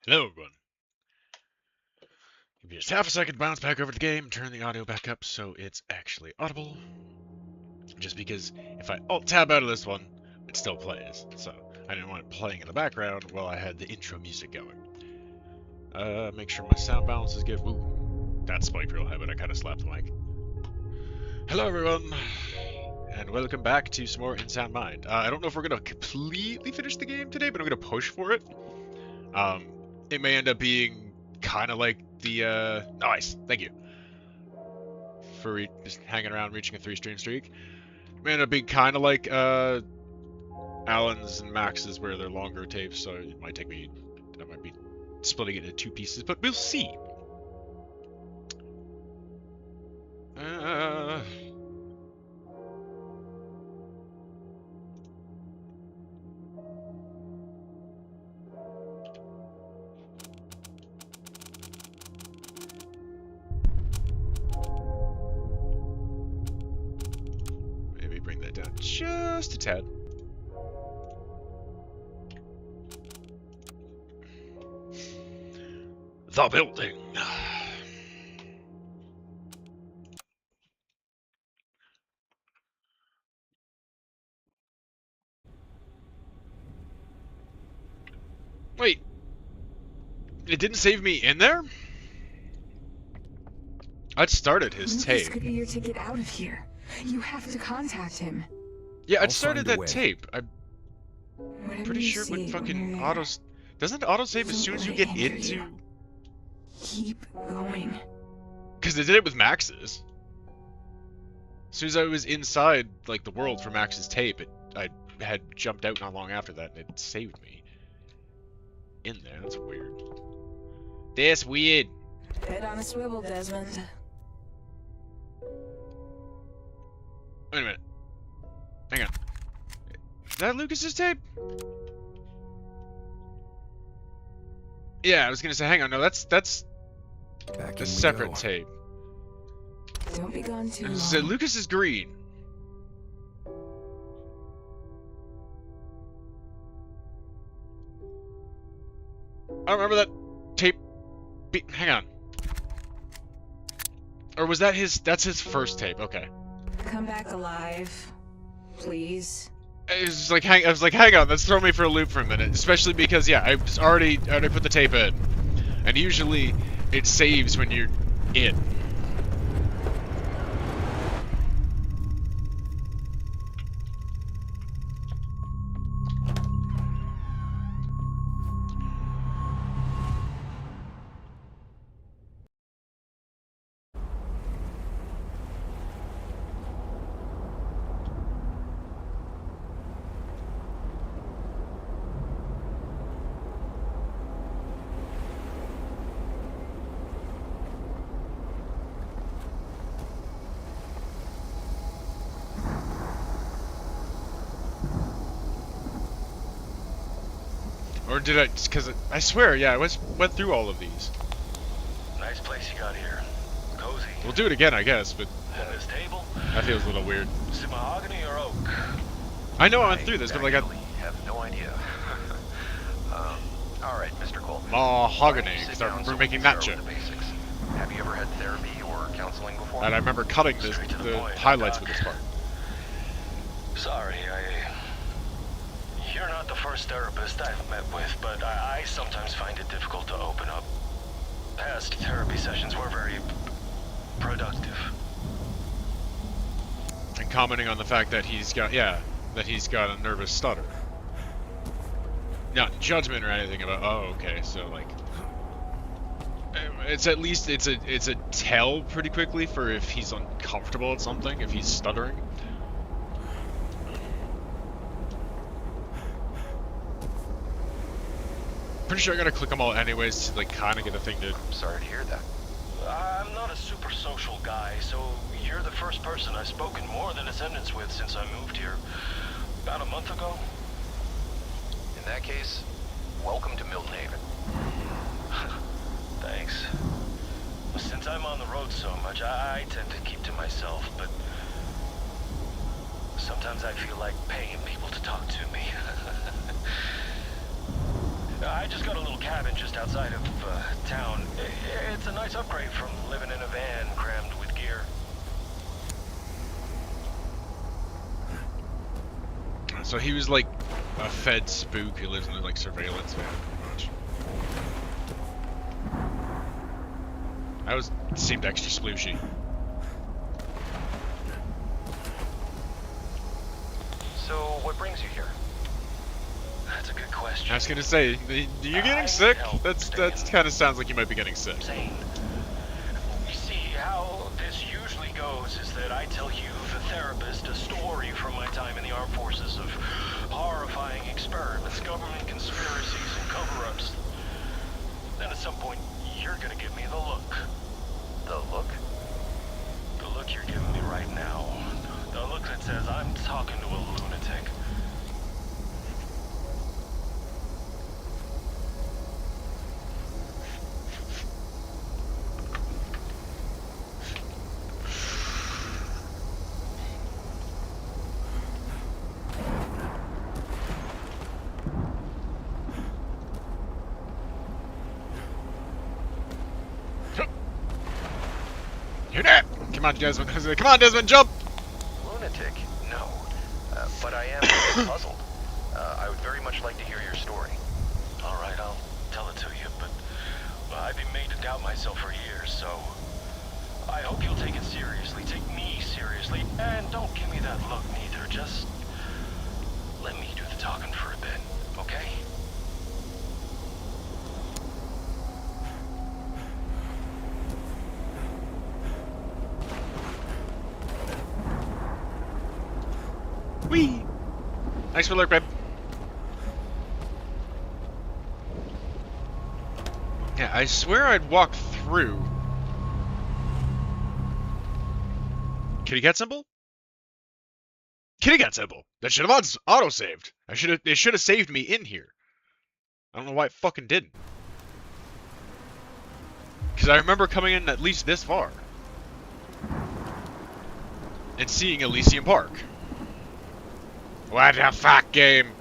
Hello, everyone. Give me just half a second to bounce back over the game, turn the audio back up so it's actually audible. Just because if I alt-tab out of this one, it still plays. So I didn't want it playing in the background while I had the intro music going. Make sure my sound balance is good. Ooh, that spiked real high, but I kind of slapped the mic. Hello, everyone, and welcome back to some more In Sound Mind. I don't know if we're going to completely finish the game today, but I'm going to push for it. It may end up being kind of like the, nice, thank you. For just hanging around, reaching a 3-stream streak. It may end up being kind of like, Alan's and Max's, where they're longer tapes, so it might take me, I might be splitting it into 2 pieces, but we'll see. Maybe bring that down just a tad. The building. Wait. It didn't save me in there? I'd started his Lucas tape. could be your ticket out of here. You have to contact him. Yeah, I'd I'll started find a that way. tape. I'm Whatever pretty you sure it see would when fucking you're there, autos. Doesn't it autosave as soon as you get Don't let it hinder into? you. Keep going. Because they did it with Max's. As soon as I was inside, like, the world for Max's tape, I had jumped out not long after that, and it saved me. In there, that's weird. That's weird. Head on a swivel, Desmond. Wait a minute. Hang on. Is that Lucas's tape? Yeah, I was gonna say, hang on, no, that's Back a in we separate go. tape. Don't be gone too long. So Lucas is green. I remember that tape. Hang on. Or was that his? That's his first tape. Okay. Come back alive, please. I was like, hang on. Let's throw me for a loop for a minute. Especially because, yeah, I was already put the tape in, and usually it saves when you're in. Or did I? Because I swear, yeah, I went through all of these. Nice place you got here. Cozy. We'll do it again, I guess, but And this table? that feels a little weird. Is it mahogany or oak? I know I went through this, but like, actually have no idea. All right, Mr. Cole. mahogany, Sit because I down remember so we making can that start joke. with the basics. Have you ever had therapy or counseling before? And I remember cutting Straight to the the point, highlights Doc. for this part. Sorry, You're not the first therapist I've met with, but I sometimes find it difficult to open up. Past therapy sessions were very productive. And commenting on the fact that he's got a nervous stutter. Not judgment or anything about, oh, okay, so like, it's at least, it's a tell pretty quickly for if he's uncomfortable at something, if he's stuttering. Pretty sure I gotta click them all anyways to like kind of get a thing to. I'm sorry to hear that. I'm not a super social guy, so you're the first person I've spoken more than a sentence with since I moved here. About a month ago. In that case, welcome to Milton Haven. Thanks. Since I'm on the road so much, I tend to keep to myself, but sometimes I feel like paying people to talk to me. I just got a little cabin just outside of town. It's a nice upgrade from living in a van crammed with gear. So he was like a Fed spook who lives in a like surveillance van, pretty much. That seemed extra splooshy. So, what brings you here? That's a good question. I was gonna say, you getting sick? That's kind of sounds like you might be getting sick. Sane. You see, how this usually goes is that I tell you, the therapist, a story from my time in the armed forces of horrifying experiments, government conspiracies, and cover-ups. Then at some point, you're gonna give me the look. The look? The look you're giving me right now. The look that says I'm talking to a lunatic. You're not. Come on, Desmond. Come on, Desmond, jump! Lunatic? No. But I am puzzled. I would very much like to hear your story. All right, I'll tell it to you, but I've been made to doubt myself for years, so I hope you'll take it seriously. Take me seriously, and don't give me that look neither. Just let me do the talking for a bit, okay? Whee! Thanks for the look, babe. Yeah, I swear I'd walk through. Kitty cat symbol? Kitty cat symbol! That should have auto-saved. It should have saved me in here. I don't know why it fucking didn't. Because I remember coming in at least this far. And seeing Elysium Park. What the fuck, game?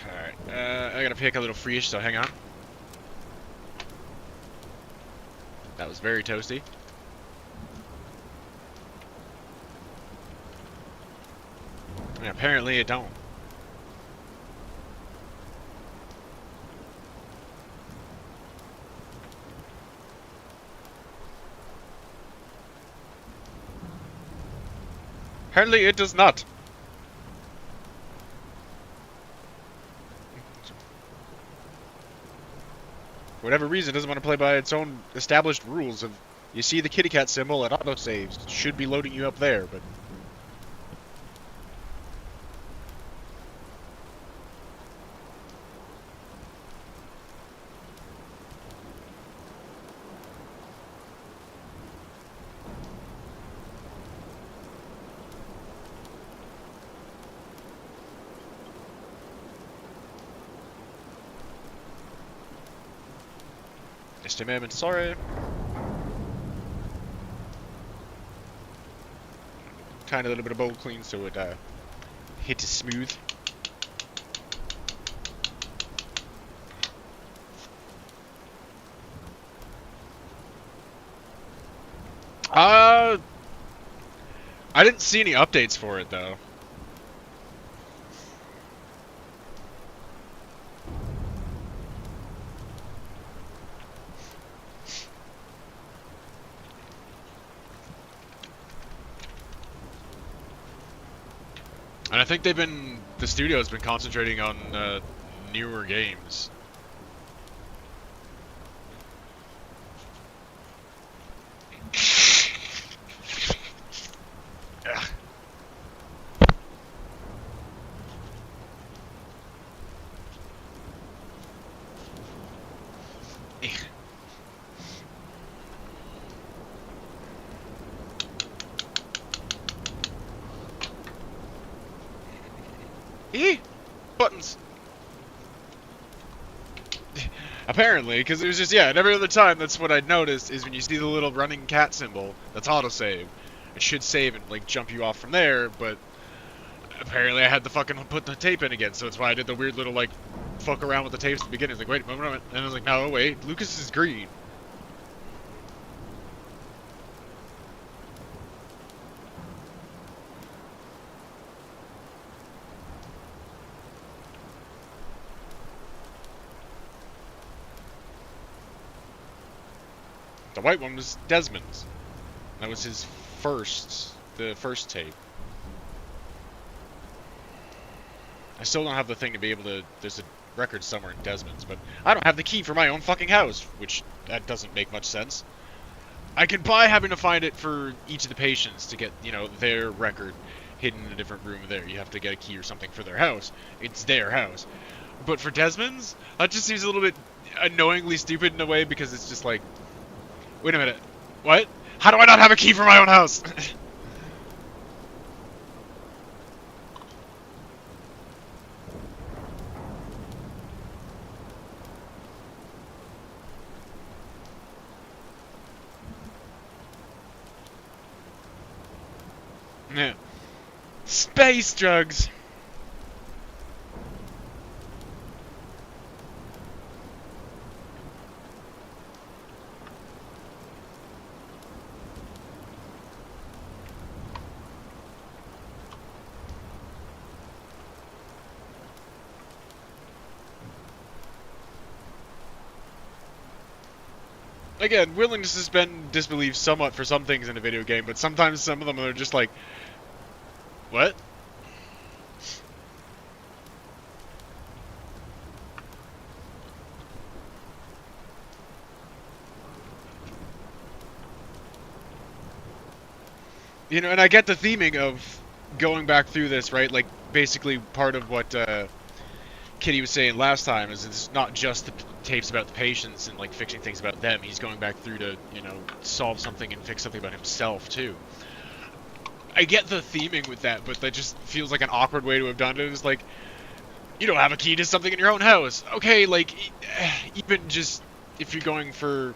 Alright, I gotta pick a little freeish, so hang on. That was very toasty. And apparently it don't. Apparently it does not. For whatever reason, it doesn't want to play by its own established rules of, you see the kitty cat symbol, it auto-saves. It should be loading you up there, but... Just a moment, sorry. Tiny little bit of bowl clean so it hits smooth. I didn't see any updates for it though. And I think the studio's been concentrating on newer games. Buttons. Apparently, because it was just, yeah, and every other time, that's what I'd noticed, is when you see the little running cat symbol, that's autosave. It should save and, like, jump you off from there, but apparently I had to fucking put the tape in again, so that's why I did the weird little, like, fuck around with the tapes at the beginning. It's like, wait a moment, and I was like, no, wait, Lucas is green. The white one was Desmond's. That was his the first tape. I still don't have the thing to be able to, there's a record somewhere in Desmond's, but I don't have the key for my own fucking house, which, that doesn't make much sense. I can buy having to find it for each of the patients to get, you know, their record hidden in a different room there. You have to get a key or something for their house. It's their house. But for Desmond's, that just seems a little bit annoyingly stupid in a way, because it's just like, wait a minute, what? How do I not have a key for my own house? Yeah. Space drugs! Again, willing to suspend disbelief somewhat for some things in a video game, but sometimes some of them are just like, what? You know, and I get the theming of going back through this, right? Like, basically part of what Kitty was saying last time is it's not just the tapes about the patients and, like, fixing things about them. He's going back through to, you know, solve something and fix something about himself, too. I get the theming with that, but that just feels like an awkward way to have done it. It's like, you don't have a key to something in your own house. Okay, like, even just if you're going for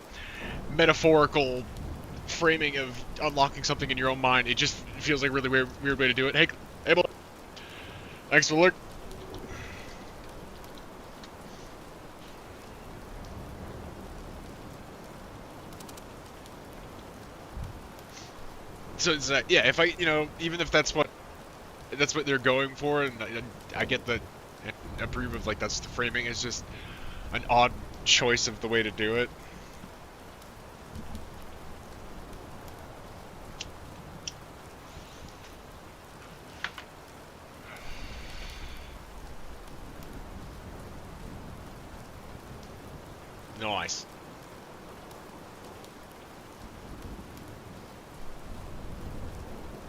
metaphorical framing of unlocking something in your own mind, it just feels like a really weird way to do it. Hey, boy. Thanks for the alert. So it's yeah, if I, you know, even if that's what they're going for, and I get the approve of, like, that's the framing, it's just an odd choice of the way to do it. Nice.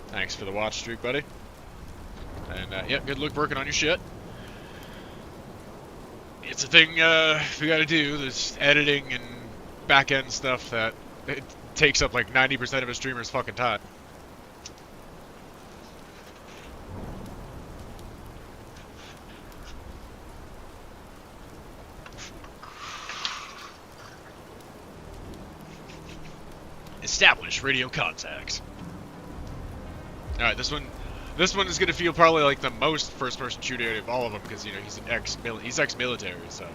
Thanks for the watch streak, buddy. And, yeah, good luck working on your shit. It's a thing, we gotta do, this editing and back-end stuff that it takes up, like, 90% of a streamer's fucking time. Establish radio contact. Alright, this one is gonna feel probably like the most first-person shooter of all of them, because, you know, he's ex-military, so.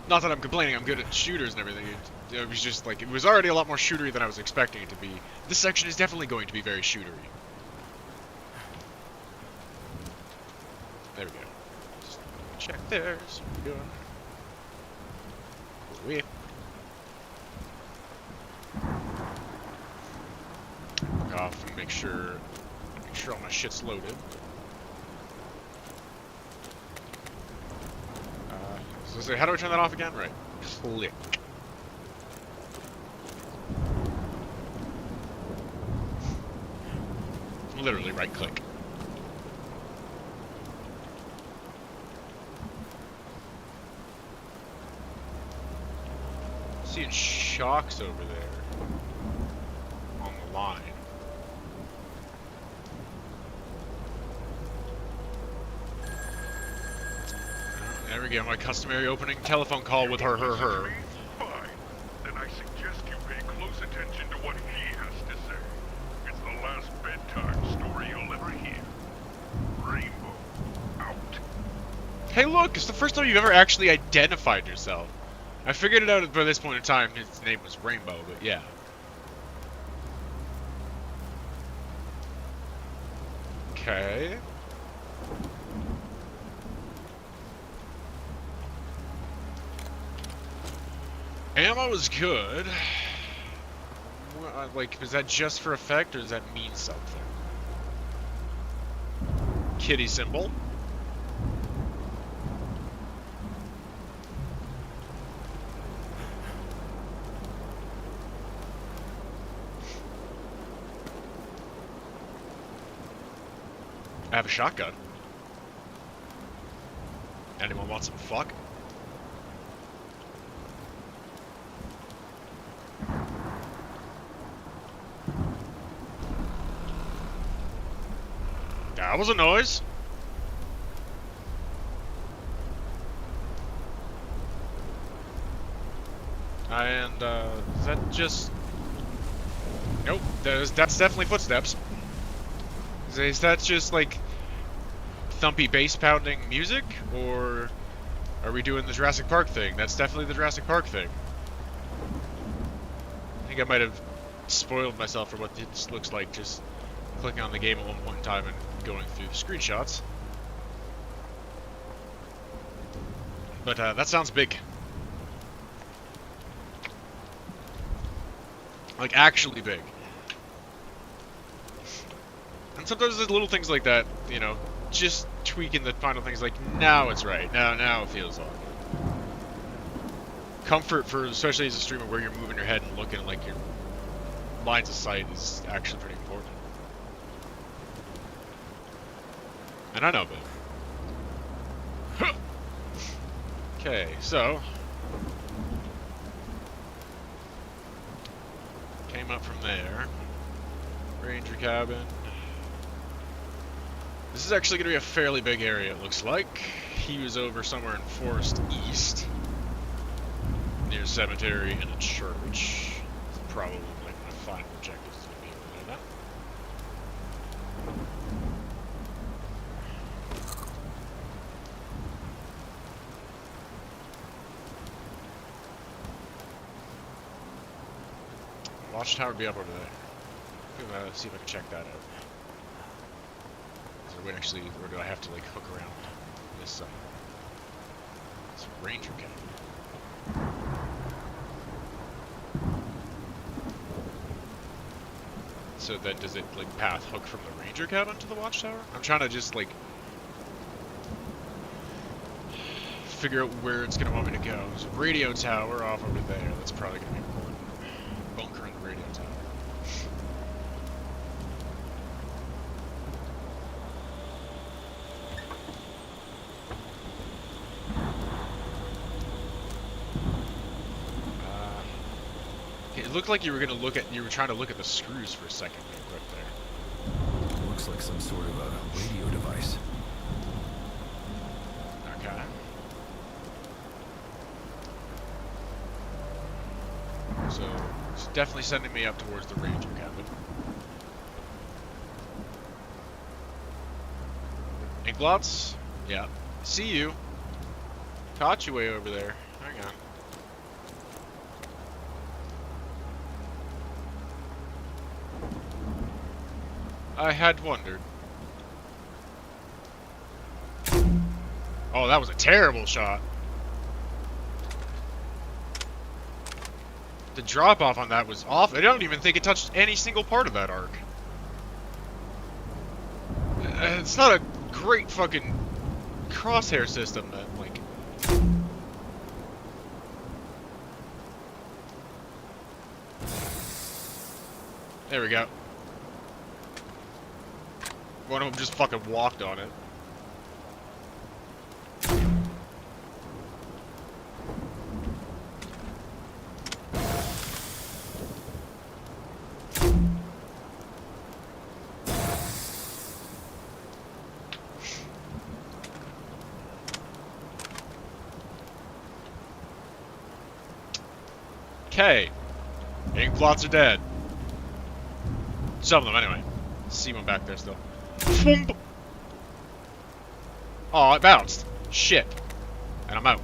Not that I'm complaining, I'm good at shooters and everything. It was just like, it was already a lot more shootery than I was expecting it to be. This section is definitely going to be very shootery. There we go. Just check there. So we're good. We. Back off and make sure all my shit's loaded. So say, how do I turn that off again? Right. Click. Literally right click. Seeing shocks over there on the line. There we go, my customary opening telephone call with her. Fine. Then I suggest you pay close attention to what he has to say. It's the last bedtime story you'll ever hear. Rainbow. Out. Hey look, it's the first time you've ever actually identified yourself. I figured it out by this point in time, his name was Rainbow, but yeah. Okay. Ammo is good. Like, is that just for effect, or does that mean something? Kitty symbol. I have a shotgun. Anyone want some fuck? That was a noise. And, is that just... Nope, that's definitely footsteps. Is that just, like, thumpy bass pounding music? Or are we doing the Jurassic Park thing? That's definitely the Jurassic Park thing. I think I might have spoiled myself for what this looks like just clicking on the game at one point in time and going through the screenshots. But that sounds big. Like, actually big. And sometimes there's little things like that, you know, just tweaking the final things, like, now it's right. Now it feels all good. Comfort for, especially as a streamer where you're moving your head and looking like your lines of sight is actually pretty important. And I know that. Okay, so came up from there. Ranger cabin. This is actually going to be a fairly big area, it looks like. He was over somewhere in Forest East, near cemetery and a church. Probably like my final objective is going to be over there. Watchtower be up over there. I'm gonna see if I can check that out. Is there actually, or do I have to like hook around this side? It's a ranger cabin. So then does it like path hook from the ranger cabin to the watchtower? I'm trying to just like figure out where it's gonna want me to go. There's a radio tower off over there. That's probably gonna be important. Bunker in the radio tower. It looked like you were trying to look at the screws for a second real quick there. Looks like some sort of a radio device. Okay. So it's definitely sending me up towards the ranger cabin. Inkblots? Yeah. See you. Caught you way over there. Hang on. I had wondered. Oh, that was a terrible shot. The drop off on that was off. I don't even think it touched any single part of that arc. It's not a great fucking crosshair system that, like... There we go. One of them just fucking walked on it. Okay. Ink plots are dead. Some of them, anyway. See one back there still. Thwomp. Oh, it bounced. Shit. And I'm out.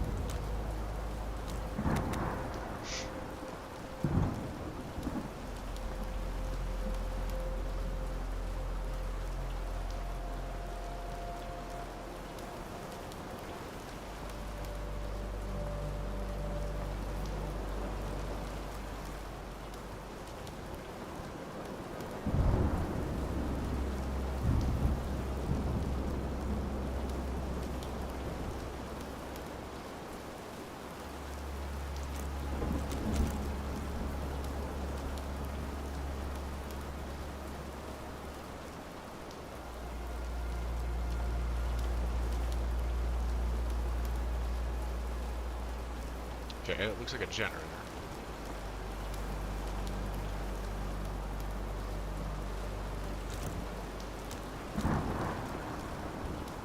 Okay, it looks like a generator.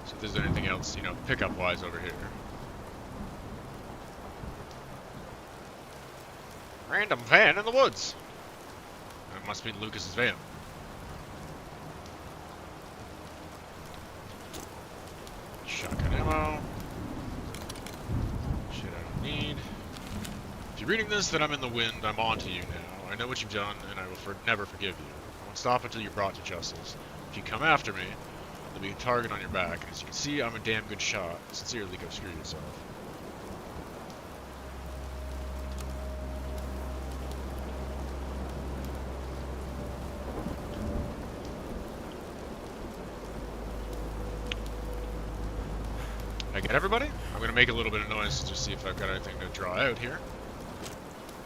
So if there's anything else, you know, pickup-wise over here. Random van in the woods! That must be Lucas's van. Shotgun ammo. Shit I don't need. If you're reading this, then I'm in the wind. I'm on to you now. I know what you've done, and I will never forgive you. I won't stop until you're brought to justice. If you come after me, there'll be a target on your back. And as you can see, I'm a damn good shot. Sincerely, go screw yourself. I get everybody? I'm gonna make a little bit of noise to see if I've got anything to draw out here.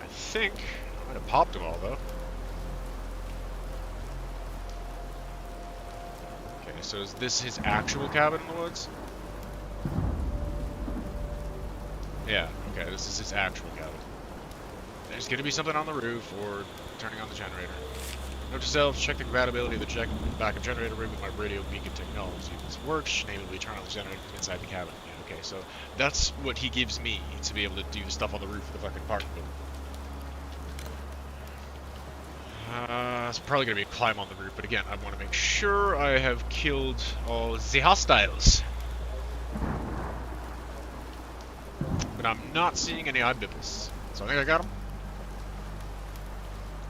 I think I might have popped them all though. Okay, so is this his actual cabin in the woods? Yeah, okay, this is his actual cabin. There's gonna be something on the roof or turning on the generator. Note to self, check the compatibility of the backup generator room with my radio beacon technology. If this works, namely turn on the generator inside the cabin. Yeah, okay, so that's what he gives me to be able to do the stuff on the roof of the fucking apartment building. It's probably gonna be a climb on the roof, but again, I want to make sure I have killed all the hostiles. But I'm not seeing any odd bibbles, so I think I got them.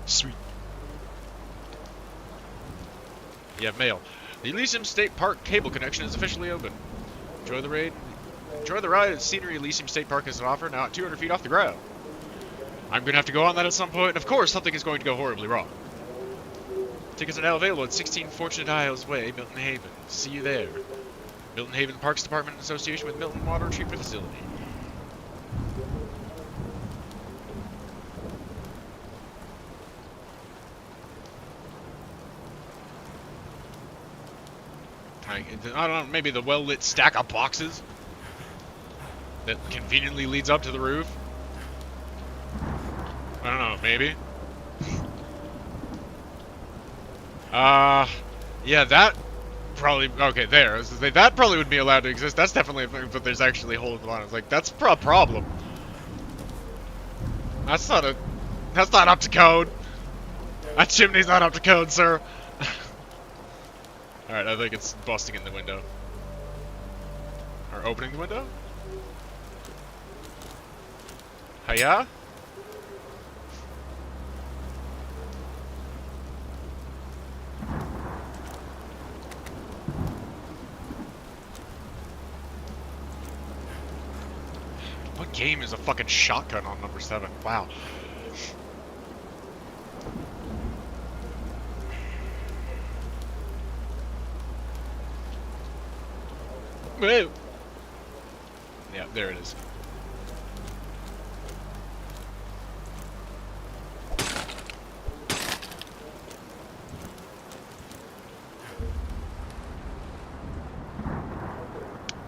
Sweet. You have mail. The Elysium State Park cable connection is officially open. Enjoy the raid. Enjoy the ride at Scenery Elysium State Park has an offer now at 200 feet off the ground. I'm going to have to go on that at some point, and of course something is going to go horribly wrong. Tickets are now available at 16 Fortunate Isles Way, Milton Haven. See you there. Milton Haven Parks Department in association with Milton Water Treatment Facility. I don't know, maybe the well-lit stack of boxes that conveniently leads up to the roof. I don't know, maybe. Yeah, that probably, okay, there. That probably would be allowed to exist. That's definitely a thing, but there's actually a hole in the bottom. It's like, that's a problem. That's not up to code. That chimney's not up to code, sir. Alright, I think it's busting in the window. Or opening the window? Hiya? What game is a fucking shotgun on number 7? Wow. Whoa. Yeah, there it is.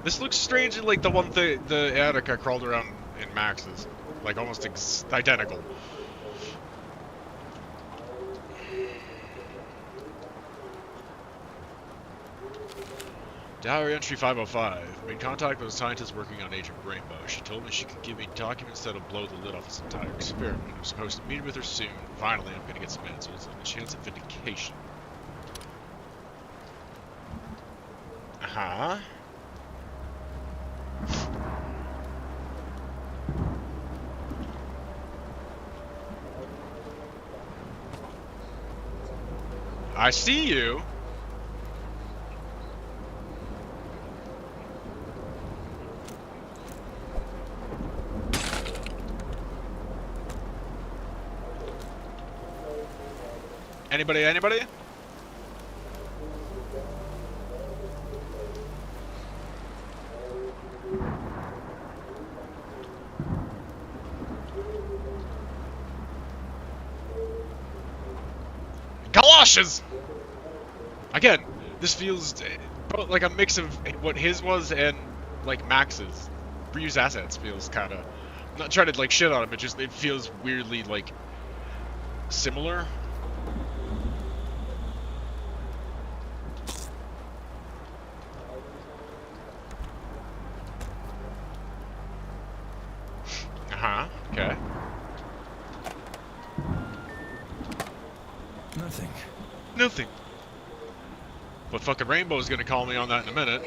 This looks strangely like the the attic I crawled around in Max's. Like almost identical. Diary entry 505. Made contact with a scientist working on Agent Rainbow. She told me she could give me documents that'll blow the lid off this entire experiment. I'm supposed to meet with her soon. Finally, I'm gonna get some answers and a chance at vindication. Uh-huh. I see you. Anybody? Anybody? Galoshes! Again, this feels both like a mix of what his was and like Max's. Ryu's assets feels kind of. I'm not trying to like shit on him, it feels weirdly like similar. Uh-huh. Okay. Nothing. Nothing. But fucking Rainbow's gonna call me on that in a minute.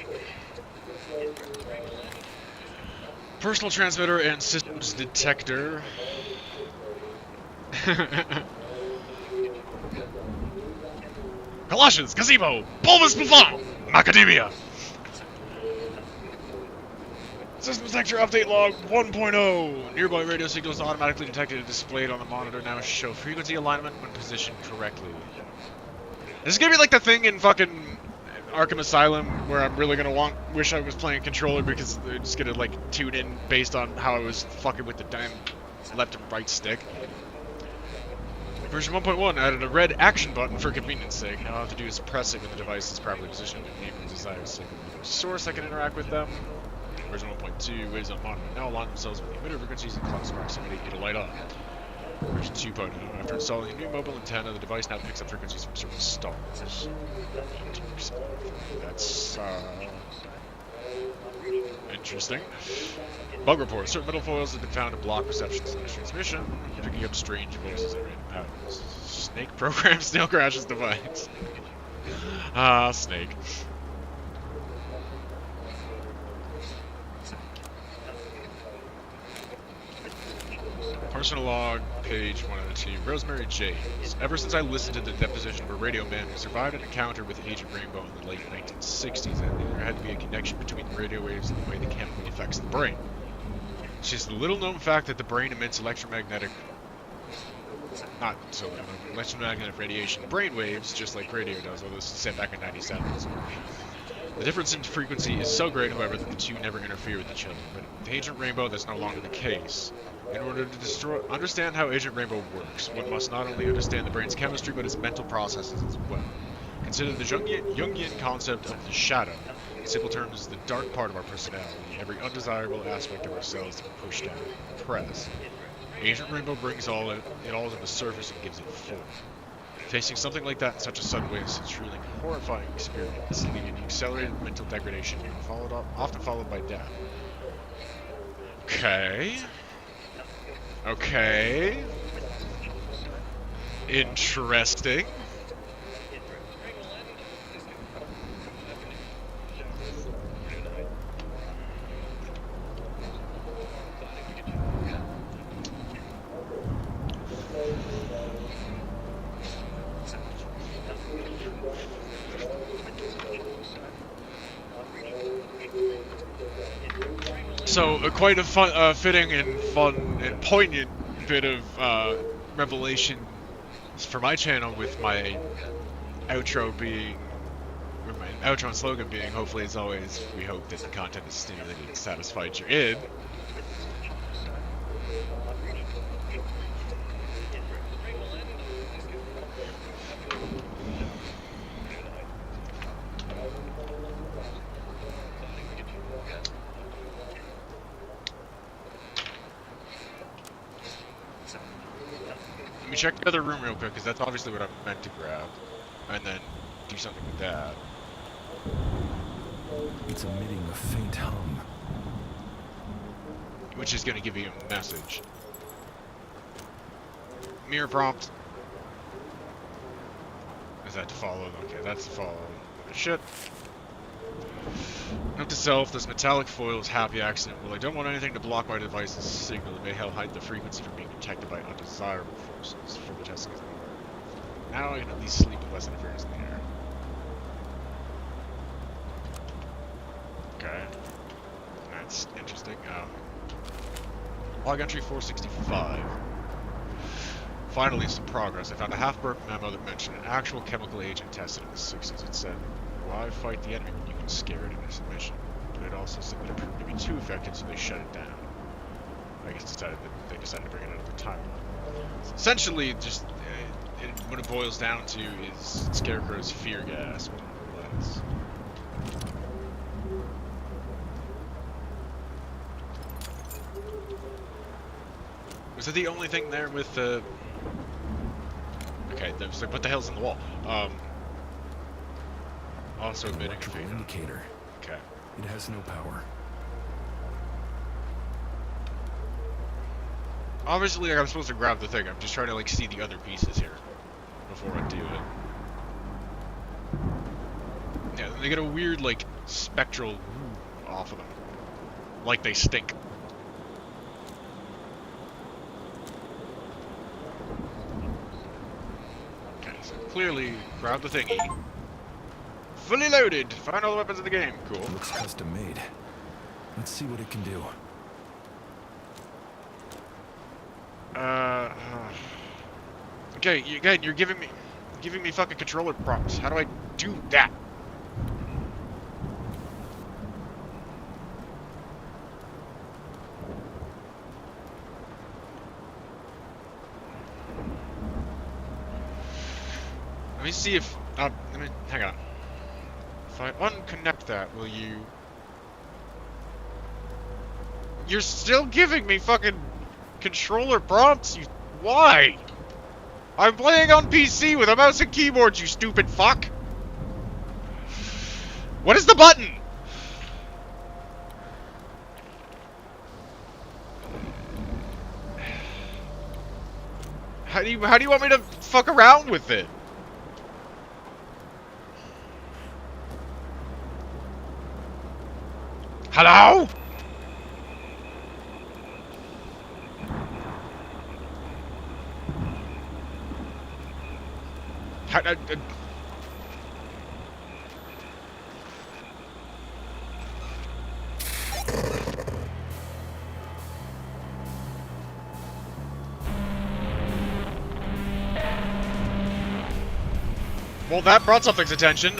Personal transmitter and systems detector. Galoshes, gazebo, bulbous buffon, macadamia. Systems detector update log 1.0. Nearby radio signals automatically detected and displayed on the monitor now show frequency alignment when positioned correctly. This is gonna be like the thing in fucking Arkham Asylum where I'm really gonna wish I was playing controller because they're just gonna like tune in based on how I was fucking with the damn left and right stick. Version 1.1 added a red action button for convenience sake. Now all I have to do is press it when the device is properly positioned and name the desired signal source I can interact with them. Version 1.2 waves on monitor now align themselves with the emitter frequencies and close proximity. It'll light up. Version 2.0. After installing a new mobile antenna, the device now picks up frequencies from certain stars. That's interesting. Bug report. Certain metal foils have been found to block reception / transmission, picking up strange voices and random patterns. Snake programs snail crashes device. Snake. Personal log, page 102. Rosemary James. Ever since I listened to the deposition of a radio man who survived an encounter with Agent Rainbow in the late 1960s, I knew there had to be a connection between the radio waves and the way the chemical affects the brain. It's just the little-known fact that the brain emits electromagnetic radiation brain waves, just like radio does, although this is set back in 97. So. The difference in frequency is so great, however, that the two never interfere with each other. But with Agent Rainbow, that's no longer the case. In order to understand how Agent Rainbow works, one must not only understand the brain's chemistry, but its mental processes as well. Consider the Jungian concept of the shadow. In simple terms, the dark part of our personality, every undesirable aspect of ourselves to be pushed out, pressed. Agent Rainbow brings it all to the surface and gives it form. Facing something like that in such a sudden way is a truly horrifying experience, leading to accelerated mental degradation, often followed by death. Okay. Okay. Interesting. So, quite a fun, fitting and fun and poignant bit of revelation for my channel, with my outro and slogan being, hopefully as always, we hope that the content is stimulated and satisfied your id. Let me check the other room real quick, because that's obviously what I'm meant to grab, and then do something with that. It's emitting a faint hum. Which is going to give you a message. Mirror prompt. Is that to follow? Okay, that's to follow. Shit. Note to self, this metallic foil is happy accident. Well, I don't want anything to block my device's signal. It may help hide the frequency from being detected by undesirable forces. For the testing is over. Now I can at least sleep with less interference in the air. Okay. That's interesting. Log entry 465. Finally, some progress. I found a half-burnt memo that mentioned an actual chemical agent tested in the 60s. It said, why fight the enemy when you can scare it in a submission? But it also said that it proved to be too effective, so they shut it down. I guess they decided to bring it out of the timeline. So essentially, just what it boils down to is Scarecrow's fear gas, more or less. Was it the only thing there with the... Okay, that was like, what the hell's in the wall? Also emitting a Electrical indicator. Okay. It has no power. Obviously, like, I'm supposed to grab the thing. I'm just trying to, like, see the other pieces here before I do it. Yeah, they get a weird, like, spectral off of them. Like they stink. Okay, so clearly, grab the thingy. Fully loaded! Find all the weapons in the game. Cool. Looks custom made. Let's see what it can do. Okay, again, you're giving me fucking controller prompts. How do I do that? Let me see if, hang on. If I unconnect that, will you... You're still giving me fucking controller prompts? Why? I'm playing on PC with a mouse and keyboard, you stupid fuck! What is the button? How do you want me to fuck around with it? Hello? Well, that brought something's attention.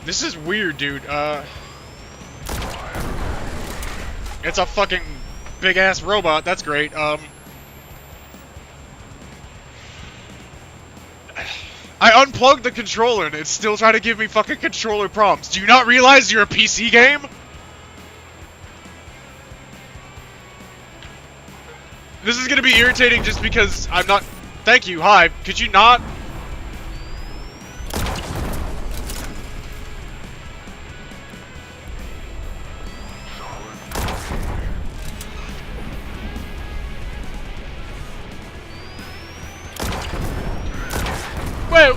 This is weird, dude. It's a fucking big-ass robot. That's great. I unplugged the controller and it's still trying to give me fucking controller prompts. Do you not realize you're a PC game? This is gonna be irritating just because I'm not... Thank you, hi. Could you not... Wait!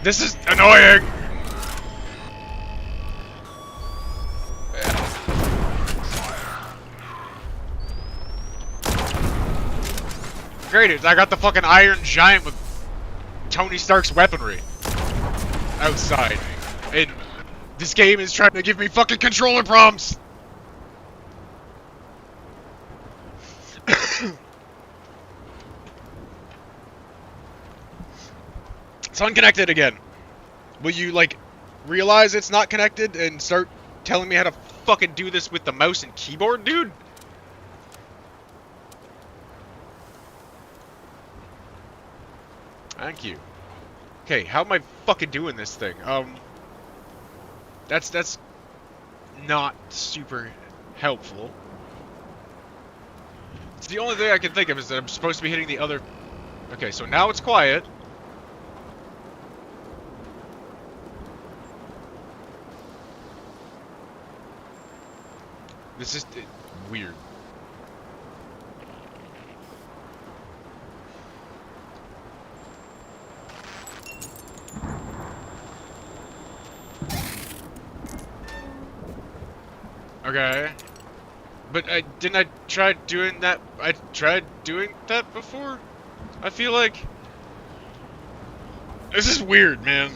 This is annoying! Great, I got the fucking Iron Giant with Tony Stark's weaponry outside. And this game is trying to give me fucking controller prompts! It's unconnected again. Will you, like, realize it's not connected and start telling me how to fucking do this with the mouse and keyboard, dude? Thank you. Okay, how am I fucking doing this thing? That's not super helpful. It's the only thing I can think of is that I'm supposed to be hitting the other... Okay, so now it's quiet. This is weird. Okay. But didn't I try doing that? I tried doing that before? I feel like... This is weird, man.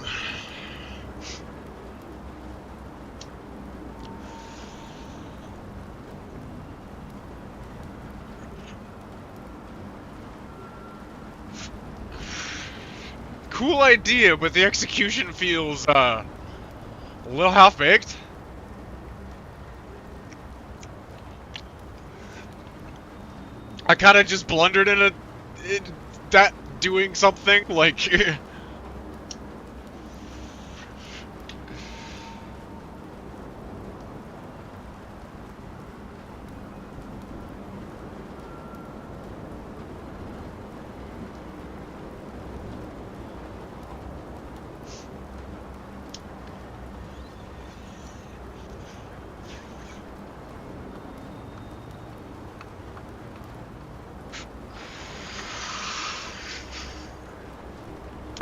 Cool idea, but the execution feels, a little half-baked. I kinda just blundered in that doing something, like...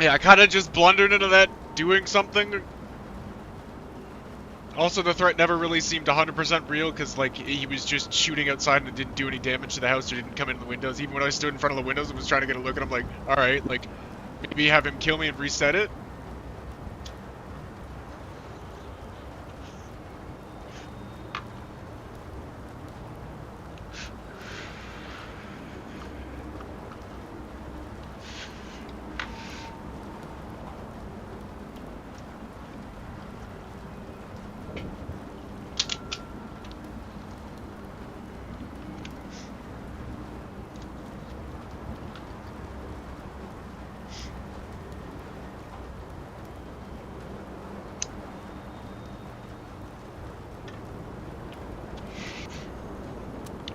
Yeah, I kinda just blundered into that doing something. Also, the threat never really seemed 100% real, because, like, he was just shooting outside and it didn't do any damage to the house or didn't come in the windows. Even when I stood in front of the windows and was trying to get a look at him, like, alright, like, maybe have him kill me and reset it?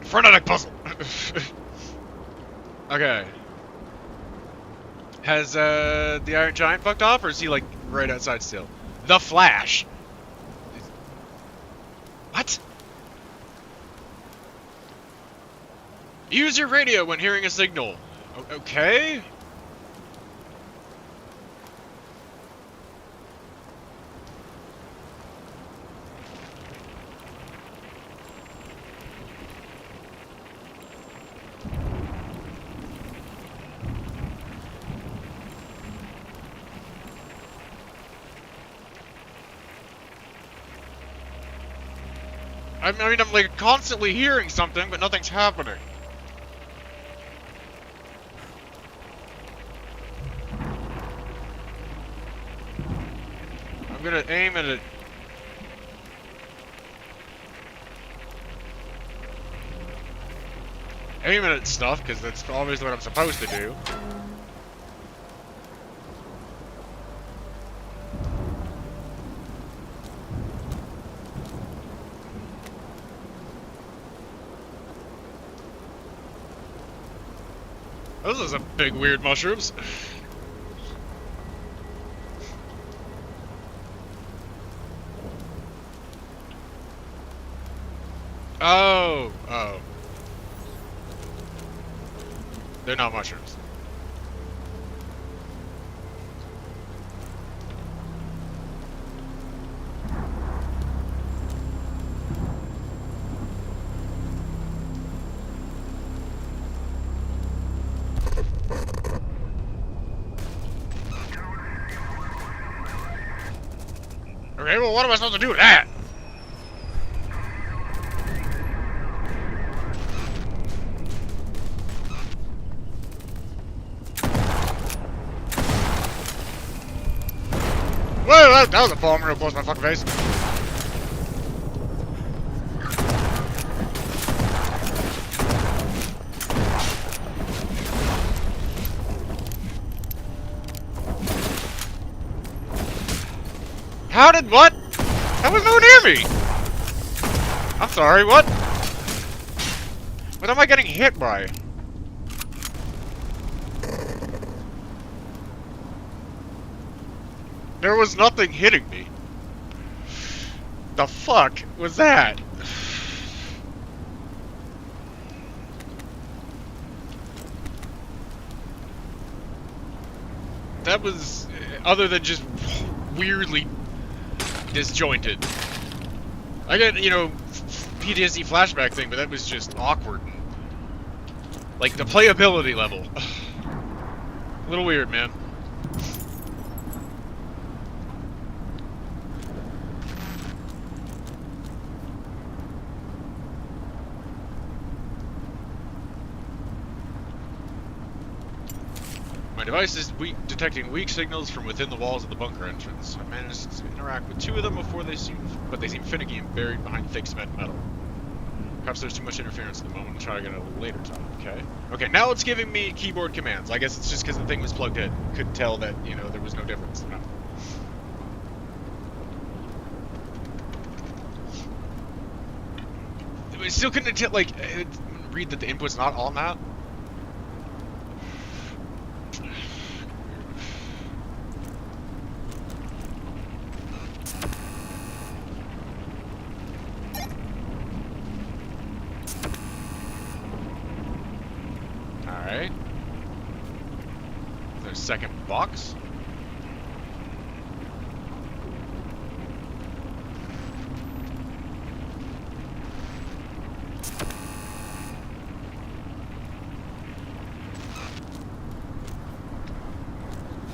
Frenetic puzzle! Okay. Has, the Iron Giant fucked off, or is he, like, right outside still? The Flash! What? Use your radio when hearing a signal. Okay? I mean, I'm like constantly hearing something, but nothing's happening. I'm gonna aim at it. Aim at stuff, because that's obviously what I'm supposed to do. Those are some big weird mushrooms. Oh. They're not mushrooms. Okay, well, what am I supposed to do with that? Well, that was a bomb real close to my fucking face. How did what? That was nowhere near me! I'm sorry, what? What am I getting hit by? There was nothing hitting me. The fuck was that? That was, other than just weirdly disjointed. I got, you know, PTSD flashback thing, but that was just awkward. Like, the playability level. A little weird, man. My device is detecting weak signals from within the walls of the bunker entrance. I managed to interact with 2 of them before they seem finicky and buried behind thick cement metal. Perhaps there's too much interference at the moment. I'll try again at a later time. Okay. Okay, now it's giving me keyboard commands. I guess it's just because the thing was plugged in. Couldn't tell that, you know, there was no difference. No. I still couldn't tell, like, read that the input's not on that. Alright. There's a second box.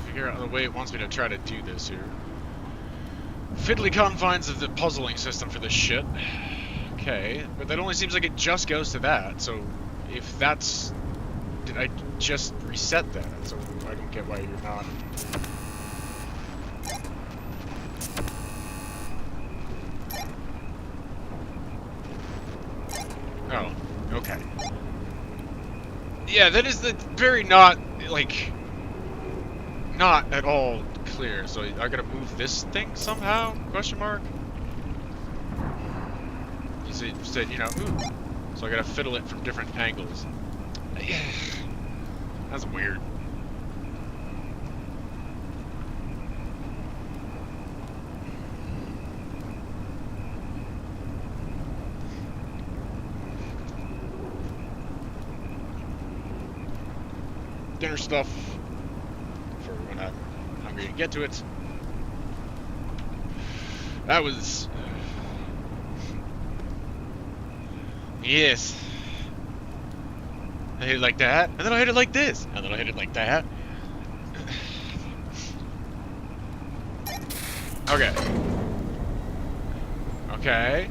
Figure out the way it wants me to try to do this here. Fiddly confines of the puzzling system for this shit. Okay, but that only seems like it just goes to that, so if that's... Did I just reset that? So I don't get why you're not... Oh, okay. Yeah, that is the very not, like... Not at all clear, so I gotta move this thing somehow? Question mark? You said, you know, ooh. So I gotta fiddle it from different angles. That's weird. Dinner stuff for when I'm hungry to get to it. That was... Yes. I hit it like that, and then I hit it like this, and then I hit it like that. Okay. Okay.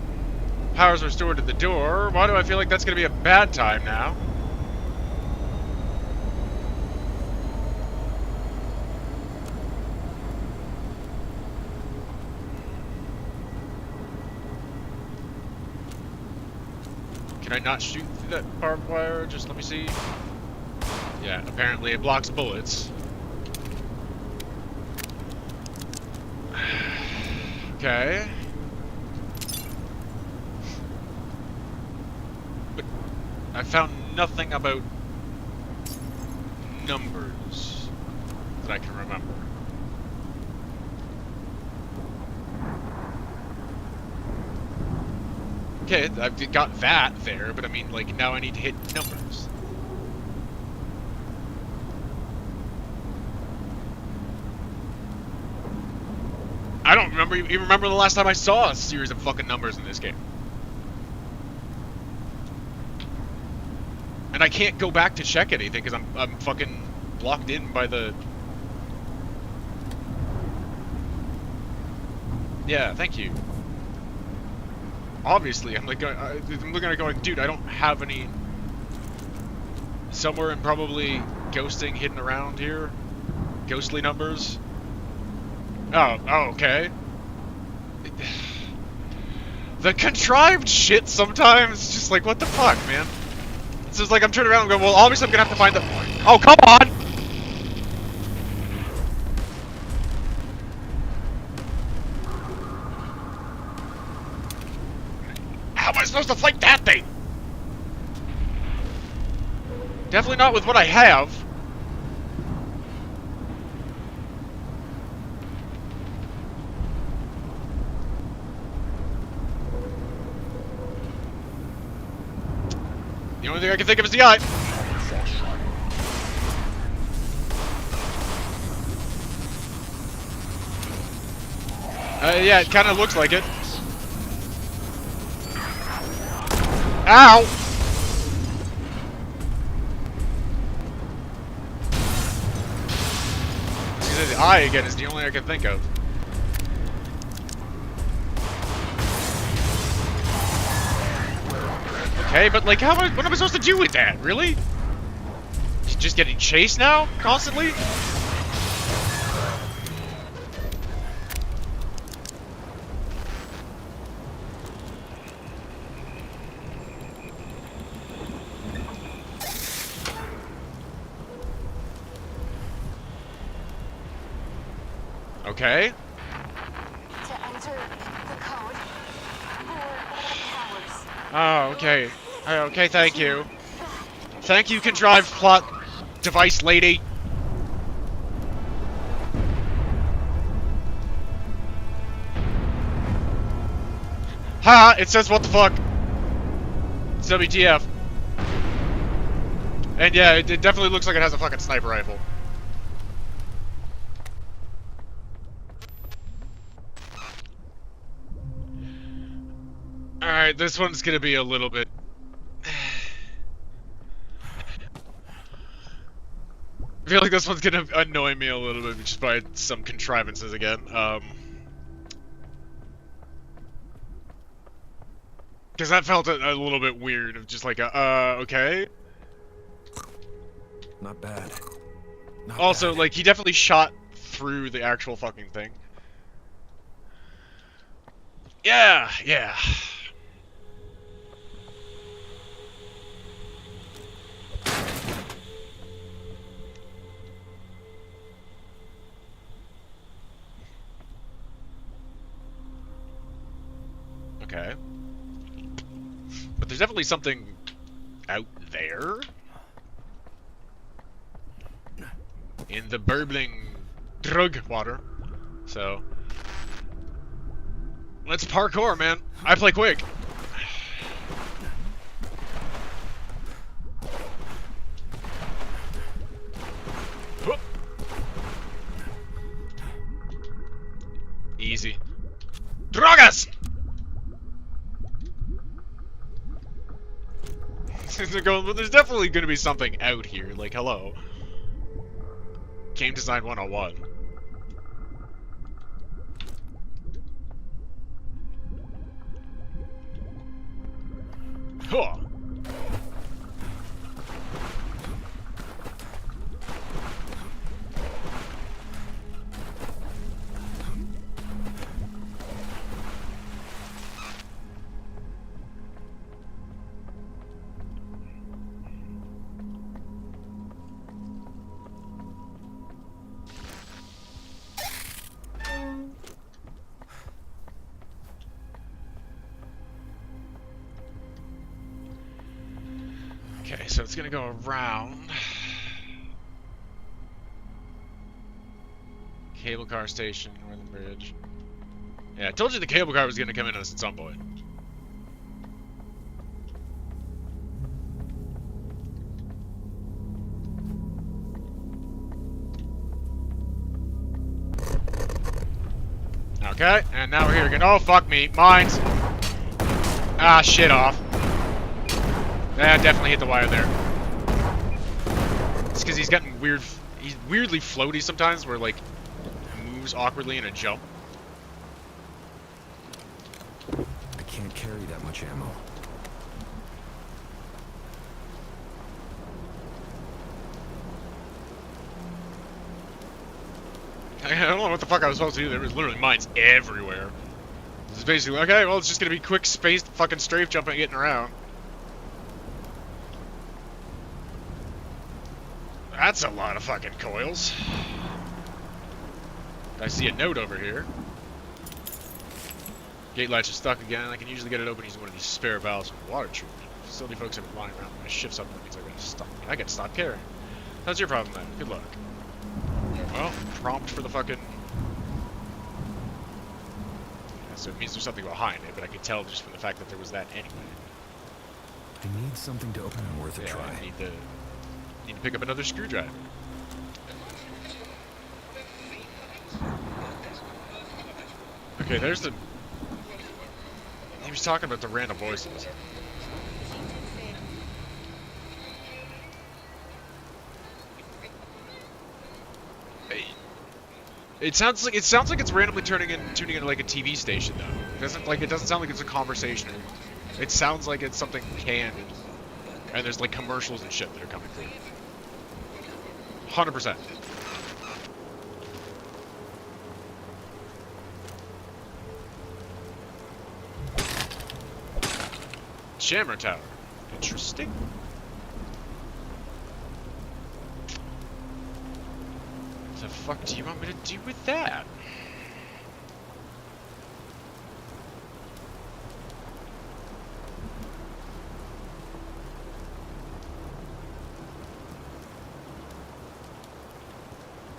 Power's restored to the door. Why do I feel like that's gonna be a bad time now? Can I not shoot through that barbed wire? Just let me see. Yeah, apparently it blocks bullets. Okay. But I found nothing about numbers that I can remember. Okay, I've got that there, but I mean, like, now I need to hit numbers. I don't remember even remember the last time I saw a series of fucking numbers in this game. And I can't go back to check anything because I'm fucking blocked in by the... Yeah, thank you. Obviously, I'm like, I'm looking at it going, dude, I don't have any... Somewhere in probably ghosting hidden around here. Ghostly numbers. Oh, okay. The contrived shit sometimes, just like, what the fuck, man? It's just like I'm turning around and going, well, obviously I'm gonna have to find the... Oh, come on! How am I supposed to fight that thing? Definitely not with what I have. The only thing I can think of is the eye. Yeah, it kind of looks like it. Ow! The eye again is the only I can think of. Okay, but like, what am I supposed to do with that? Really? Just getting chased now? Constantly? Okay. To enter the code for powers. Oh, okay. Okay, thank you. Thank you, contrived plot device lady. Ha! It says what the fuck. It's WTF. And yeah, it definitely looks like it has a fucking sniper rifle. Alright, this one's gonna be a little bit... I feel like this one's gonna annoy me a little bit just by some contrivances again. Because that felt a little bit weird, of just like, okay. Not bad. Not Also, bad. like, he definitely shot through the actual fucking thing. Yeah, yeah. Okay. But there's definitely something out there. In the burbling drug water. So. Let's parkour, man. I play quick. Easy. Drogas! But there's definitely going to be something out here. Like, hello. Game Design 101. Huh. Okay, so it's gonna go around. Cable car station, Northern Bridge. Yeah, I told you the cable car was gonna come into this at some point. Okay, and now we're here again. Oh, fuck me. Mines. Ah, shit off. Yeah, definitely hit the wire there. It's because he's gotten weird. He's weirdly floaty sometimes, where like moves awkwardly in a jump. I can't carry that much ammo. I don't know what the fuck I was supposed to do. There was literally mines everywhere. It's basically okay. Well, it's just gonna be quick spaced fucking strafe jumping, and getting around. That's a lot of fucking coils. I see a note over here. Gate latch is stuck again. I can usually get it open using one of these spare valves from the water treatment. Facility folks have been lying around when my shift's up, that means I gotta stop caring. How's your problem then? Good luck. Well, prompt for the fucking... Yeah, so it means there's something behind it, but I could tell just from the fact that there was that anyway. I need something to open and worth a Yeah, try. I need to pick up another screwdriver. Okay, there's the... He was talking about the random voices. It sounds like it's randomly tuning into like a TV station though. It doesn't sound like it's a conversation. It sounds like it's something canned, and there's like commercials and shit that are coming through. 100%. Shammer Tower. Interesting. What the fuck do you want me to do with that?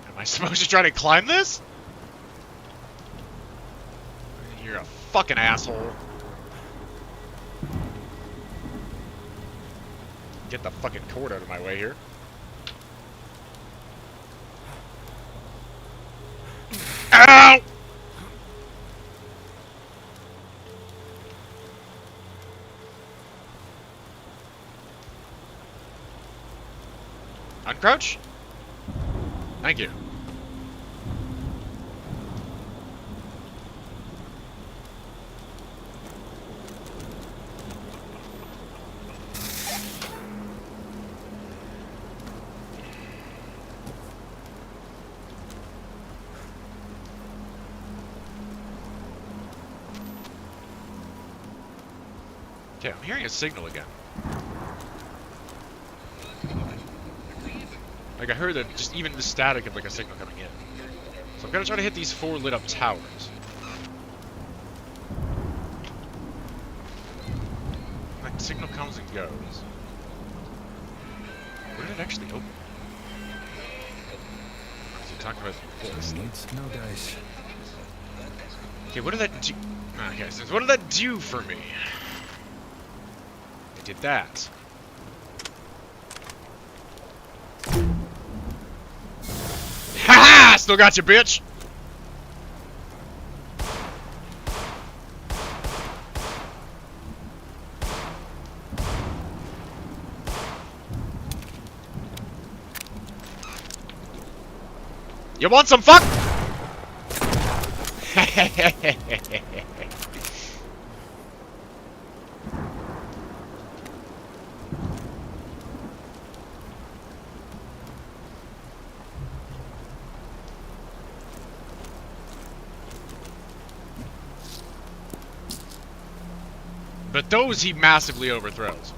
Am I supposed to try to climb this? You're a fucking asshole. Get the fucking cord out of my way here. Ow! Uncrouch? Thank you. Okay, I'm hearing a signal again. Like I heard that just even the static of like a signal coming in. So I'm gonna try to hit these 4 lit up towers. Like the signal comes and goes. Where did it actually open? Or is he talking about this? Needs no dice. Okay, what did that do? Okay, so what did that do for me? I did that. Ha! Still got you, bitch! You want some fuck? But those he massively overthrows.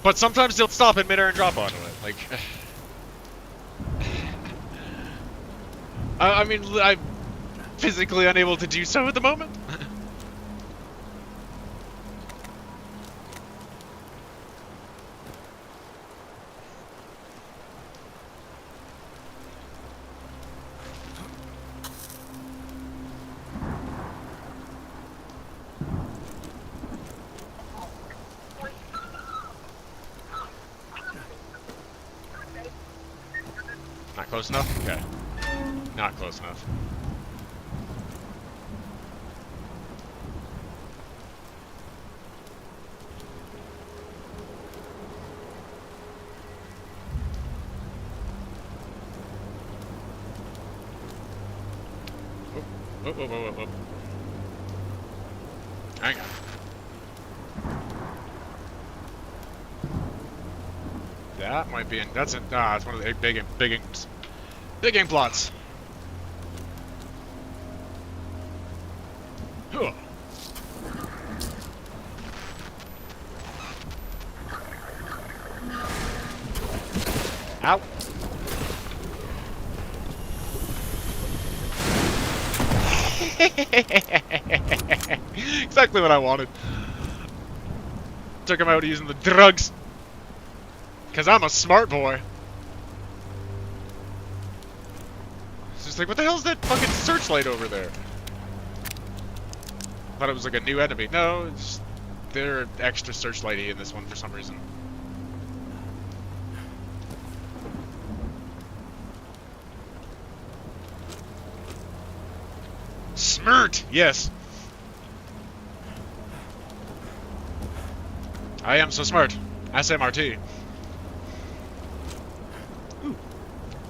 But sometimes he'll stop in midair and drop onto it. Like, I mean, I'm physically unable to do so at the moment. Not close enough? Okay. Not close enough. Oh. Hang on. That might be in. That's in. It's one of the big ink plots. Huh. Ow. Exactly what I wanted. Took him out using the drugs. Because I'm a smart boy. It's just like, what the hell is that fucking searchlight over there? Thought it was like a new enemy. No, it's, they're extra searchlighty in this one for some reason. Smirt! Yes. I am so smart. SMRT. Ooh.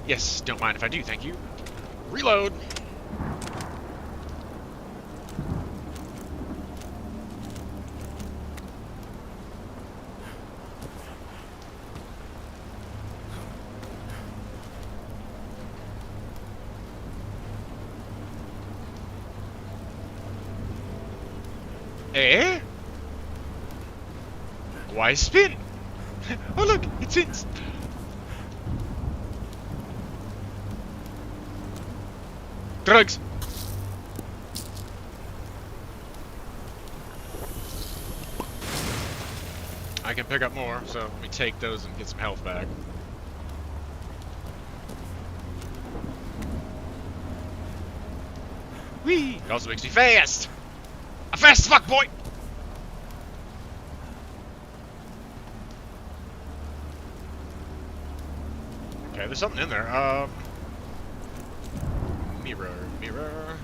Yes, don't mind if I do, thank you. Reload! Eh? Why spin? Oh look, it spins! Drugs! I can pick up more, so let me take those and get some health back. Whee! It also makes me fast! I'm fast as fuck, boy! Okay, there's something in there. Mirror, mirror.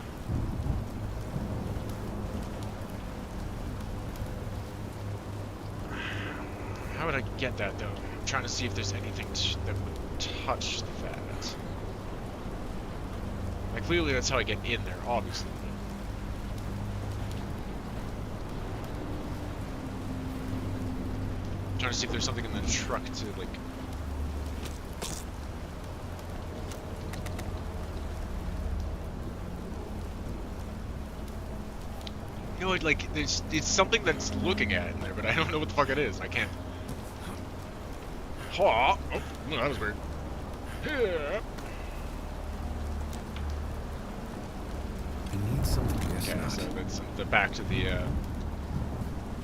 How would I get that, though? I'm trying to see if there's anything that would touch that. Like, clearly that's how I get in there, obviously. I'm trying to see if there's something in the truck to, like... You know, like, it's something that's looking at in there, but I don't know what the fuck it is. I can't... Oh, that was weird. Yeah. I need something to get Okay, out. so that's the back to the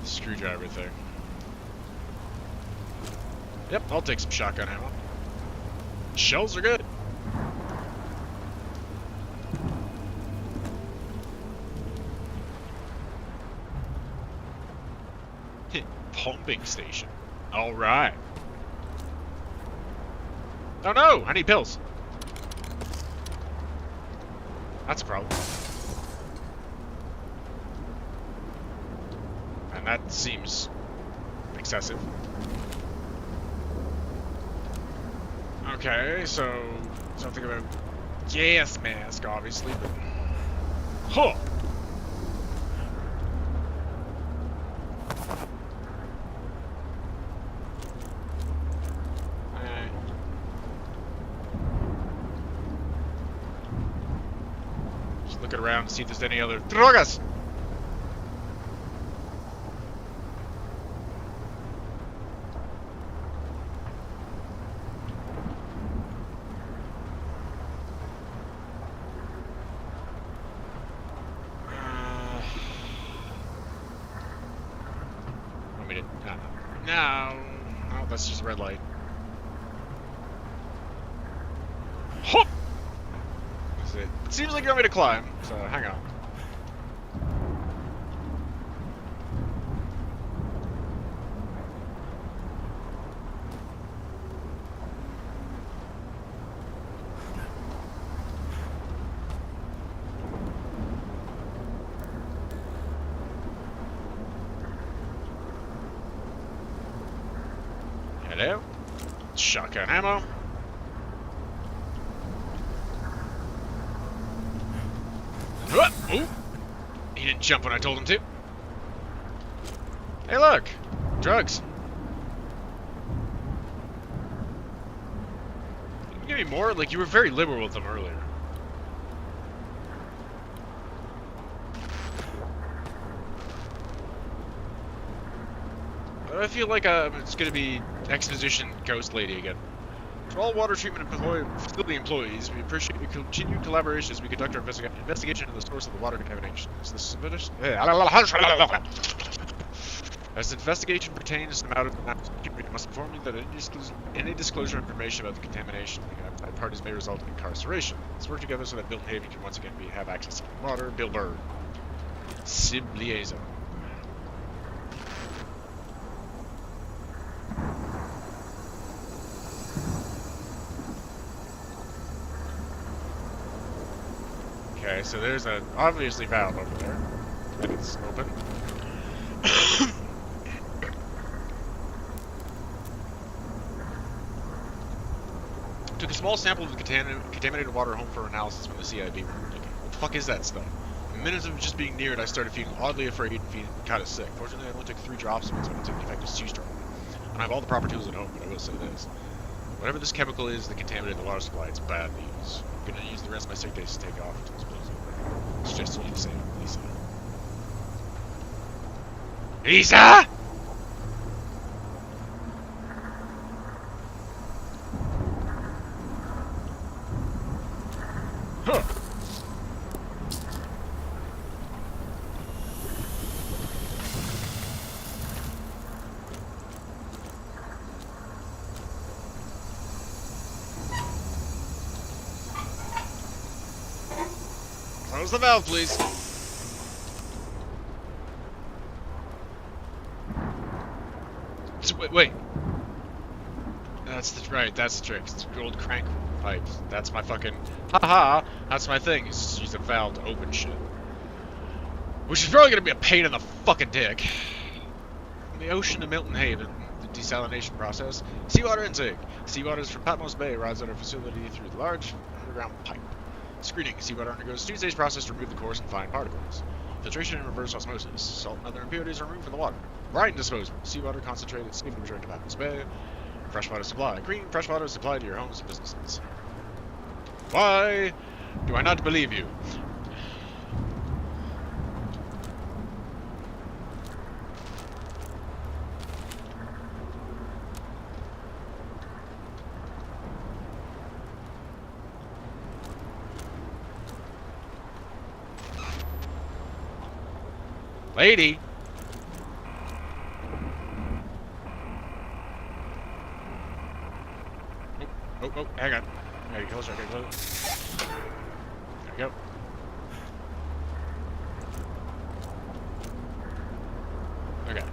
screwdriver there. Yep, I'll take some shotgun ammo. Shells are good. Pumping station. All right. Oh no, I need pills. That's a problem. And that seems excessive. Okay, so something about gas mask, obviously, but... Huh! Just looking around to see if there's any other drogas! No, that's just a red light. Hop! That's it. It seems like you want me to climb, so hang on. Hello? Shotgun ammo. Ooh! He didn't jump when I told him to. Hey look! Drugs. Can you give me more? Like, you were very liberal with them earlier. I feel like it's gonna be exposition ghost lady again. To all water treatment facility employees, we appreciate your continued collaboration as we conduct our investigation into the source of the water contamination. As the investigation pertains to the matter, we must inform you that any disclosure of information about the contamination by parties may result in incarceration. Let's work together so that Bill Haven can once again have access to clean water. Bill Bird. Sib liaison. Okay, so there's a obviously valve over there. And it's open. Took a small sample of the contaminated water home for analysis from the CIB. What the fuck is that stuff? In minutes of just being near it, I started feeling oddly afraid and feeling kind of sick. Fortunately, I only took 3 drops of it, so I don't take the effect of sea straw. I don't have all the proper tools at home, but I will say this. Whatever this chemical is that contaminated the water supply, it's bad news. I'm gonna use the rest of my sick days to take off until this blows over. It's just you to save Lisa. Lisa! Huh. Close the valve, please. So, wait. That's the trick. It's gold crank pipes. That's my fucking... Haha! That's my thing, is use a valve to open shit. Which is probably gonna be a pain in the fucking dick. From the ocean to Milton Haven, the desalination process. Seawater intake. Seawater from Patmos Bay arrives at our facility through the large underground pipe. Screening. Seawater undergoes 2 stage process to remove the coarse and fine particles. Filtration and reverse osmosis. Salt and other impurities are removed from the water. Brine disposal. Seawater concentrated safely returned to Patmos Bay. Freshwater supply. Green freshwater supplied to your homes and businesses. Why do I not believe you? Lady! Oh, hang on. There you go, there we go. Okay.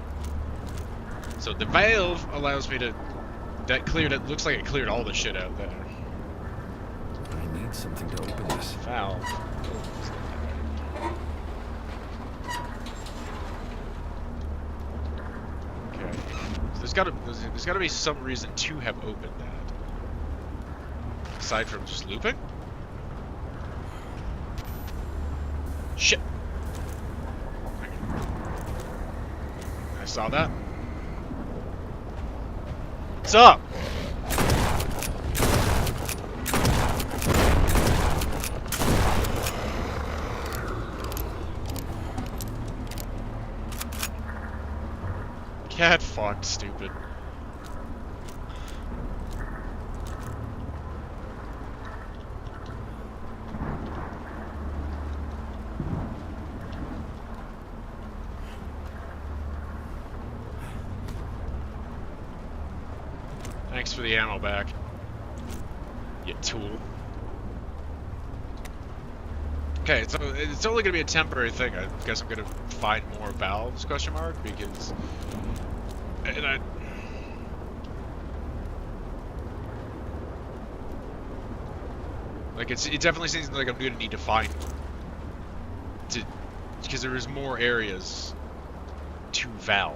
So the valve allows me to... That cleared it. Looks like it cleared all the shit out there. I need something to open this. Valve. Okay. So there's gotta be some reason to have opened that. Aside from just looping? Shit. I saw that. What's up? Cat fucked, stupid. Thanks for the ammo back, you tool. Okay, so it's only gonna be a temporary thing. I guess I'm gonna find more valves, question mark, because... And I... Like, it definitely seems like I'm gonna need to find one. Because there is more areas to valve.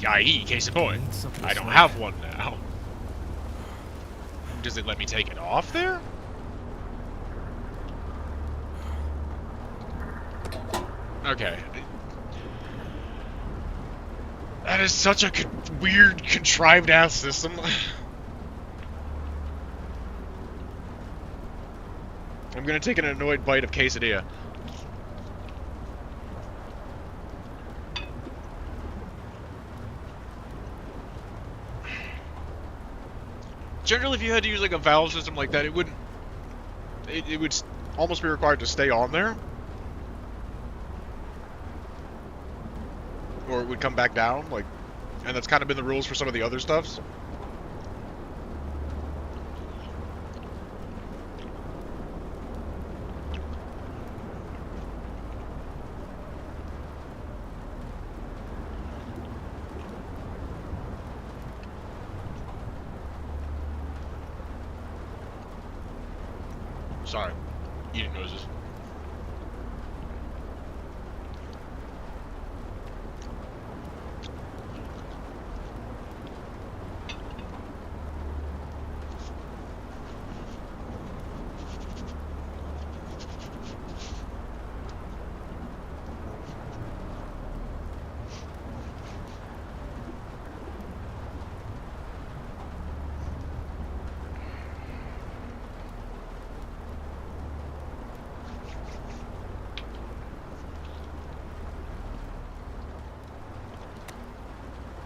I.e., case in point, I don't have one now. Does it let me take it off there? Okay. That is such a weird, contrived-ass system. I'm gonna take an annoyed bite of quesadilla. generally, if you had to use like a valve system like that, it wouldn't. It would almost be required to stay on there, or it would come back down. Like, and that's kind of been the rules for some of the other stuffs. Sorry, eating noises.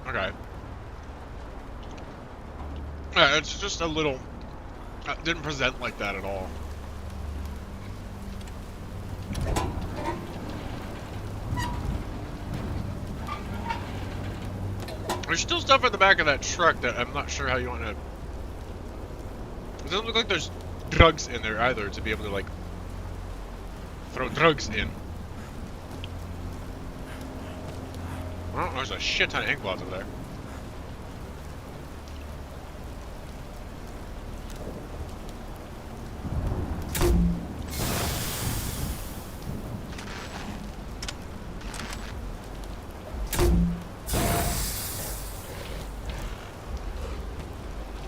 Okay. Yeah, it's just a little. It didn't present like that at all. There's still stuff at the back of that truck that I'm not sure how you want to. It doesn't look like there's drugs in there either to be able to like throw drugs in. Oh, there's a shit ton of ink blots over there.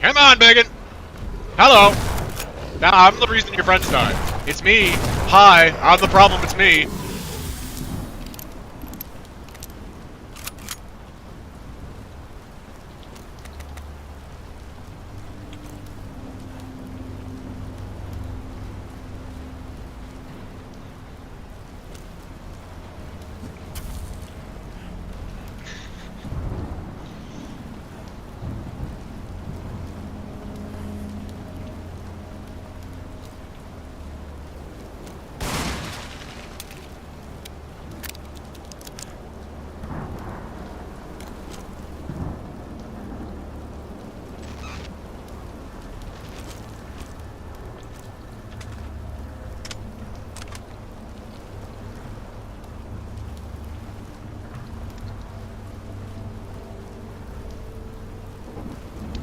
Come on, Megan! Hello! Now I'm the reason your friends died. It's me. Hi, I'm the problem, it's me.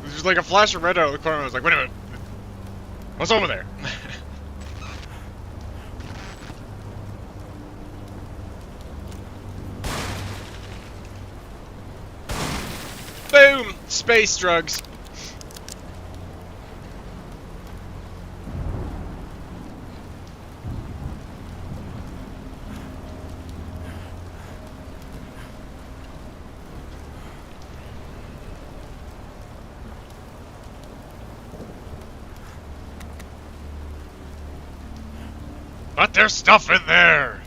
There's like a flash of red out of the corner. I was like, wait a minute. What's over there? Boom! Space drugs. But there's stuff in there!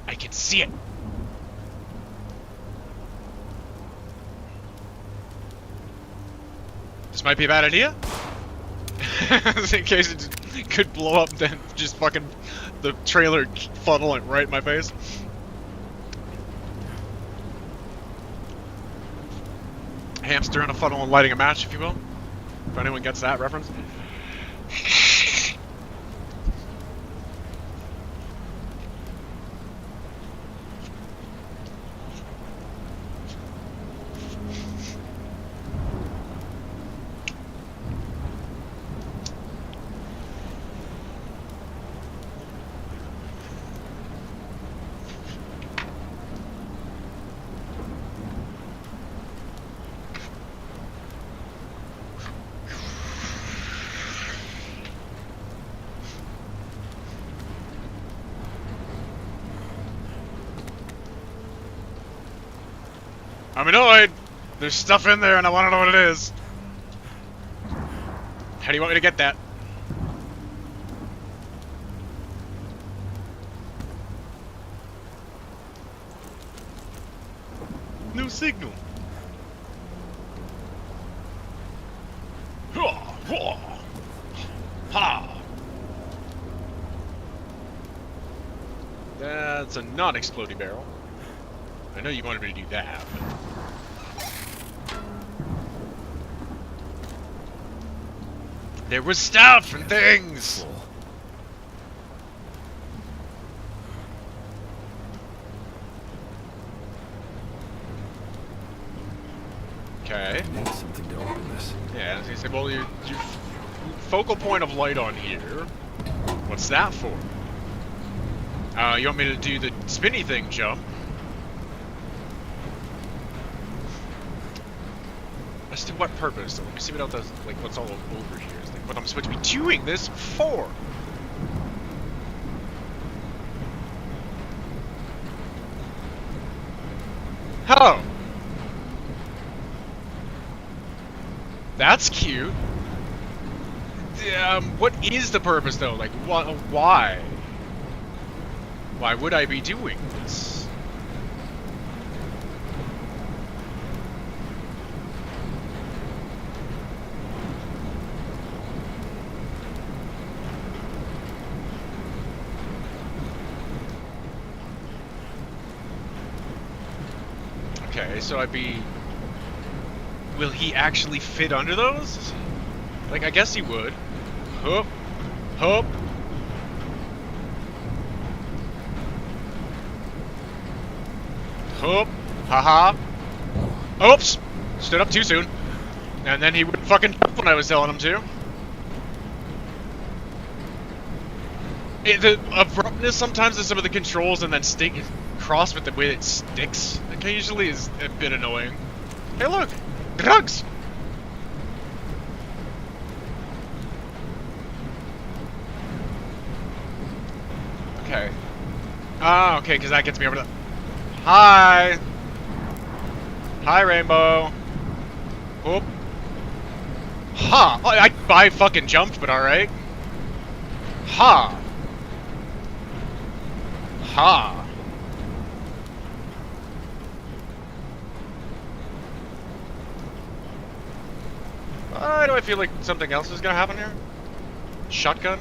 I can see it! This might be a bad idea? In case it could blow up, then just fucking the trailer funneling right in my face. Hamster in a funnel and lighting a match, if you will. If anyone gets that reference. I'm annoyed! There's stuff in there and I want to know what it is. How do you want me to get that? No signal. That's a non-exploding barrel. I know you wanted me to do that, but... There was stuff and things! Full. Okay. I need something to open this. Yeah, I was gonna say, well, your focal point of light on here, what's that for? You want me to do the spinny thing jump? As to what purpose? So let me see what else does, like, what's all over here. It's like, what I'm supposed to be doing this for? Oh! That's cute. What is the purpose, though? Like, why? Why would I be doing this? Okay, so I'd be... Will he actually fit under those? Like, I guess he would. Hup. Hup. Hup. Haha. Oops. Stood up too soon. And then he would fucking jump when I was telling him to. The abruptness sometimes in some of the controls and then crossed with the way it sticks occasionally is a bit annoying. Hey look! Drugs! Okay. Ah, okay, because that gets me over the... Hi! Hi, Rainbow! Whoop. Ha! Oh, I fucking jumped, but alright. Ha! Ha! Why do I feel like something else is gonna happen here? Shotgun?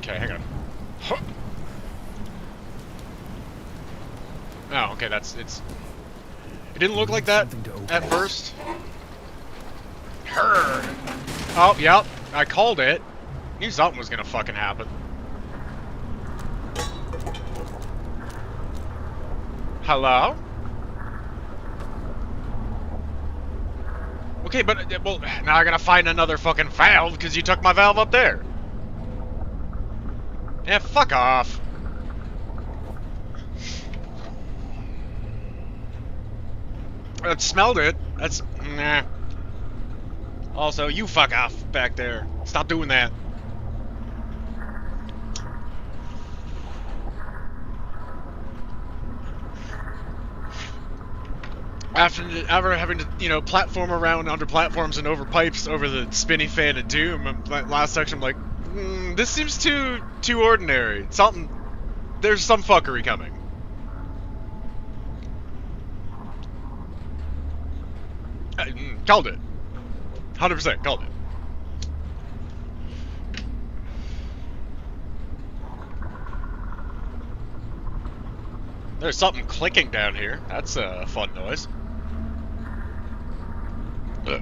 Okay, hang on. Huh. Oh, okay, it's... It didn't look like that at first. Her. Oh, yep, I called it. Knew something was gonna fucking happen. Hello? Okay, but, well, now I gotta find another fucking valve because you took my valve up there. Yeah, fuck off. I smelled it. That's, nah. Also, you fuck off back there. Stop doing that. After having to, you know, platform around under platforms and over pipes over the spinny fan of doom, last section I'm like, this seems too ordinary. There's some fuckery coming. Called it. 100% called it. There's something clicking down here. That's a fun noise. Ugh.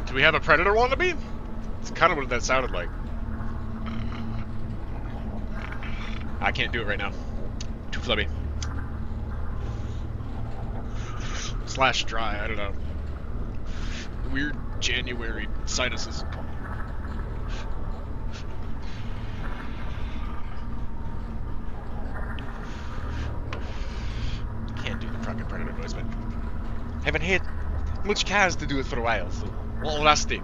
Do we have a Predator wannabe? It's kind of what that sounded like. I can't do it right now. Too flubby. Slash dry, I don't know. Weird January sinuses. Can't do the fucking Predator noise, but haven't had much cars to do it for a while, so a little rusty.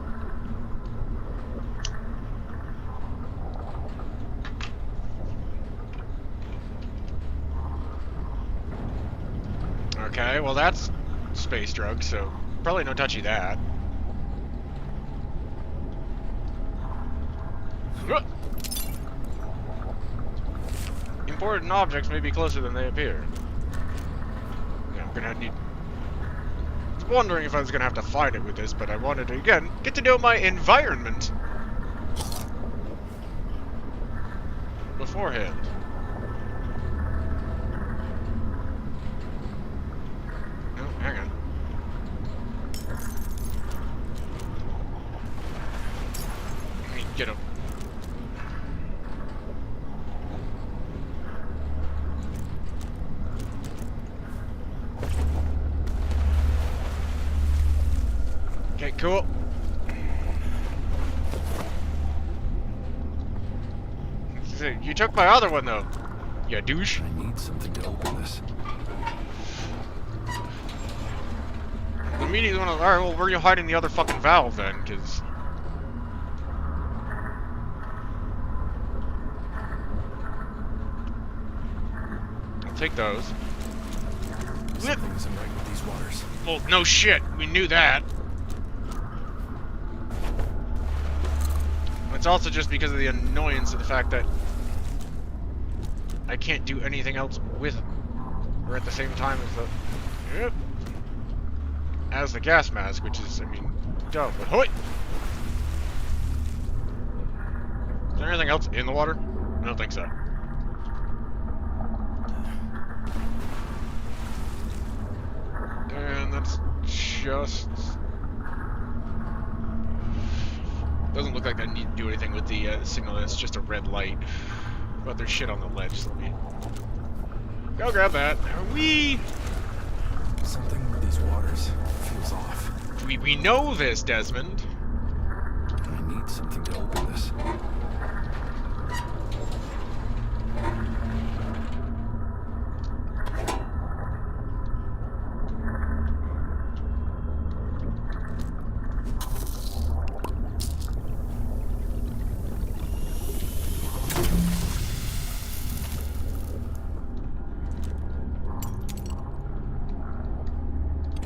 Okay, well that's space drugs, so probably no touchy that. Important objects may be closer than they appear. Yeah, I'm gonna need wondering if I was gonna have to fight it with this, but I wanted to, again, get to know my environment beforehand. Oh, hang on. Let me get him. Okay, cool. You took my other one, though. You douche. I need something to open this. Immediately want to. Alright, well, where are you hiding the other fucking valve then? Because. I'll take those. Something isn't right with these waters. Well, no shit. We knew that. It's also just because of the annoyance of the fact that I can't do anything else with it. Or at the same time as the... Yep. As the gas mask, which is, I mean, dumb. But hoy! Is there anything else in the water? I don't think so. And that's just... Doesn't look like I need to do anything with the signal. It's just a red light. But there's shit on the ledge, so let me go grab that. Whee! Something with these waters feels off. We know this, Desmond. I need something to open this.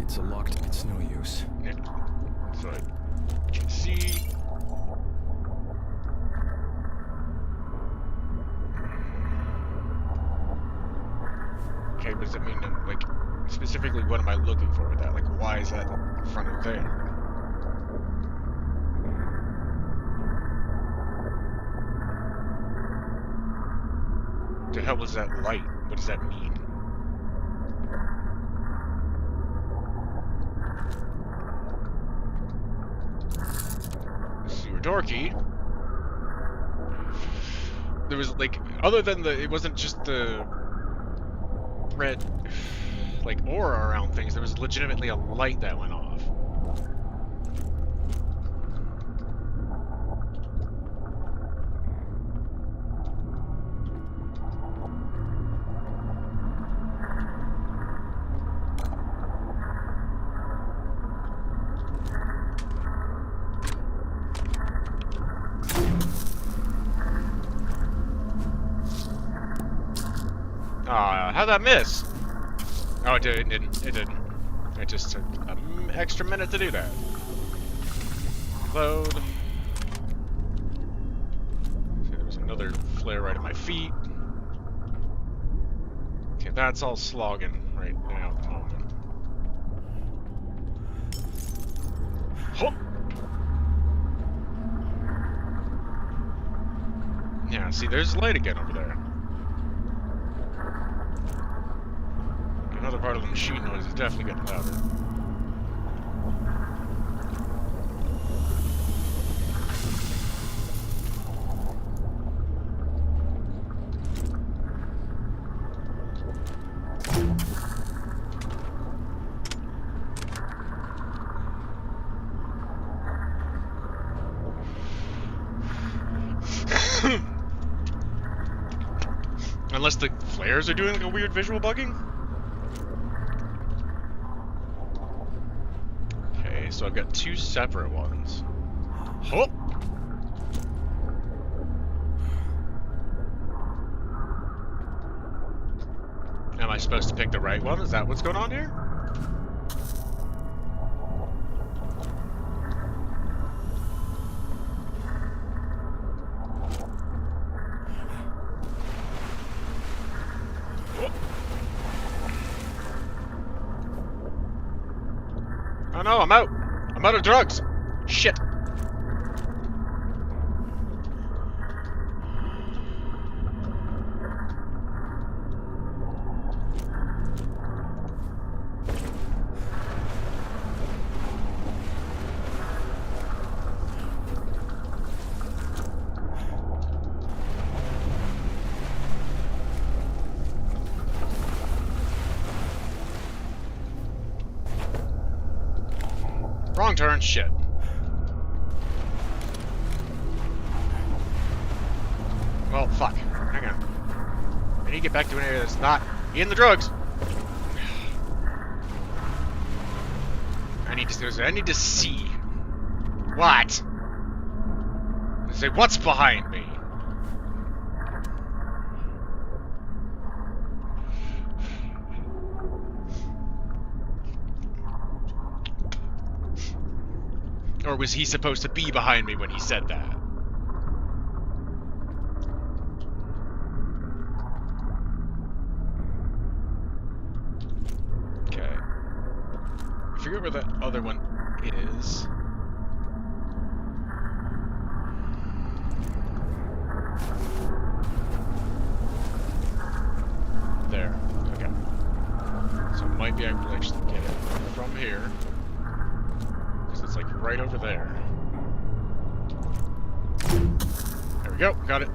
It's locked. It's no use. Yeah. So I can see. Okay, but does it mean, like, specifically what am I looking for with that? Like, why is that in front of there? The hell was that light? What does that mean? Sewer door key. There was, like, other than the, it wasn't just the red, like, aura around things, there was legitimately a light that went off. How'd that miss? Oh, it didn't. It didn't. It just took an extra minute to do that. Load. See, there was another flare right at my feet. Okay, that's all slogging right now at the moment. Hop! Yeah, see, there's light again over there. Another part of the machine noise is definitely getting louder. Unless the flares are doing like a weird visual bugging? Okay, so I've got two separate ones. Oh! Am I supposed to pick the right one? Is that what's going on here? no, I'm out. I'm out of drugs. Shit. Wrong turn, shit. Well, fuck. Hang on. I need to get back to an area that's not in the drugs. I need to see. What? Say, what's behind me? Or was he supposed to be behind me when he said that? Okay. I forget where the other one is. There. Okay. So it might be I can actually get it from here. It's like right over there. There we go, got it.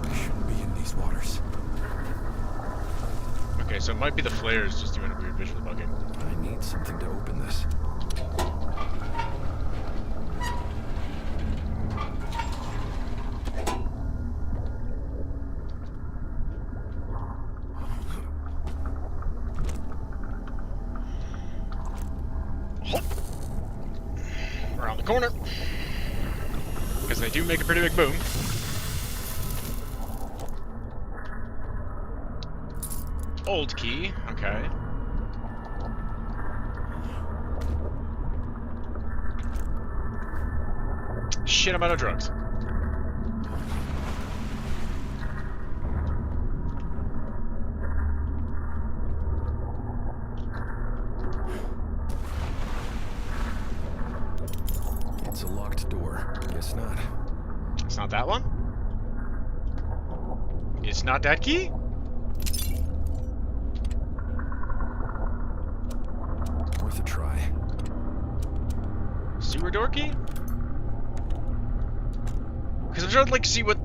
I shouldn't be in these waters. Okay, so it might be the flares just doing a weird visual bugging. I need something to open this. Around the corner. Because they do make a pretty big boom. Old key, okay. Shit, I'm out of drugs. It's a locked door. Guess not. It's not that one? It's not that key? Worth a try. Sewer door key? Because I'm trying to like see what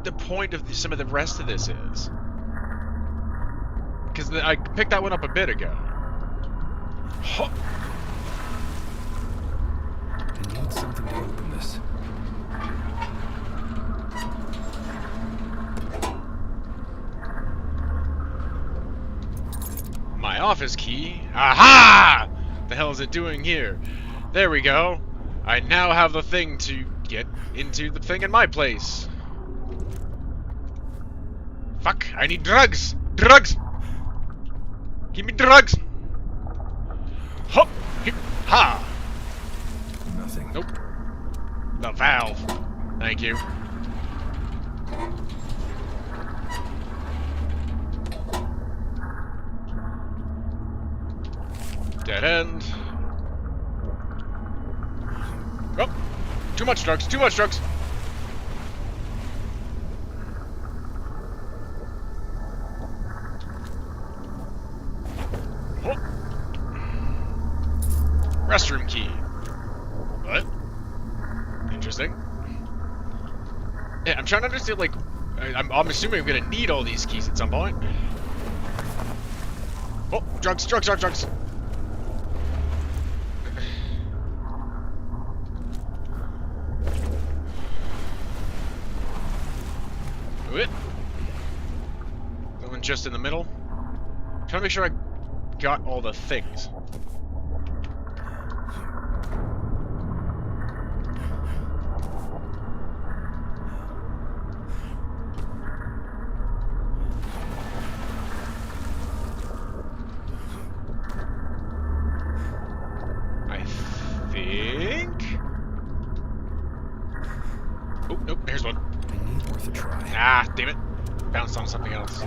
the point of some of the rest of this is. Because I picked that one up a bit ago. Huh. I need something to open this. My office key. Aha! The hell is it doing here? There we go. I now have the thing to get into the thing in my place. Fuck, I need drugs! Drugs! Give me drugs! Hop! Ha! Nothing. Nope. The valve. Thank you. Dead end. Oh! Too much drugs, too much drugs! Oh. Restroom key. What? Interesting. Yeah, I'm trying to understand, like, I'm assuming I'm gonna need all these keys at some point. Oh, drugs, drugs, drugs, drugs! It. That one just in the middle. Trying to make sure I got all the things. I think. Oh, nope, here's one. Ah, damn it. Bounced on something else.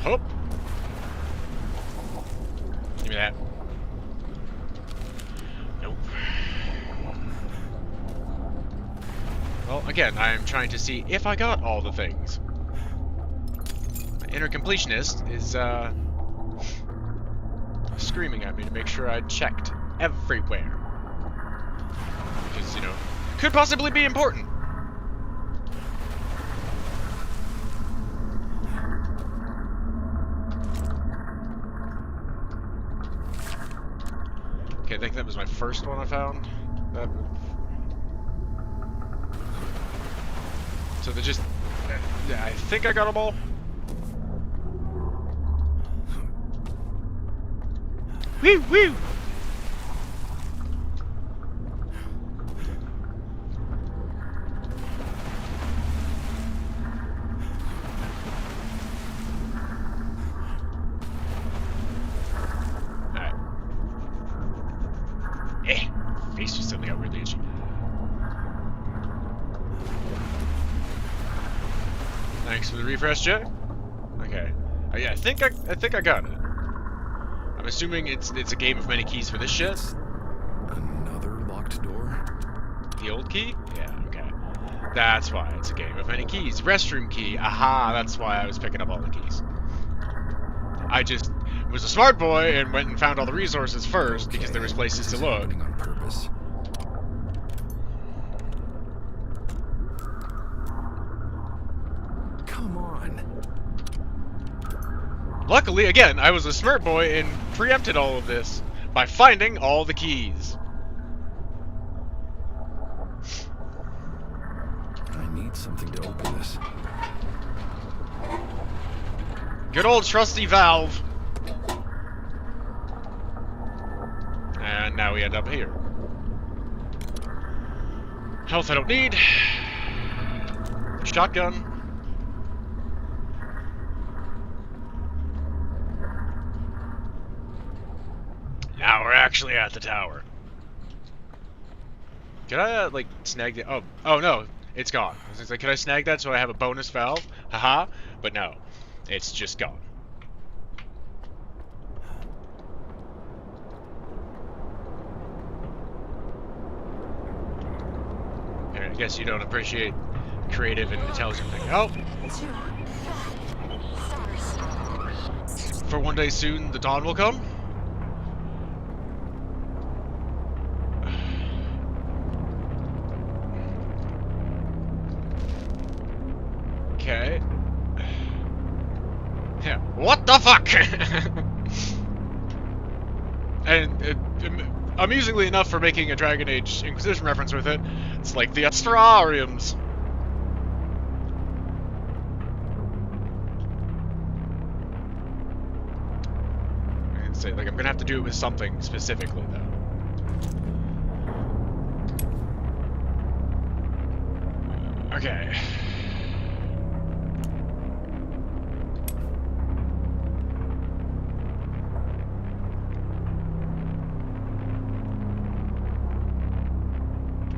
Hope. Give me that. Nope. Well, again, I'm trying to see if I got all the things. My inner completionist is, screaming at me to make sure I checked everywhere. Because, you know, could possibly be important. Okay, I think that was my first one I found. So they just... I think I got them all. Woo woo! Alright. Face just suddenly got really itchy. Thanks for the refresh, Jay. Okay. Yeah, I think I got it. I'm assuming it's a game of many keys for this shit. Another locked door? The old key? Yeah, okay. That's why it's a game of many keys. Restroom key. Aha, that's why I was picking up all the keys. I just was a smart boy and went and found all the resources first because there was places to look. On purpose. Come on. Luckily, again, I was a smart boy and preempted all of this by finding all the keys. I need something to open this. Good old trusty valve. And now we end up here. Health I don't need. Shotgun. Now we're actually at the tower. Can I, like, snag the... Oh no, it's gone. It's like, can I snag that so I have a bonus valve? Haha. But no, it's just gone. I guess you don't appreciate creative and intelligent things. Oh! For one day soon, the dawn will come? Okay. Yeah. What the fuck? And amusingly enough, for making a Dragon Age Inquisition reference with it, it's like the Astrariums. I'd say, like, I'm gonna have to do it with something specifically, though. Okay.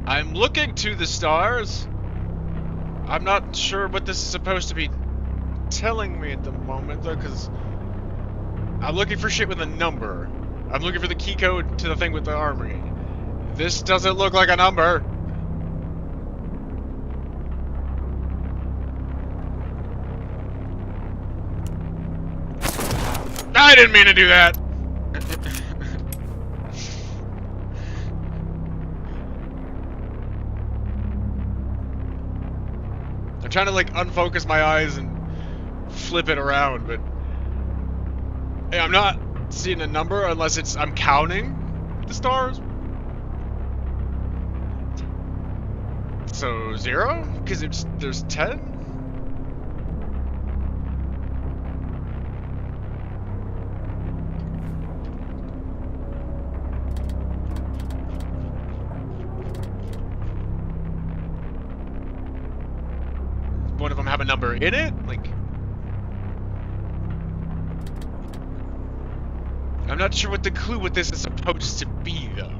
I'm looking to the stars. I'm not sure what this is supposed to be telling me at the moment, though, because I'm looking for shit with a number. I'm looking for the key code to the thing with the armory. This doesn't look like a number. I didn't mean to do that. I'm trying to, like, unfocus my eyes and flip it around, but I'm not seeing a number unless it's I'm counting the stars. So 0? Because there's 10? One of them have a number in it? Like, I'm not sure what the clue with this is supposed to be, though.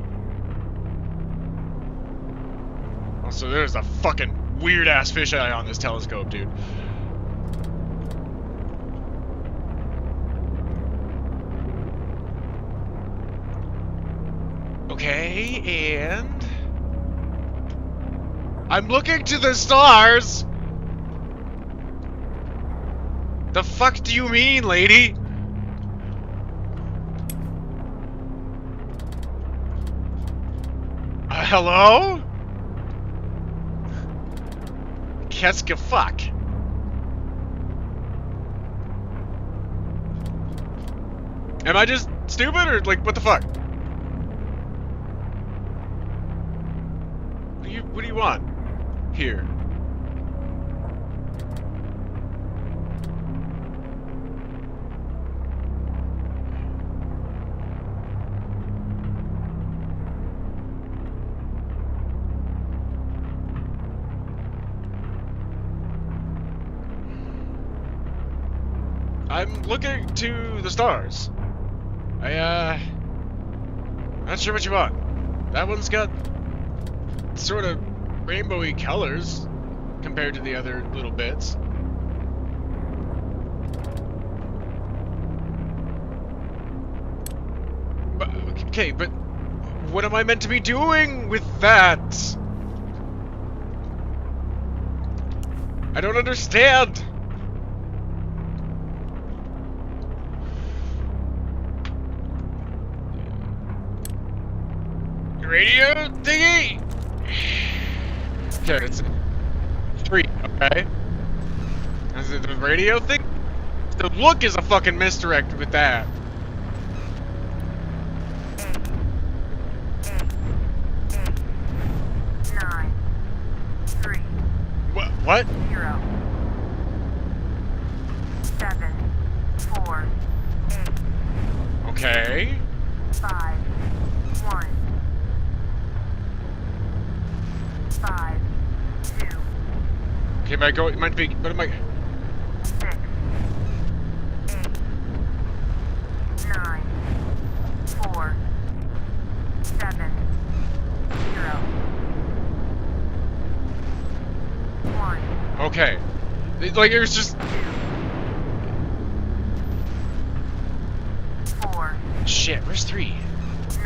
Also, there's a fucking weird-ass fisheye on this telescope, dude. Okay, and... I'm looking to the stars! The fuck do you mean, lady? Hello? Qu'est-ce que fuck? Am I just stupid, or, like, what the fuck? What do you want? Here. I'm looking to the stars. Not sure what you want. That one's got sort of rainbowy colors compared to the other little bits. But, okay, but what am I meant to be doing with that? I don't understand. Radio thingy? Okay, it's 3, okay? Is it the radio thing? The look is a fucking misdirect with that. 9, 3, What? 0, 7, 4, 8, Okay. 5, 1, 5, 2, Okay, might be, what am I? 6, 8, 9, 4, 7, 0, 1, Okay. Like, it was just, 2, 4, shit, where's 3?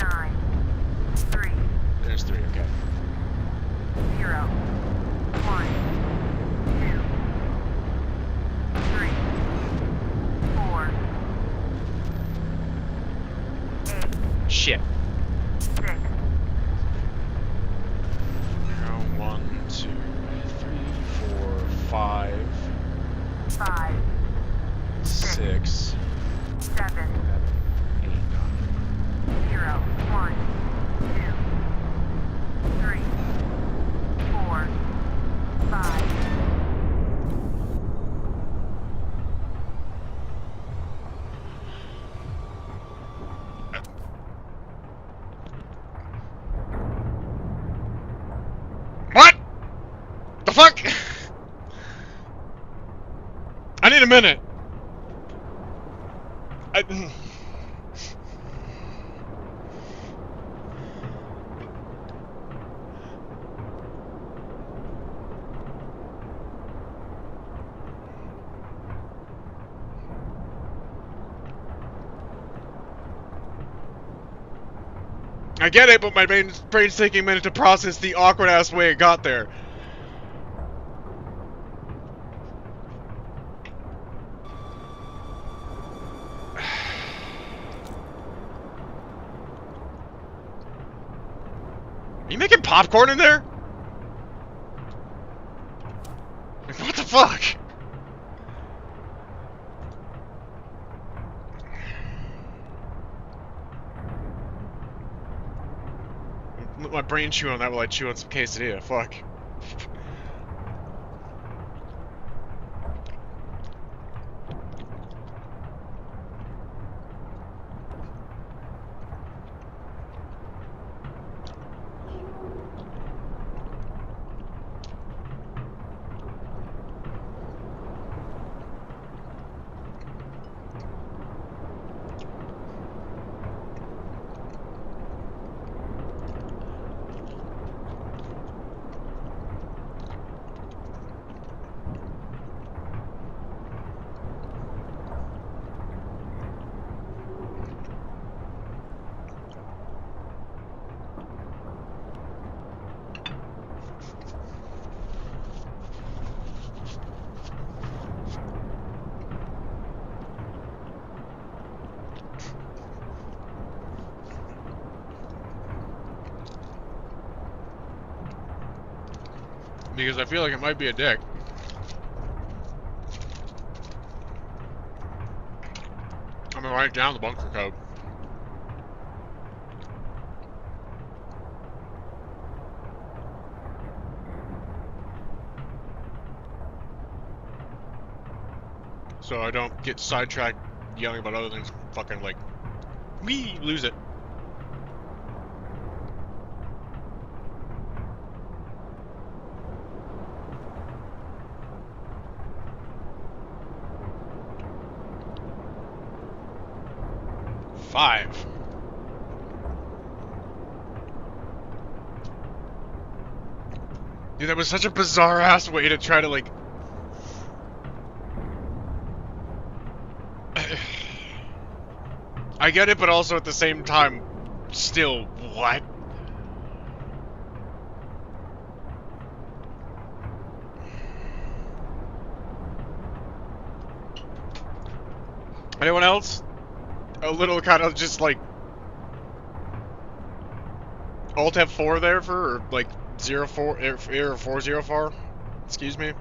9, 3, There's 3, okay. 0, 1, 2, 3, 4, 8, Shit. 6, 0, 1, 2, 3, 4, 5, 5, 6, 7, 7, 8, 0, 1, 2, 3, 4, 5. What? The fuck? I need a minute. I get it, but my brain's taking a minute to process the awkward-ass way it got there. Are you making popcorn in there? Like, what the fuck? Let my brain chew on that while I chew on some quesadilla. Fuck. Because I feel like it might be a dick. I'm gonna write down the bunker code. So I don't get sidetracked yelling about other things. Fucking like, we lose it. Five. Dude, that was such a bizarre ass way to try to like. I get it, but also at the same time, still, what? Anyone else? A little kind of just like Alt F4 there for or like 04 error 404. Excuse me.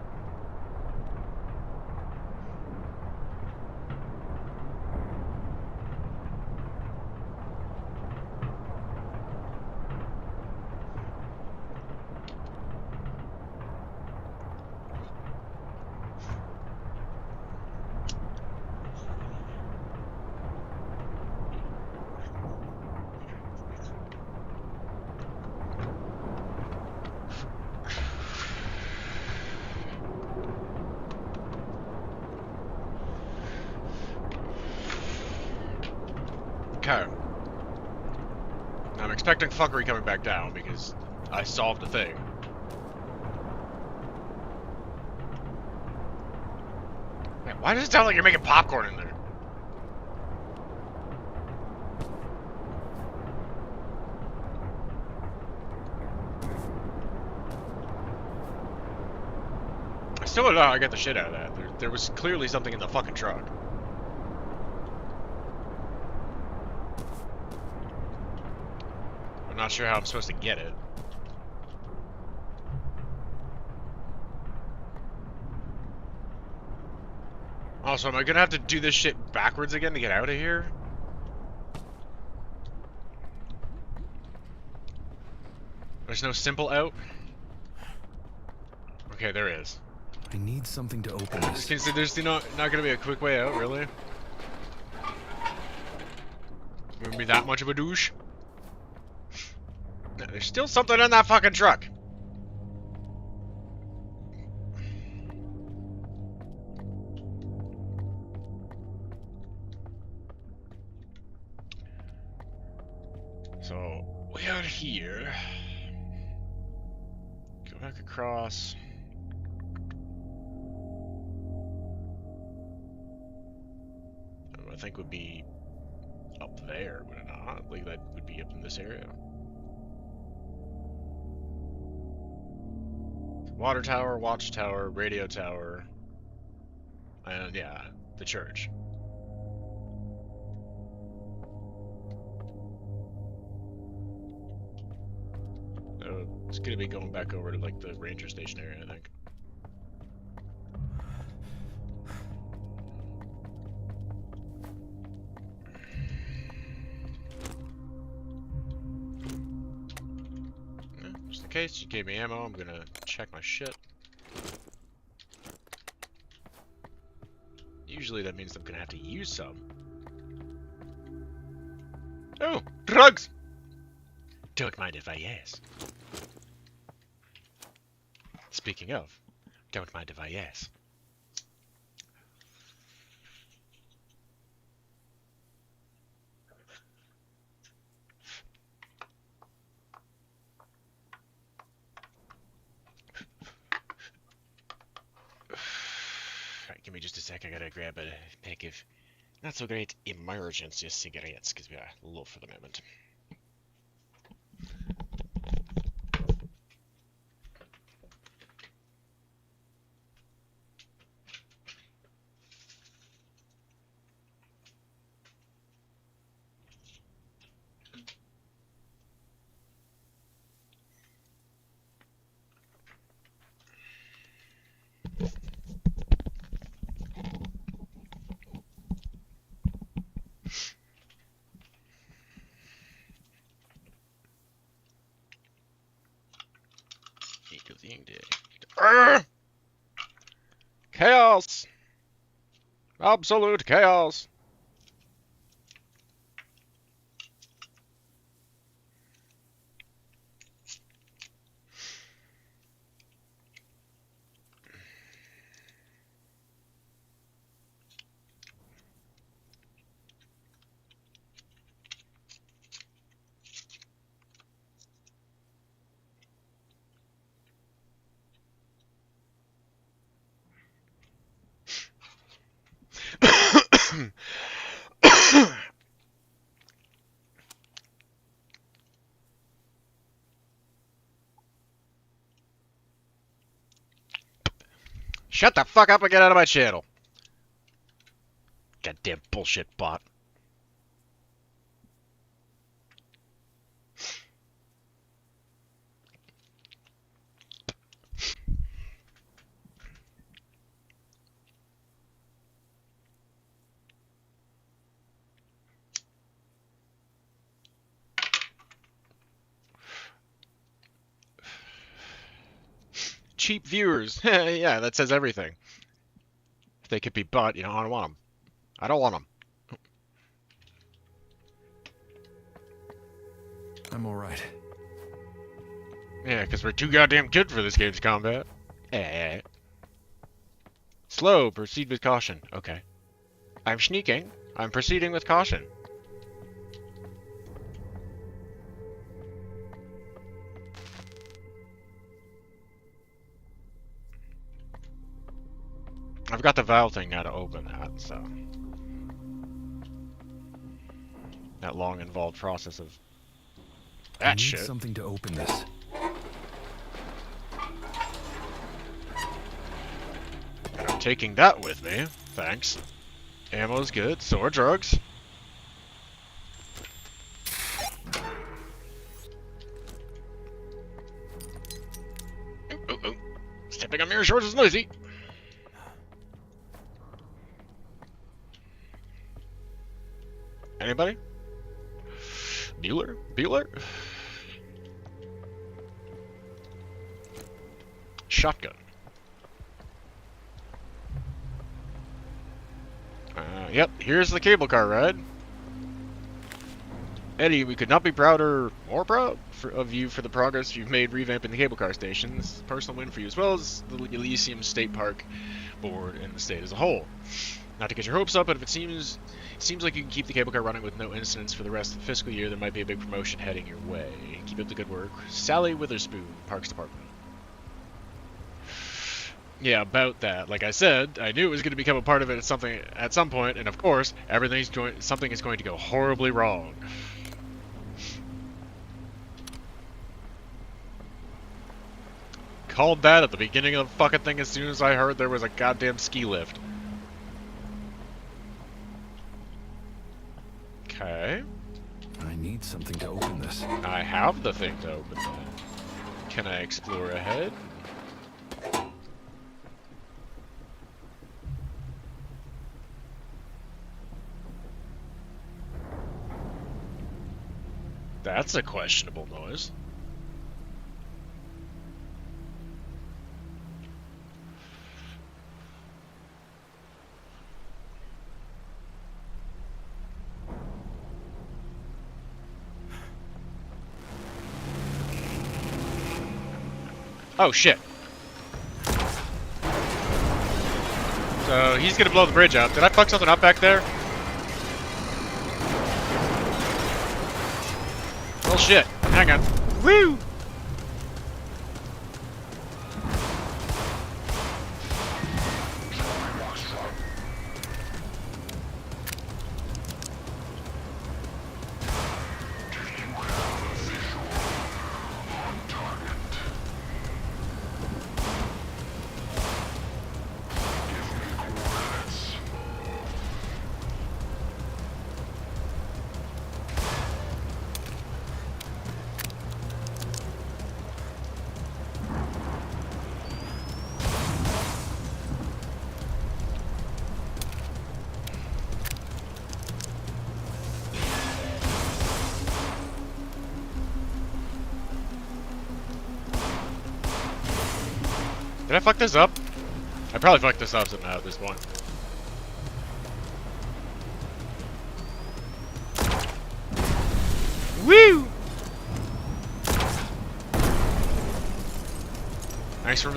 Okay. I'm expecting fuckery coming back down because I solved the thing. Man, why does it sound like you're making popcorn in there? I still don't know how I got the shit out of that. There was clearly something in the fucking truck. I'm not sure how I'm supposed to get it. Also, am I gonna have to do this shit backwards again to get out of here? There's no simple out? Okay, there is. I need something to open this. There's not gonna be a quick way out, really? You gonna be that much of a douche? No, there's still something in that fucking truck. So, way out here. Go back across. I think would be up there, would it not? Like, that would be up in this area. Water tower, watchtower, radio tower, and yeah, the church. It's gonna be going back over to like the ranger station area, I think. Just in case you gave me ammo, I'm gonna check my shit. Usually that means I'm gonna have to use some. Oh, drugs! Don't mind if I ask. Speaking of, don't mind if I ask. Right, give me just a sec. I gotta grab a pack of not so great emergency cigarettes because we are low for the moment. Chaos! Absolute chaos! Shut the fuck up and get out of my channel. Goddamn bullshit bot. Cheap viewers. Yeah, that says everything. If they could be bought, you know, I don't want them. I don't want them. I'm alright. Yeah, because we're too goddamn good for this game's combat. Slow, proceed with caution. Okay. I'm sneaking. I'm proceeding with caution. I've got the valve thing now to open that, so. That long involved process of I that need shit. something to open this. And I'm taking that with me. Thanks. Ammo's good. So are drugs. Ooh. Stepping on mirror shorts is noisy. Anybody? Bueller? Shotgun. Yep, here's the cable car ride. Eddie, we could not be prouder, more proud of you for the progress you've made revamping the cable car station. This is a personal win for you as well as the Elysium State Park Board and the state as a whole. Not to get your hopes up, but if it seems like you can keep the cable car running with no incidents for the rest of the fiscal year, there might be a big promotion heading your way. Keep up the good work. Sally Witherspoon, Parks Department. Yeah, about that. Like I said, I knew it was going to become a part of it at some point, and of course, something is going to go horribly wrong. Called that at the beginning of the fucking thing as soon as I heard there was a goddamn ski lift. Okay. I need something to open this. I have the thing to open that. Can I explore ahead? That's a questionable noise. Oh shit. So he's gonna blow the bridge up. Did I fuck something up back there? Well shit. Hang on. Woo! Did I fuck this up? I probably fucked this up somehow at this point. Woo! Thanks for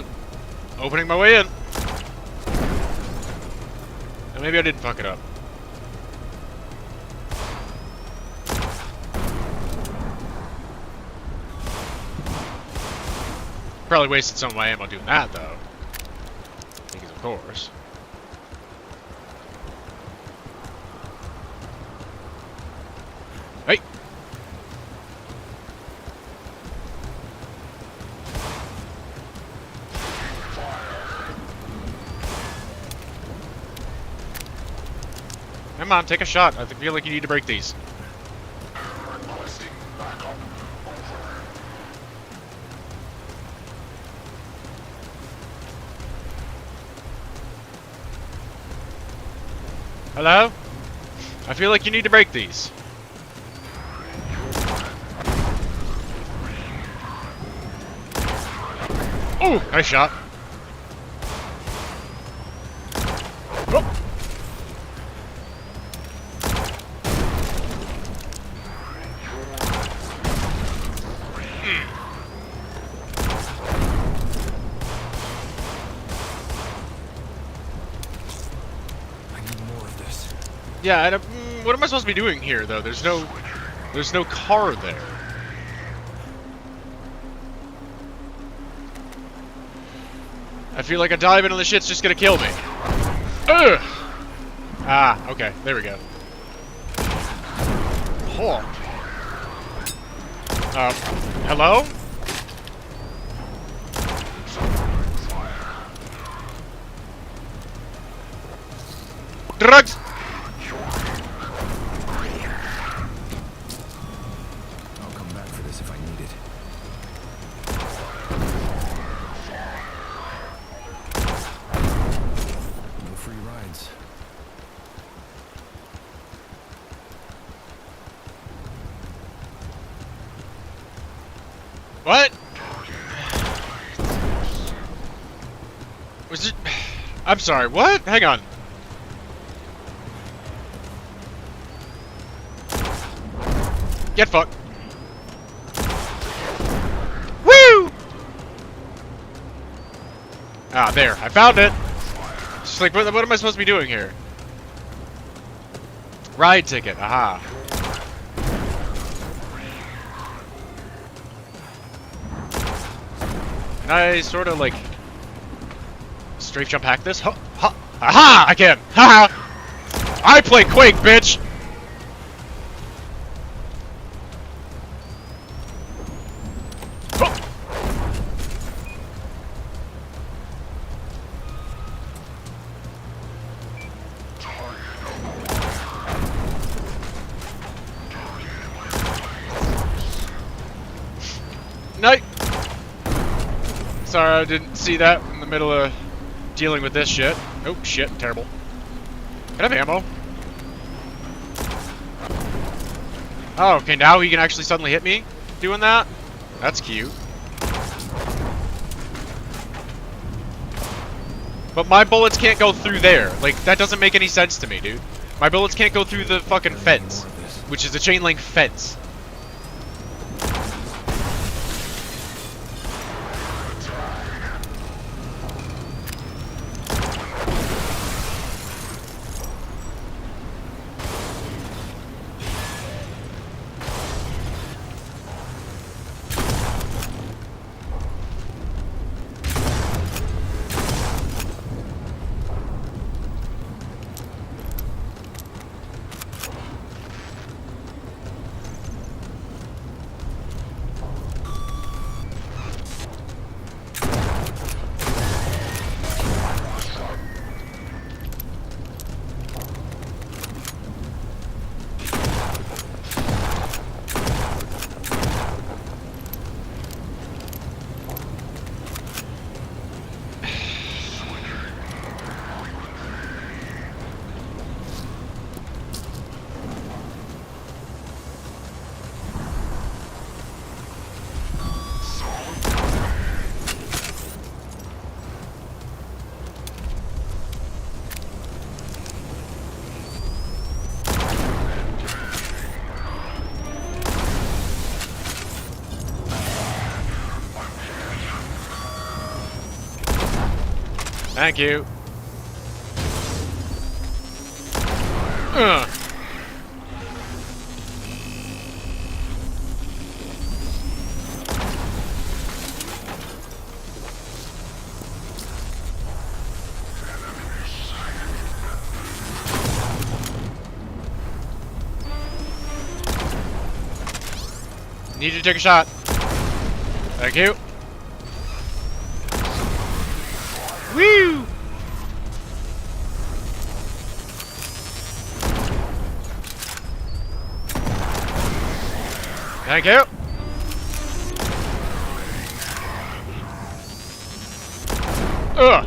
opening my way in. And maybe I didn't fuck it up. Probably wasted some of my ammo doing that, though. Because of course. Hey! Come on, take a shot. I feel like you need to break these. Hello? I feel like you need to break these. Ooh, nice shot. Oh. Yeah, and, what am I supposed to be doing here, though? There's no car there. I feel like a dive into the shit's just gonna kill me. Ugh! Ah, okay, there we go. Oh. Hello? Drugs! If I need it. No free rides. What? Was it? I'm sorry, what? Hang on. Get fucked. Ah, there. I found it. It's just like, what am I supposed to be doing here? Ride ticket. Aha. Can I sort of, like, strafe jump hack this? Ha! Ha! Aha! I can! Ha! I play Quake, bitch! Night. Sorry, I didn't see that in the middle of dealing with this shit. Oh, shit. Terrible. Can I have ammo? Oh, okay. Now he can actually suddenly hit me doing that? That's cute. But my bullets can't go through there. Like, that doesn't make any sense to me, dude. My bullets can't go through the fucking fence, which is a chain link fence. Thank you. Need you to take a shot. Thank you. Woo! Thank you. Ugh.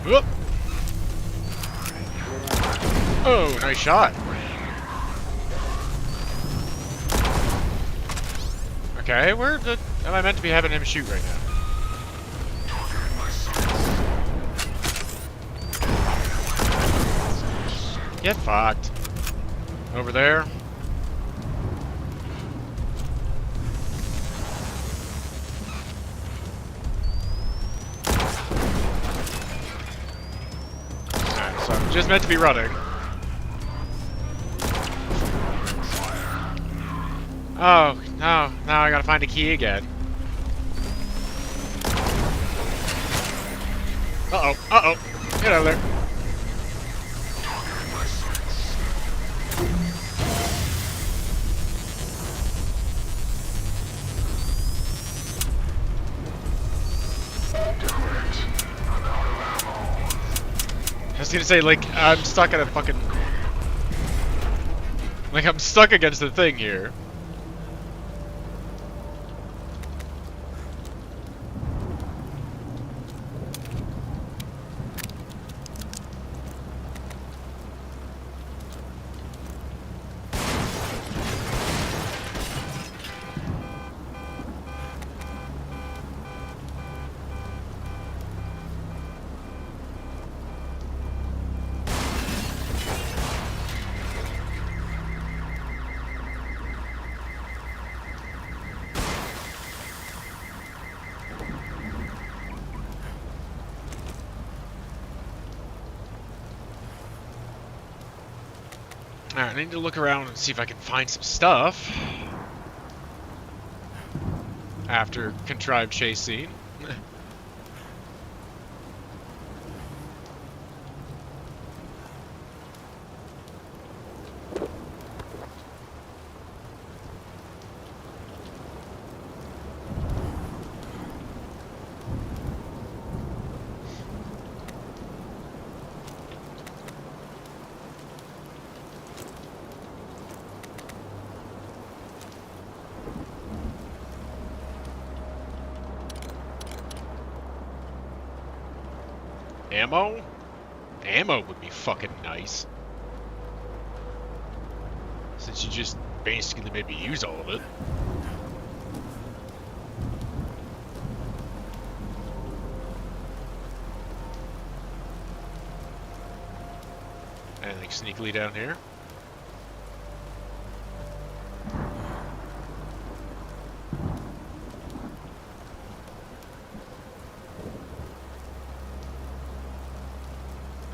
Whoop. Oh, nice shot. Okay, where the am I meant to be having him shoot right now? Get fucked. Over there. Alright, so I'm just meant to be running. Oh, no. Now I gotta find a key again. Uh-oh. Uh-oh. Get out of there. I was gonna say, like, I'm stuck at a fucking... Like, I'm stuck against the thing here. Alright, I need to look around and see if I can find some stuff. After contrived chase scene. Ammo? Ammo would be fucking nice. Since you just basically made me use all of it. Anything sneakily down here?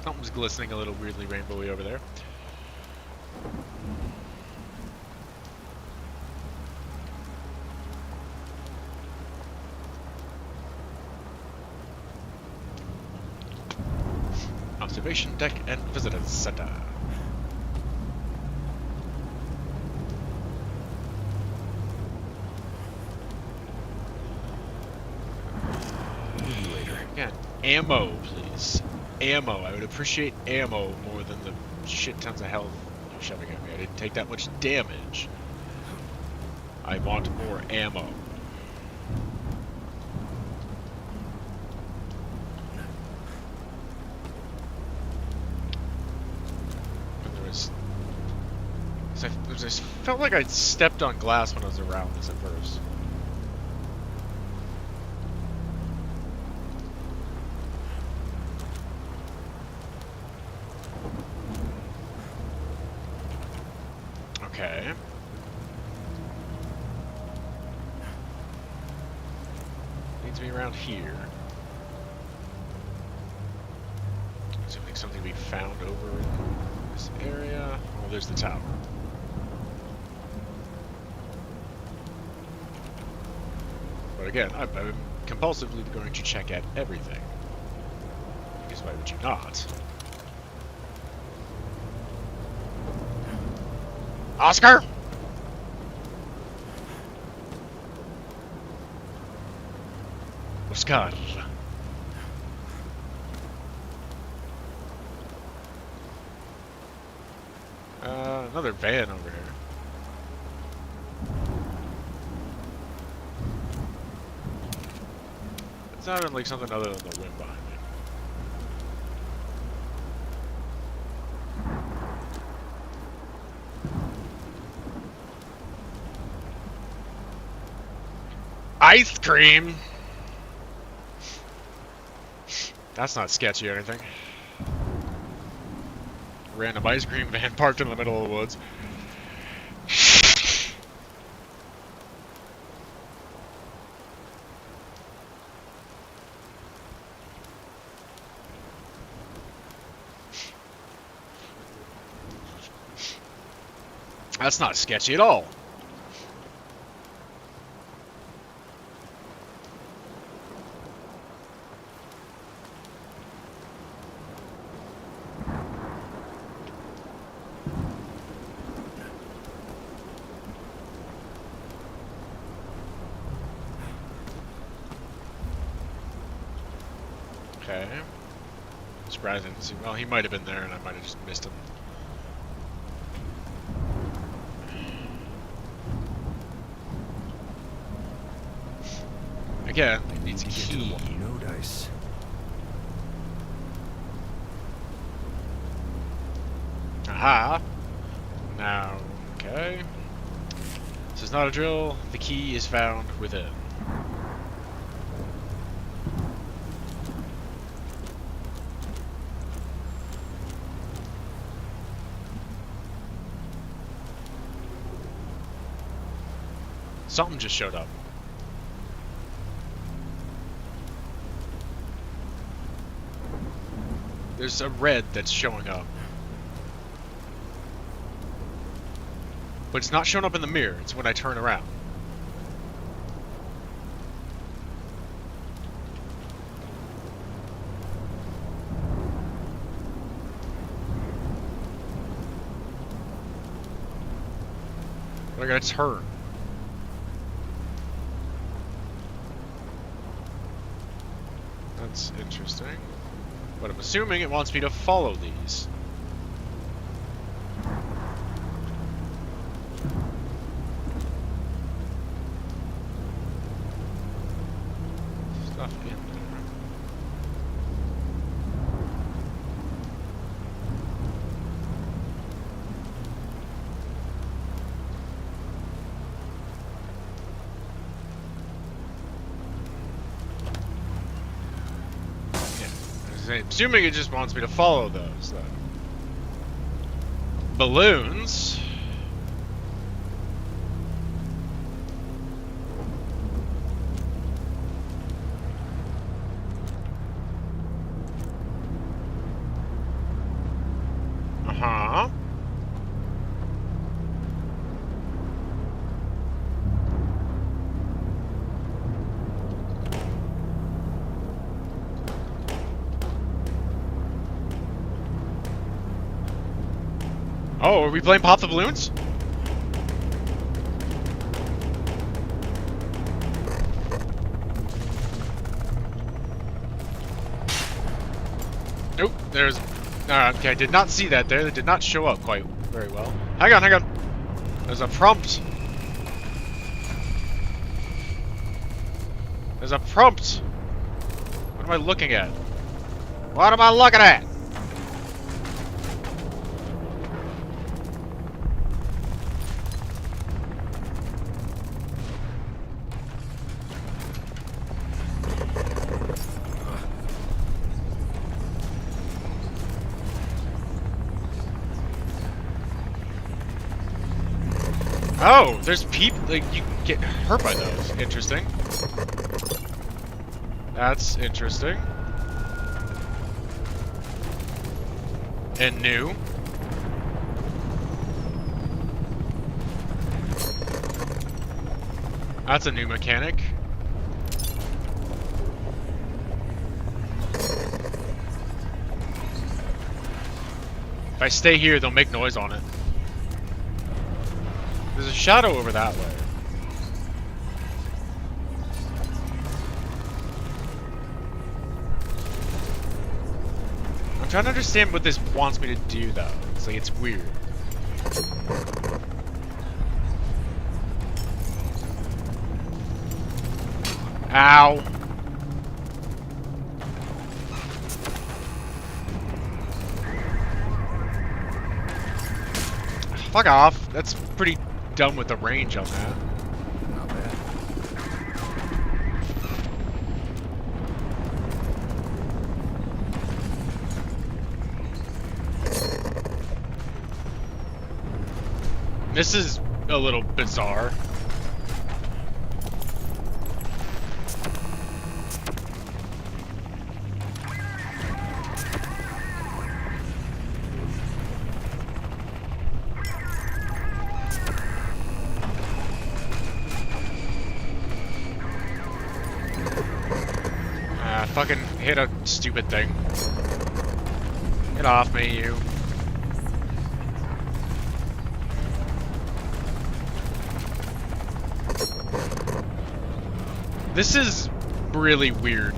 Something's glistening a little weirdly rainbowy over there. Observation deck and visitors center. Later. Again, ammo, please. Ammo. I would appreciate ammo more than the shit tons of health you're shoving at me. I didn't take that much damage. I want more ammo. I just felt like I stepped on glass when I was around this at first. Okay. Needs to be around here. Assuming something to be found over in this area. Oh, there's the tower. But again, I'm compulsively going to check out everything. Because why would you not? Oscar! Oscar. Another van over here. It sounded like something other than the wind behind me. Ice cream! That's not sketchy or anything. Random ice cream van parked in the middle of the woods. That's not sketchy at all. Okay. Surprised I didn't see. Well, he might have been there and I might have just missed him. Again, it needs a key. No dice. Aha! Now, okay. This is not a drill. The key is found within. Something just showed up. There's a red that's showing up. But it's not showing up in the mirror, it's when I turn around. I gotta turn. That's interesting. But I'm assuming it wants me to follow these. Stuff in there. Assuming it just wants me to follow those, though. Balloons. Uh-huh. Oh, are we playing Pop the Balloons? Nope, there's... okay, I did not see that there. It did not show up quite very well. Hang on, hang on. There's a prompt. There's a prompt. What am I looking at? What am I looking at? Oh, there's people, like, you can get hurt by those. Interesting. That's interesting. And new. That's a new mechanic. If I stay here, they'll make noise on it. There's a shadow over that way. I'm trying to understand what this wants me to do, though. It's like, it's weird. Ow. Fuck off. That's pretty dumb with the range on that. Not bad. This is a little bizarre. Fucking hit a stupid thing. Get off me, you. This is really weird.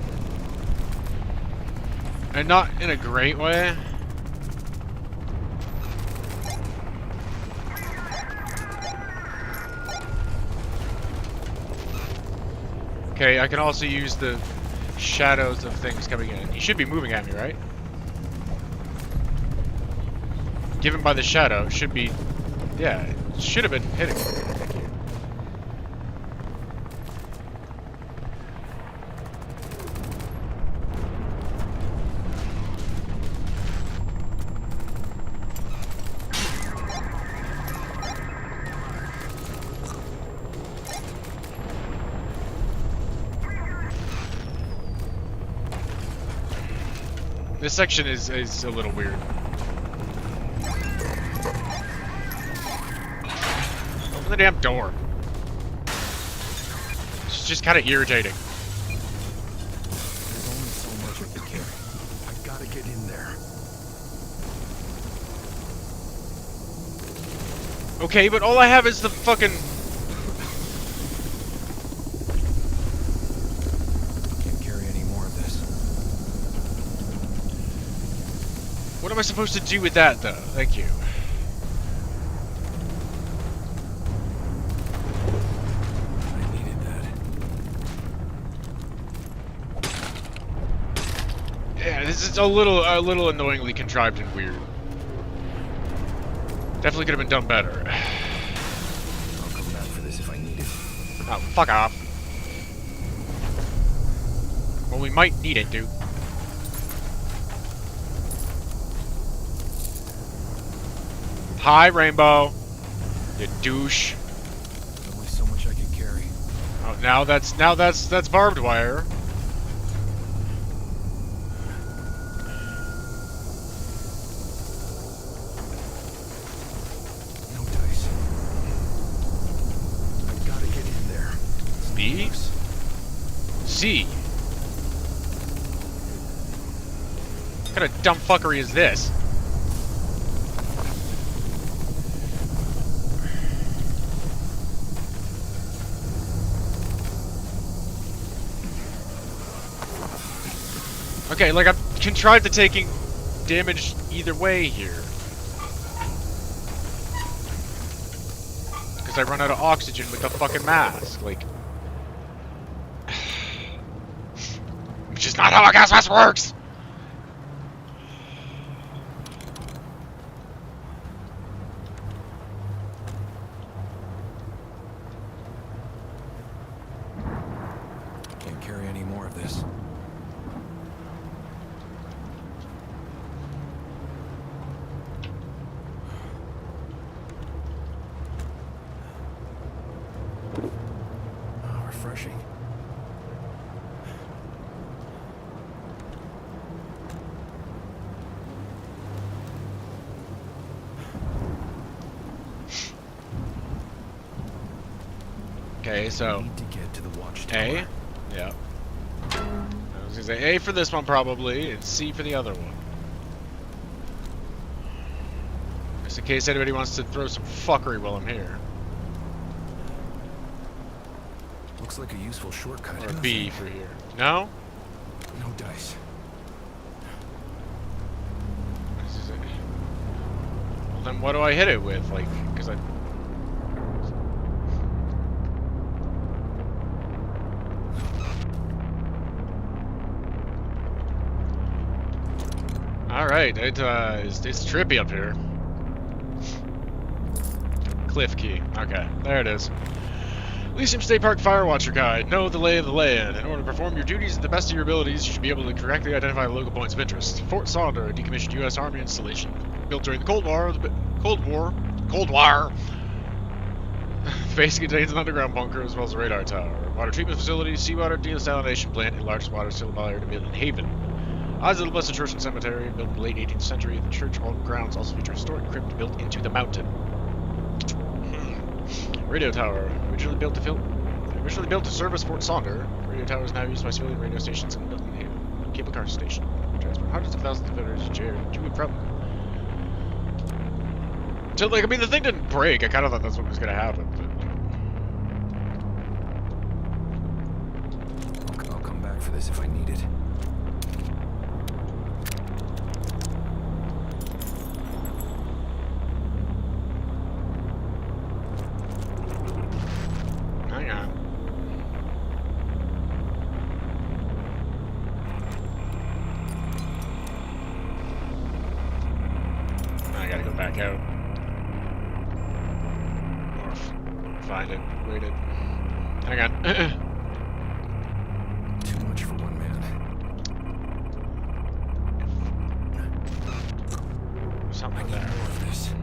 And not in a great way. Okay, I can also use the shadows of things coming in. You should be moving at me, right? Given by the shadow, should be... Yeah, it should have been hitting me. Thank you. This section is a little weird. Open the damn door. It's just kind of irritating. There's only so much I can carry. I've got to get in there. Okay, but all I have is the fucking... Can't carry any more of this. What am I supposed to do with that, though? Thank you. I needed that. Yeah, this is a little annoyingly contrived and weird. Definitely could have been done better. I'll come back for this if I need it. Oh, fuck off. Well, we might need it, dude. Hi, Rainbow. You douche. There's only so much I can carry. Oh, now that's barbed wire. No dice. I've got to get in there. B? C. What kind of dumb fuckery is this? Okay, like I'm contrived to taking damage either way here. Because I run out of oxygen with the fucking mask, like... Which is not how a gas mask works! Can't carry any more of this. refreshing. Okay, so Need to get to the watchtower. A, yeah. I was gonna say A for this one probably, and C for the other one. Just in case anybody wants to throw some fuckery while I'm here. Looks like a useful shortcut. Or B for here. No? No dice. This is it. Well, then what do I hit it with? Like, because I... Alright, it's trippy up here. Cliff key. Okay, there it is. Elysium State Park Fire Watcher Guide. Know the lay of the land. In order to perform your duties to the best of your abilities, you should be able to correctly identify local points of interest. Fort Sonder, a decommissioned U.S. Army installation. Built during the Cold War. The base contains an underground bunker as well as a radar tower. Water treatment facility, seawater desalination plant, and largest water still boiler to Midland Haven. Odds of the Blessed Church and Cemetery, built in the late 18th century. The church grounds also feature a historic crypt built into the mountain. Radio tower, originally built to service Fort Sonder. Radio tower is now used by civilian radio stations and Midland Haven. Cable car station. Transport hundreds of thousands of visitors to and from. So, like, I mean, the thing didn't break. I kind of thought that's what was going to happen. But... I'll come back for this if I need it. Hang on. I gotta go back out. Or find it. Wait it. Hang on. Too much for one man. Something there. More of this.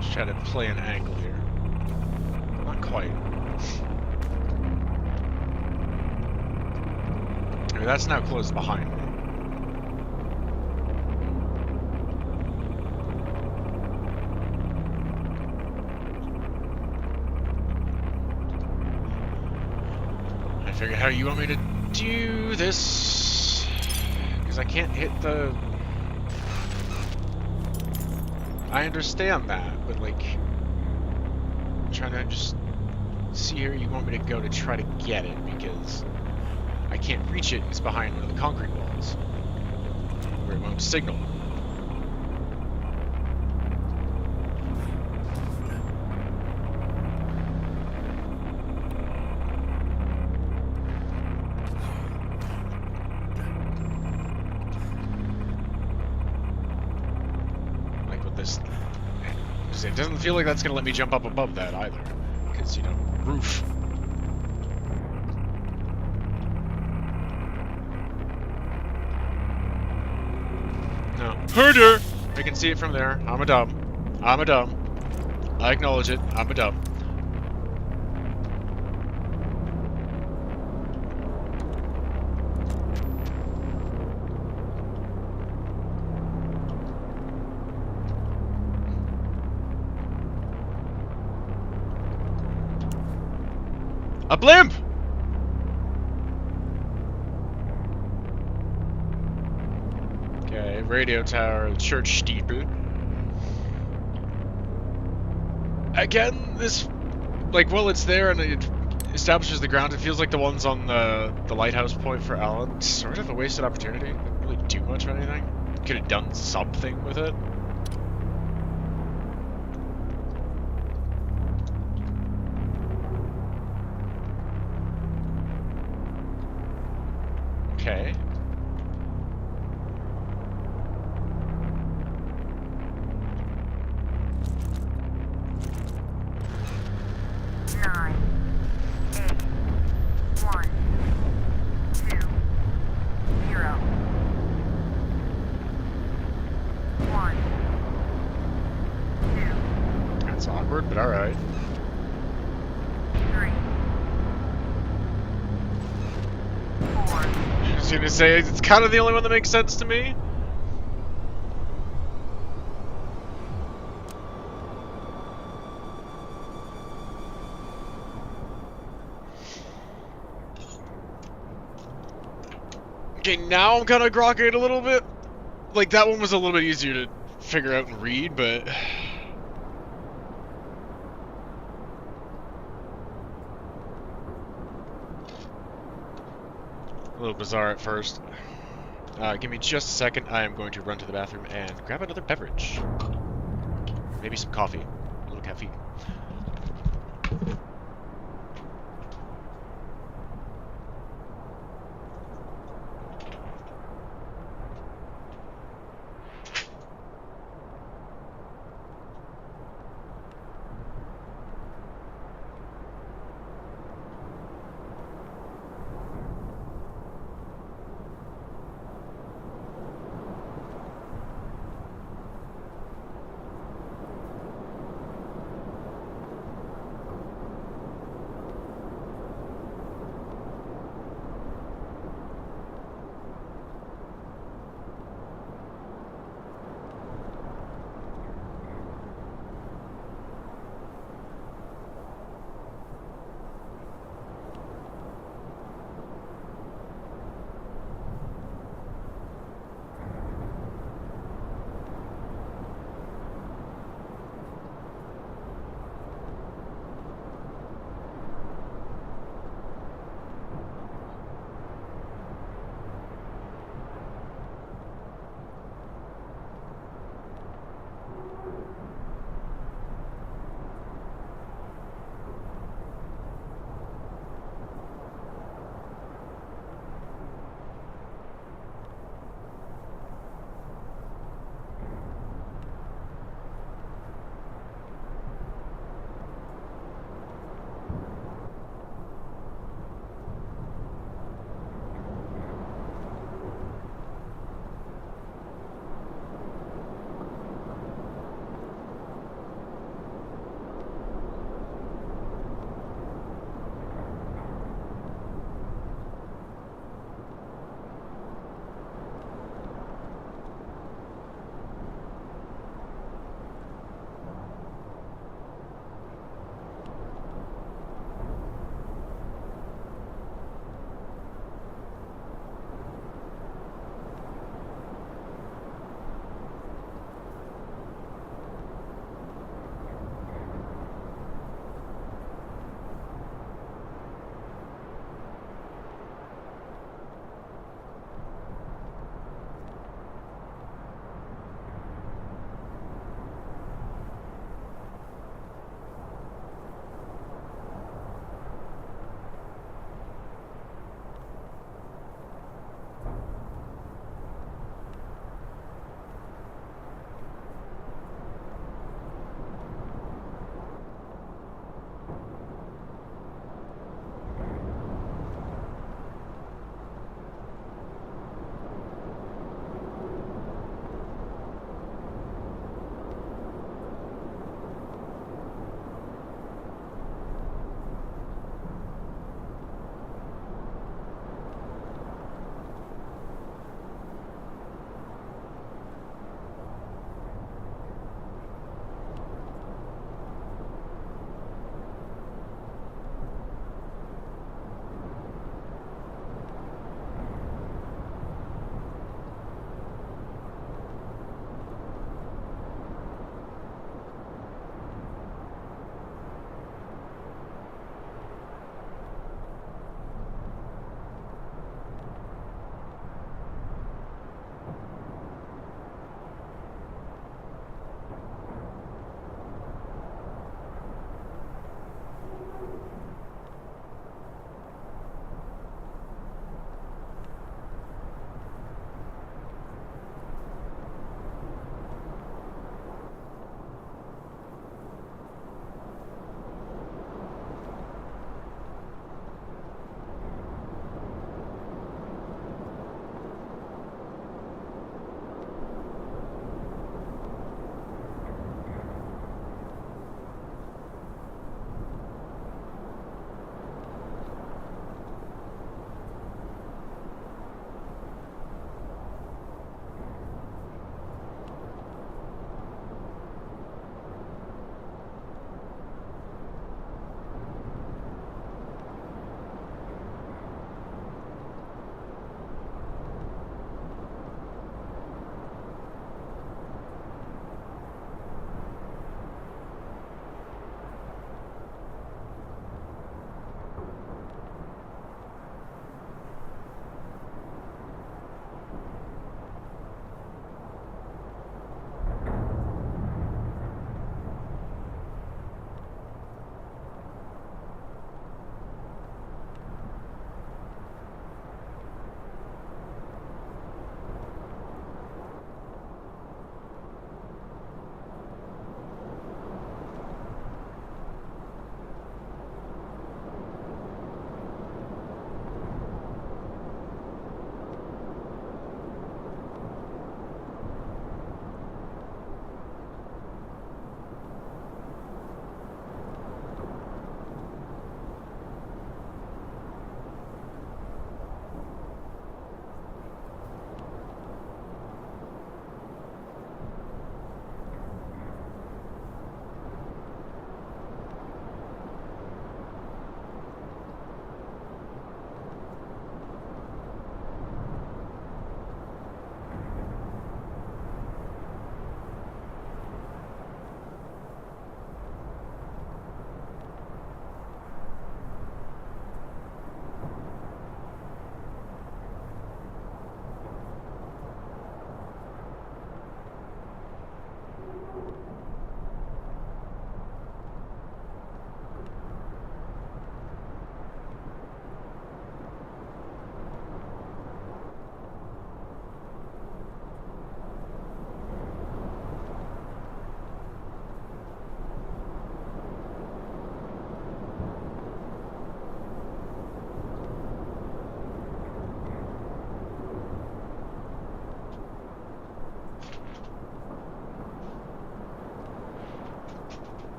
Just try to play an angle here. Not quite. I mean, that's now closed behind me. I figured how you want me to do this, because I can't hit the... I understand that, but like, I'm trying to just see where you want me to go to try to get it, because I can't reach it. It's behind one of the concrete walls where it won't signal. Like with this, it doesn't feel like that's gonna let me jump up above that either, because, you know, roof. No. Herder! I can see it from there. I'm a dumb. I'm a dumb. I acknowledge it. I'm a dumb. A blimp! Okay, radio tower, church steeple. Again, this, like, well, it's there and it establishes the ground. It feels like the ones on the lighthouse point for Alan. Sort of a wasted opportunity. Didn't really do much of anything. Could have done something with it. Okay. Nine, 8, 1, 2, 0, 1, 2. That's awkward. awkward, but alright. 3, 4, I was gonna say, it's kind of the only one that makes sense to me. Okay, now I'm kind of grokking it a little bit. Like, that one was a little bit easier to figure out and read, but... a little bizarre at first. Give me just a second. I am going to run to the bathroom and grab another beverage. Maybe some coffee. A little caffeine.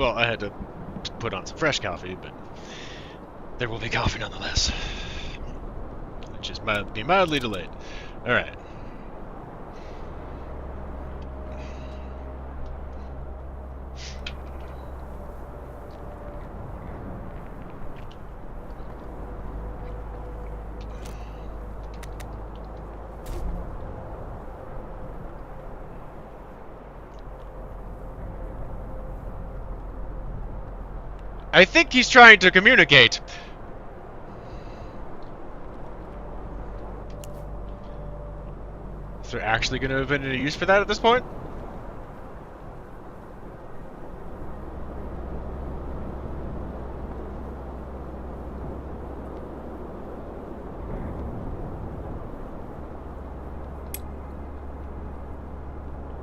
Well, I had to put on some fresh coffee, but there will be coffee nonetheless. It just might be mildly delayed. Alright. I think he's trying to communicate. Is there actually going to have been any use for that at this point?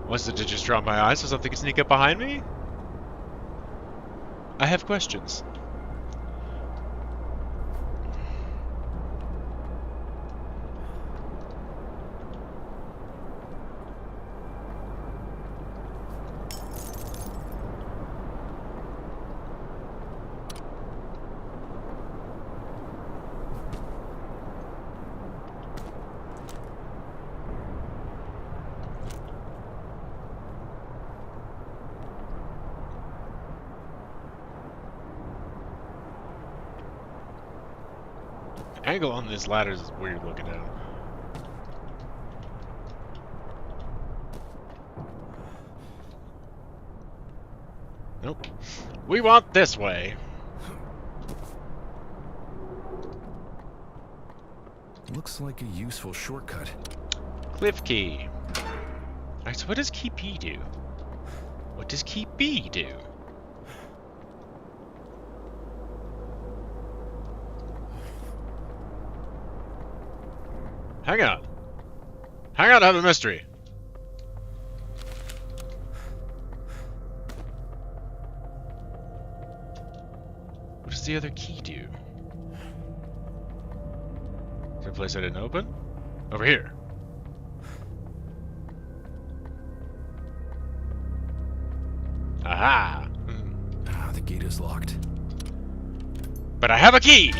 Was it to just draw my eyes so something could sneak up behind me? I have questions. Angle on this ladder is weird looking at. Nope. We want this way. Looks like a useful shortcut. Cliff key. Alright, so what does key P do? What does key B do? Hang on. Hang on, I have a mystery. What does the other key do? Is there a place I didn't open? Over here. Aha! Ah, the gate is locked. But I have a key!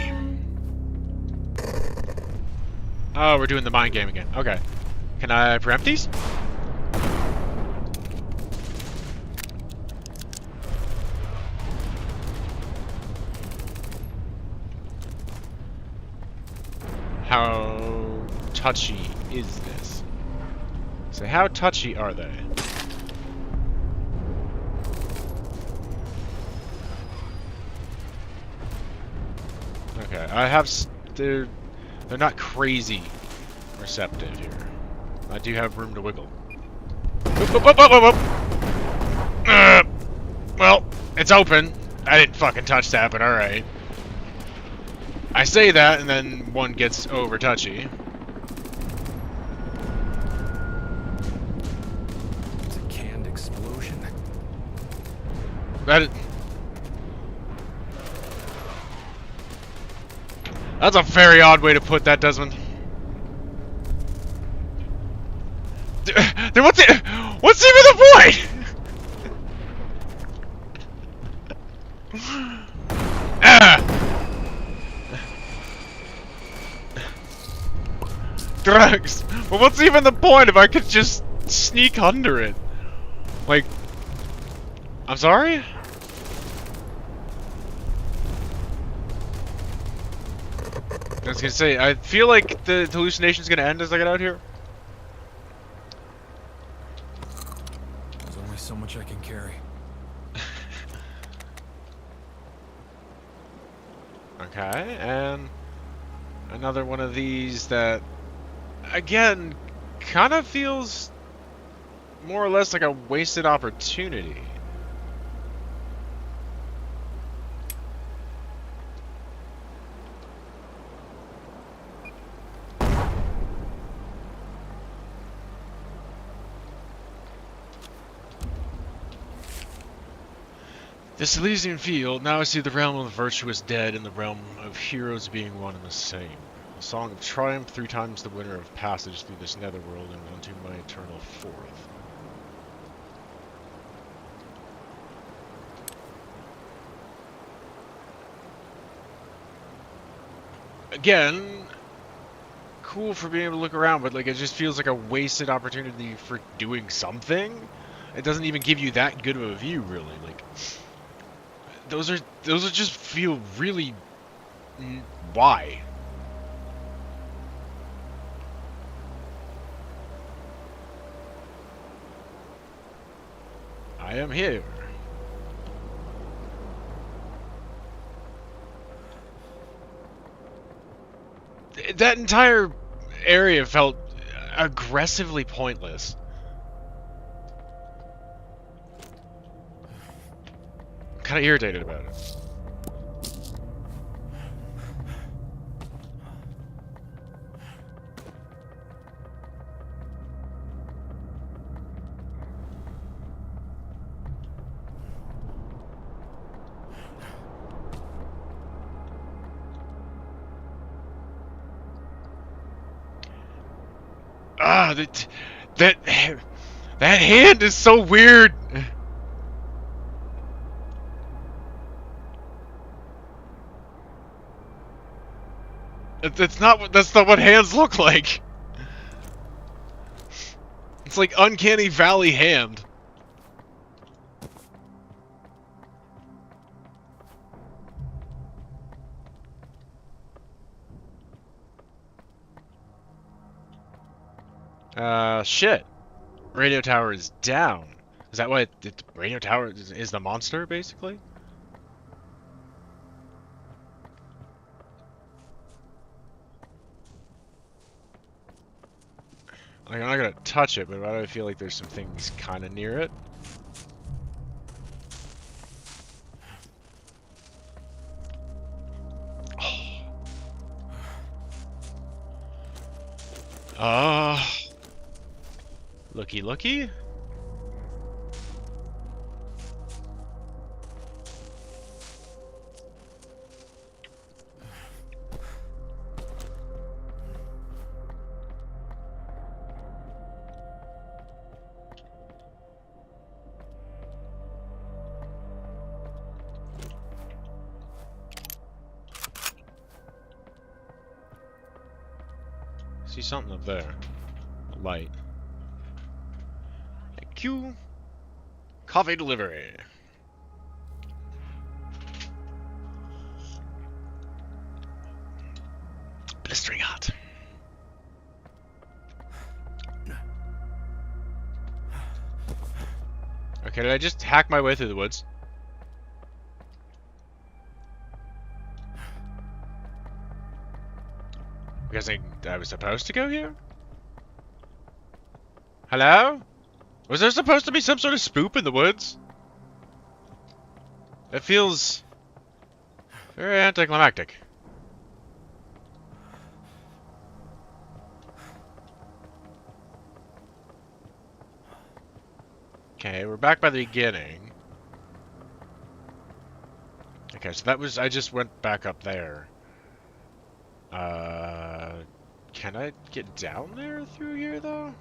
Oh, we're doing the mind game again. Okay. Can I preempt these? How touchy is this? So how touchy are they? Okay, I have... They're not crazy receptive here. I do have room to wiggle. Whoop, whoop, whoop, whoop, whoop. Well, it's open. I didn't fucking touch that, but alright. I say that, and then one gets over touchy. It's a canned explosion. That's a very odd way to put that, Desmond. Then what's even the point? Drugs. Well, what's even the point if I could just sneak under it? Like, I'm sorry? I was gonna say, I feel like the hallucination's gonna end as I get out here. There's only so much I can carry. Okay, and another one of these that, again, kind of feels more or less like a wasted opportunity. This Elysian field, now I see the realm of the virtuous dead and the realm of heroes being one and the same. A song of triumph, 3 times the winner of passage through this netherworld and unto my eternal fourth. again, cool for being able to look around, but like it just feels like a wasted opportunity for doing something. It doesn't even give you that good of a view, really. Like those are just feel really why? I am here. That entire area felt aggressively pointless. I'm kind of irritated about it. Ah, that hand is so weird. That's not what hands look like. It's like Uncanny Valley hand. Shit. Radio tower is down. Is that why the radio tower is the monster, basically? Like, I'm not gonna touch it, but why do I feel like there's some things kind of near it? Looky. See something up there. A light. Thank you. Coffee delivery. Blistering hot. Okay, did I just hack my way through the woods? I'm guessing I was supposed to go here? Hello? Was there supposed to be some sort of spook in the woods? It feels very anticlimactic. Okay, we're back by the beginning. Okay, so that was, I just went back up there. Can I get down there through here, though?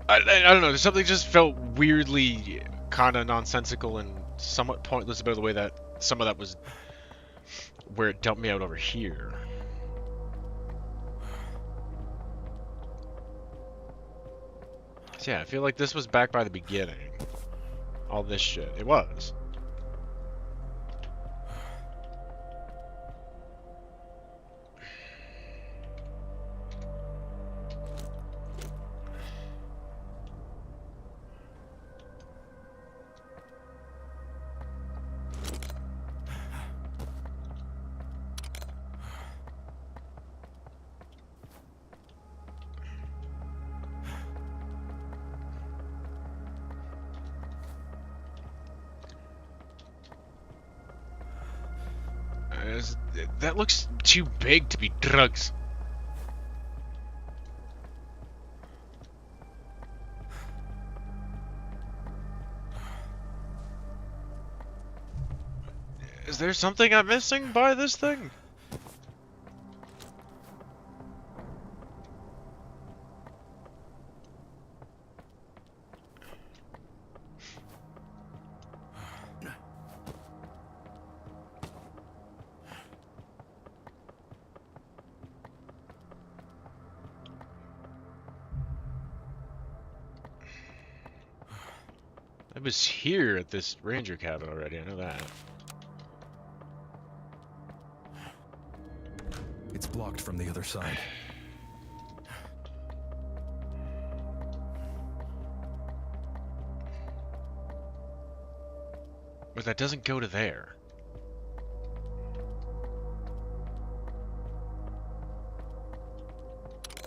I don't know, something just felt weirdly kind of nonsensical and somewhat pointless about the way that some of that was where it dumped me out over here. So yeah, I feel like this was back by the beginning. All this shit. It was. That looks too big to be drugs. Is there something I'm missing by this thing? I was here at this ranger cabin already, I know that. It's blocked from the other side. But that doesn't go to there.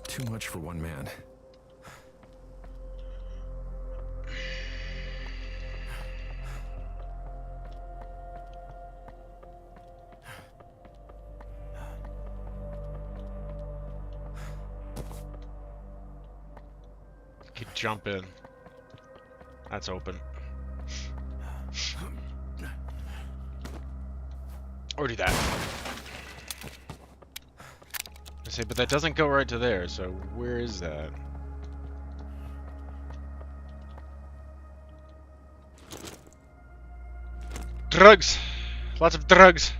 Too much for one man. Could jump in. That's open. Or do that. I say, but that doesn't go right to there, so where is that? Drugs! Lots of drugs!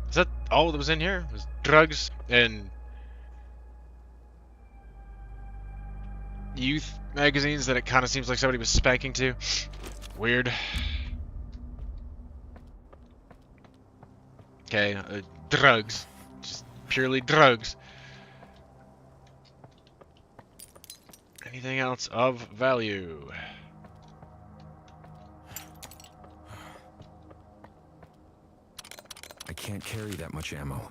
Is that all that was in here? Was drugs and youth magazines that it kind of seems like somebody was spanking to? Weird. Okay, drugs. Just purely drugs. Anything else of value? I can't carry that much ammo.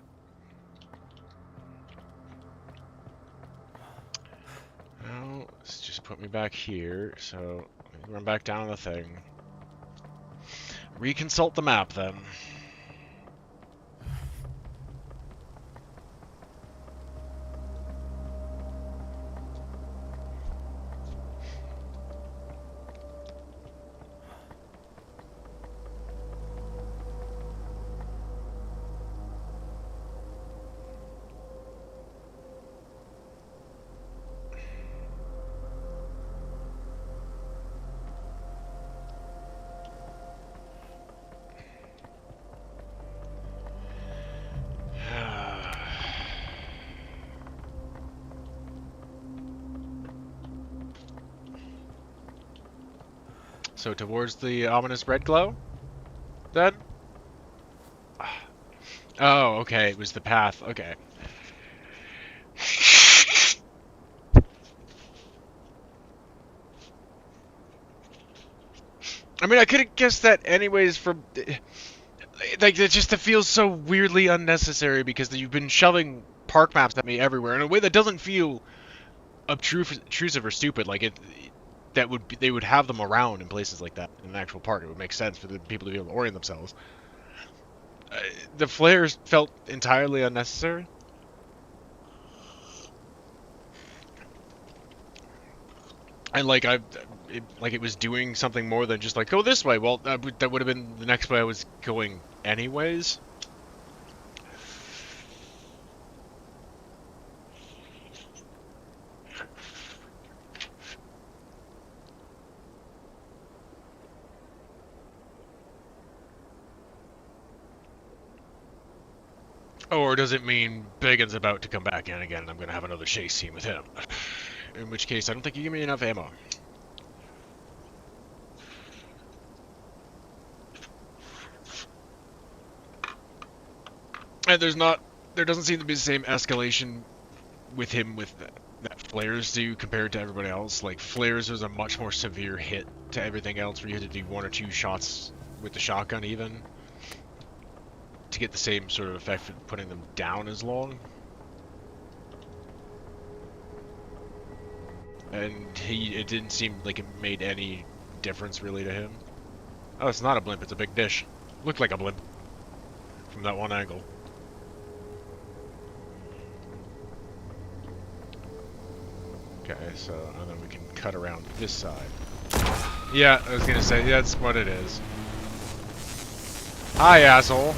Well, let's just put me back here, so let me run back down the thing. Reconsult the map, then. So towards the ominous red glow? Then? Oh, okay, it was the path. Okay. I mean, I could have guessed that anyways from... Like, it just feels so weirdly unnecessary because you've been shoving park maps at me everywhere in a way that doesn't feel obtrusive or stupid. Like, they would have them around in places like that in an actual park. It would make sense for the people to be able to orient themselves. The flares felt entirely unnecessary. And like it was doing something more than just like go this way. Well, that would have been the next way I was going anyways. Or does it mean Biggins about to come back in again and I'm going to have another chase scene with him? In which case, I don't think you give me enough ammo. And there doesn't seem to be the same escalation with him that flares do compared to everybody else. Like, flares was a much more severe hit to everything else where you had to do 1 or 2 shots with the shotgun even to get the same sort of effect for putting them down as long. And it didn't seem like it made any difference really to him. Oh, it's not a blimp, it's a big dish. Looked like a blimp from that one angle. Okay, so and then we can cut around this side. Yeah, I was gonna say, that's what it is. Hi, asshole.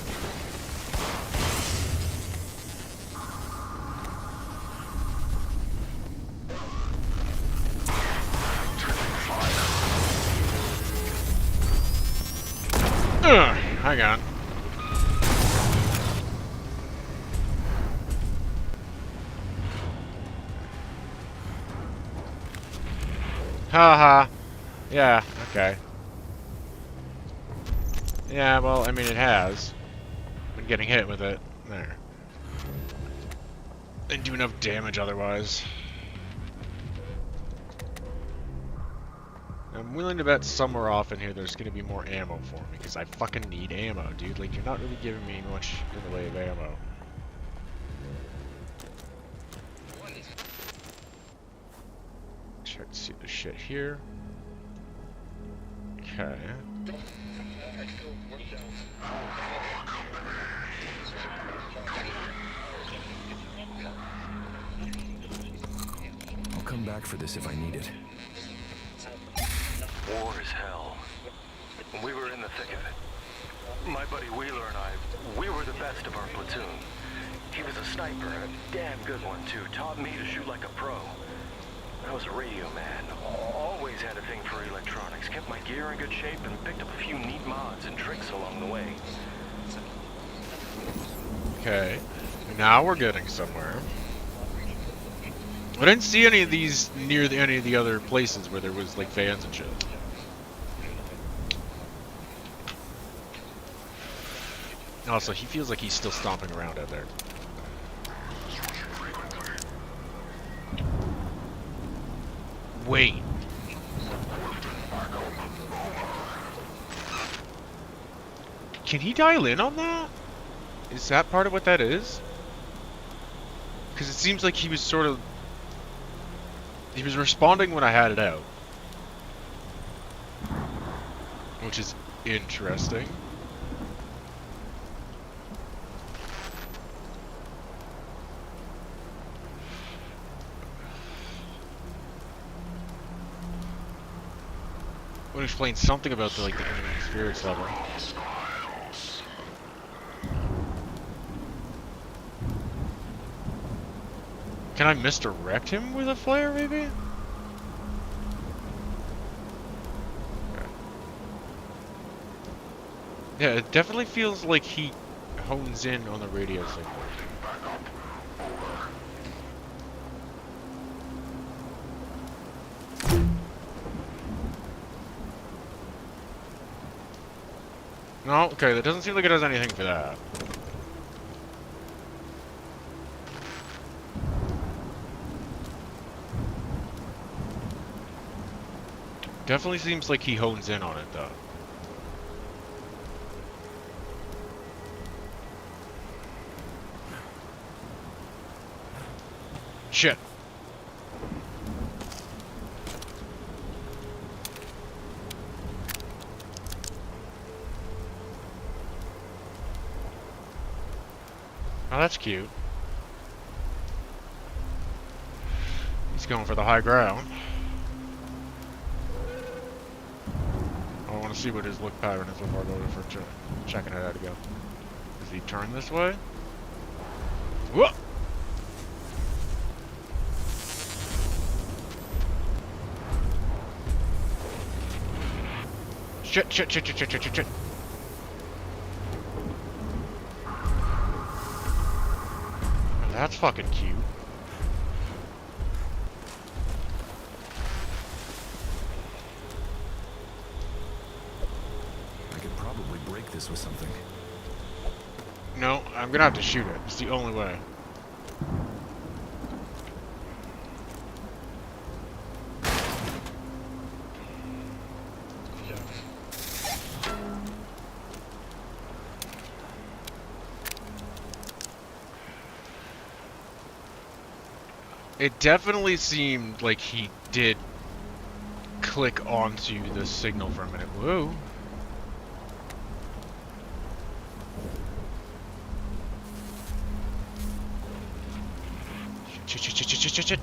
Hang on. Haha. Yeah, okay. Yeah, well, I mean, it has. Been getting hit with it. There. Didn't do enough damage otherwise. I'm willing to bet somewhere off in here there's gonna be more ammo for me, because I fucking need ammo, dude. Like, you're not really giving me much in the way of ammo. Check to see the shit here. Okay. I'll come back for this if I need it. War is hell. We were in the thick of it. My buddy Wheeler and I, we were the best of our platoon. He was a sniper, a damn good one too. Taught me to shoot like a pro. I was a radio man. Always had a thing for electronics. Kept my gear in good shape and picked up a few neat mods and tricks along the way. Okay. Now we're getting somewhere. I didn't see any of these near any of the other places where there was like vans and shit. Also, he feels like he's still stomping around out there. Wait. Can he dial in on that? Is that part of what that is? Because it seems like he was sort of... He was responding when I had it out. Which is interesting. Would explain something about the, like, the enemy spirits level. Can I misdirect him with a flare, maybe? Okay. Yeah, it definitely feels like he hones in on the radio signal. No, okay, that doesn't seem like it does anything for that. Definitely seems like he hones in on it, though. Shit. Oh, that's cute. He's going for the high ground. I want to see what his look pattern is before I go for checking it out again. Does he turn this way? Whoa! Shit, shit, shit, shit, shit, shit, shit, shit. That's fucking cute. I could probably break this with something. No, I'm gonna have to shoot it. It's the only way. It definitely seemed like he did click onto the signal for a minute. Whoa. Shit, shit, shit, shit, shit, shit, shit.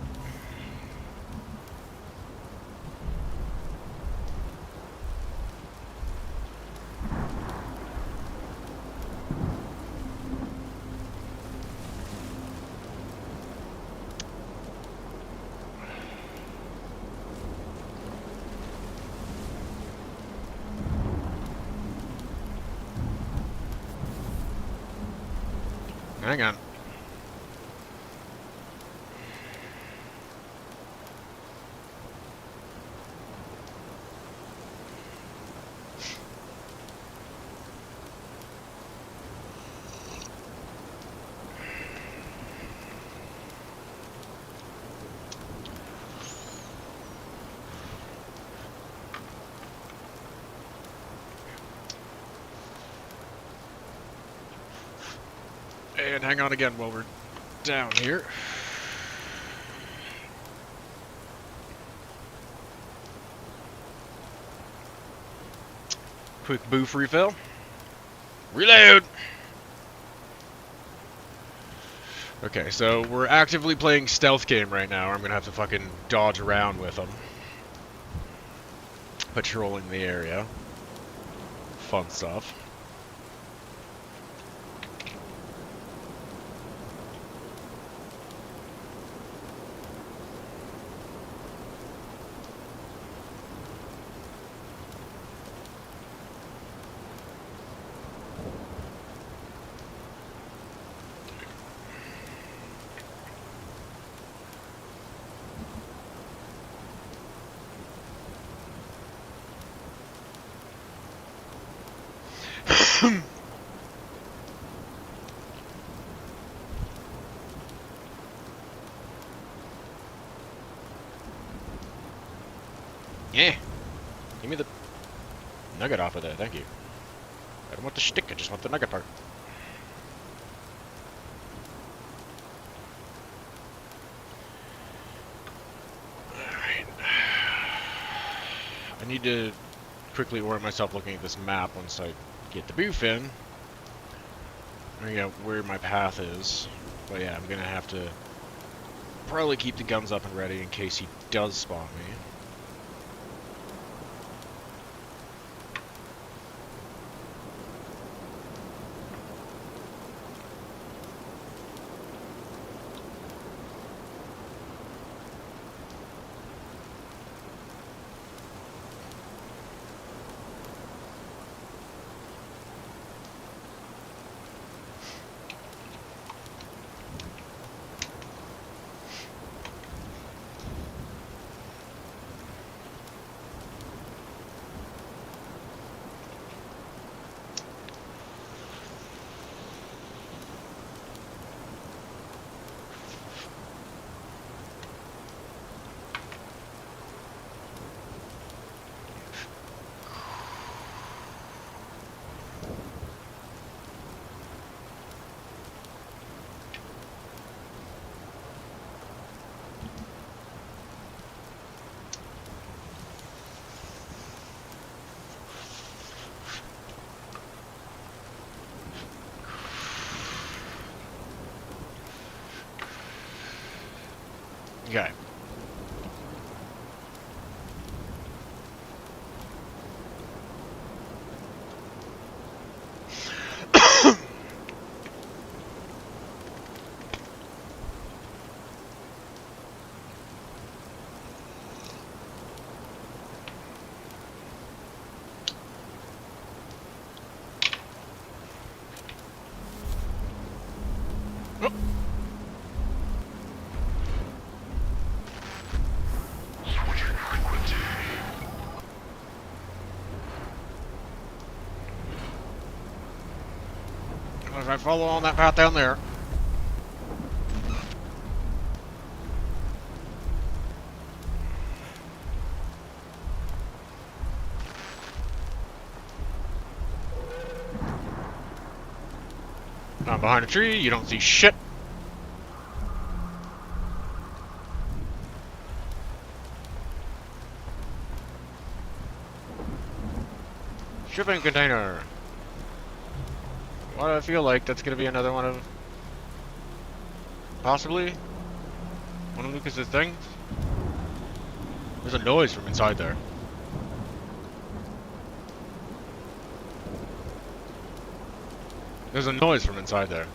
Hang on. And hang on again while we're down here. Quick boof refill. Reload! Okay, so we're actively playing stealth game right now. I'm gonna have to fucking dodge around with them. Patrolling the area. Fun stuff. Yeah. Give me the nugget off of there, thank you. I don't want the stick, I just want the nugget part. Alright. I need to quickly orient myself looking at this map once I get the boof in. Figuring out where my path is. But yeah, I'm gonna have to probably keep the guns up and ready in case he does spawn me. Okay. If I follow on that path down there. I'm behind a tree, you don't see shit. Shipping container. Why do I feel like that's gonna be another one of... possibly? One of Lucas's things? There's a noise from inside there. There's a noise from inside there.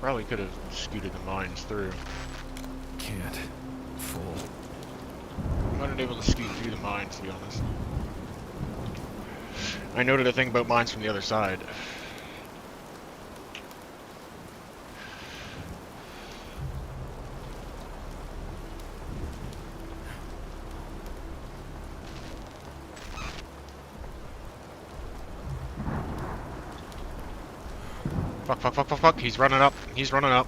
probably could have scooted the mines through. Can't. Full. I'm not able to scoot through the mines, to be honest. I noted a thing about mines from the other side. Fuck, fuck, fuck, fuck, fuck. He's running up. He's running up.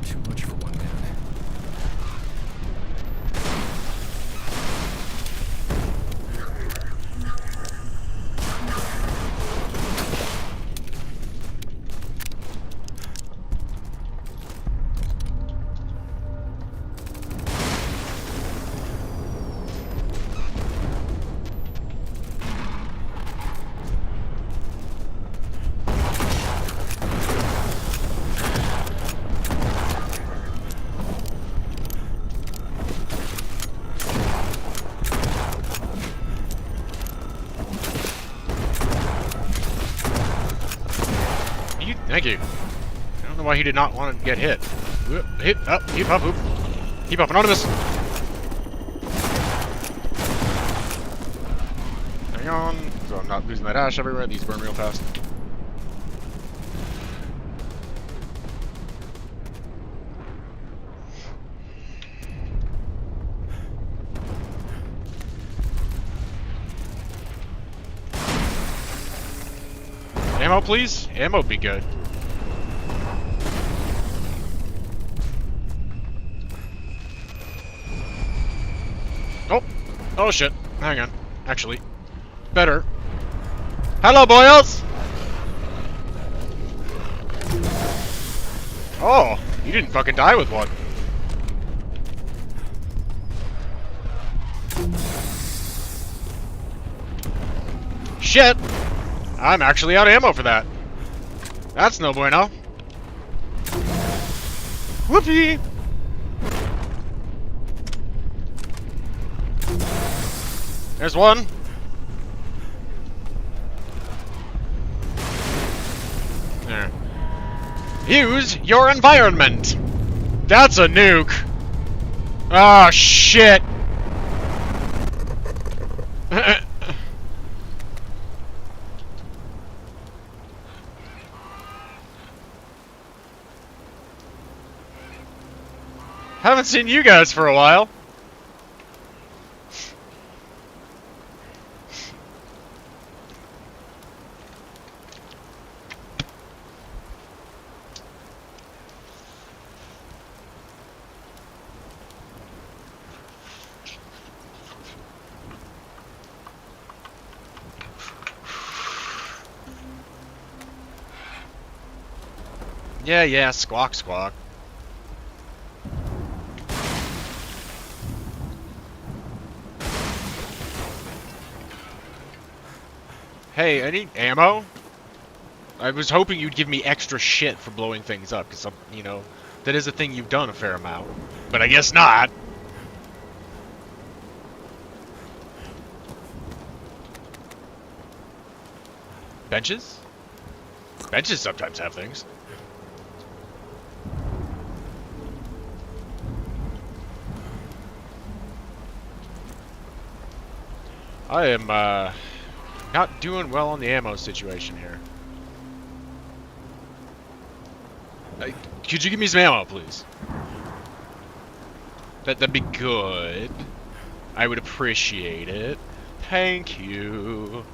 Too much for one man. Thank you. I don't know why he did not want to get hit. Hit up, keep up, oop. Keep up, anonymous. Hang on, so I'm not losing that ash everywhere. These burn real fast. Ammo, please? Ammo would be good. Oh! Oh shit. Hang on. Actually. Better. Hello, boys! Oh! You didn't fucking die with one. Shit! I'm actually out of ammo for that. That's no bueno. Whoopee! There's one. There. Use your environment. That's a nuke. Oh shit. Haven't seen you guys for a while. Yeah, squawk, squawk. Hey, I need ammo? I was hoping you'd give me extra shit for blowing things up, because, you know, that is a thing you've done a fair amount. But I guess not. Benches? Benches sometimes have things. I am, not doing well on the ammo situation here. Could you give me some ammo, please? That'd be good. I would appreciate it. Thank you.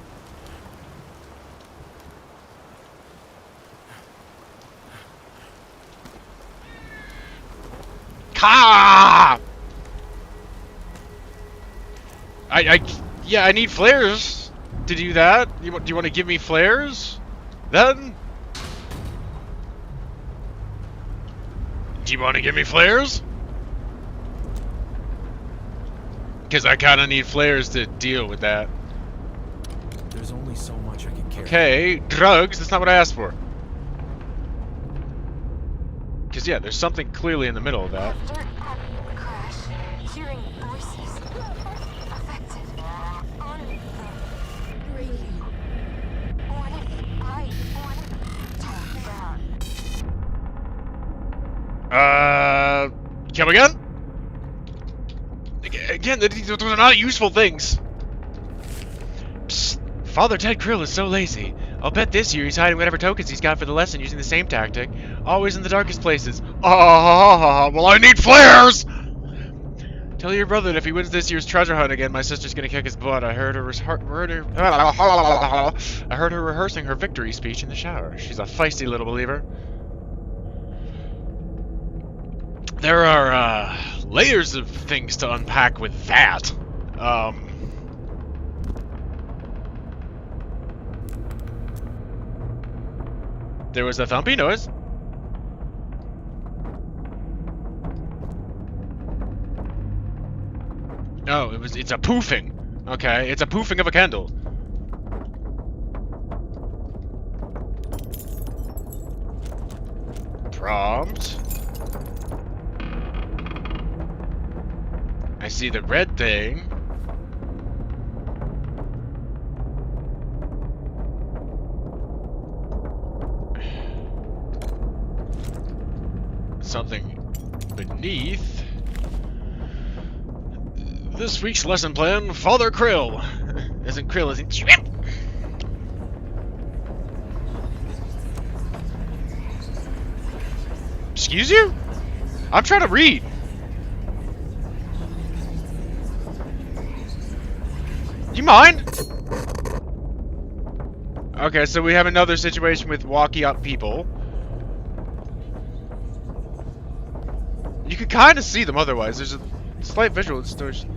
Ka! Yeah, I need flares to do that. Do you want to give me flares? Then? Do you want to give me flares? Because I kind of need flares to deal with that. There's only so much I can carry. Okay, drugs, that's not what I asked for. Because, yeah, there's something clearly in the middle of that. After the crash, here hearing voices. Affected. On the radio. What if I talk down? Come again? Again, these are not useful things. Psst. Father Ted Krill is so lazy. I'll bet this year he's hiding whatever tokens he's got for the lesson using the same tactic. Always in the darkest places. Well, I need flares! Tell your brother that if he wins this year's treasure hunt again, my sister's gonna kick his butt. I heard her rehearsing her victory speech in the shower. She's a feisty little believer. There are, layers of things to unpack with that. There was a thumpy noise. Oh, it's a poofing. Okay, it's a poofing of a candle. Prompt. I see the red thing. Something beneath. This week's lesson plan, Father Krill. Isn't Krill, isn't Shrimp? Excuse you? I'm trying to read. You mind? Okay, so we have another situation with walkie-up people. You can kind of see them otherwise. There's a slight visual distortion.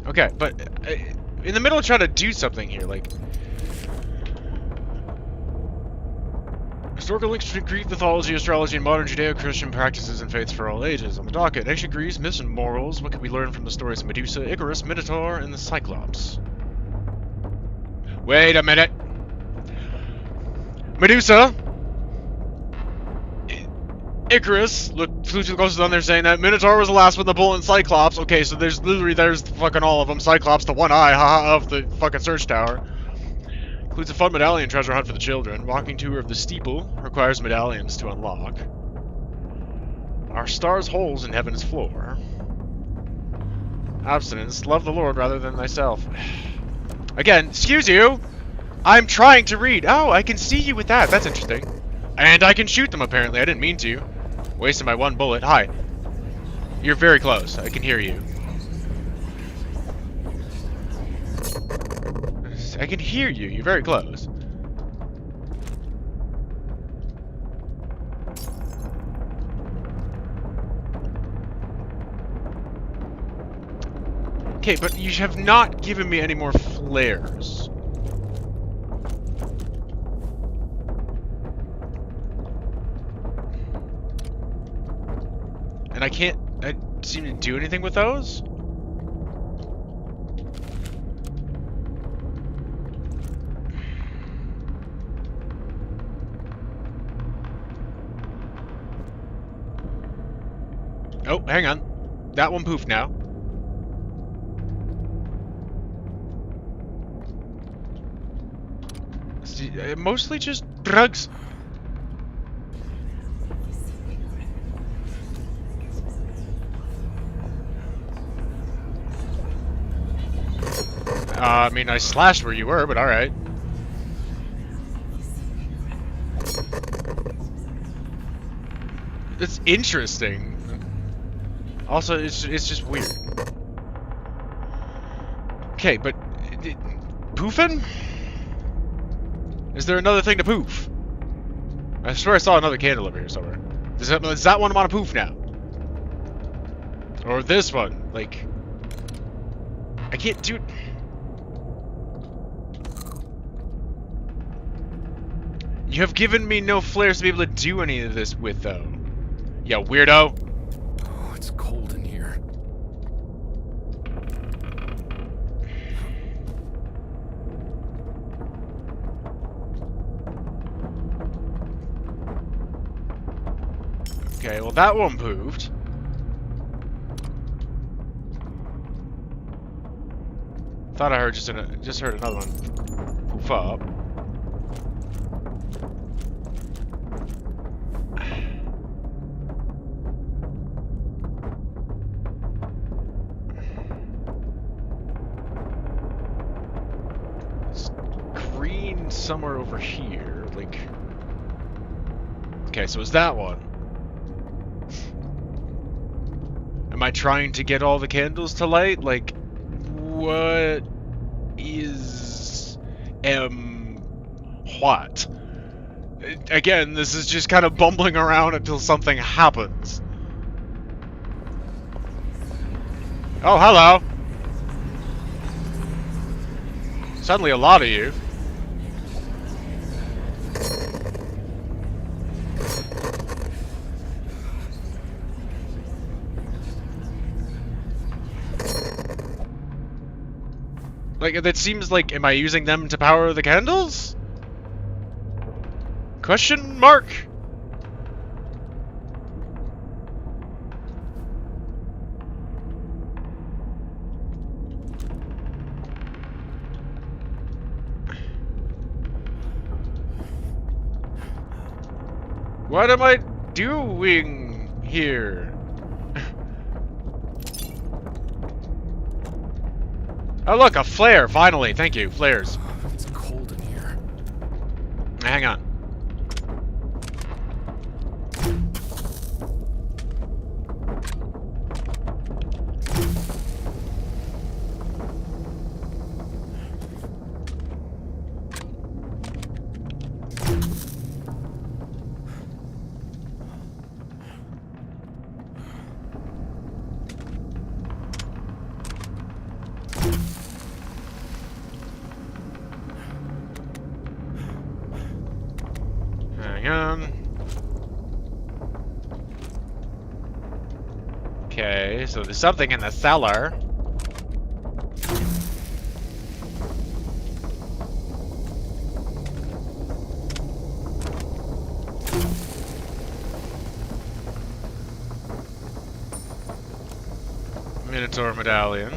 Okay, but in the middle of trying to do something here, like... Historical links between Greek mythology, astrology, and modern Judeo-Christian practices and faiths for all ages. On the docket, ancient Greece, myths and morals. What can we learn from the stories of Medusa, Icarus, Minotaur, and the Cyclops? Wait a minute. Medusa. Icarus. Look, Pluto goes on there saying that Minotaur was the last one, the Bull, and Cyclops. Okay, so there's fucking all of them. Cyclops, the one eye, haha, of the fucking search tower. Includes a fun medallion treasure hunt for the children. Walking tour of the steeple requires medallions to unlock. Our stars' holes in heaven's floor. Abstinence. Love the Lord rather than thyself. Again, excuse you! I'm trying to read. Oh, I can see you with that. That's interesting. And I can shoot them, apparently. I didn't mean to. Wasted my one bullet. Hi. You're very close. I can hear you. I can hear you. You're very close. Okay, but you have not given me any more flares. And I can't seem to do anything with those? Oh, hang on. That one poofed now. See, mostly just drugs. I mean, I slashed where you were, but alright. It's interesting. Also, it's just weird. Okay, but... poofing? Is there another thing to poof? I swear I saw another candle over here somewhere. Is that one on a poof now? Or this one? Like... I can't do... You have given me no flares to be able to do any of this with, though. Yeah, weirdo. Oh, it's cold in here. Okay, well that one moved. Thought I heard just heard another one poof up. It's green somewhere over here, like. Okay, so it's that one. Am I trying to get all the candles to light? Like, what is what? Again, this is just kind of bumbling around until something happens. Oh, hello. Suddenly a lot of you. Like, that seems like, am I using them to power the candles? Question mark? What am I doing here? Oh look, a flare, finally, thank you, flares. It's cold in here. Hang on. Hang on. Okay, so there's something in the cellar. Minotaur medallion.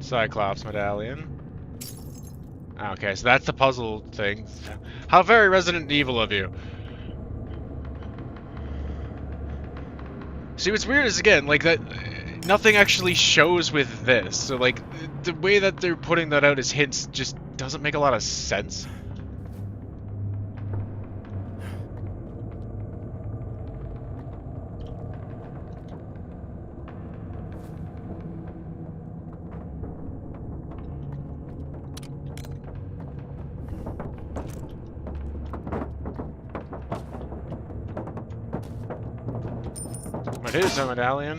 Cyclops medallion. Okay, so that's the puzzle thing. How very Resident Evil of you. See, what's weird is, again, like, that nothing actually shows with this. So, like, the way that they're putting that out as hints just doesn't make a lot of sense. What is a medallion?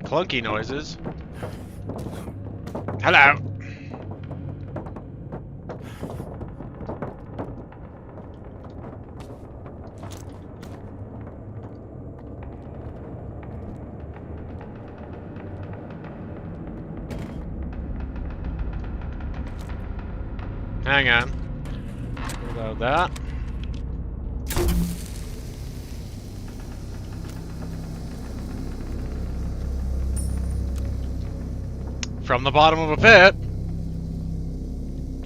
Clunky noises. Hello. Hang on. What about that? From the bottom of a pit.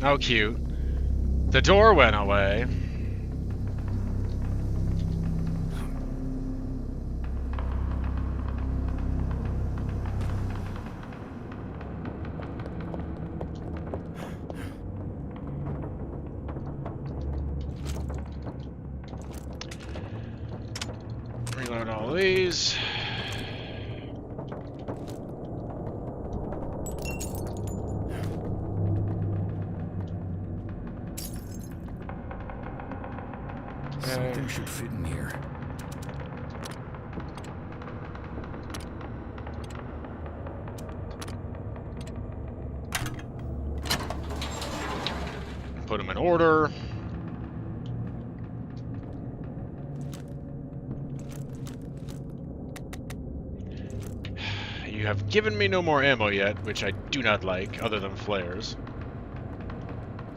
Oh, cute. The door went away. Reload all these. Something should fit in here. Put them in order. You You have given me no more ammo yet, which I do not like, other than flares.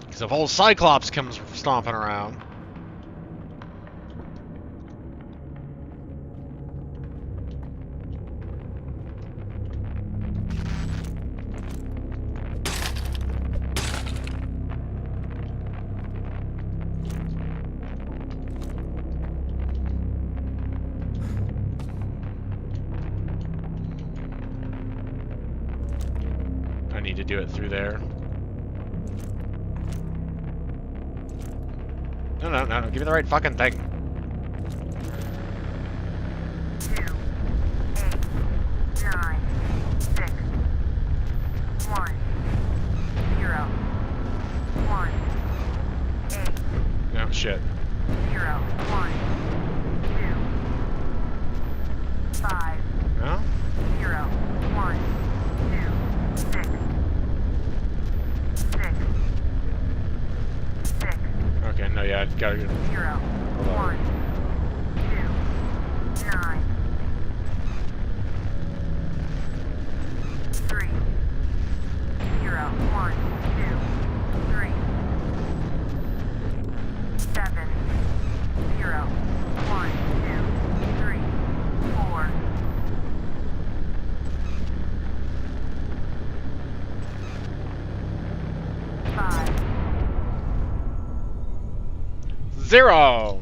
Because if old Cyclops comes stomping around... I need to do it through there. No, give me the right fucking thing. 2, 8, 9, 6, 1, 0, 1, 8, Oh, shit. 0, 1, 2, 5, No? 0, 1, 2, 6, 6, 6, Okay, no, yeah, I gotta get... 0, Hold on. 1, 2, 9, 3, 0, 1, 2, 3, 7, 0, 1, 2, 3, 4, 5, 0!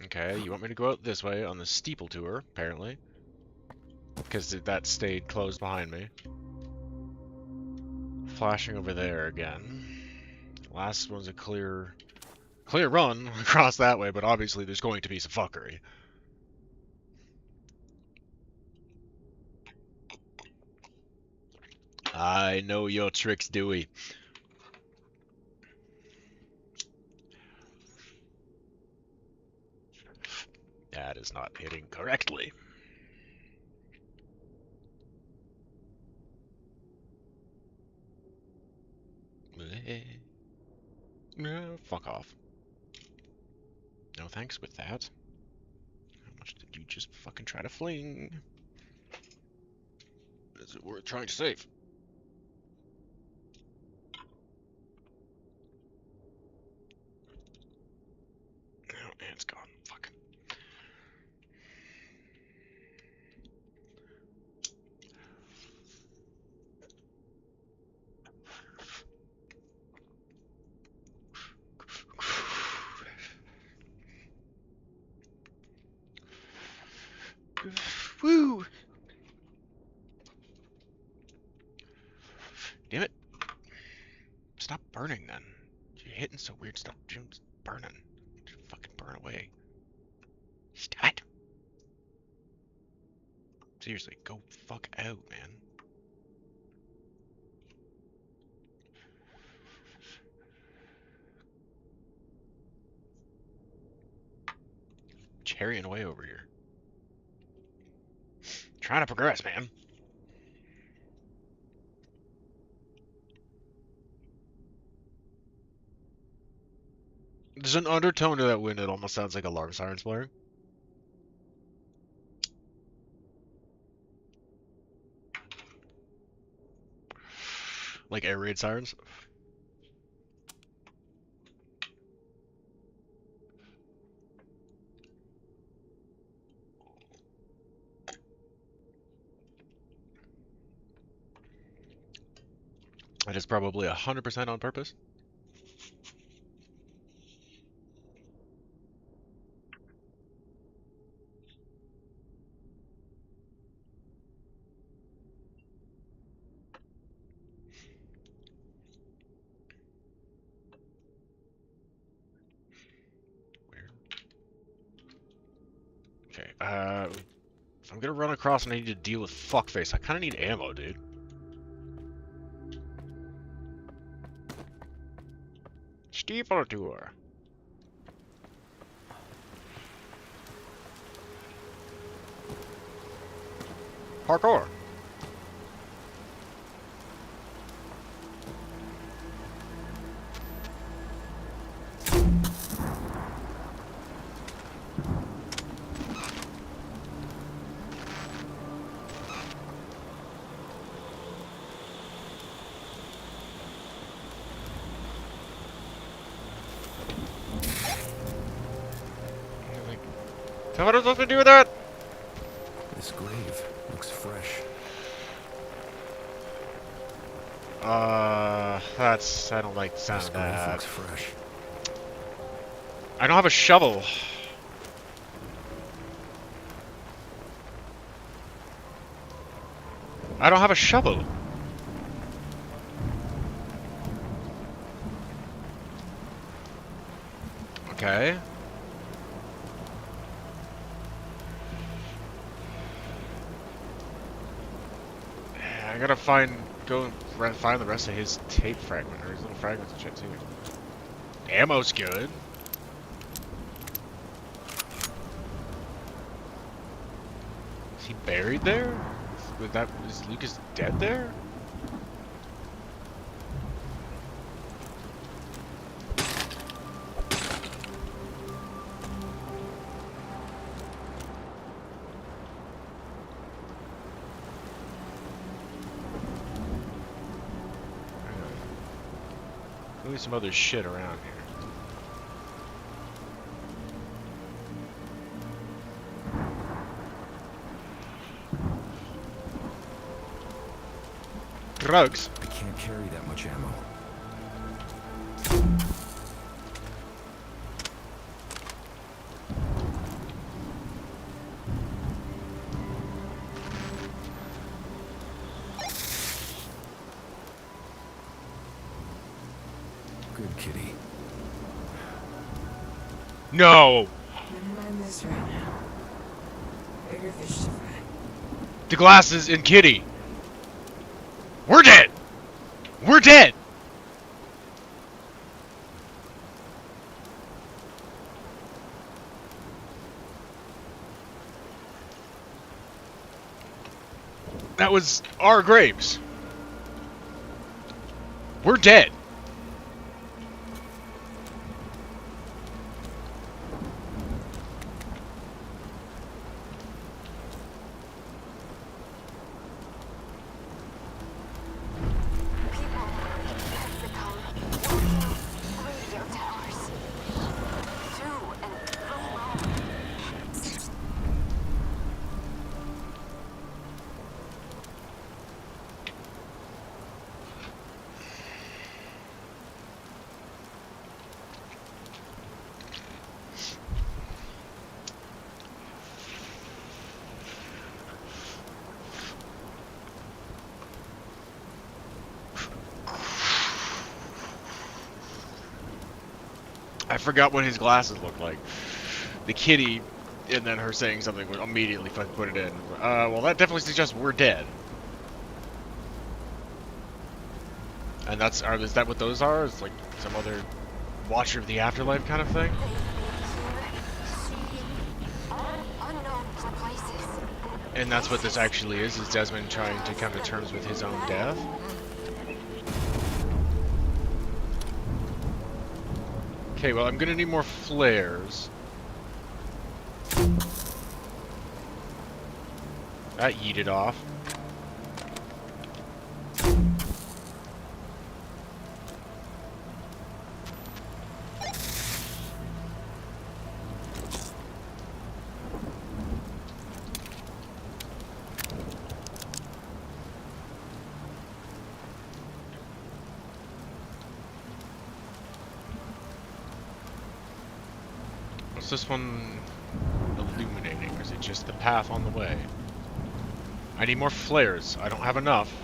Okay, you want me to go out this way on the steeple tour, apparently. Because that stayed closed behind me. Flashing over there again. Last one's a clear run across that way, but obviously there's going to be some fuckery. I know your tricks, Dewey. That is not hitting correctly. No, fuck off. No thanks with that. How much did you just fucking try to fling? Is it worth trying to save? Oh, and it's gone. Fuck. Woo! Damn it. Stop burning then. You're hitting so weird, stop just burning. Just fucking burn away. Stop it. Seriously, go fuck out, man. Cherrying away over here. Trying to progress, man. There's an undertone to that wind that almost sounds like alarm sirens blaring. Like air raid sirens. That is probably 100% on purpose. Weird. Okay, if I'm gonna run across and I need to deal with fuckface, I kinda need ammo, dude. Steeple tour. Parkour. Tell me what I'm supposed to do with that! This grave looks fresh. I don't like the sound This of grave that. looks fresh. I don't have a shovel. I don't have a shovel. Okay. I gotta go and find the rest of his tape fragment, or his little fragments and shit too. Ammo's good. Is he buried there? Is Lucas dead there? Maybe some other shit around here. Drugs. I can't carry that much ammo. Good kitty. No! Never mind this right now. Bigger fish to fry. The glasses and Kitty. We're dead! We're dead! That was our graves. We're dead. People have become walking radio towers. To and from home. I forgot what his glasses looked like. The kitty, and then her saying something would immediately fucking put it in. Well, that definitely suggests we're dead. And is that what those are? It's like some other Watcher of the Afterlife kind of thing? Unknown places. And that's what this actually is Desmond trying to come to terms with his own death? Okay, well, I'm gonna need more flares. That yeeted off. How's this one illuminating, or is it just the path on the way? I need more flares. I don't have enough.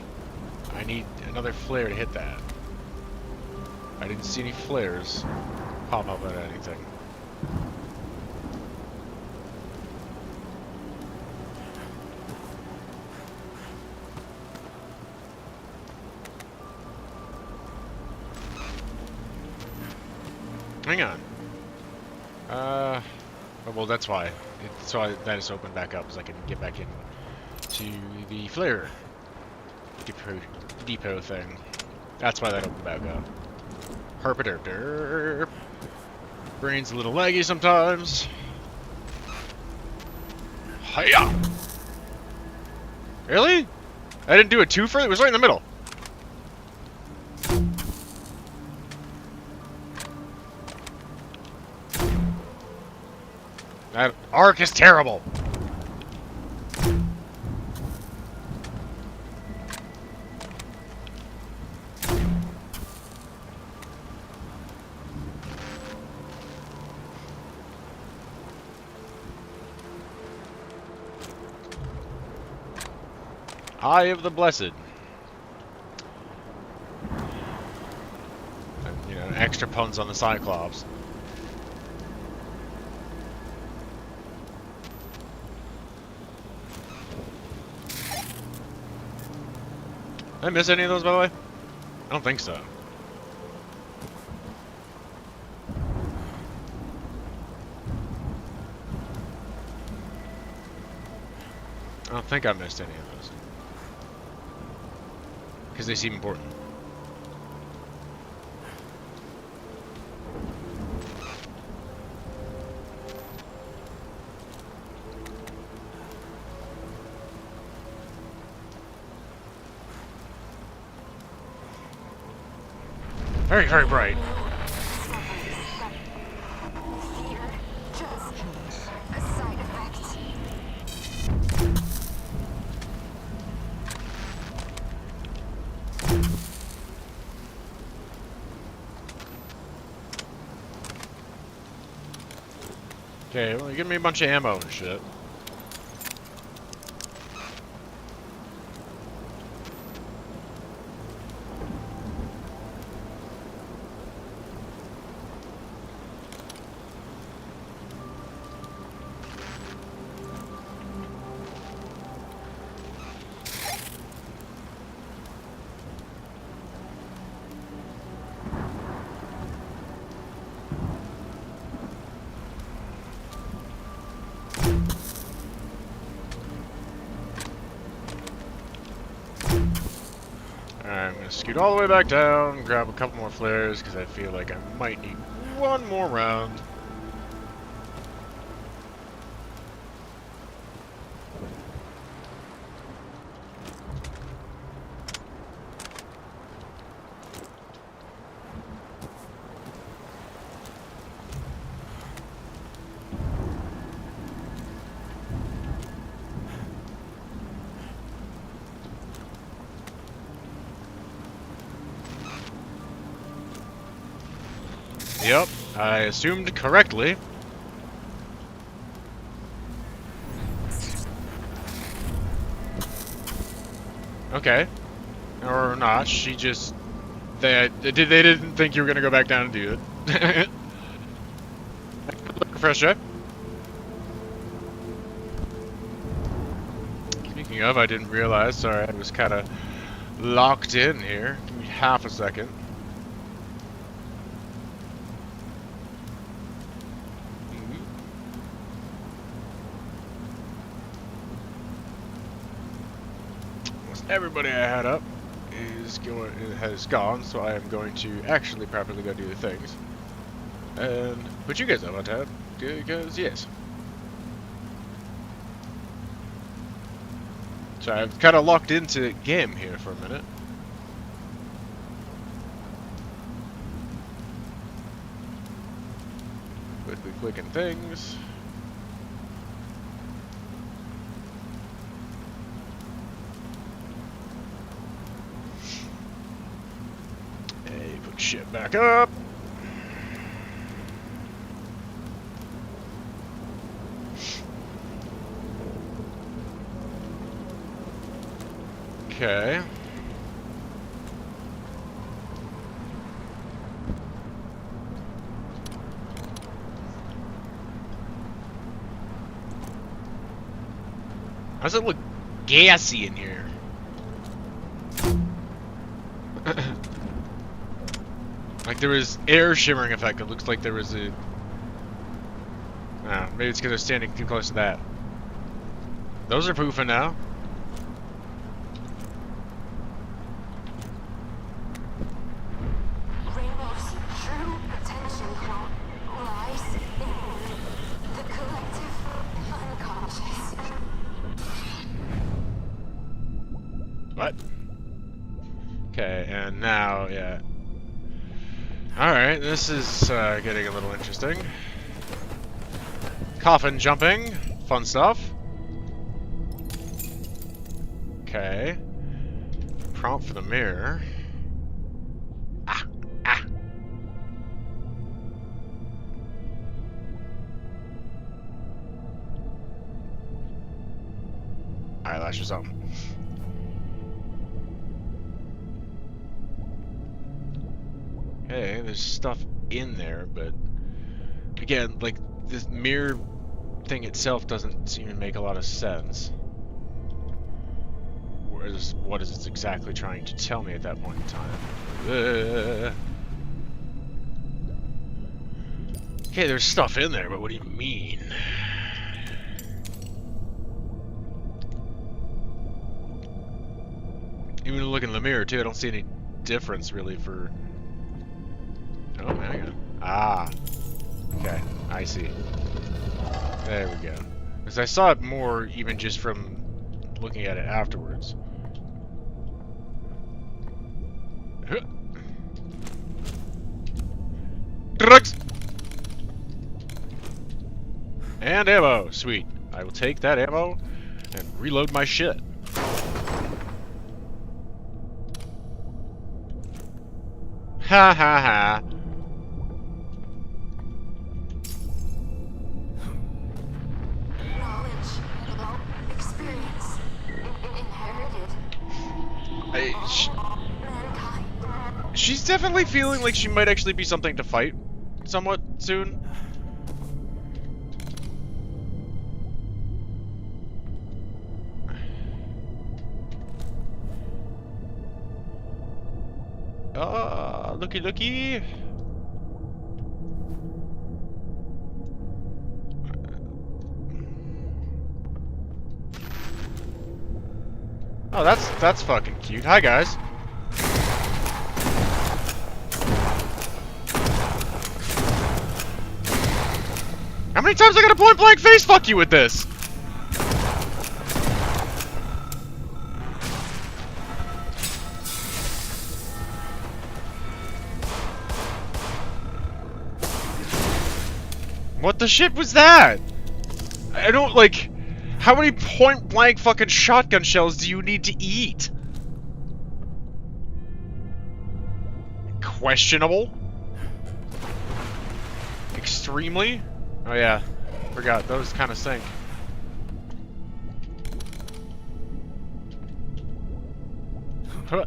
I need another flare to hit that. I didn't see any flares pop up at anything. Hang on. Oh, well, that's why. That's why that is opened back up, so I can get back in to the flare depot thing. That's why that opened back up. Herpaderp. Brain's a little laggy sometimes. Hiya! Really? I didn't do a twofer? It was right in the middle. That arc is terrible. Eye of the Blessed. And, you know, extra puns on the Cyclops. Did I miss any of those, by the way? I don't think so. I don't think I missed any of those. Because they seem important. Very, very bright. Fear, just a side effect. Okay, well, give me a bunch of ammo and shit. I'm gonna scoot all the way back down, grab a couple more flares, because I feel like I might need one more round. Yep, I assumed correctly. Okay. Or not, she just... They didn't think you were gonna go back down and do it. Refresher. Speaking of, I didn't realize, sorry, I was kinda locked in here. Give me half a second. Everybody I had up has gone, so I am going to actually properly go do the things. And put you guys up on top, because yes. So I've kind of locked into game here for a minute. Quickly clicking things. Hey, put shit back up. Okay. How does it look gassy in here? Like there was air shimmering effect. It looks like there was a... maybe it's because I was standing too close to that. Those are poofing now. Rainbow's true potential lies in the collective unconscious. What? Okay, and now, yeah. Alright, this is getting a little interesting. Coffin jumping. Fun stuff. Okay. Prompt for the mirror. Ah! Ah! Eyelashes up. Okay, there's stuff in there, but again, like, this mirror thing itself doesn't seem to make a lot of sense. What is it exactly trying to tell me at that point in time? Okay, there's stuff in there, but what do you mean? Even looking in the mirror, too, I don't see any difference, really, for... Oh, hang on. Ah. Okay, I see. There we go. Because I saw it more even just from looking at it afterwards. Drugs! And ammo. Sweet. I will take that ammo and reload my shit. Ha ha ha. Knowledge, experience, inherited. Mankind. She's definitely feeling like she might actually be something to fight somewhat soon. Looky looky. Oh, that's fucking cute. Hi guys. How many times I gotta point blank face fuck you with this? What the shit was that? I don't, like... How many point-blank fucking shotgun shells do you need to eat? Questionable? Extremely? Oh yeah, forgot, those kind of stink. Huh.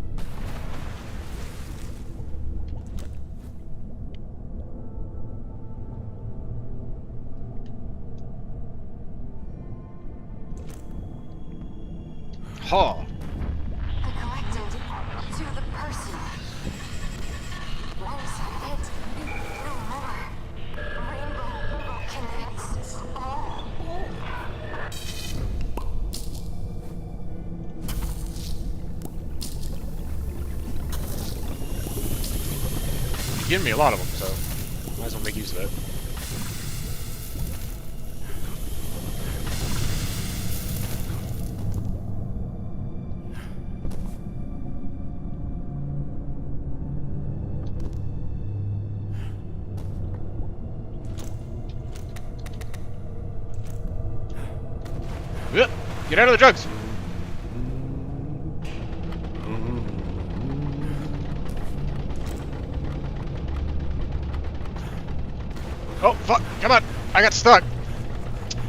Huh. The collective to the person. Once it, no more. Rainbow connects all. You're giving me a lot of them, so might as well make use of it. Get out of the drugs! Oh, fuck! Come on! I got stuck!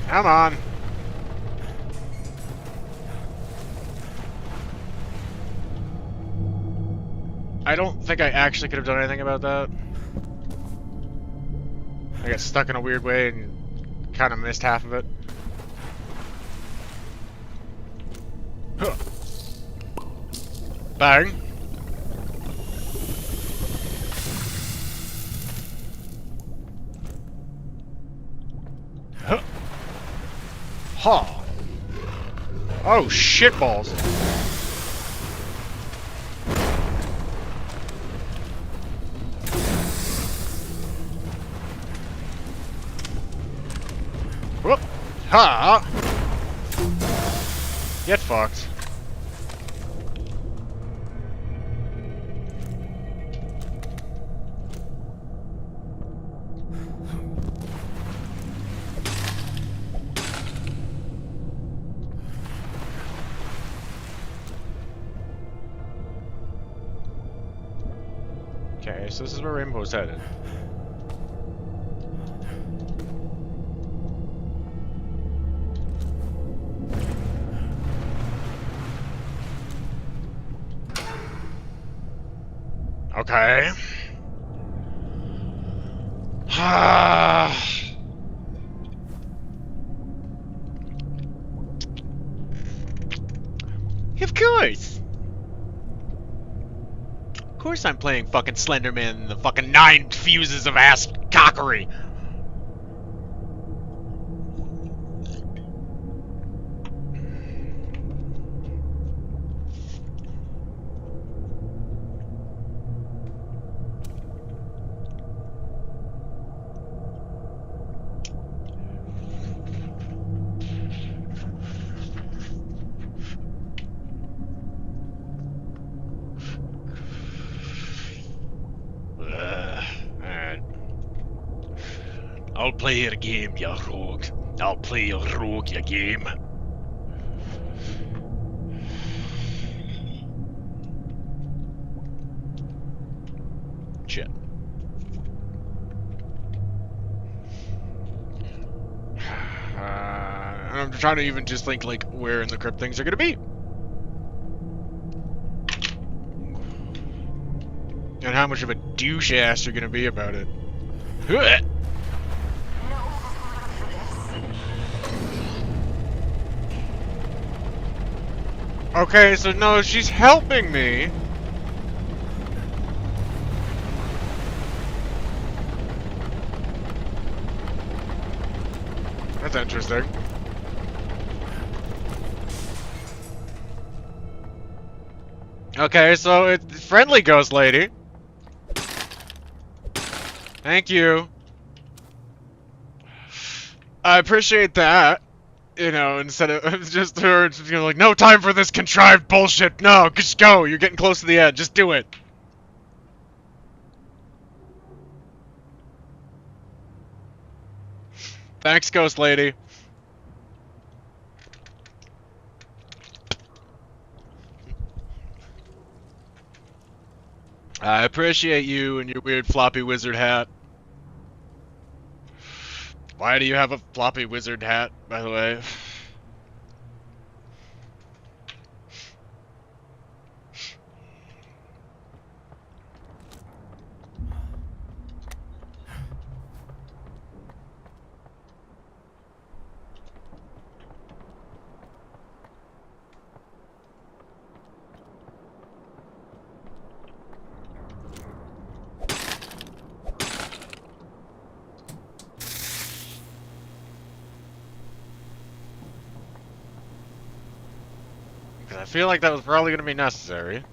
Come on! I don't think I actually could have done anything about that. I got stuck in a weird way and kind of missed half of it. Huh. Bang. Huh. Ha. Oh, shitballs. Whoop. Ha. Get fucked. Okay, so this is where Rainbow's headed. Okay. Of course. Of course I'm playing fucking Slenderman and the fucking 9 fuses of ass cockery. Alright. I'll play your game, you rogue. I'll play your rogue, your game. Shit. I'm trying to even just think, like, where in the crypt things are gonna be. And how much of a douche ass you're gonna be about it. Huh. Okay, so no, she's helping me. That's interesting. Okay, so it's friendly ghost lady. Thank you. I appreciate that. You know, instead of just her just being like, no time for this contrived bullshit. No, just go. You're getting close to the end. Just do it. Thanks, ghost lady. I appreciate you and your weird floppy wizard hat. Why do you have a floppy wizard hat, by the way? Because I feel like that was probably going to be necessary.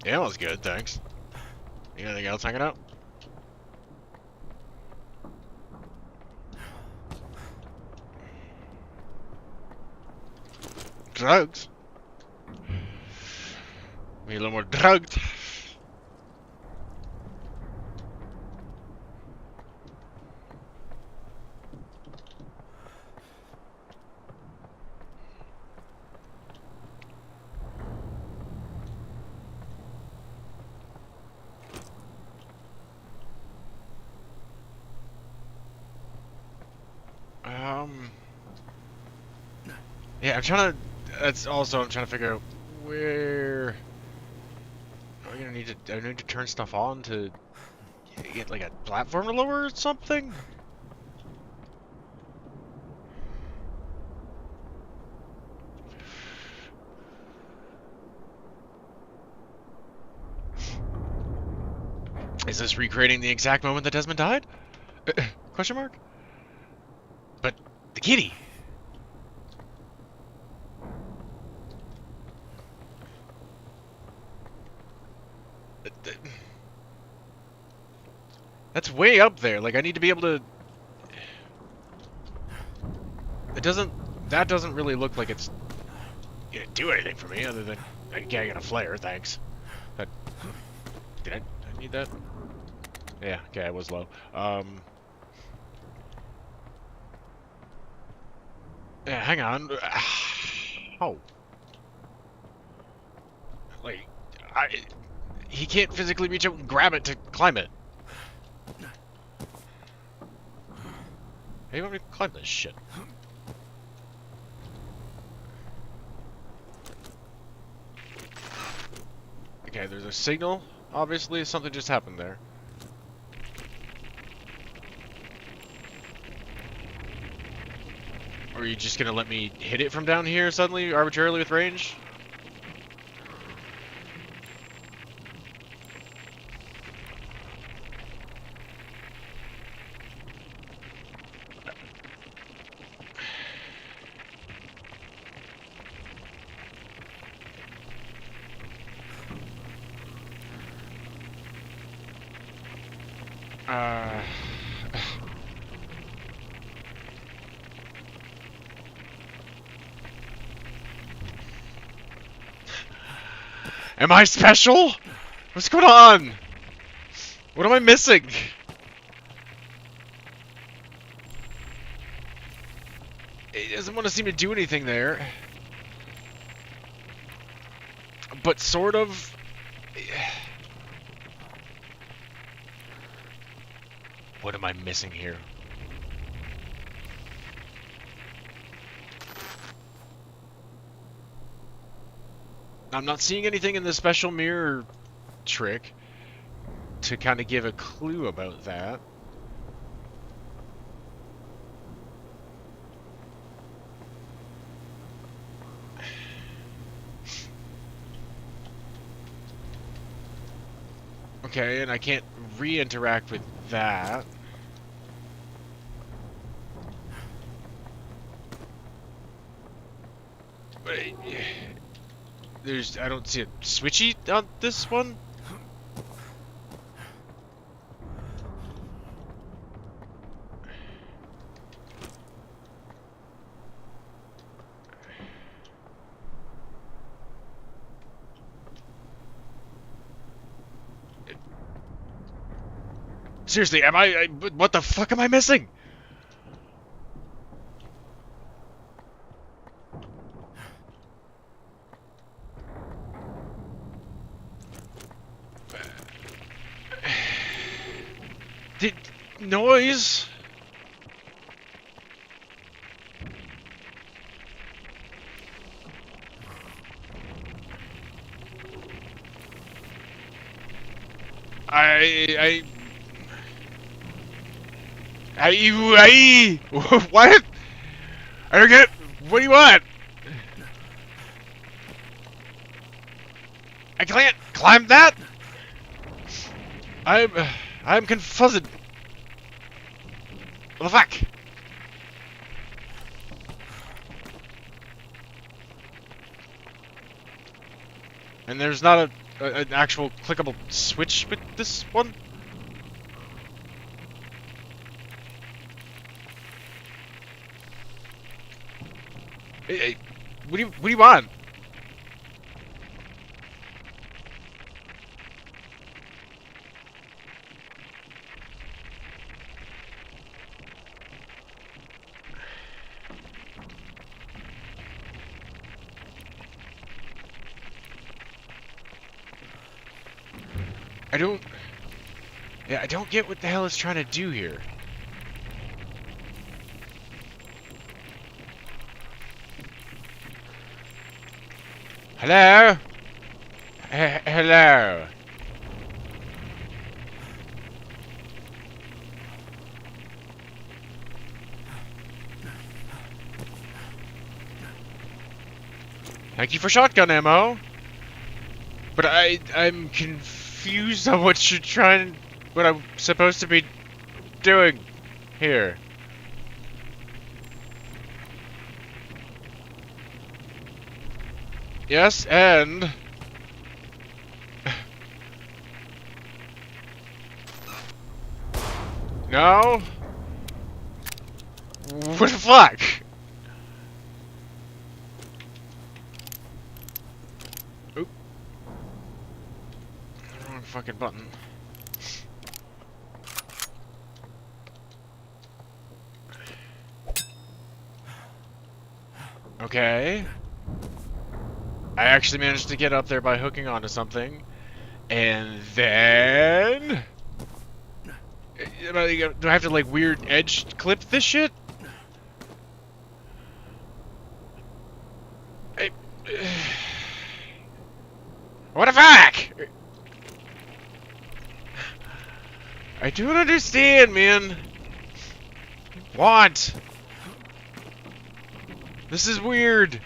Yeah, that was good, thanks. Anything else hanging out? Drugs? Be a little more drugged. Yeah, I'm trying to. I'm trying to figure out Where? Am I gonna need to? Do I need to turn stuff on to get like a platform to lower or something? Is this recreating the exact moment that Desmond died? Question mark? But the kitty. That's way up there. Like I need to be able to. It doesn't. That doesn't really look like it's gonna do anything for me other than I get a flare. Thanks. But did I need that? Yeah. Okay, I was low. Yeah, hang on. Oh. Like, he can't physically reach out and grab it to climb it. How do you want me to climb this shit? Okay, there's a signal. Obviously, something just happened there. Or are you just gonna let me hit it from down here suddenly, arbitrarily with range? Am I special? What's going on? What am I missing? It doesn't want to seem to do anything there. But sort of. What am I missing here? I'm not seeing anything in the special mirror trick to kind of give a clue about that. Okay, and I can't re-interact with that. But I don't see a switchy on this one. Seriously, am I what the fuck am I missing? Did noise? What? I don't get it. What do you want? I can't climb that. I'm confuzzed. What the fuck? And there's not an actual clickable switch with this one? Hey, what do you want? I don't get what the hell it's trying to do here. Hello? Hello? Thank you for shotgun ammo. But I'm confused on what you're trying, what I'm supposed to be doing here. Yes, and... No? What the fuck? Oop. Wrong fucking button. Okay. I actually managed to get up there by hooking onto something. And then... Do I have to, like, weird edge clip this shit? What the fuck? I don't understand, man. What? This is weird.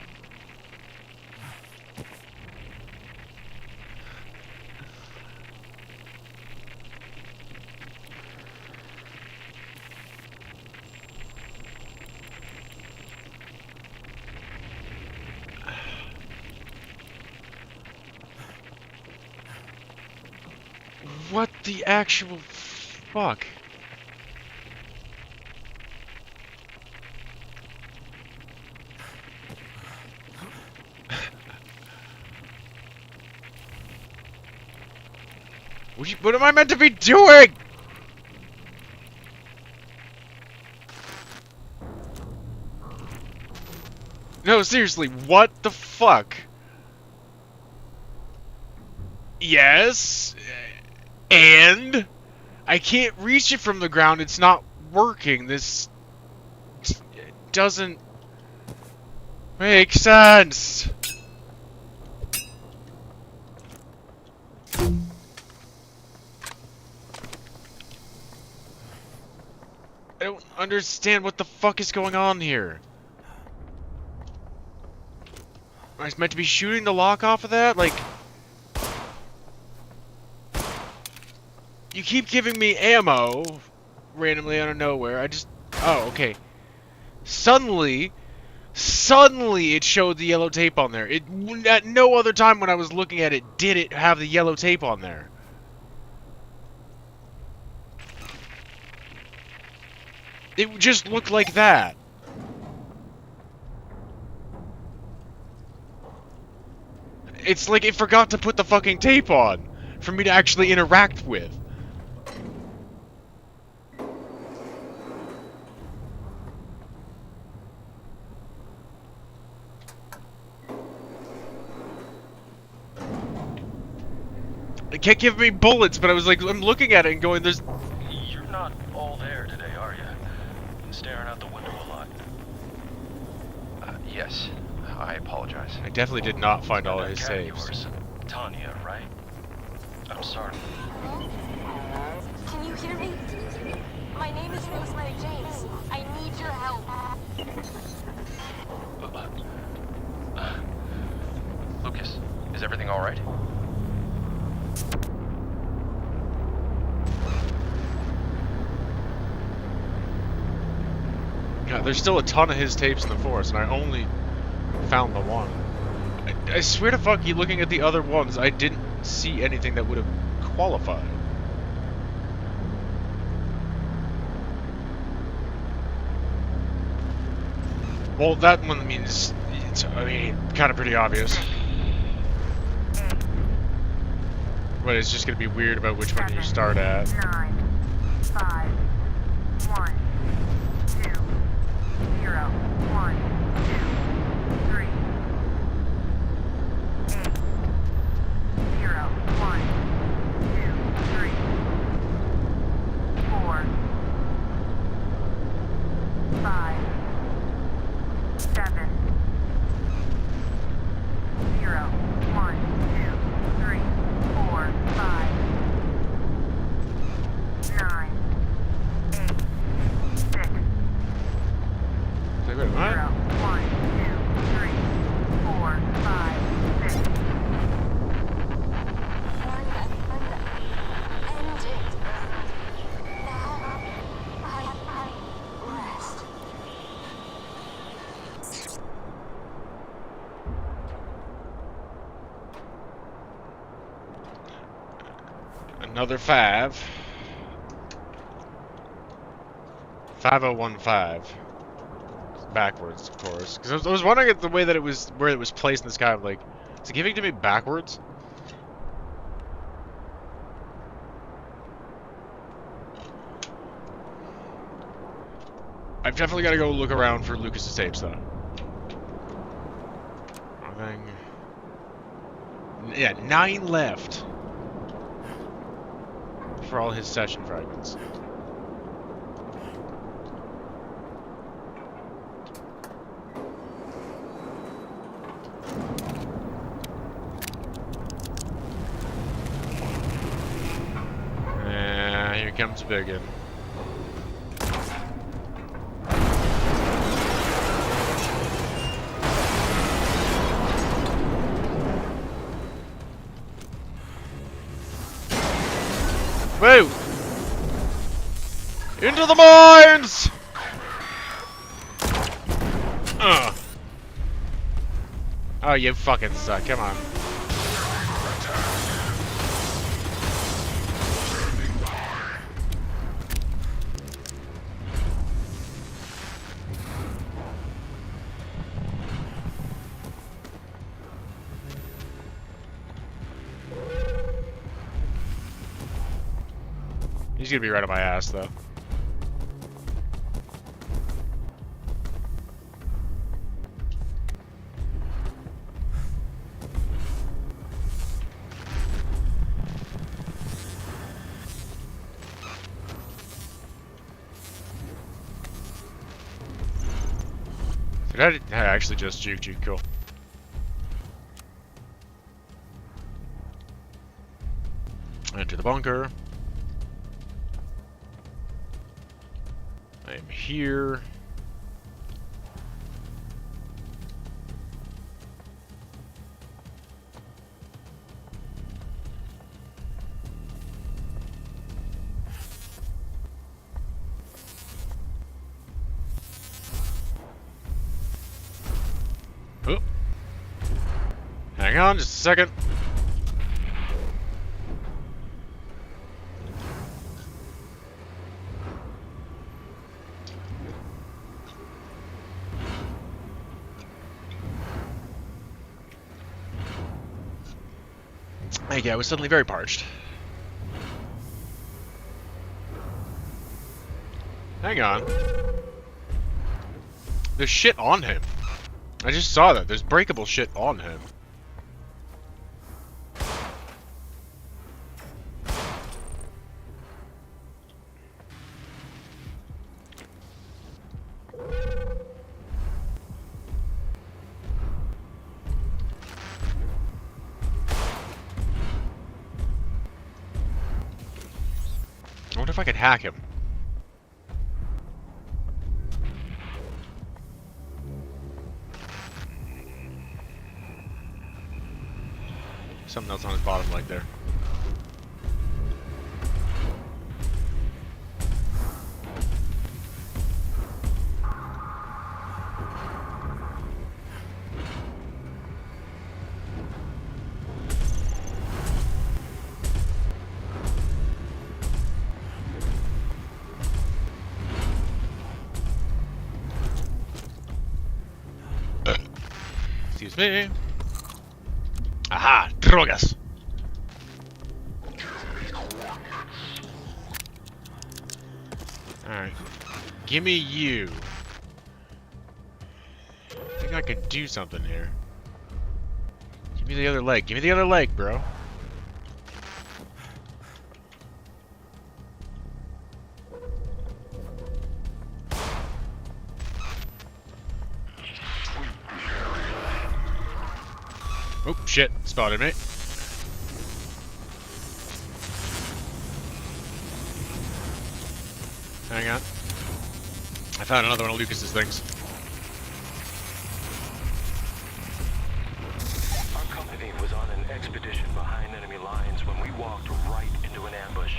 What the actual fuck? What am I meant to be doing? No, seriously, what the fuck? Yes, and I can't reach it from the ground. It's not working. This doesn't make sense. I don't understand what the fuck is going on here. Am I meant to be shooting the lock off of that? Like... You keep giving me ammo randomly out of nowhere. I just... Oh, okay. Suddenly it showed the yellow tape on there. At no other time when I was looking at it did it have the yellow tape on there. It just looked like that. It's like it forgot to put the fucking tape on for me to actually interact with. It kept giving me bullets, but I was like, I'm looking at it and going, there's... You're not all there today, are you? Staring out the window a lot. Yes. I apologize. I definitely did not find all of his That cat of saves. yours, Tanya, right? I'm sorry. Can you hear me? My name is Rosemary James. I need your help. Lucas, is everything all right? Yeah, there's still a ton of his tapes in the forest, and I only found the one. I swear to fuck you, looking at the other ones, I didn't see anything that would have qualified. Well, that one means it's, I mean, kind of pretty obvious. But it's just gonna be weird about which one you start at. 9, 5, 1, 2, 0, 1, 2, 3, 8, 0, 1, 2, 3, 4, 5, 7, 0. Another 5. 5015. Backwards, of course. Because I was wondering at the way that it was, where it was placed in the sky. I'm like, is it giving to me backwards? I've definitely got to go look around for Lucas's tapes, though. Nothing. Yeah, 9 left for all his session fragments. Yeah, here comes Biggin. Woo! Into the mines! Oh, you fucking suck. Come on. He's gonna be right on my ass, though. Did I actually just juked you? Cool. Enter the bunker. I am here. Oh. Hang on just a second. Okay, I was suddenly very parched. Hang on. There's shit on him. I just saw that. There's breakable shit on him. I wonder if I could hack him. Something else on his bottom leg there. Excuse me. Aha! Drogas! Alright. Gimme you. I think I could do something here. Give me the other leg. Give me the other leg, bro. Oh, shit. Spotted me. Hang on. I found another one of Lucas's things. Our company was on an expedition behind enemy lines when we walked right into an ambush.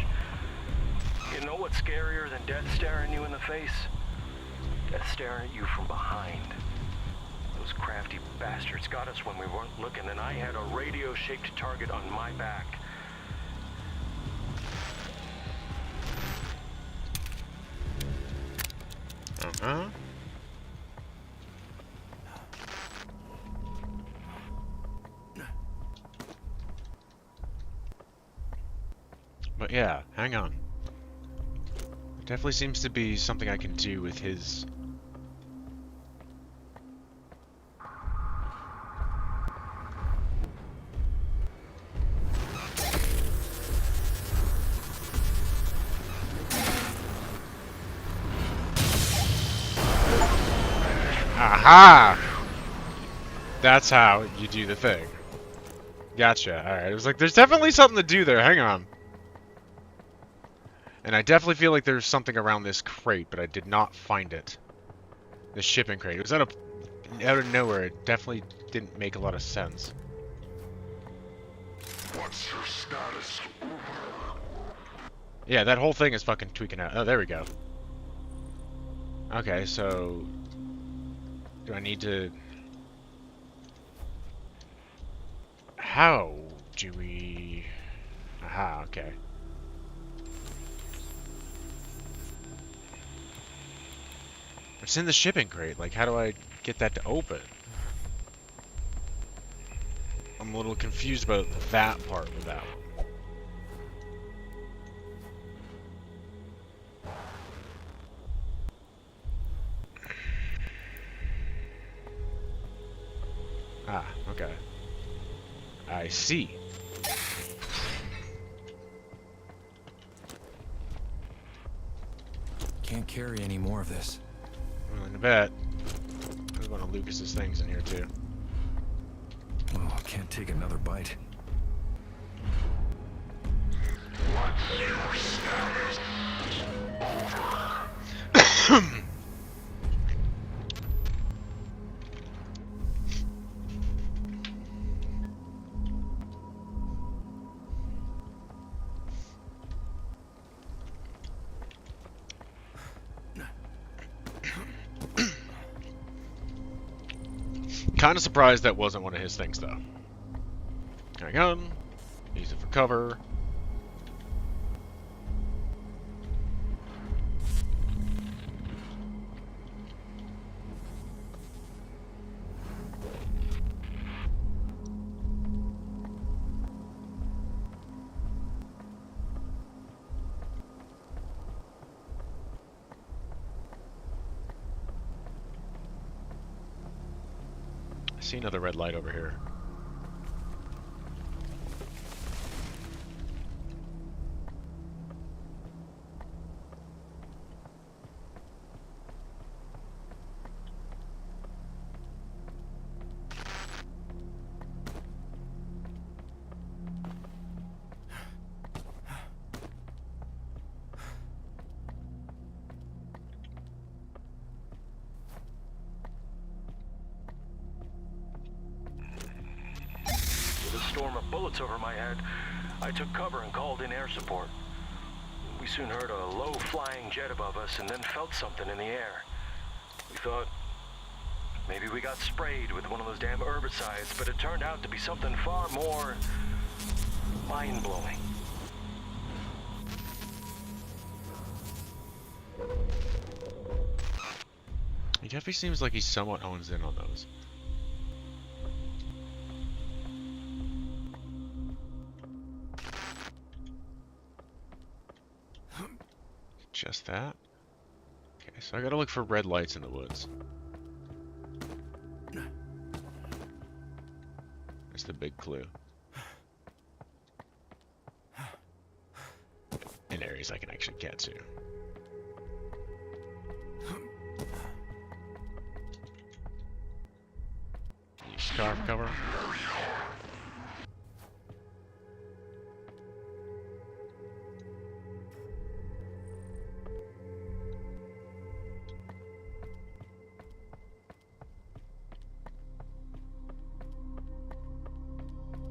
You know what's scarier than death staring you in the face? Death staring at you from behind. Those crafty bastards got us when we weren't looking, and I had a radio-shaped target on my back. Huh? But yeah, hang on. There definitely seems to be something I can do with his... Aha! That's how you do the thing. Gotcha. Alright, it was like, there's definitely something to do there. Hang on. And I definitely feel like there's something around this crate, but I did not find it. The shipping crate. It was out of nowhere. It definitely didn't make a lot of sense. What's your status? Yeah, that whole thing is fucking tweaking out. Oh, there we go. Okay, so... do I need to... how do we... aha, okay. It's in the shipping crate. Like, how do I get that to open? I'm a little confused about that part of that. Ah, okay. I see. Can't carry any more of this. Willing to bet. There's one of Lucas's things in here too. Oh, I can't take another bite. What's your status? Kind of surprised that wasn't one of his things, though. Hang on. Use it for cover. I see another red light over here. With a storm of bullets over my head, I took cover and called in air support. We soon heard a low-flying jet above us and then felt something in the air. We thought maybe we got sprayed with one of those damn herbicides, but it turned out to be something far more mind-blowing. He definitely seems like he somewhat hones in on those. Just that? Okay, so I gotta look for red lights in the woods. That's the big clue. In areas I can actually get to. Use scarf cover.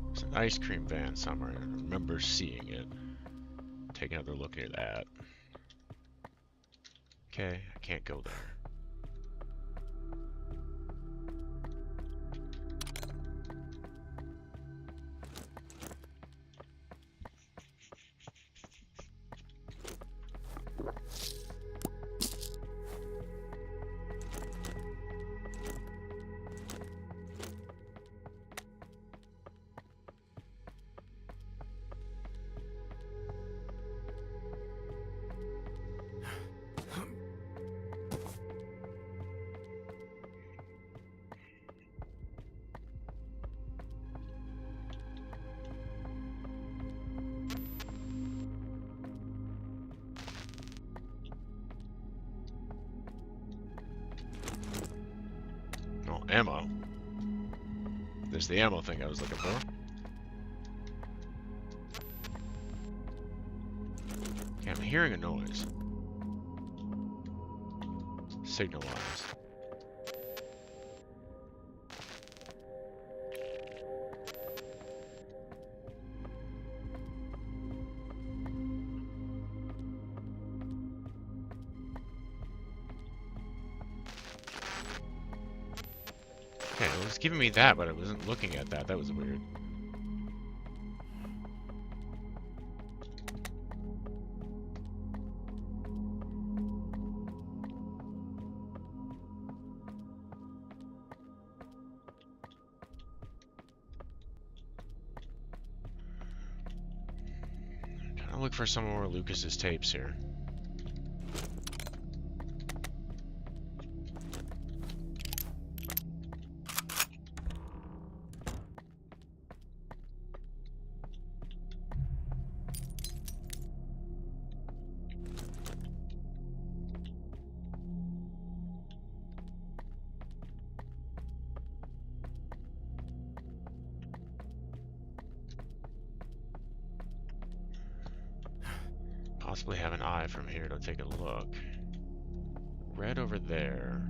There's an ice cream van somewhere. I remember seeing it. Take another look at that. Okay, I can't go there. ammo. There's the ammo thing I was looking for. Okay, I'm hearing a noise. Signal-wise. Okay, it was giving me that, but I wasn't looking at that. That was weird. I'm trying to look for some more Lucas's tapes here. Possibly have an eye from here to take a look. Red over there.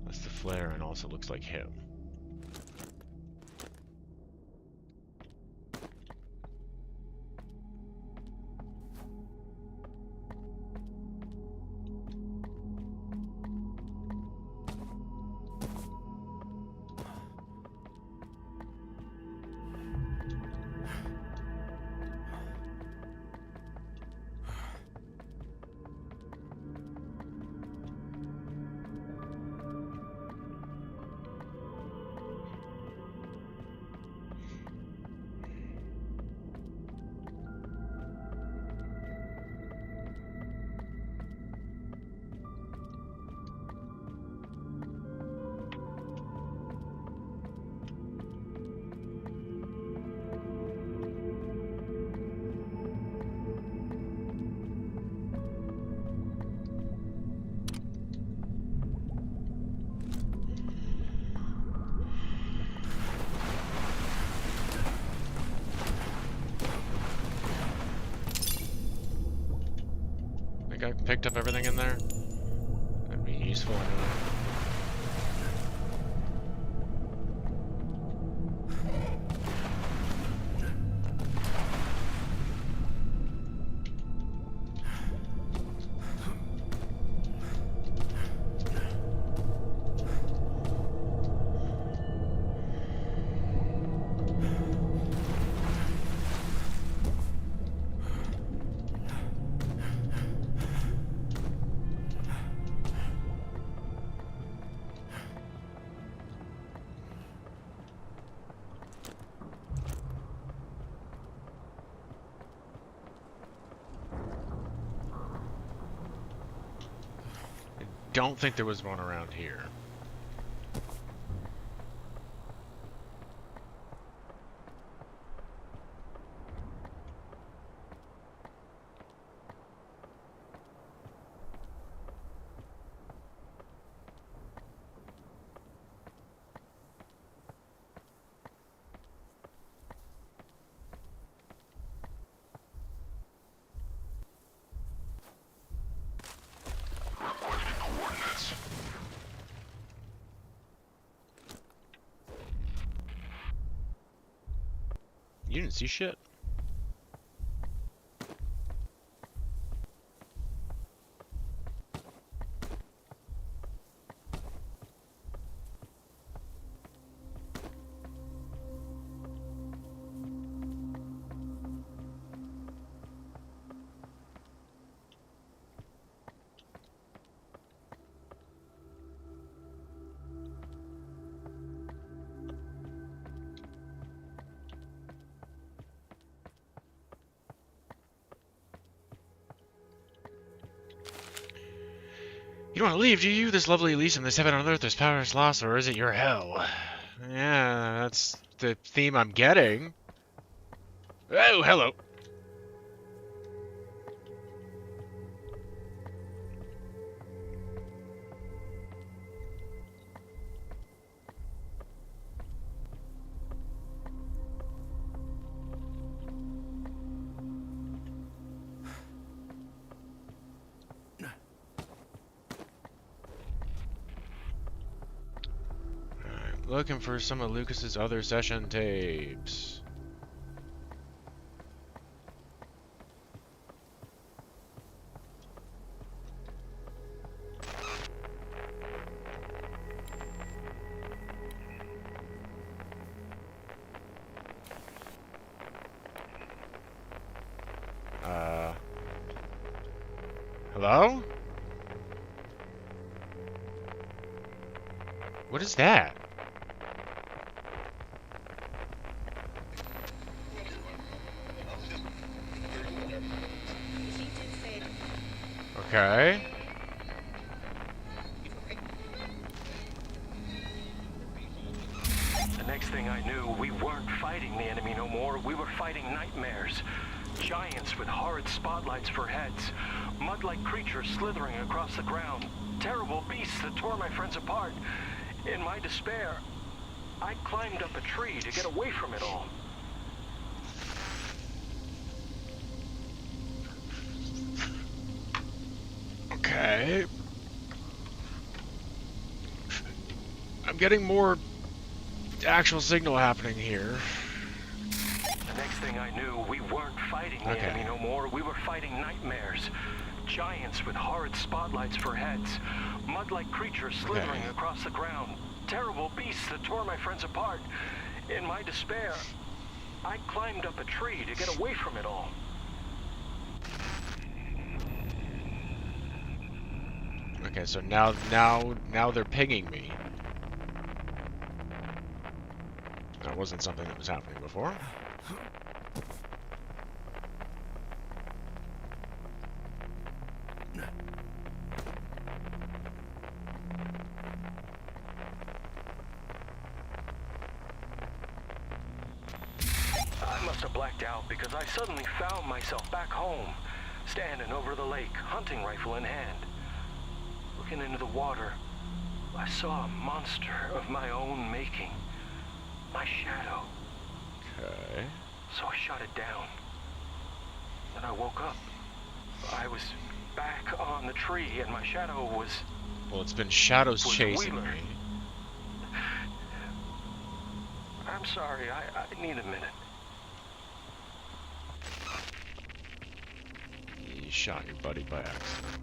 That's the flare and also looks like him. I picked up everything in there. That'd be useful anyway. Don't think there was one around here. You didn't see shit? You don't want to leave, do you? This lovely Elysium, this heaven on earth, there's power is lost, or is it your hell? Yeah, that's the theme I'm getting. Oh, hello. Looking for some of Lucas's other session tapes. Hello? What is that? Okay. The next thing I knew, we weren't fighting the enemy no more. We were fighting nightmares. Giants with horrid spotlights for heads. Mud-like creatures slithering across the ground. Terrible beasts that tore my friends apart. In my despair, I climbed up a tree to get away from it all. Okay. I'm getting more actual signal happening here. The next thing I knew, we weren't fighting the enemy no more. We were fighting nightmares. Giants with horrid spotlights for heads. Mud-like creatures slithering across the ground. Terrible beasts that tore my friends apart. In my despair, I climbed up a tree to get away from it all. Okay, so now they're pinging me. That wasn't something that was happening before. I must have blacked out because I suddenly found myself back home, standing over the lake, hunting rifle in hand. Looking into the water, I saw a monster of my own making. My shadow. Okay. So I shot it down. Then I woke up. I was back on the tree and my shadow was... Well, it's been shadows chasing Wheeler. me. I'm sorry, I need a minute. You shot your buddy by accident.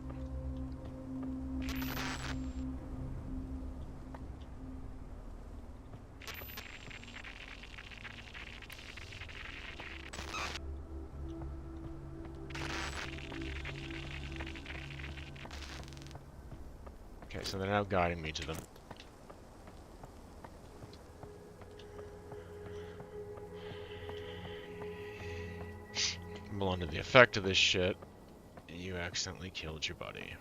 Okay, so they're now guiding me to them. Well, under the effect of this shit, you accidentally killed your buddy.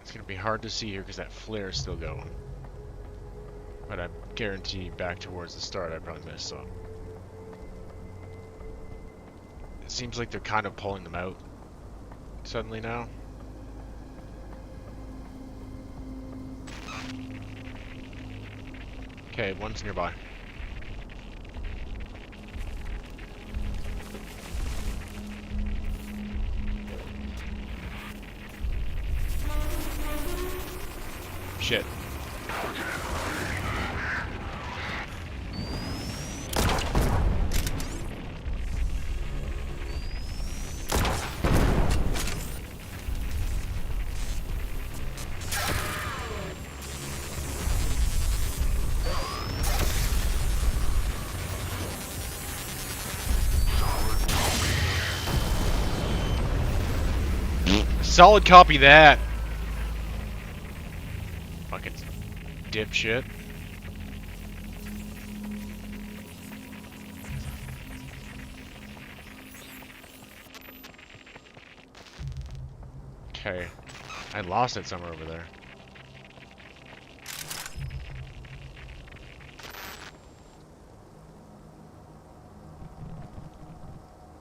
It's gonna be hard to see here because that flare is still going. But I guarantee back towards the start I probably missed some. It seems like they're kind of pulling them out suddenly now. Okay, one's nearby. Shit. Solid copy that. Fuck it. dipshit. Okay. I lost it somewhere over there.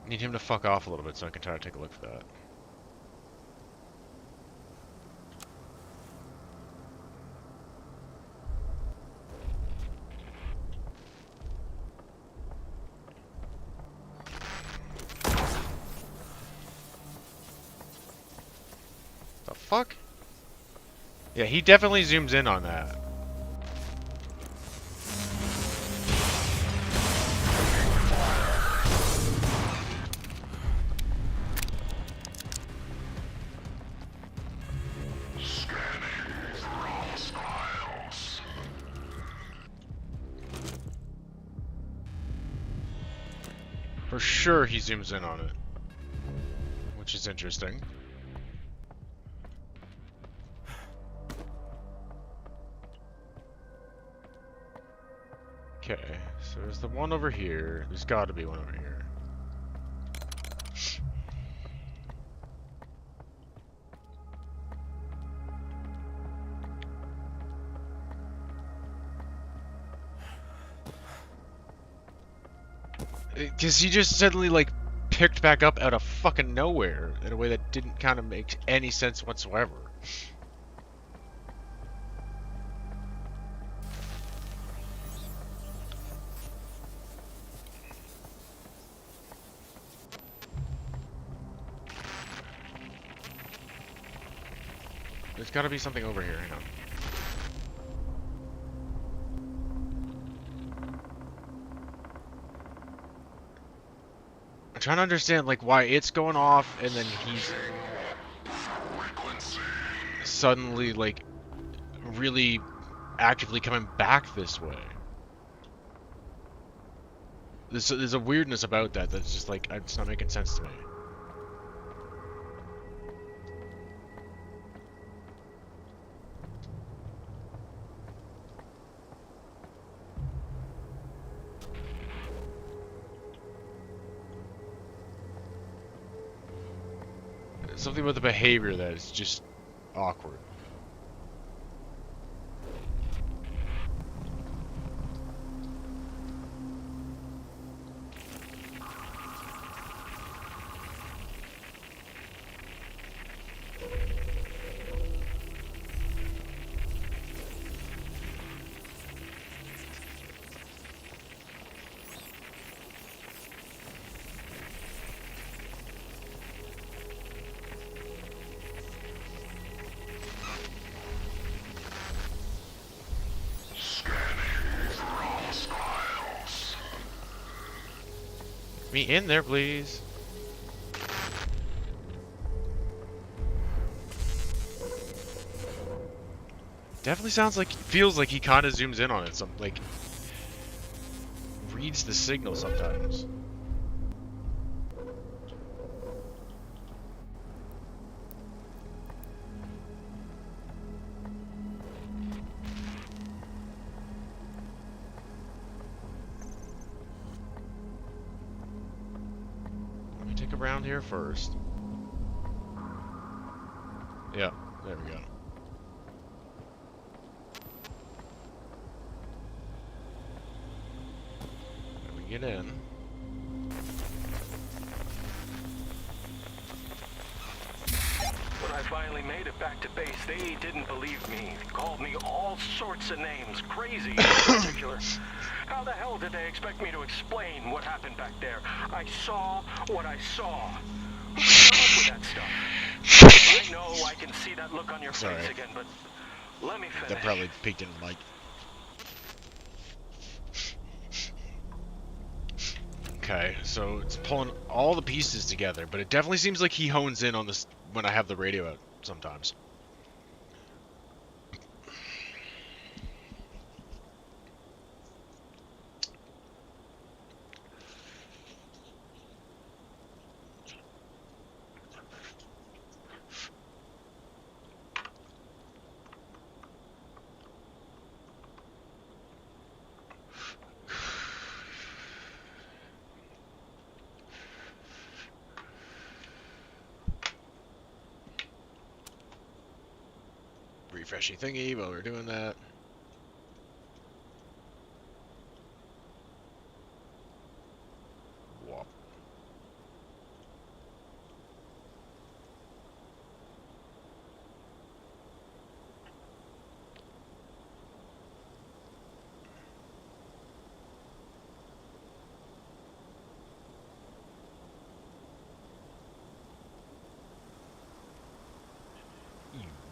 Need him to fuck off a little bit so I can try to take a look for that. The fuck? Yeah, he definitely zooms in on that. For sure he zooms in on it. Which is interesting. Okay, so there's the one over here. There's gotta be one over here. Because he just suddenly, like, picked back up out of fucking nowhere in a way that didn't kind of make any sense whatsoever. There's gotta be something over here, hang on. I'm trying to understand, like, why it's going off and then he's suddenly, like, really actively coming back this way. There's a weirdness about that that's just, like, it's not making sense to me. Something about the behavior that is just awkward. Me in there, please. Definitely sounds like, feels like he kind of zooms in on it. Some, like, reads the signal sometimes. Around here first. Yeah, there we go. Let me get in. When I finally made it back to base, they didn't believe me. Called me all sorts of names, crazy in particular. How the hell did they expect me to explain what happened back there? I saw what I saw. Who can come up with that stuff? I know I can see that look on your face again, but let me finish. That probably peaked in like. Okay, so it's pulling all the pieces together, but it definitely seems like he hones in on this when I have the radio out sometimes. refreshy thingy while we're doing that.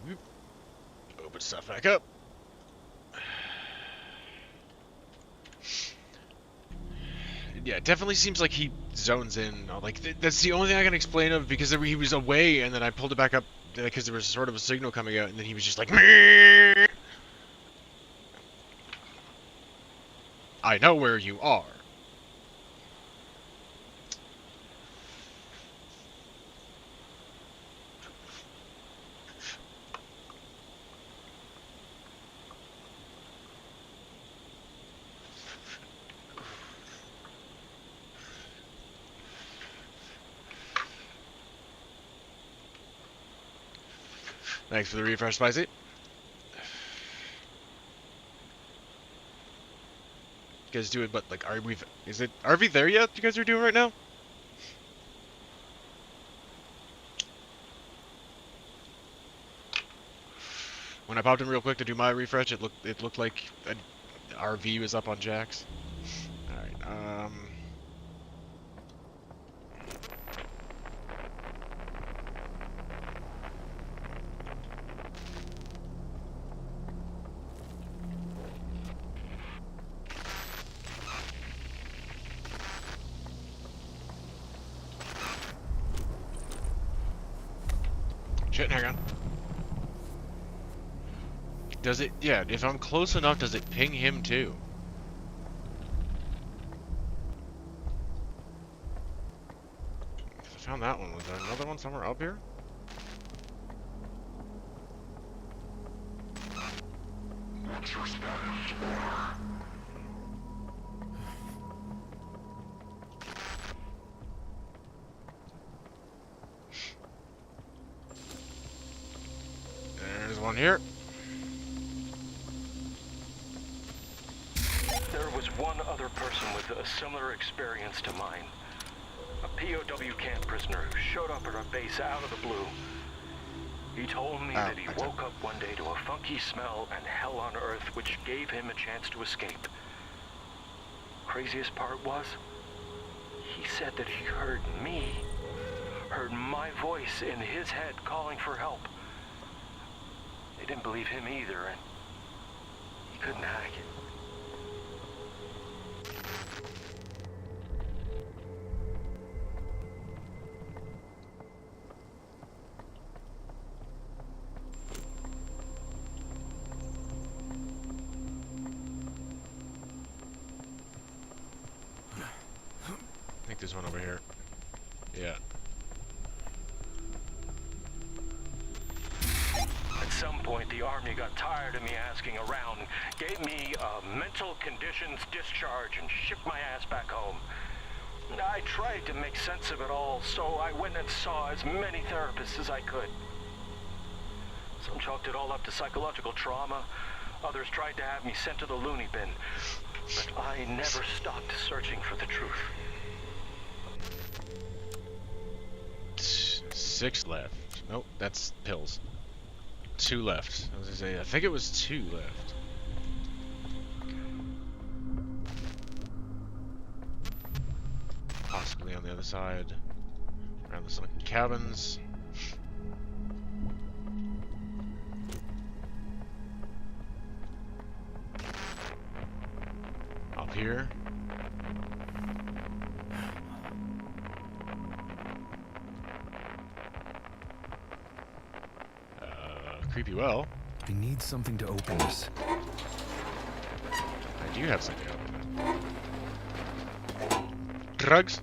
Whoop. Open stuff back up. Yeah, it definitely seems like he zones in. Like that's the only thing I can explain of, because he was away and then I pulled it back up because there was sort of a signal coming out and then he was just like, "Meh." I know where you are. Thanks for the refresh, Spicy. You guys doing, but like, is it RV there yet? You guys are doing right now? When I popped in real quick to do my refresh, it looked like RV was up on Jax. All right. Shit, hang on. Does it? Yeah, if I'm close enough, does it ping him too? I found that one. Was there another one somewhere up here? What's your status? There's one here. There was one other person with a similar experience to mine. A POW camp prisoner who showed up at our base out of the blue. He told me that he woke up one day to a funky smell and hell on earth, which gave him a chance to escape. Craziest part was, he said that he heard me, heard my voice in his head calling for help. They didn't believe him either, and he couldn't hack it. I think there's one over here. Yeah. At some point, the Army got tired of me asking around, gave me a mental conditions discharge, and shipped my ass back home. I tried to make sense of it all, so I went and saw as many therapists as I could. Some chalked it all up to psychological trauma. Others tried to have me sent to the loony bin. But I never stopped searching for the truth. 6 left. Nope, that's pills. 2 left. I was gonna say, I think it was 2 left. Possibly on the other side. Around the sunken cabins. Up here. Creepy well. I need something to open this. I do have something open. Drugs?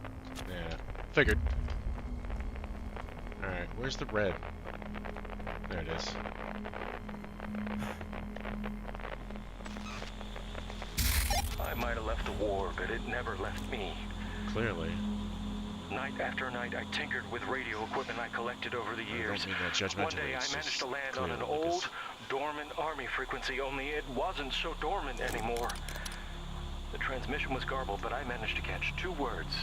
Yeah, figured. Alright, where's the red? There it is. I might have left the war, but it never left me. Clearly. Night after night, I tinkered with radio equipment I collected over the years. I don't mean that judgmentally, One day, I it's managed just to land on an clearly old, dormant army frequency, only it wasn't so dormant anymore. The transmission was garbled, but I managed to catch 2 words.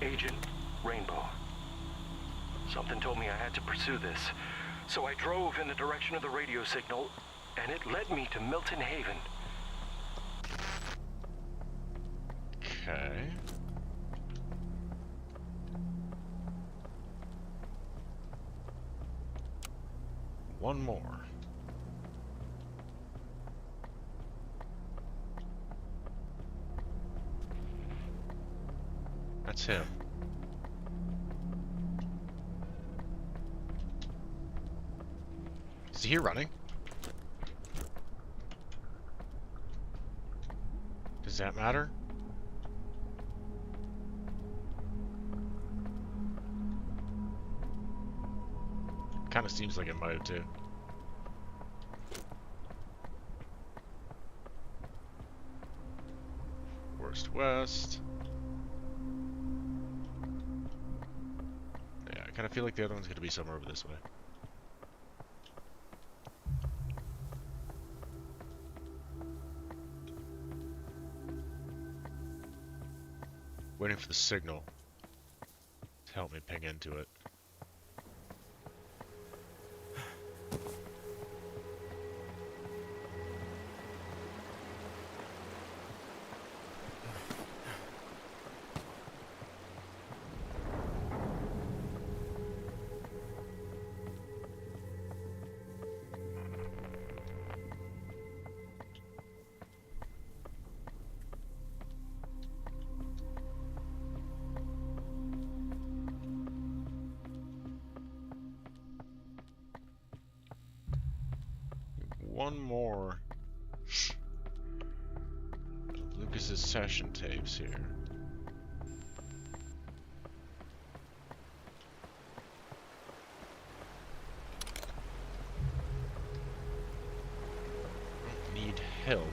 Agent Rainbow. Something told me I had to pursue this, so I drove in the direction of the radio signal, and it led me to Milton Haven. Okay. One more. That's him. Is he here running? Does that matter? Kind of seems like it might have too. Worst west. Yeah, I kind of feel like the other one's going to be somewhere over this way. Waiting for the signal to help me ping into it. One more of Lucas's session tapes here. Need health.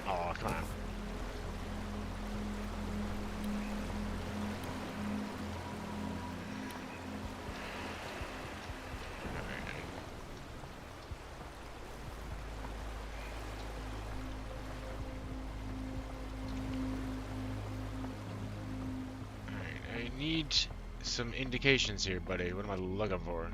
Oh, come on. Alright, I need some indications here, buddy. What am I looking for?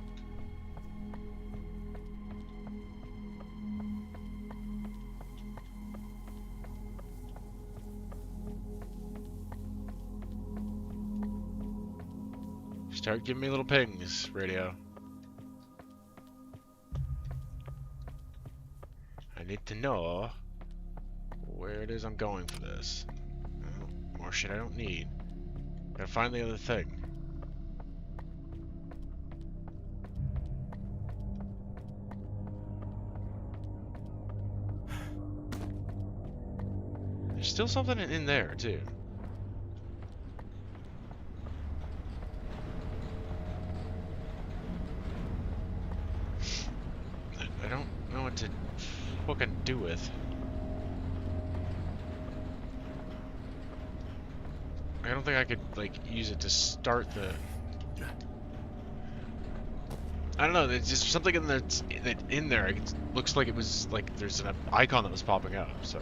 Start giving me little pings, radio. I need to know where it is I'm going for this. Oh, more shit I don't need. Gotta find the other thing. There's still something in there, too. I don't know what to fucking do with. I don't think I could, like, use it to start the... I don't know, there's just something in there, it looks like it was, like, there's an icon that was popping up, so...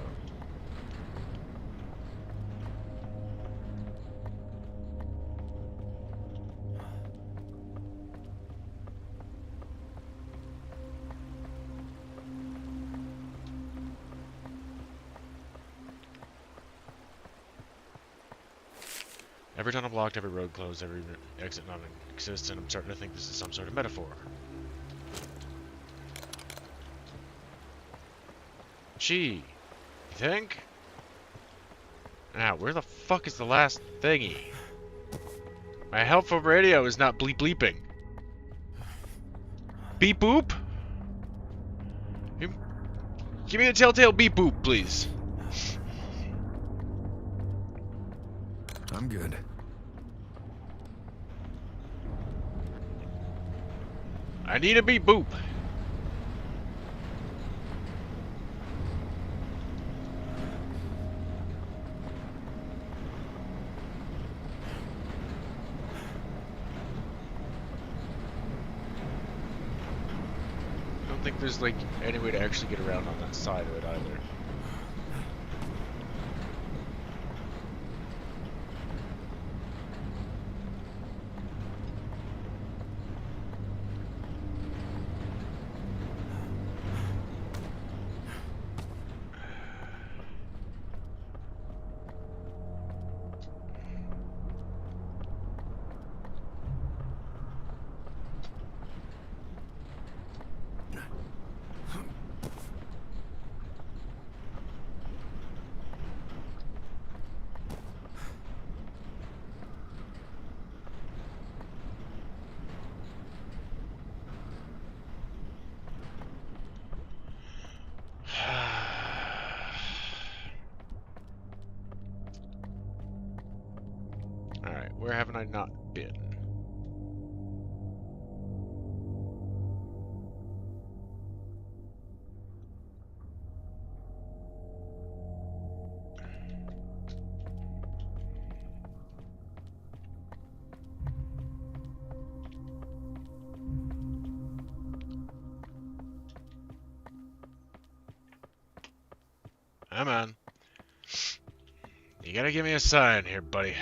Every tunnel blocked, every road closed, every exit non-existent. I'm starting to think this is some sort of metaphor. Gee, you think? Now, where the fuck is the last thingy? My helpful radio is not bleep bleeping. Beep boop? Give me a telltale beep boop, please. I'm good. I need a beep boop. I don't think there's like any way to actually get around on that side of it either. Alright, where haven't I not been? Come on. You gotta give me a sign here, buddy.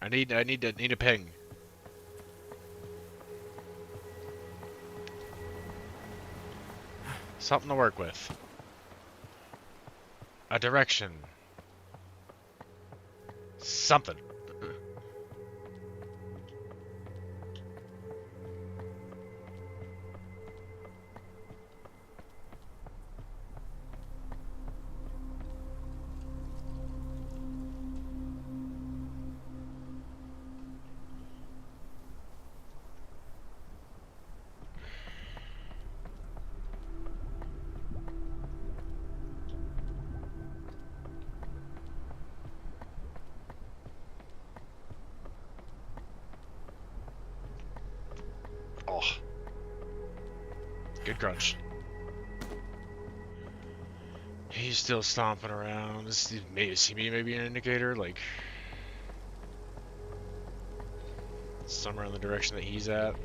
I need a ping. Something to work with. A direction. Something. Oh. Good crunch. He's still stomping around. Is he maybe an indicator? Like, somewhere in the direction that he's at.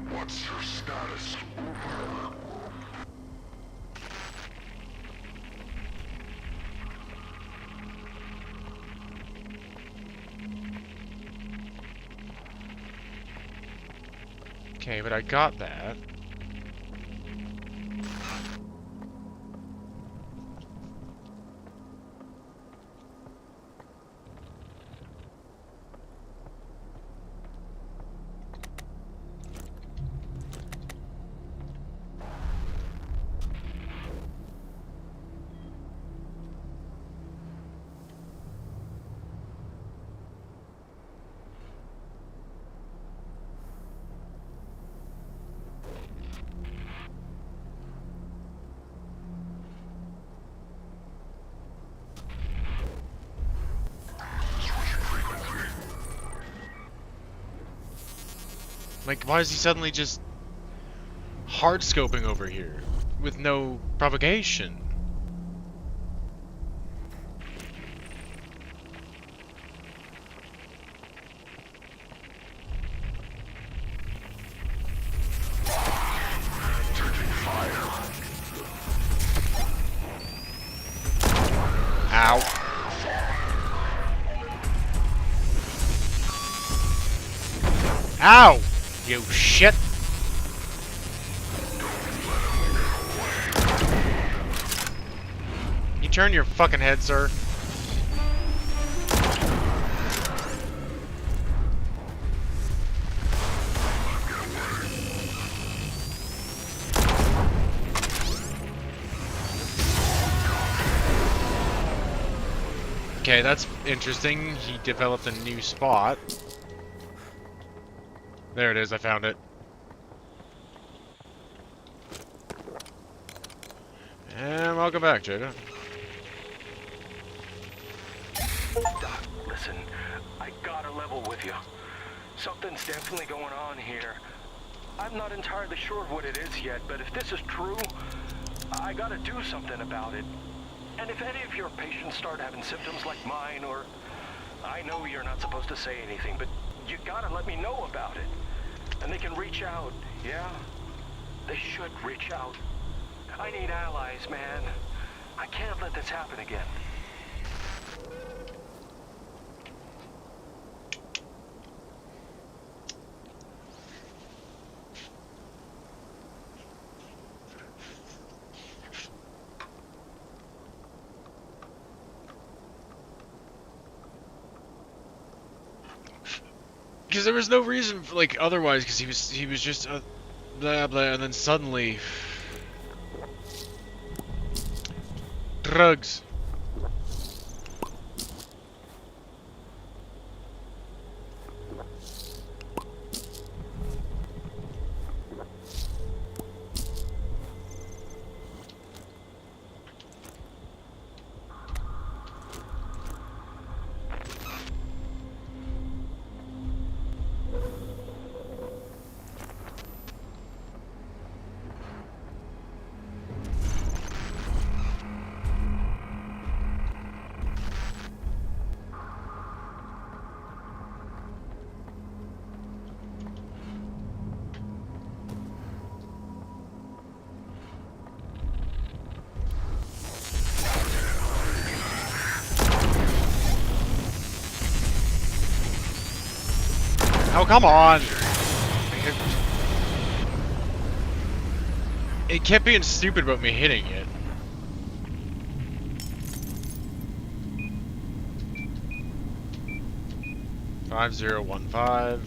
What's your status? Okay, but I got that. Like, why is he suddenly just hard scoping over here with no provocation? Ow! You shit! You turn your fucking head, sir. Okay, that's interesting. He developed a new spot. There it is, I found it. And welcome back, Jada. Doc, listen, I gotta level with you. Something's definitely going on here. I'm not entirely sure what it is yet, but if this is true, I gotta do something about it. And if any of your patients start having symptoms like mine, or... I know you're not supposed to say anything, but you gotta let me know about it. And they can reach out, yeah? They should reach out. I need allies, man. I can't let this happen again. Because there was no reason, like, otherwise, because he was just, blah, blah, and then suddenly... Drugs. Oh, come on! It kept being stupid about me hitting it. $5015.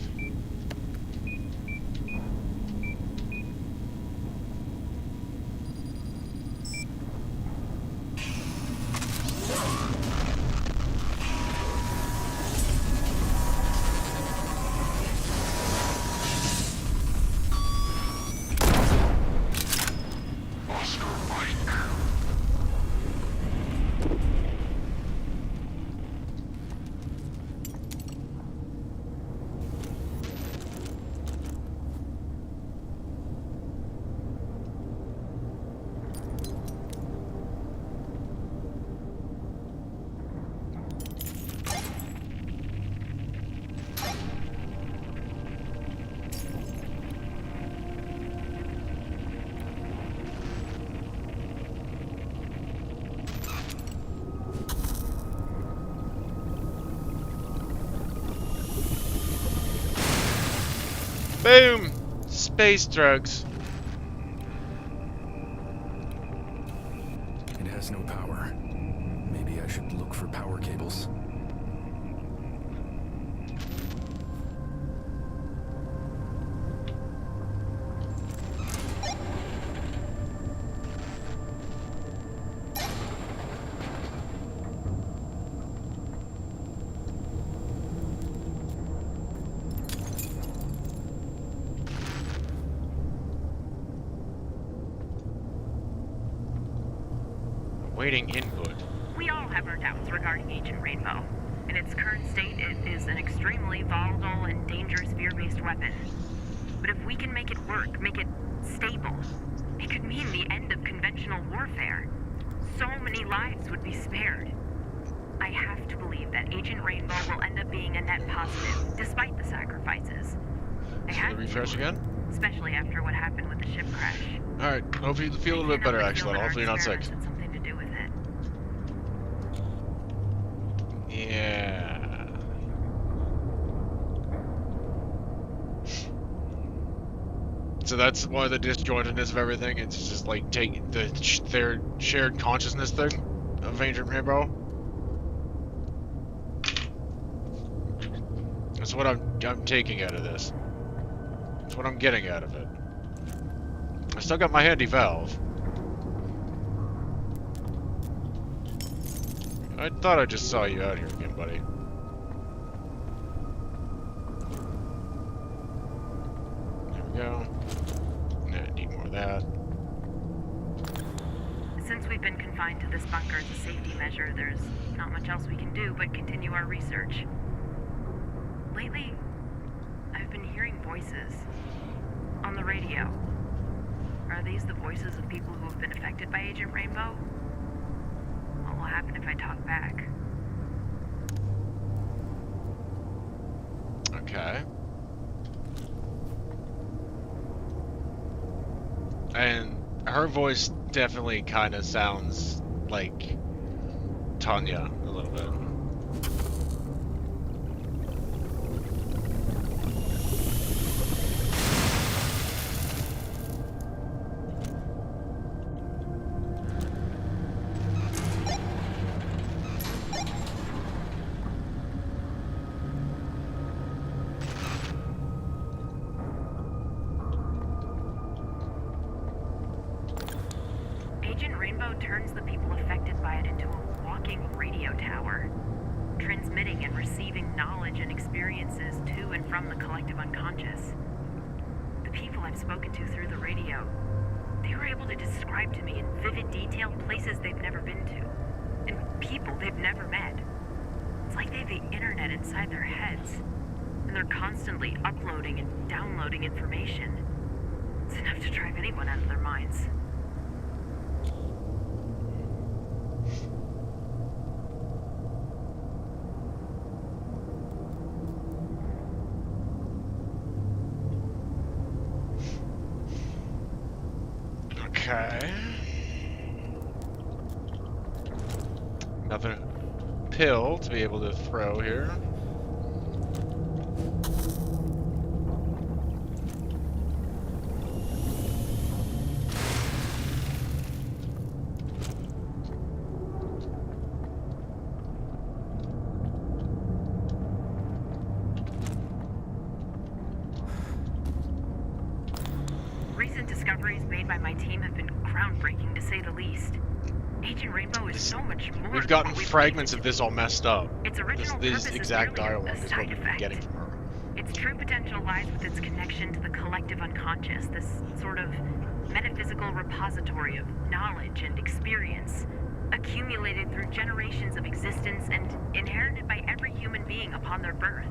Boom! Space drugs. It has no power. Maybe I should look for power cables. Waiting input. We all have our doubts regarding Agent Rainbow. In its current state, it is an extremely volatile and dangerous fear-based weapon. But if we can make it work, make it stable, it could mean the end of conventional warfare. So many lives would be spared. I have to believe that Agent Rainbow will end up being a net positive, despite the sacrifices. I Should have we refresh again? especially after what happened with the ship crash. Alright, hopefully you feel a little bit better, actually. Hopefully you're not sick. Had something to do with it. Yeah. So that's why the disjointedness of everything. It's just like take their shared consciousness thing of Agent Rainbow. That's what I'm taking out of this. That's what I'm getting out of it. I still got my handy valve. I thought I just saw you out here again, buddy. There we go. I need more of that. Since we've been confined to this bunker as a safety measure, there's not much else we can do but continue our research. Lately, I've been hearing voices on the radio. Are these the voices of people who have been affected by Agent Rainbow? What will happen if I talk back? Okay. And her voice definitely kind of sounds like Tanya a little bit. Agent Rainbow turns the people affected by it into a walking radio tower, transmitting and receiving knowledge and experiences to and from the collective unconscious. The people I've spoken to through the radio, they were able to describe to me in vivid detail places they've never been to, and people they've never met. It's like they have the internet inside their heads, and they're constantly uploading and downloading information. It's enough to drive anyone out of their minds. Okay. Another pill to be able to throw here. Recent discoveries made by my team have been groundbreaking, to say the least. Agent Rainbow is so much more. We've than gotten what fragments of this all messed up. Its original This purpose is exact merely dialogue a is what side we've been effect. getting from her. Its true potential lies with its connection to the collective unconscious, this sort of metaphysical repository of knowledge and experience, accumulated through generations of existence and inherited by every human being upon their birth.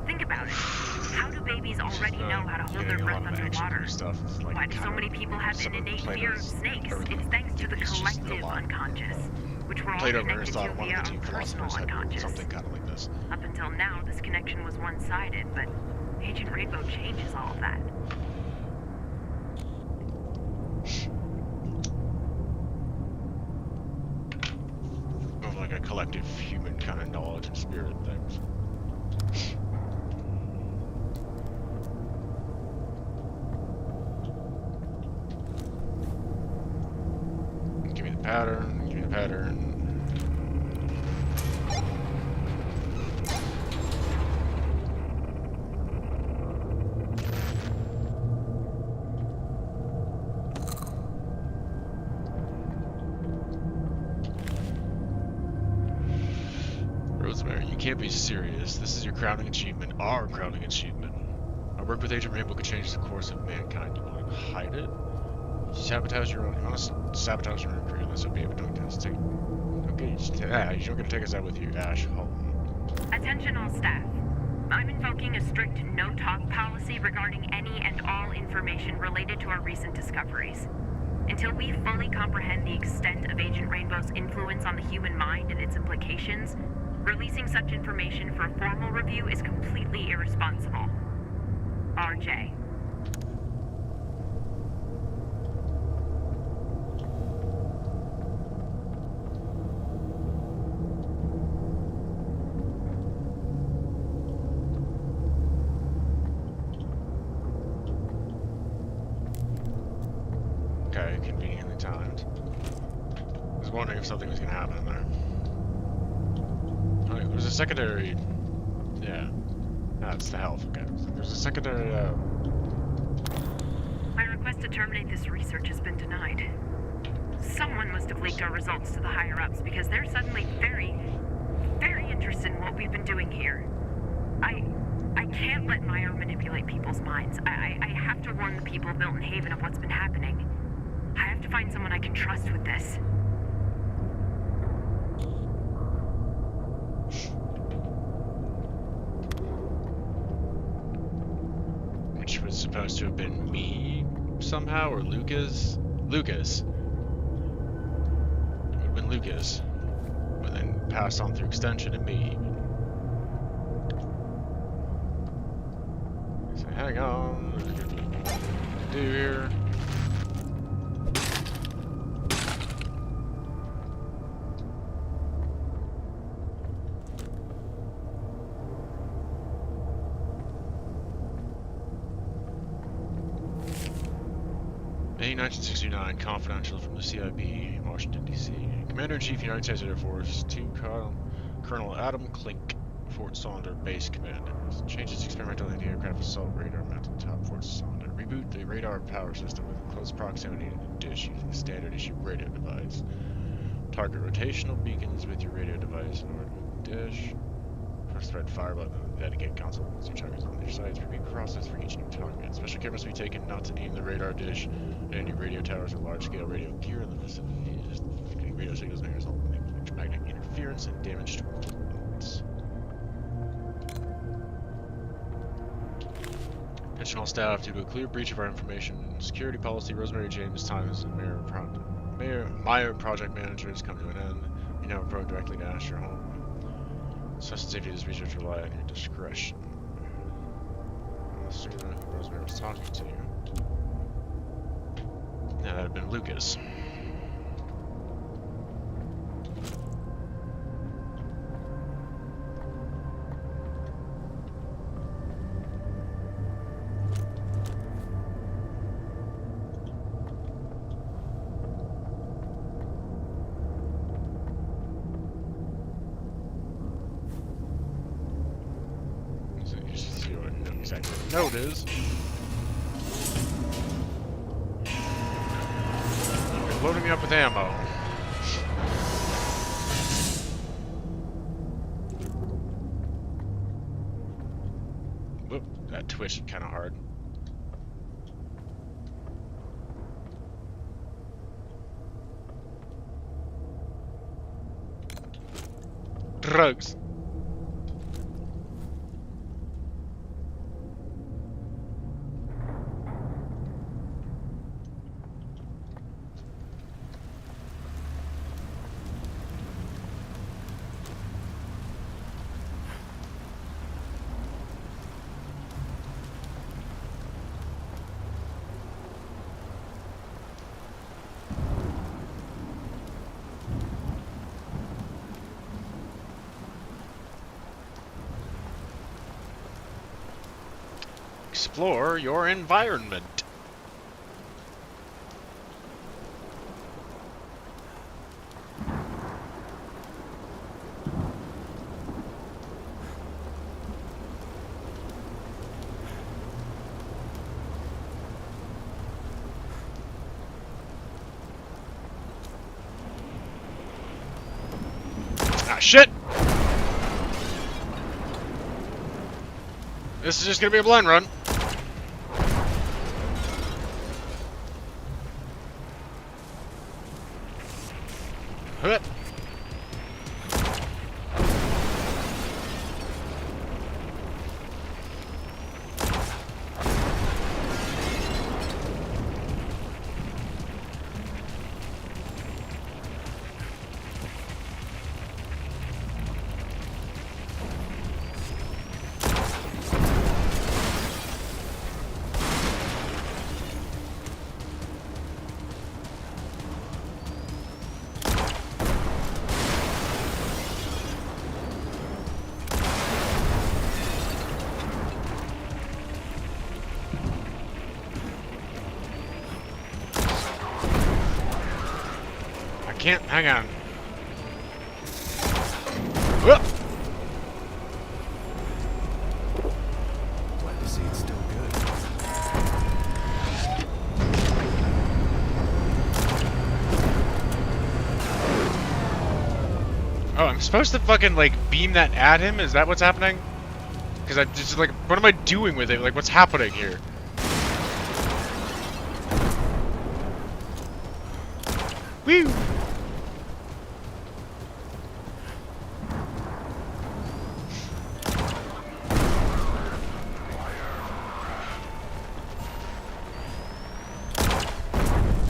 Think about it. How do babies already know how to hold their Getting a breath lot of action underwater? stuff. It's like Why do so kind many of people have an some of innate Plato's fear of snakes? early It's thanks to the theories, just a collective lot. unconscious, which we're all Plato and connected to Aristotle, one via of the two a personal philosophers, had unconscious. something kind of like this. Up until now, this connection was one-sided, but Agent Rainbow changes all of that. Of like a collective human kind of knowledge and spirit things. Give me the pattern, give me the pattern. Rosemary, you can't be serious. This is your crowning achievement, our crowning achievement. Our work with Agent Rainbow could change the course of mankind. You want to hide it? Sabotage your own. You want to sabotage your own career? This would be able to take. Okay, you don't get to take us out with you, Ash. Attention all staff. I'm invoking a strict no-talk policy regarding any and all information related to our recent discoveries. Until we fully comprehend the extent of Agent Rainbow's influence on the human mind and its implications, releasing such information for a formal review is completely irresponsible. RJ. if something was gonna happen in there. Oh, there's a secondary. Yeah. That's the health. Okay. There's a secondary. My request to terminate this research has been denied. Someone must have leaked our results to the higher-ups because they're suddenly very, very interested in what we've been doing here. I can't let Meyer manipulate people's minds. I have to warn the people of Milton Haven of what's been happening. I have to find someone I can trust with this. Which was supposed to have been me somehow, or Lucas? Lucas. It would have been Lucas. But then passed on through extension to me. So hang on. There's a good thing to do here. May 1969, confidential from the CIB, Washington, D.C. Commander-in-Chief, United States Air Force, to Colonel Adam Klink, Fort Sonder Base Commander. Changes experimental anti-aircraft assault radar mounted top Fort Sonder. Reboot the radar power system with close proximity to the dish using a standard issue radio device. Target rotational beacons with your radio device in order to dish. Press the red fire button on the dedicate console once your target's on their sides. Repeat process for each new target. Special care must be taken not to aim the radar dish at any radio towers or large-scale radio gear in the vicinity. Radio signals may result in electromagnetic interference and damage to equipment. Attention all staff, due to a clear breach of our information security policy, Rosemary James' time as Meyer project manager has come to an end. You now approach directly to Asher home. Such safety of this research rely on your discretion. Let's see who Rosemary was talking to. Yeah, that'd have been Lucas. No, it is. You're loading me up with ammo. Whoop, that twitched kind of hard. Drugs. Explore your environment. Ah, shit! This is just gonna be a blind run. Hut. Can't, hang on. supposed to fucking, like, beam that at him? Is that what's happening? Because I just, like, what am I doing with it? Like, what's happening here? Woo!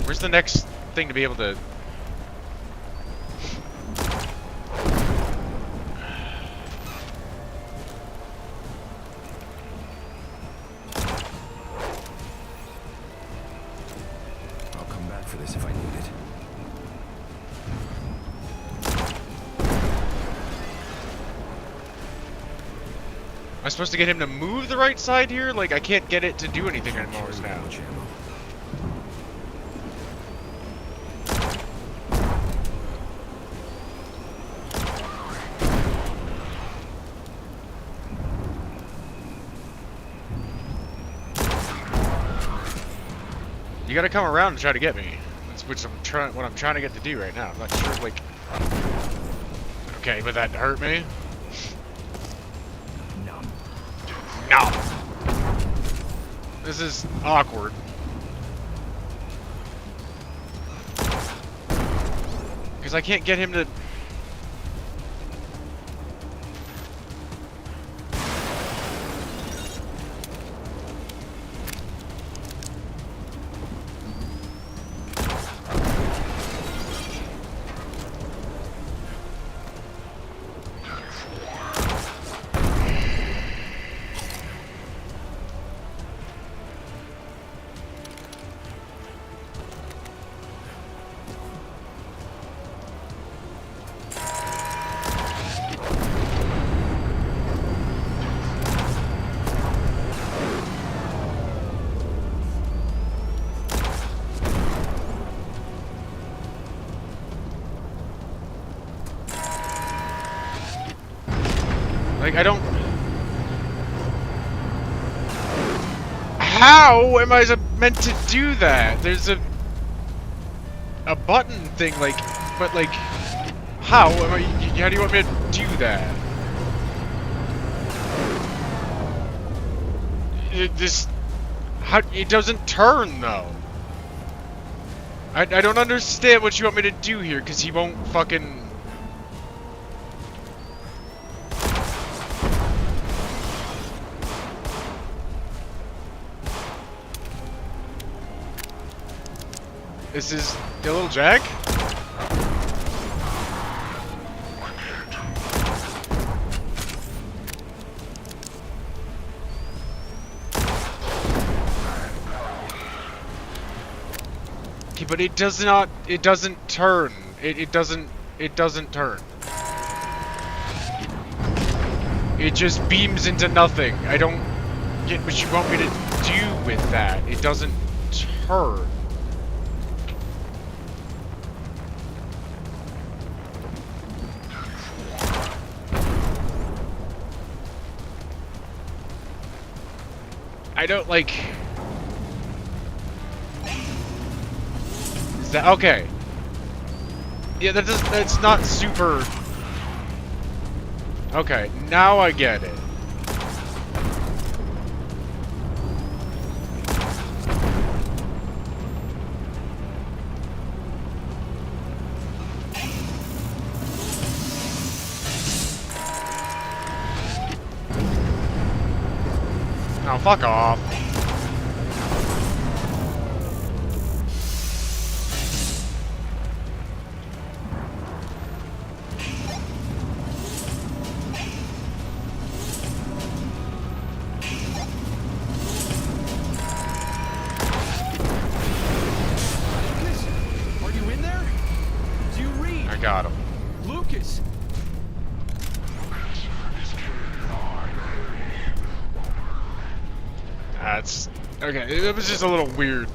Where's the next thing to be able to... I'll come back for this if I need it. Am I supposed to get him to move the right side here? Like, I can't get it to do anything anymore now. Much ammo. You gotta come around and try to get me. That's what I'm trying to get to do right now. I'm not sure, like... Okay, but that hurt me. No. This is awkward. Because I can't get him to... Like, I don't... How am I meant to do that? There's a button thing, like... But, like... How am I... How do you want me to do that? It just... How... It doesn't turn, though. I don't understand what you want me to do here, because he won't fucking... This is a little Jack? Okay, but it does not, it doesn't turn. It doesn't turn. It just beams into nothing. I don't get what you want me to do with that. It doesn't turn. I don't like... Is that... Okay. Yeah, that's not super... Okay, now I get it. Oh, fuck off. Are you in there? Do you read? I got him. Lucas! That's... Okay, it was just a little weird.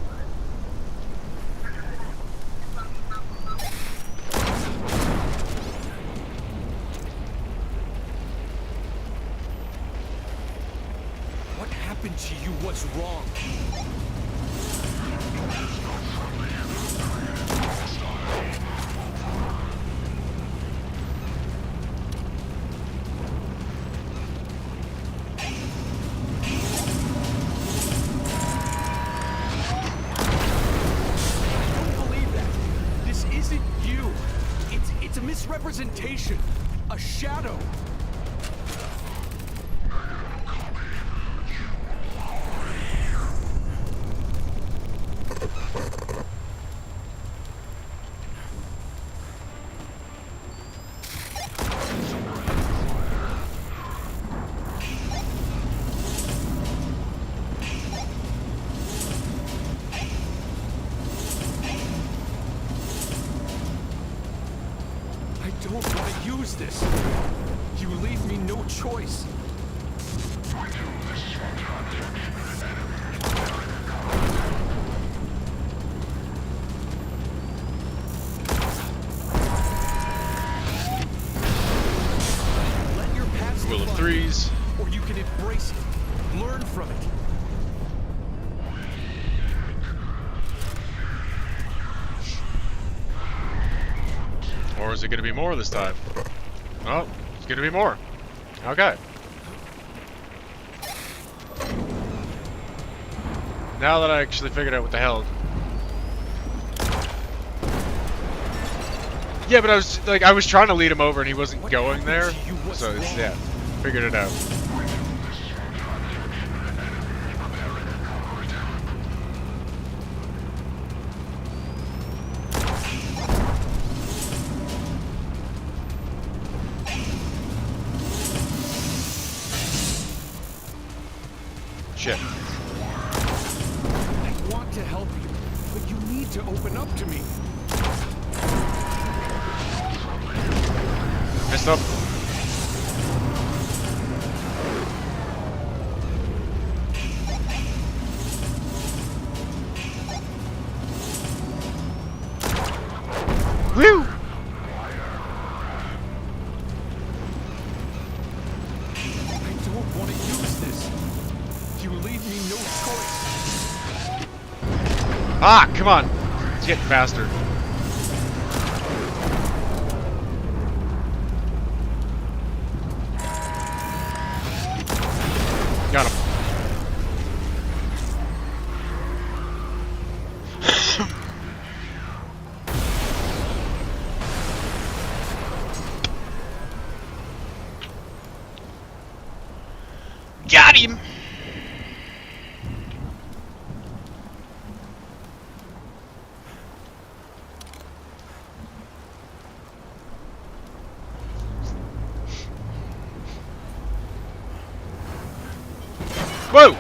What happened to you? What's wrong? representation. A shadow. I don't want to use this. You leave me no choice. Let your past Wheel of define threes. you, or you can embrace it, learn from it. Or is it going to be more this time? Oh, it's going to be more. Okay. Now that I actually figured out what the hell. Yeah, but I was trying to lead him over and he wasn't going there. So it's, yeah, figured it out. Shit. I want to help you, but you need to open up to me. Messed up. Woo! I don't want to use this. You leave me no choice. Ah, come on. It's getting faster. Got him. Got him! Whoa!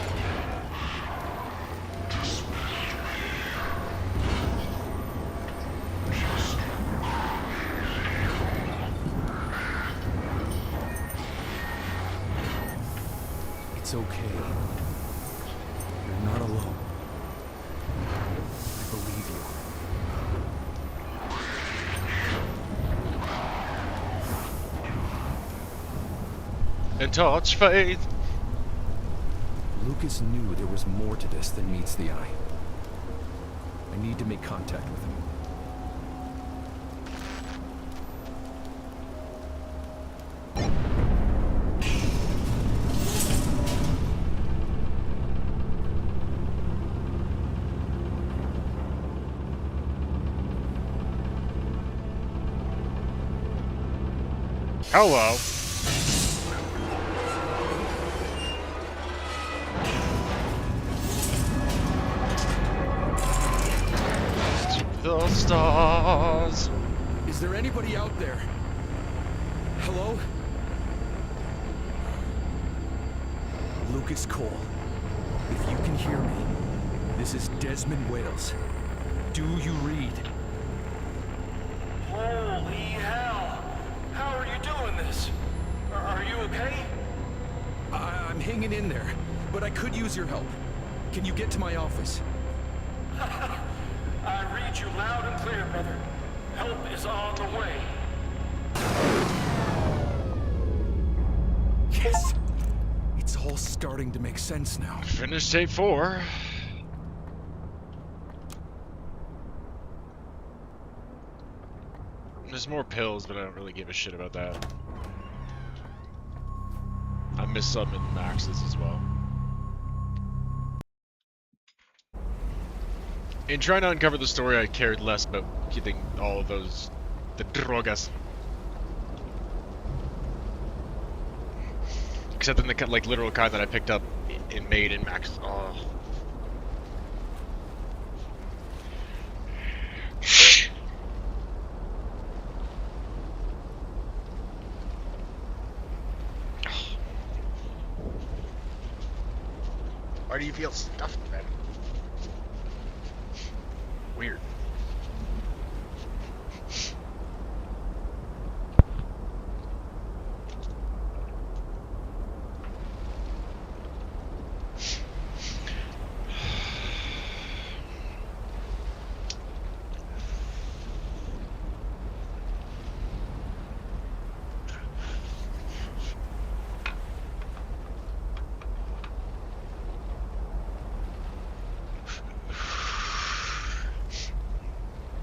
It's okay. You're not alone. I believe you. And touch faith. Lucas knew there was more to this than meets the eye. I need to make contact with him. Hello. The stars. Is there anybody out there? Hello? Lucas Cole. If you can hear me, this is Desmond Wales. Do you read? Holy hell! How are you doing this? Are you okay? I'm hanging in there, but I could use your help. Can you get to my office? I read you loud and clear, brother. Help is on the way. Yes! It's all starting to make sense now. Finish tape 4. There's more pills, but I don't really give a shit about that. I missed some in Max's as well. In trying to uncover the story, I cared less about getting all of those, the drogas. Except in the like literal kind that I picked up in Made in Max. Oh. Why do you feel stuffed, man? Weird.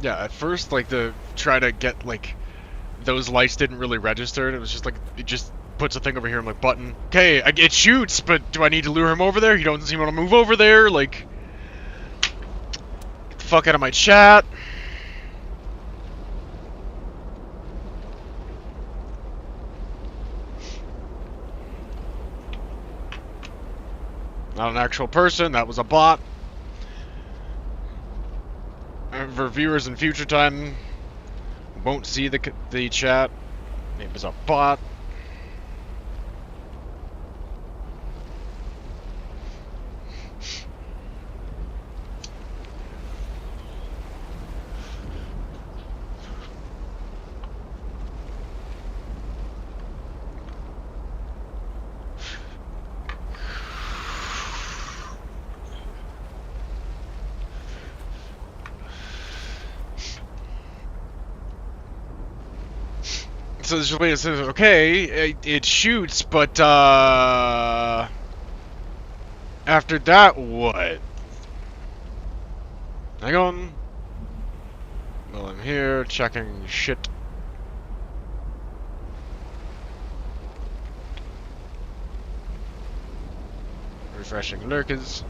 Yeah, at first, like, try to get, like, those lights didn't really register, and it was just, like, it just puts a thing over here, I'm like, button. Okay, it shoots, but do I need to lure him over there? He doesn't seem to want to move over there, like... Get the fuck out of my chat. Not an actual person, that was a bot. For viewers in future time, won't see the chat. It was a bot. So this way it says, okay, it shoots, but after that, what? Hang on. Well, I'm here checking shit. Refreshing lurkers.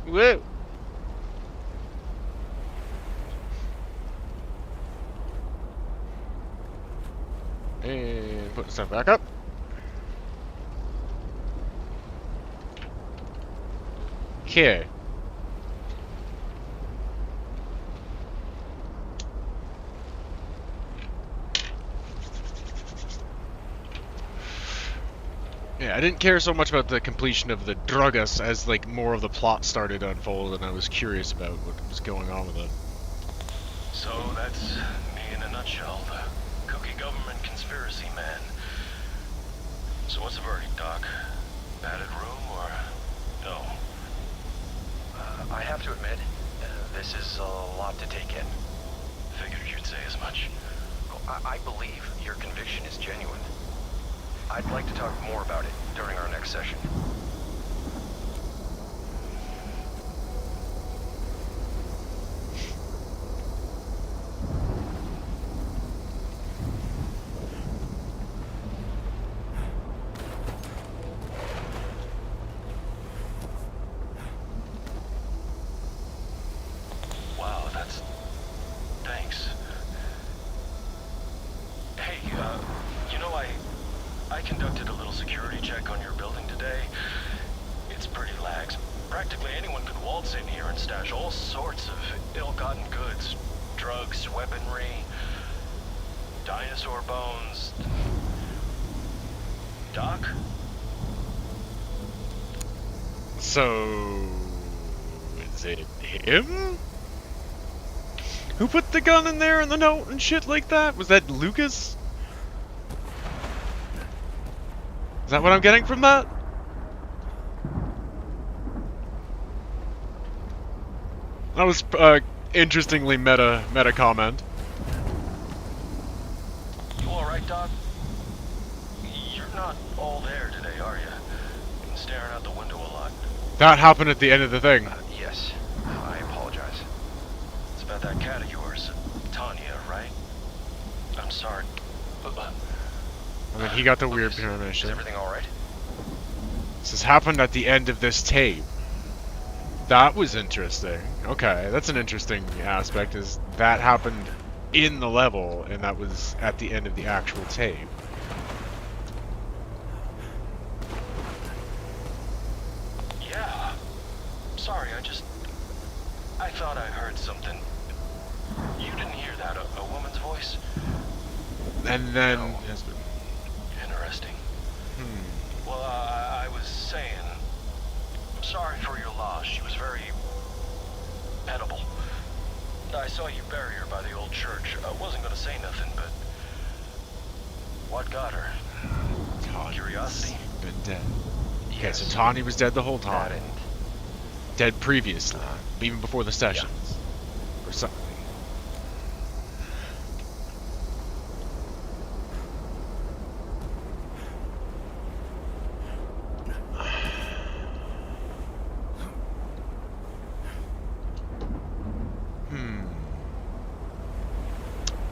Whoa! And put the stuff back up. Okay. Yeah, I didn't care so much about the completion of the Drugus as, like, more of the plot started to unfold, and I was curious about what was going on with it. So that's me in a nutshell, the kooky government conspiracy man. So what's the verdict, Doc? Padded room or no? I have to admit, this is a lot to take in. Figured you'd say as much. I believe your conviction is genuine. I'd like to talk more about it during our next session. Wow, that's... Thanks. Hey, you know, I conducted a little security check on your building today. It's pretty lax. Practically anyone could waltz in here and stash all sorts of ill-gotten goods. Drugs, weaponry, dinosaur bones. Doc? So... is it him? Who put the gun in there and the note and shit like that? Was that Lucas? Is that what I'm getting from that? That was interestingly meta comment. You alright, Doc? You're not all there today, are you? Been staring out the window a lot. That happened at the end of the thing. Yes, I apologize. It's about that cat of yours, Tanya, right? I'm sorry. And then he got the weird Is premonition. everything all right? This has happened at the end of this tape. That was interesting. Okay, that's an interesting aspect, is that happened in the level, and that was at the end of the actual tape. Yeah. Sorry, I thought I heard something. You didn't hear that, a woman's voice? And then... No. Interesting. Well, I was saying, I'm sorry for your loss. She was very edible. I saw you bury her by the old church. I wasn't gonna say nothing, but what got her? Curiosity? Been dead. Okay, Yes. so Tawny was dead the whole time. That and Dead previously, even before the sessions. Or something.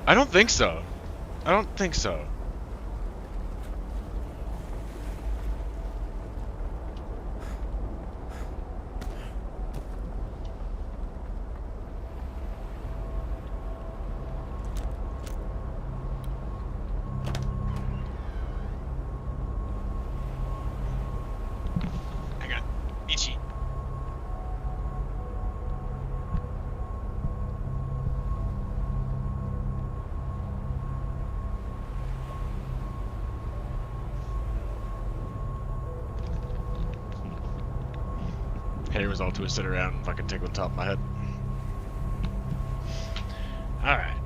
I don't think so. I don't think so. Hang on. Ichi. Hair was all twisted around and fucking tickled the top of my head. Alright.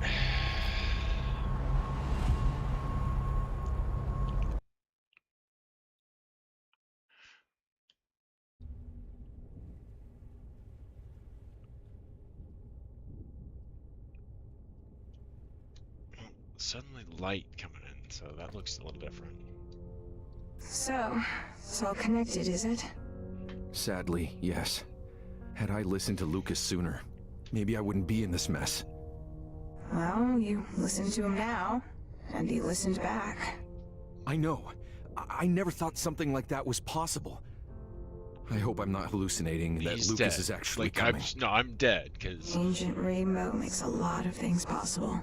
Suddenly light coming in, so that looks a little different. So, it's all connected, is it? Sadly, yes. Had I listened to Lucas sooner, maybe I wouldn't be in this mess. Well, you listen to him now, and he listened back. I know. I never thought something like that was possible. I hope I'm not hallucinating and that He's Lucas dead. is actually Like, coming. I'm dead, because... Ancient Rainbow makes a lot of things possible.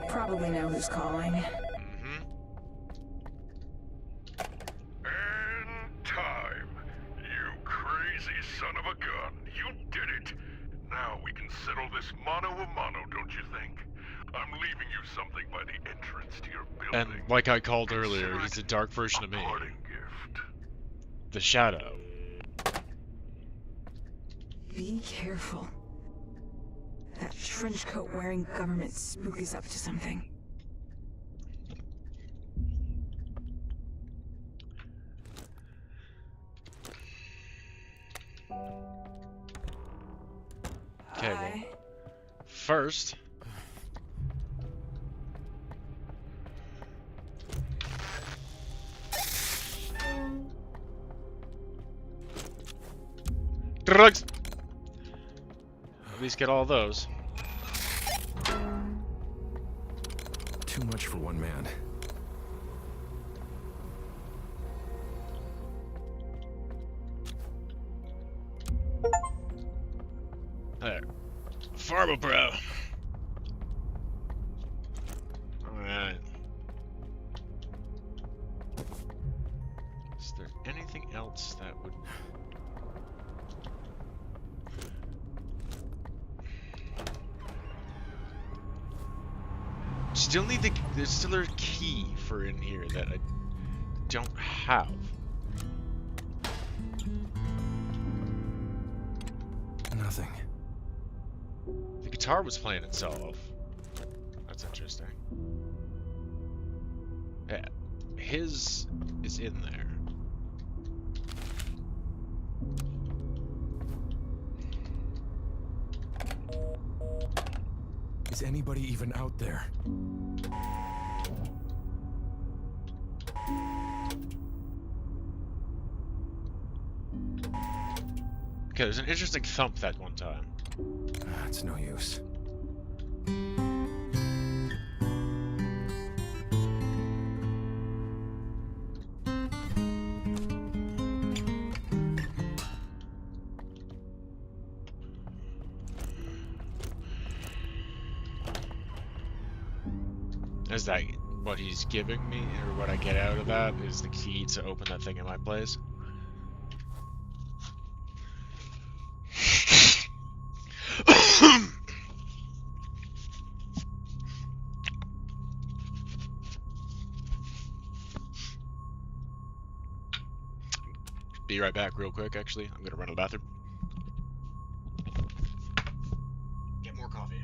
Probably know who's calling. Mm-hmm. And time. You crazy son of a gun. You did it. Now we can settle this mano a mano, don't you think? I'm leaving you something by the entrance to your And building. like I called earlier, Consider he's a it dark version of me. parting gift. The Shadow. Be careful. That trench coat wearing government spook is up to something. Okay, well, Hi. first... Drugs! At least get all those. Too much for one man. There. Pharma Bro! Alright. Is there anything else that would... Still need the... There's still a key for in here that I don't have. Nothing. The guitar was playing itself. That's interesting. Yeah. His is in there. Is anybody even out there? Okay, there's an interesting thump that one time. It's no use. Is that what he's giving me, or what I get out of that is the key to open that thing in my place? Be right back real quick, actually. I'm gonna run to the bathroom. Get more coffee.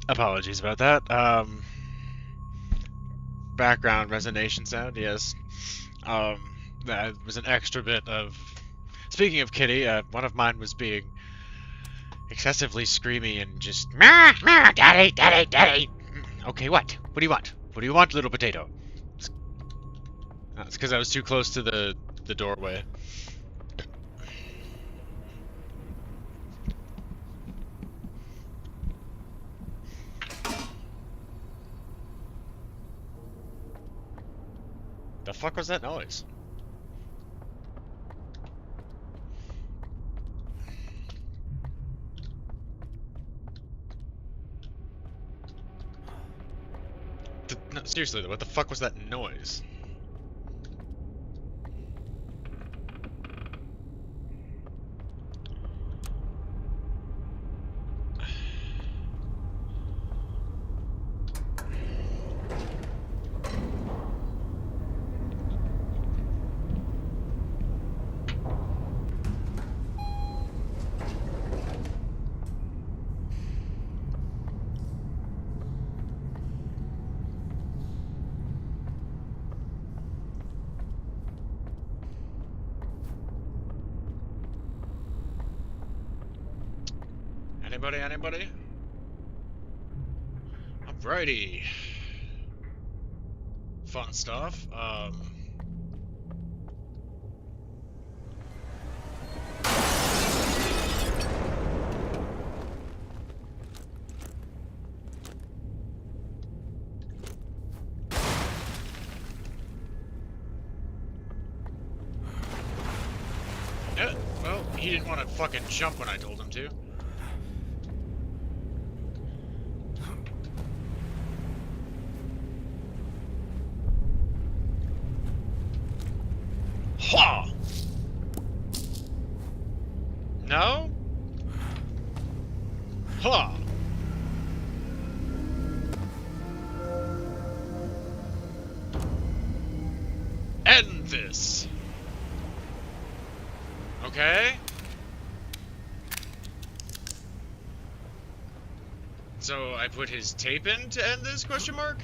Apologies about that. Background resonation sound, yes. That was an extra bit of... Speaking of Kitty, one of mine was being excessively screamy and just... Meow, meow, daddy, daddy, daddy! Okay, what? What do you want? What do you want, little potato? It's because I was too close to the doorway. The fuck was that noise? No, seriously though, what the fuck was that noise? Anybody? Alrighty. Fun stuff. Well, he didn't want to fucking jump when I told him to. Ha! No? Ha! End this! Okay? So I put his tape in to end this, question mark?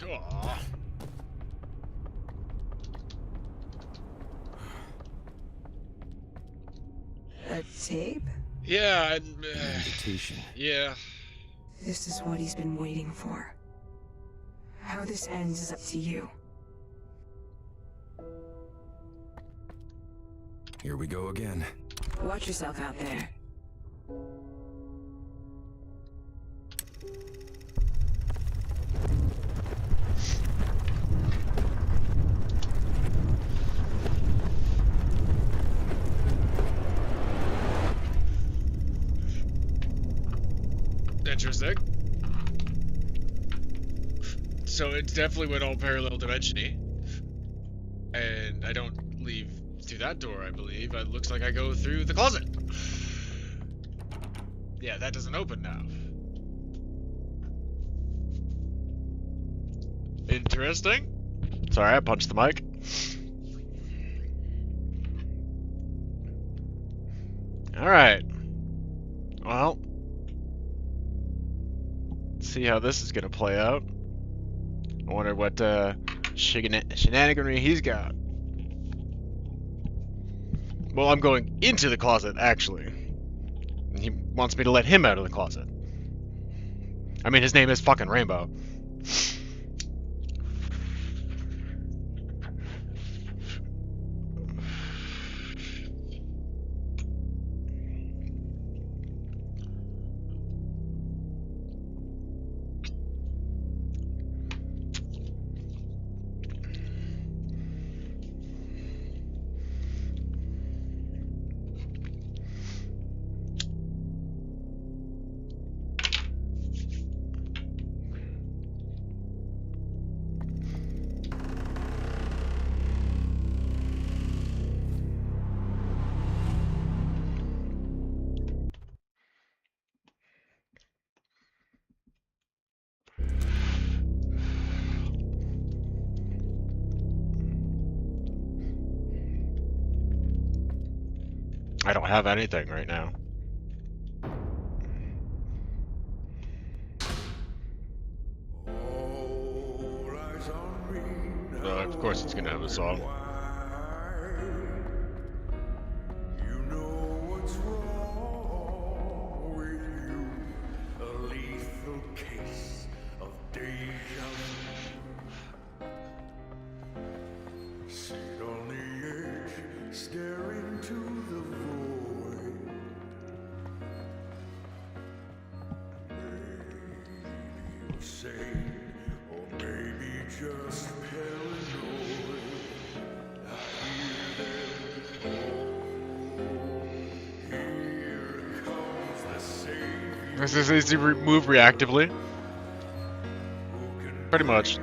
Aww. A tape? Yeah, Invitation. yeah. This is what he's been waiting for. How this ends is up to you. Here we go again. Watch yourself out there. Interesting. So it's definitely went all parallel dimension-y. And I don't leave through that door, I believe. It looks like I go through the closet. Yeah, that doesn't open now. Interesting. Sorry, I punched the mic. Alright. Well. See how this is gonna play out. I wonder what shenaniganry he's got. Well, I'm going into the closet, actually. And he wants me to let him out of the closet. I mean, his name is fucking Rainbow. I don't have anything right now. Of course it's gonna have a song. This is easy to move reactively. Pretty much.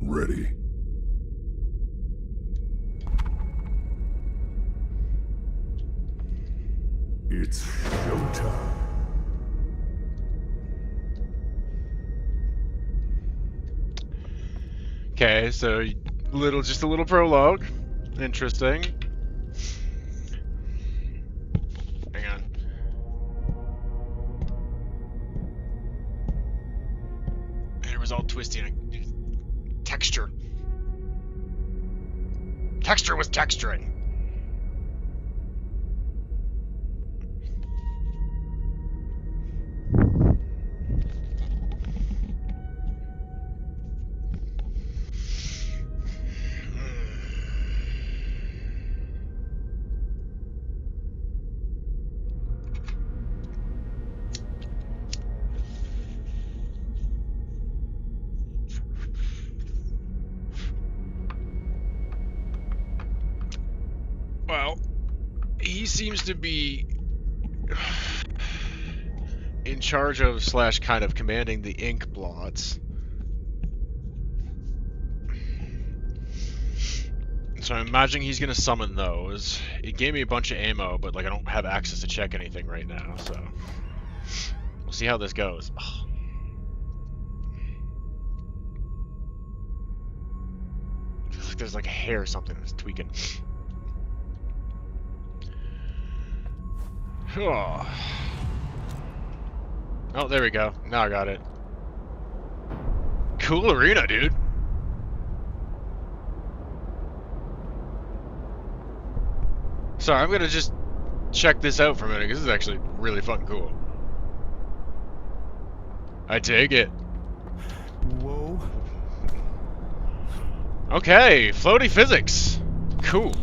Ready. It's showtime. Okay, so just a little prologue. Interesting. Hang on. It was all twisty and texture. Texture was texturing. Well, he seems to be in charge of / kind of commanding the ink blots. So I'm imagining he's gonna summon those. It gave me a bunch of ammo, but like I don't have access to check anything right now, so we'll see how this goes. Ugh. Feels like there's like a hair or something that's tweaking. Oh, there we go. Now I got it. Cool arena, dude. Sorry, I'm gonna just check this out for a minute, because this is actually really fucking cool. I dig it. Whoa. Okay, floaty physics. Cool.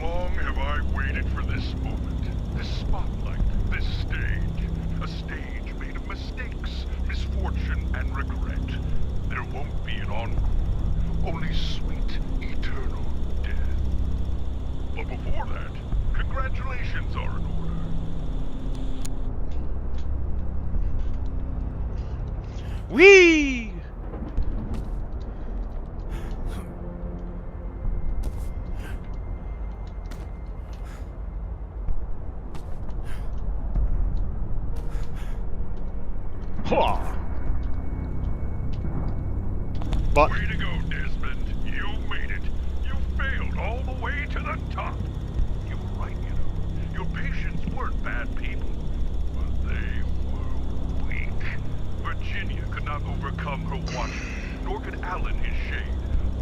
Long have I waited for this moment, this spotlight, this stage. A stage made of mistakes, misfortune, and regret. There won't be an encore, only sweet, eternal death. But before that, congratulations are in order. Whee! But Way to go, Desmond. You made it. You failed all the way to the top. You were right, you know. Your patients weren't bad people, but they were weak. Virginia could not overcome her watching, nor could Alan his shade.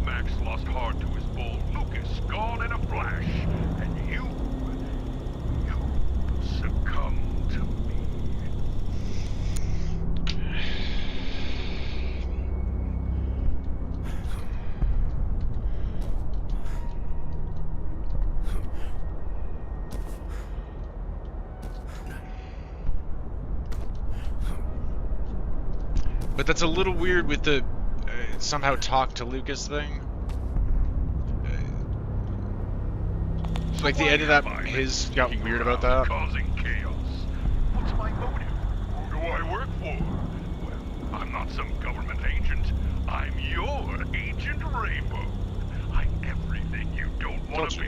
Max lost heart to his bull. Lucas gone in a flash. And you succumbed to me. But that's a little weird with the somehow talk to Lucas thing. Like the end of that, his got weird about that. Causing chaos. What's my motive? Who do I work for? Well, I'm not some government agent. I'm your Agent Rainbow. I'm everything you don't want to be.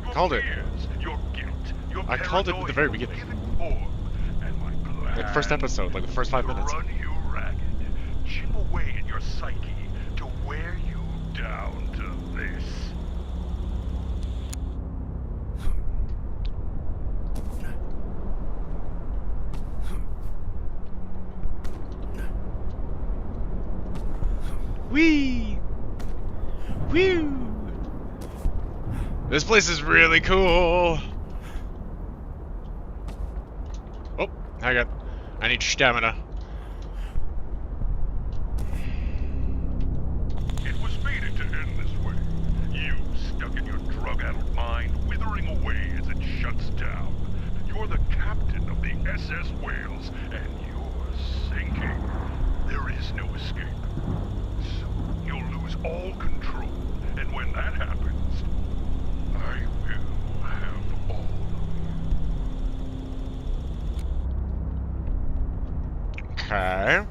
Your Called it. fears, your guilt, your I called it at the very paranoia beginning. will give it form. And my plan Like the first episode, like the first 5 to minutes. run you ragged, chip away at your psyche to wear you down to this. Whee! Woo! This place is really cool. Oh, I need stamina. It was fated to end this way. You, stuck in your drug-addled mind, withering away as it shuts down. You're the captain of the SS Wales, and you're sinking. There is no escape. Soon you'll lose all control, and when that happens, I will have all of you. Okay.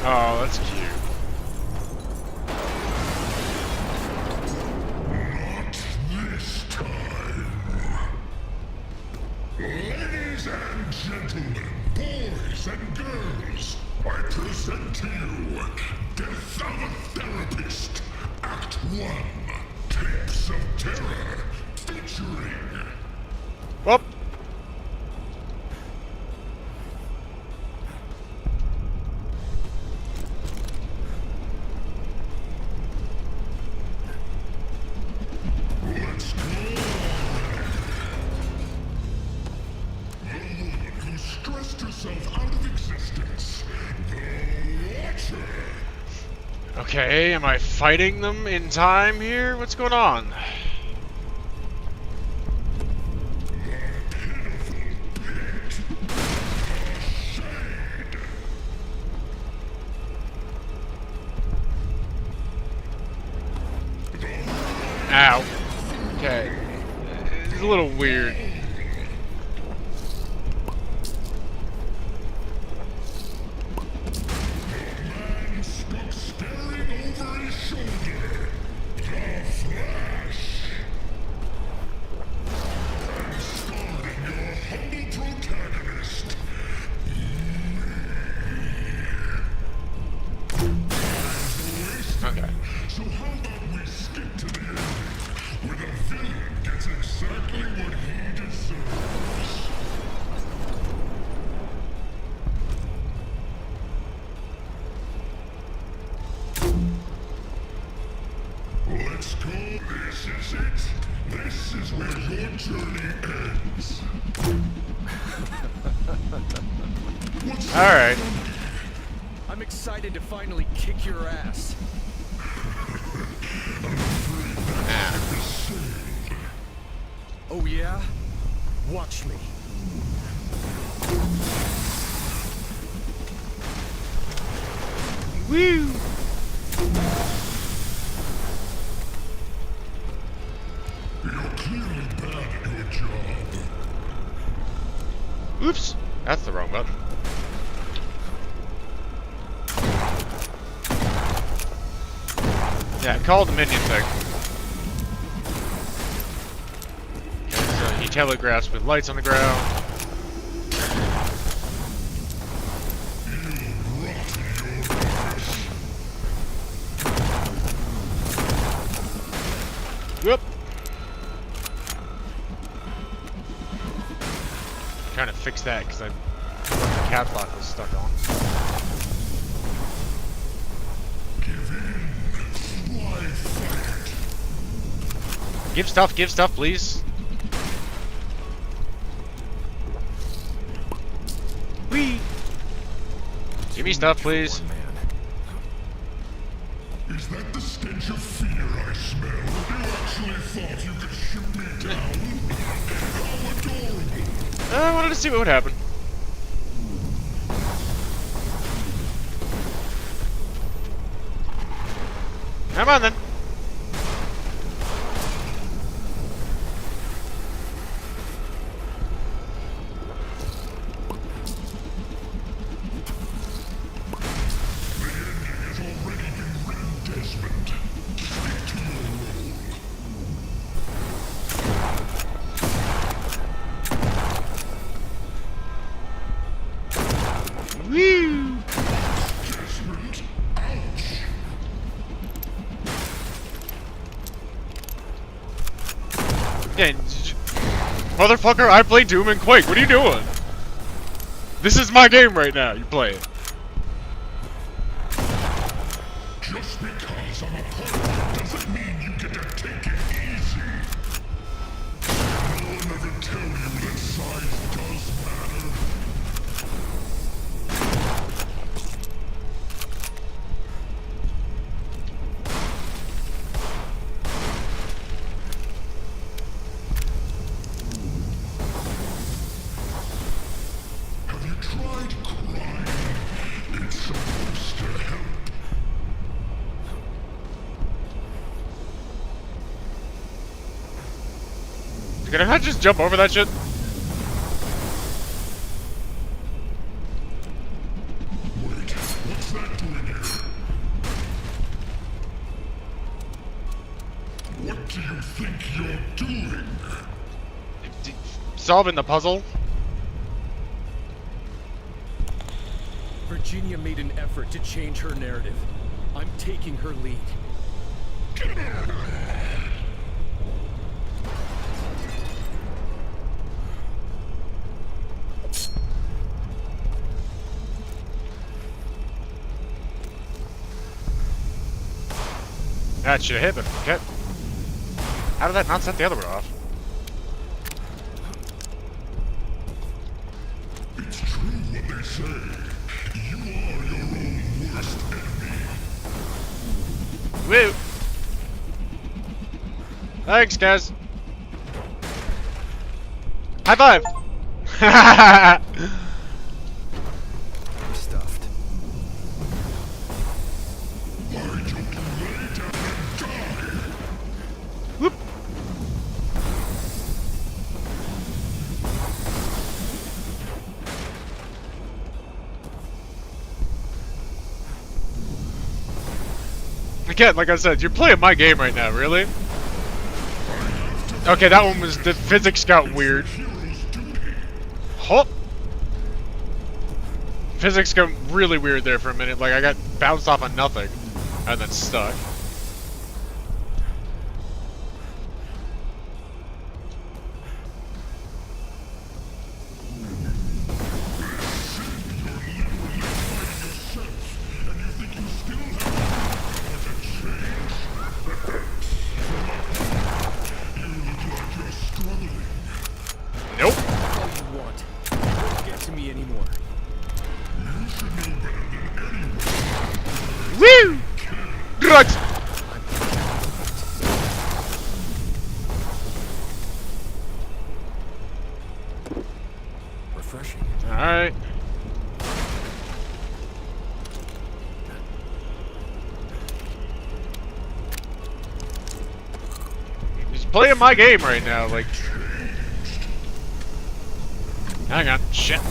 Oh, that's cute. This time. Ladies and gentlemen, boys and girls, I present to you Death of a Therapist, Act 1, Tapes of Terror, featuring... Well. Let's go! The woman who stressed herself out of existence, the Watcher. Okay, am I fighting them in time here? What's going on? Ow. Okay. It's a little weird. Man stuck staring over his shoulder. The Flash. And starring your humble protagonist. Okay. So how about we skip to the end, where the villain gets exactly what he deserves? Let's go. This is it. This is where your journey ends. What's Alright. I'm excited to finally kick your ass. Oh yeah? Watch me. Woo! You're clearly bad at your job. Oops! That's the wrong button. Yeah, call the minion thing. Okay, so he telegraphs with lights on the ground. Whoop! Trying to fix that because the cap lock was stuck on. Give stuff, please. me stuff, please. Poor man. Is that the stench of fear I smell? You actually thought you could shoot me down? How adorable! I wanted to see what would happen. Come on then. Woo! Yeah, motherfucker, I play Doom and Quake. What are you doing? This is my game right now. You play it. Just because I'm a pirate doesn't mean you get to take it easy. No one ever tell you that size does matter. Have you tried crying? It's supposed to help. Can I not just jump over that shit? Wait, what's that doing here? What do you think you're doing? Solving the puzzle? Virginia made an effort to change her narrative. I'm taking her lead. That should have hit him. Okay. How did that not set the other one off? It's true what they say. You are your own worst enemy. Woo! Thanks, guys. High five! I'm stuffed. Why don't you lay down and die? Whoop! Again, like I said, you're playing my game right now, really? Okay, that one was... the physics got weird. Huh? Physics got really weird there for a minute, like I got bounced off of nothing, and then stuck. Nope. All you want. You won't get to me anymore. Woo! Drugs! Refreshing. Alright. He's playing my game right now, like... Hang on, shit.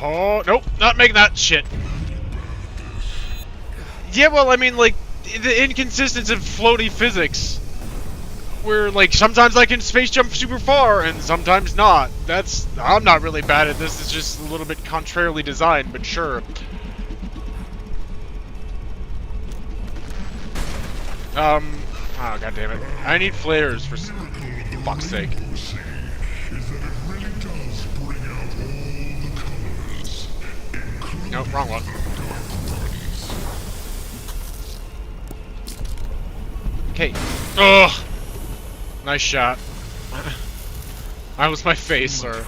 Oh, nope, not making that shit. Yeah, well, I mean, like, the inconsistency of floaty physics. where, like, sometimes I can space jump super far, and sometimes not. I'm not really bad at this, it's just a little bit contrarily designed, but sure. Oh, god damn it. I need flares for fuck's sake. Nope, wrong one. Okay. Ugh! Nice shot. That was my face, sir.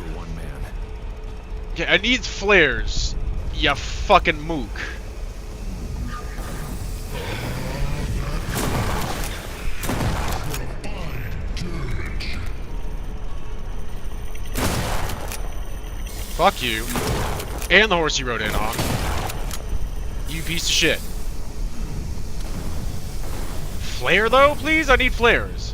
Okay, I need flares. Ya fucking mook. Fuck you. And the horse you rode in on. You piece of shit. Flare though, please? I need flares.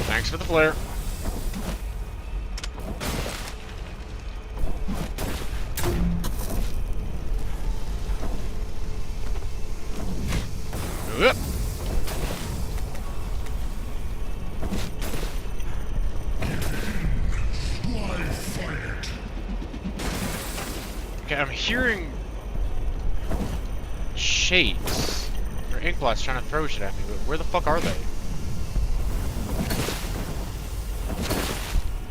Thanks for the flare. Yep. Okay, I'm hearing shades. Or Inkblots trying to throw shit at me, but where the fuck are they?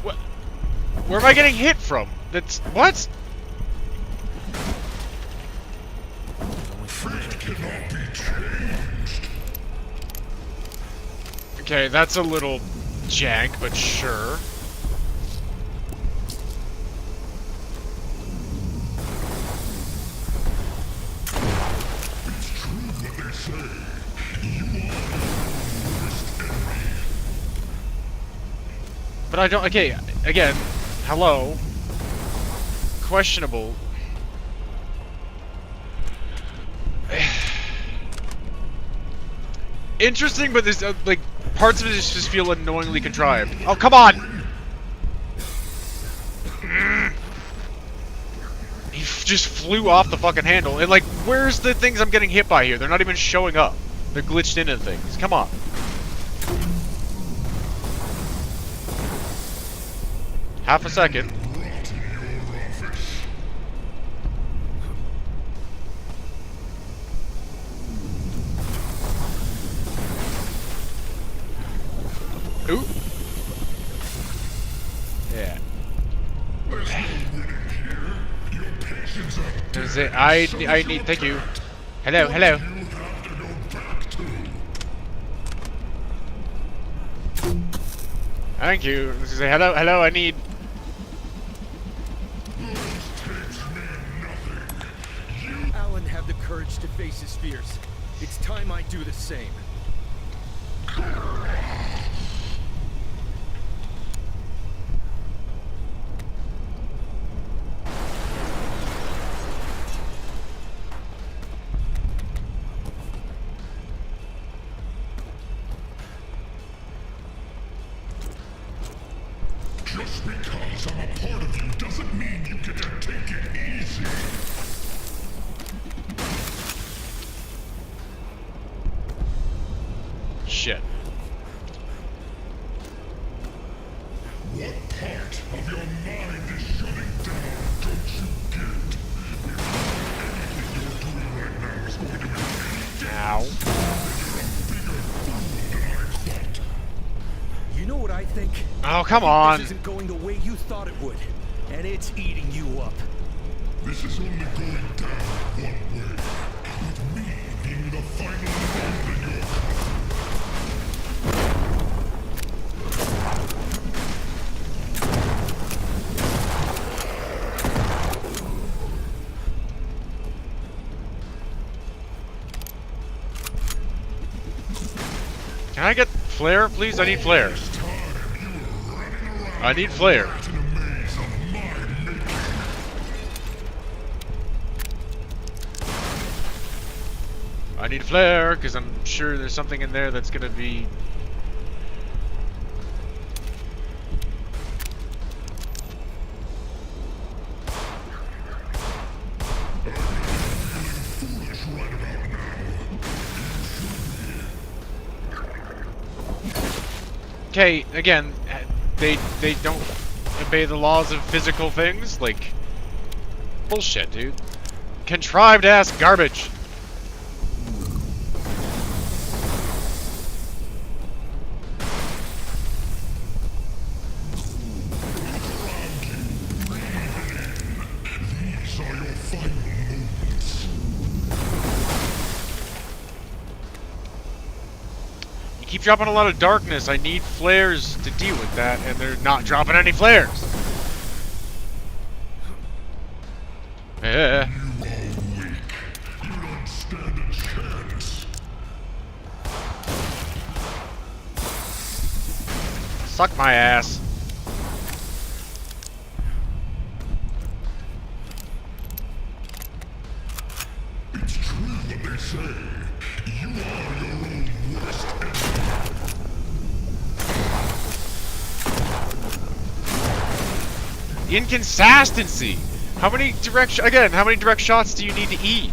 What? Where am I getting hit from? That's what? Okay, that's a little jank, but sure. But I don't, okay, again, hello. Questionable. Interesting, but there's, like, parts of it just feel annoyingly contrived. Oh, come on! He just flew off the fucking handle. And, like, where's the things I'm getting hit by here? They're not even showing up. They're glitched into things. Come on. Half a second. Ooh. Yeah. Does it? I need. Thank you. Hello, hello. Thank you. Say hello, hello. I need. Alan had the courage to face his fears. It's time I do the same. Just because I'm a part of you doesn't mean you get to take it easy. Shit. What part of your mind is shutting down, don't you get? If anything you're doing right now is going to be any Ow. You know what I think? Oh, come on. This isn't going the way you thought it would, and it's eating you up. This is only going down one way, with me being the final one in your Can I get flare, please? I need flare. I need flare. I need flare, because I'm sure there's something in there that's gonna be... okay, again, they don't obey the laws of physical things? Like, bullshit, dude. Contrived ass garbage. These are your final moments. You keep dropping a lot of darkness. I need flares to deal with that, and they're not dropping any flares. Yeah. You are weak. You don't stand a chance. Suck my ass. It's true what they say. You are your own worst enemy. Inconsistency. How many direct shots do you need to eat?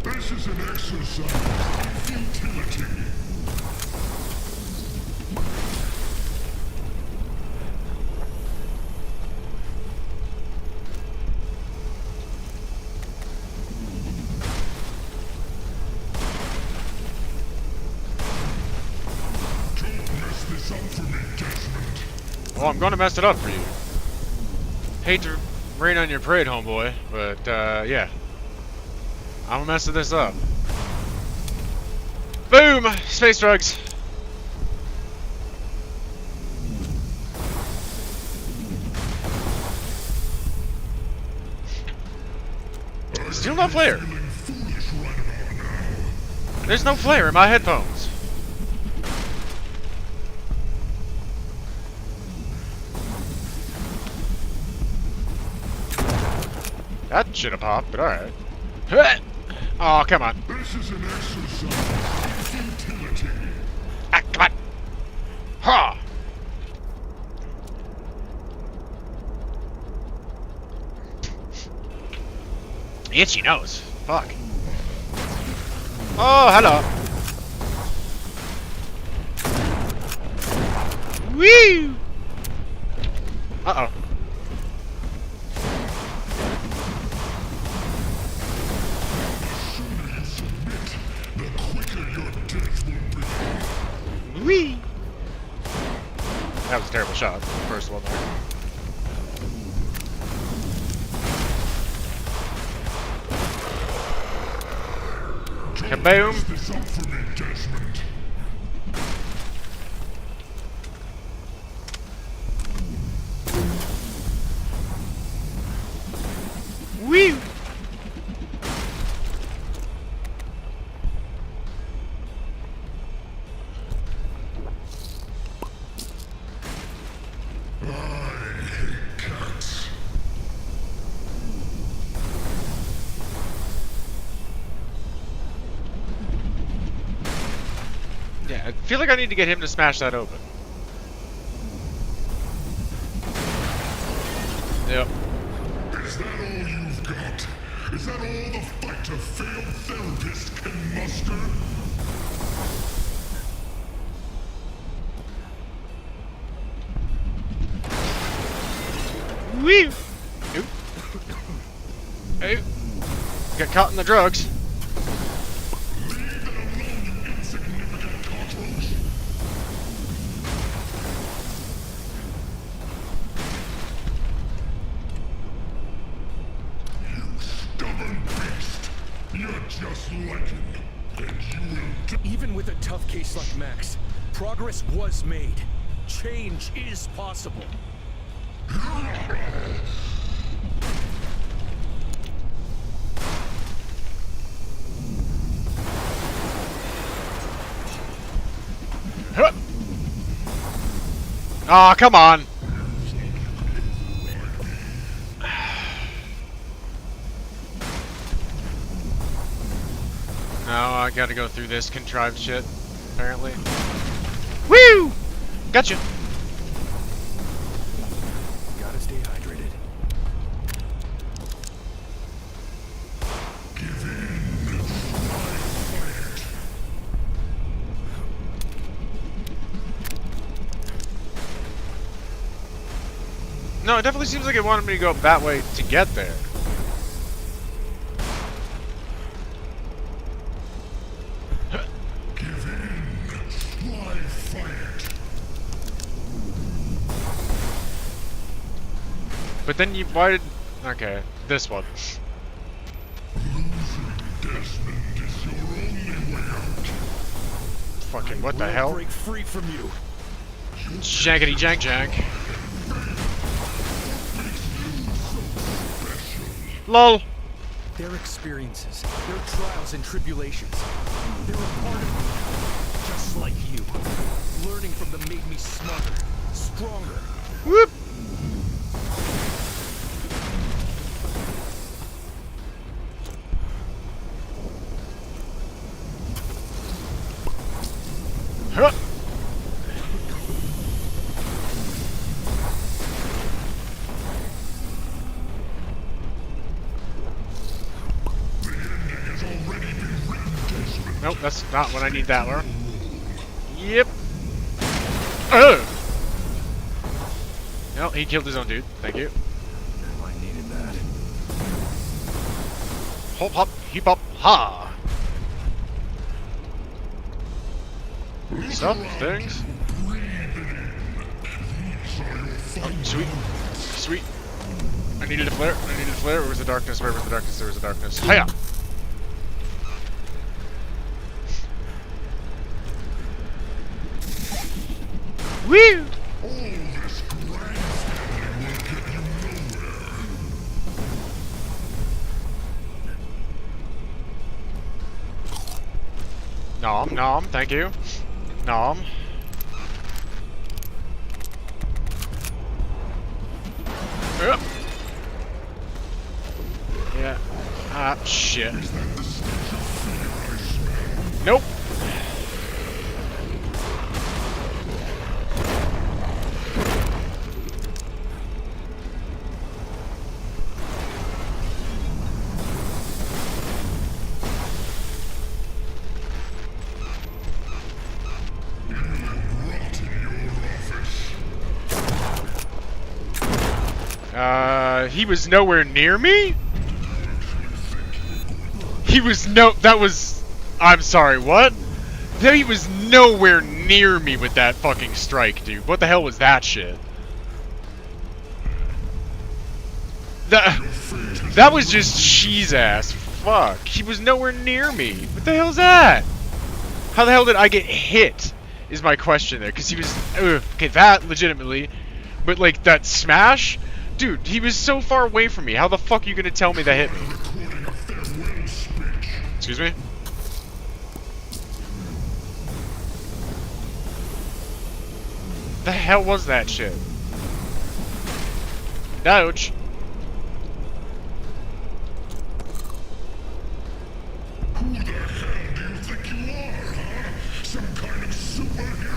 This is an exercise in futility. Don't mess this up for me, Desmond. Well, I'm gonna mess it up for you. Hate to rain on your parade, homeboy, but yeah. I'm messing this up. Boom! Space drugs. Still no flare. Feeling foolish right about now. There's no flare in my headphones. That should have popped, but alright. Oh, come on. This is an exercise in futility. Ah, come on. Ha! Itchy nose. Fuck. Oh, hello. Woo! Uh-oh. The quicker your death will be. Whee! That was a terrible shot. First one there. Kaboom! Mess this up for me, Desmond. Woo! I hate cats. Yeah, I feel like I need to get him to smash that open. Yep. Is that all you've got? Is that all the fight a failed therapist can muster? Woo! Oop. Oop. Got caught in the drugs. Leave that alone, you insignificant cockroach. You stubborn beast. You're just like him. And you will Even with a tough case like Max, progress was made. Change is possible. Aw, oh, come on. Now I gotta go through this contrived shit, apparently. Woo! Gotcha. Gotta stay hydrated. give in. Fight. No, it definitely seems like it wanted me to go that way to get there. But then you, why did, okay, this one. Fucking what the hell? Break free from you. Jankety jank jank. LOL. Their experiences, their trials and tribulations, they're a part of me, just like you. Learning from them made me smarter, stronger. Whoop. Huh. Nope, that's not what I need that one. Yep. No, he killed his own dude. Thank you. I needed that. Hop, hop, heap up, ha! Stuff, things. Oh, sweet. Sweet. I needed a flare. I needed a flare. Where was the darkness? Where was the darkness? There was the darkness. Hiya! Woo! Nom, nom, thank you. Nom. Yeah. Ah, shit. Nope. He was nowhere near me? He was I'm sorry, what? He was nowhere near me with that fucking strike, dude. What the hell was that shit? That was just cheese ass. Fuck. He was nowhere near me. What the hell is that? How the hell did I get hit? Is my question there. Because he was... okay, that, legitimately. But, like, that smash? Dude, he was so far away from me. How the fuck are you gonna tell me that hit me? Excuse me? The hell was that shit? Ouch. Who the hell do you think you are, huh? Some kind of superhero?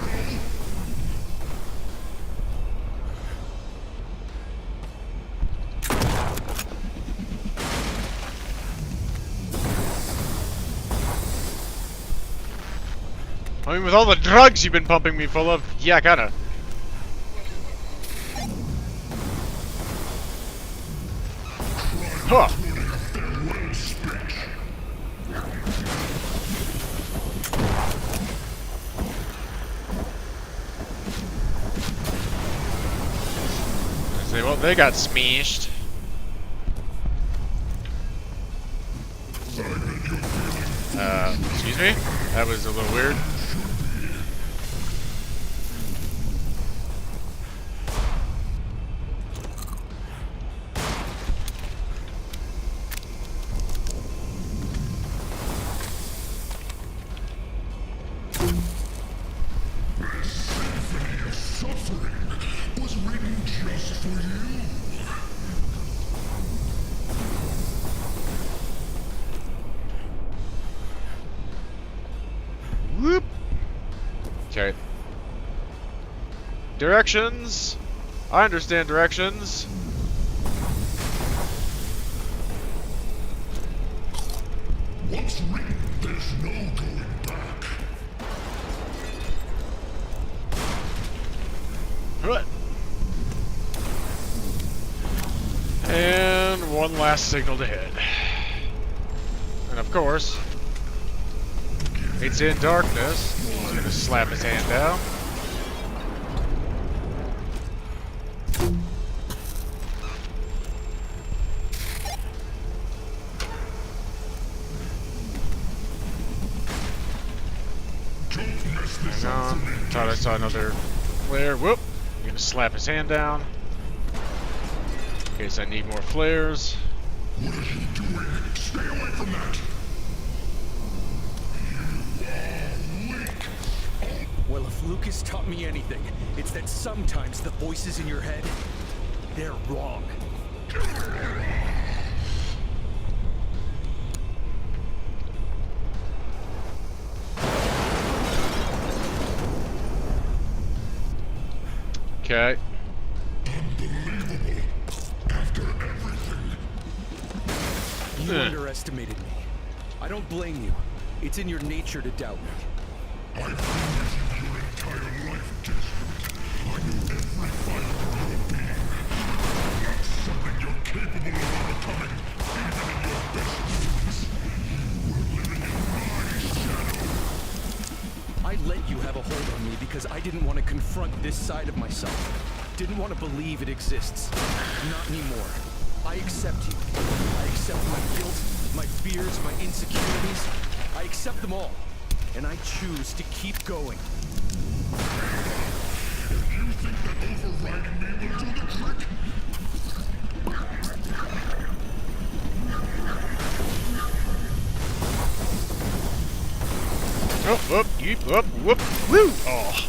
I mean, with all the drugs you've been pumping me full of, yeah, kinda. Huh. I say, well, they got smashed. Excuse me? That was a little weird. Whoop! Okay. Directions! I understand directions. What's written, there's no going back. What? last signal to hit. And of course, it's in darkness. He's gonna slap his hand down. Hang on. Thought I saw another flare. Whoop! I'm gonna slap his hand down. In case I need more flares. What are you doing? Stay away from that! You are weak! Well, if Lucas taught me anything, it's that sometimes the voices in your head, they're wrong. Okay. Unbelievable! After everything! You underestimated me. I don't blame you. It's in your nature to doubt me. I've been with you your entire life, Desmond. I knew every fiber of your being. That's something you're capable of overcoming, even in your best moments. You were living in my shadow. I let you have a hold on me because I didn't want to confront this side of myself. Didn't want to believe it exists. Not anymore. I accept you. I accept my guilt, my fears, my insecurities. I accept them all. And I choose to keep going. If you think that overriding me will do the trick, Oh, whoop, yeep, whoop, whoop, woo! Oh.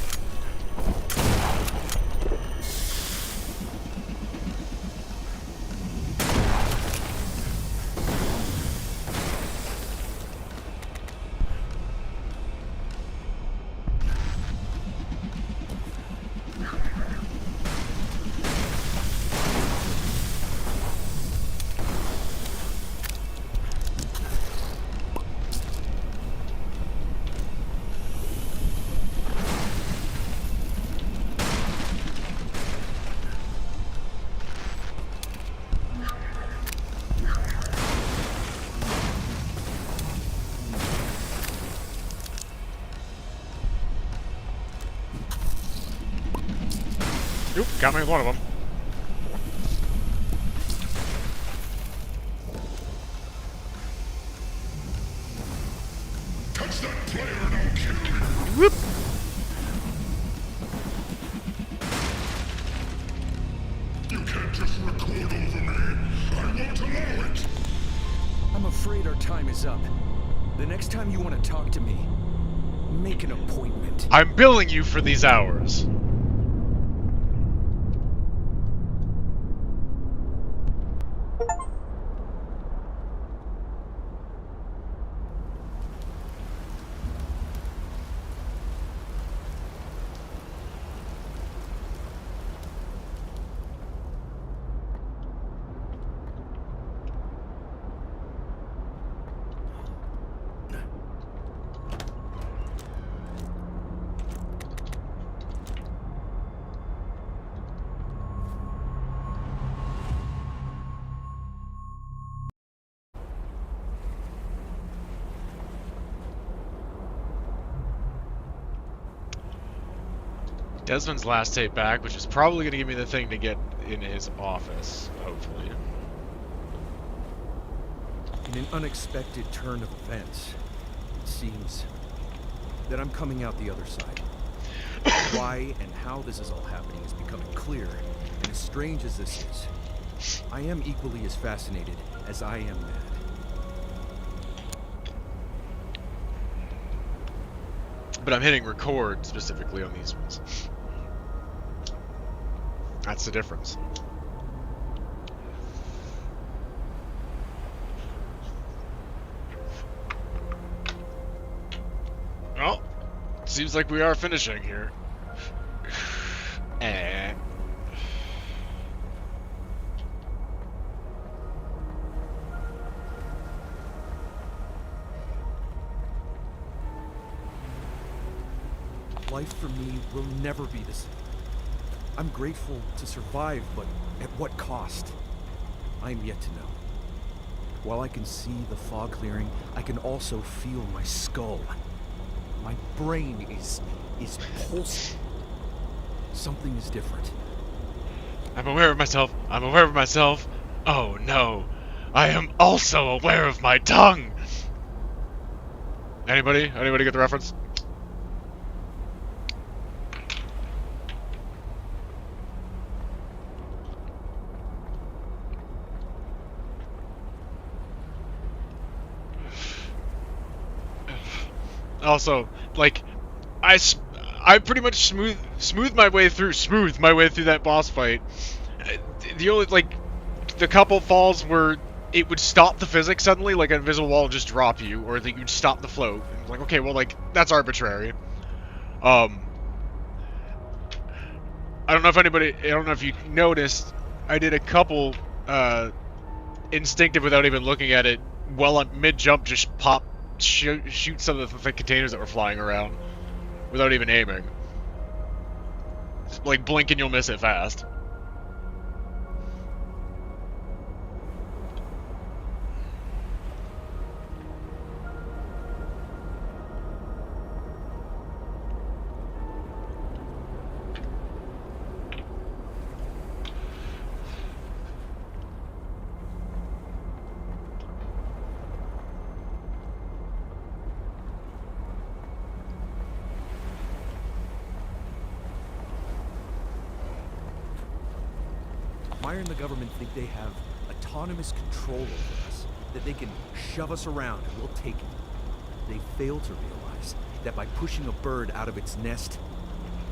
Oop, got me with one of them. touch that player and I'll kill you. Whoop! You can't just record over me. I won't allow it. I'm afraid our time is up. The next time you want to talk to me, make an appointment. I'm billing you for these hours. Desmond's last tape back, which is probably going to give me the thing to get in his office, hopefully. In an unexpected turn of events, it seems that I'm coming out the other side. Why and how this is all happening is becoming clear, and as strange as this is, I am equally as fascinated as I am mad. But I'm hitting record specifically on these ones. That's the difference. Well, seems like we are finishing here. Life for me will never be the same. I'm grateful to survive, but at what cost? I'm yet to know. While I can see the fog clearing, I can also feel my skull. My brain is pulsing. Something is different. I'm aware of myself. I'm aware of myself. Oh no. I am also aware of my tongue. Anybody? Anybody get the reference? Also, like, I pretty much smooth my way through that boss fight. The only, like, the couple falls where it would stop the physics suddenly, like an invisible wall would just drop you, or that you'd stop the flow. And like, okay, well, like, that's arbitrary. I don't know if you noticed, I did a couple instinctive without even looking at it. While I'm mid-jump, just shoot some of the containers that were flying around without even aiming. Just, like, blink and you'll miss it fast. Meyer and the government think they have autonomous control over us, that they can shove us around and we'll take it. They fail to realize that by pushing a bird out of its nest,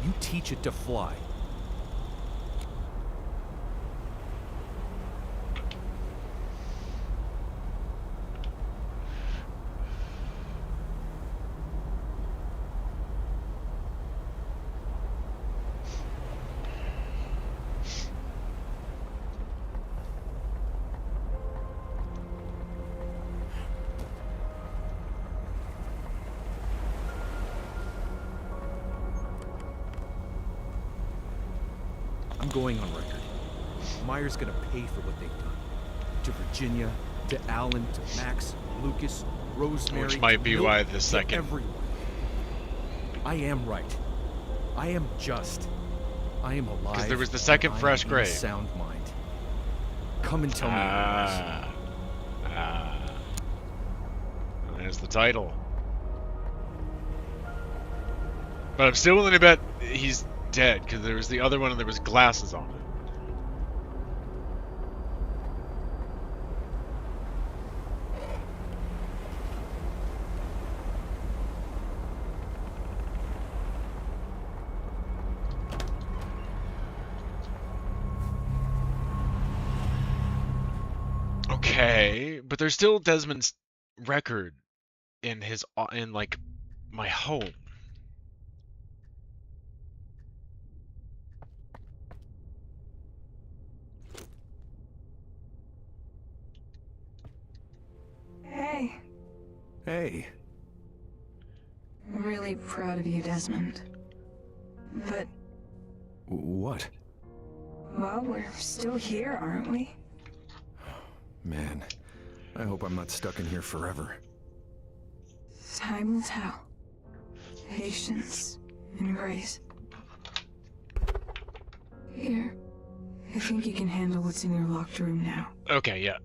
you teach it to fly. I'm going on record. Meyer's gonna pay for what they've done. To Virginia, to Alan, to Max, Lucas, Rosemary. Which might be why the second. Everyone. I am right. I am just. I am alive. Because there was the second fresh grave. Sound mind. Come and tell me. There's the title. But I'm still willing to bet he's dead, because there was the other one and there was glasses on it. Okay, but there's still Desmond's record in like my home. Hey. Hey. I'm really proud of you, Desmond. But, What? well, we're still here, aren't we? Man, I hope I'm not stuck in here forever. Time will tell. Patience and grace. Here. I think you can handle what's in your locked room now. Okay, yeah.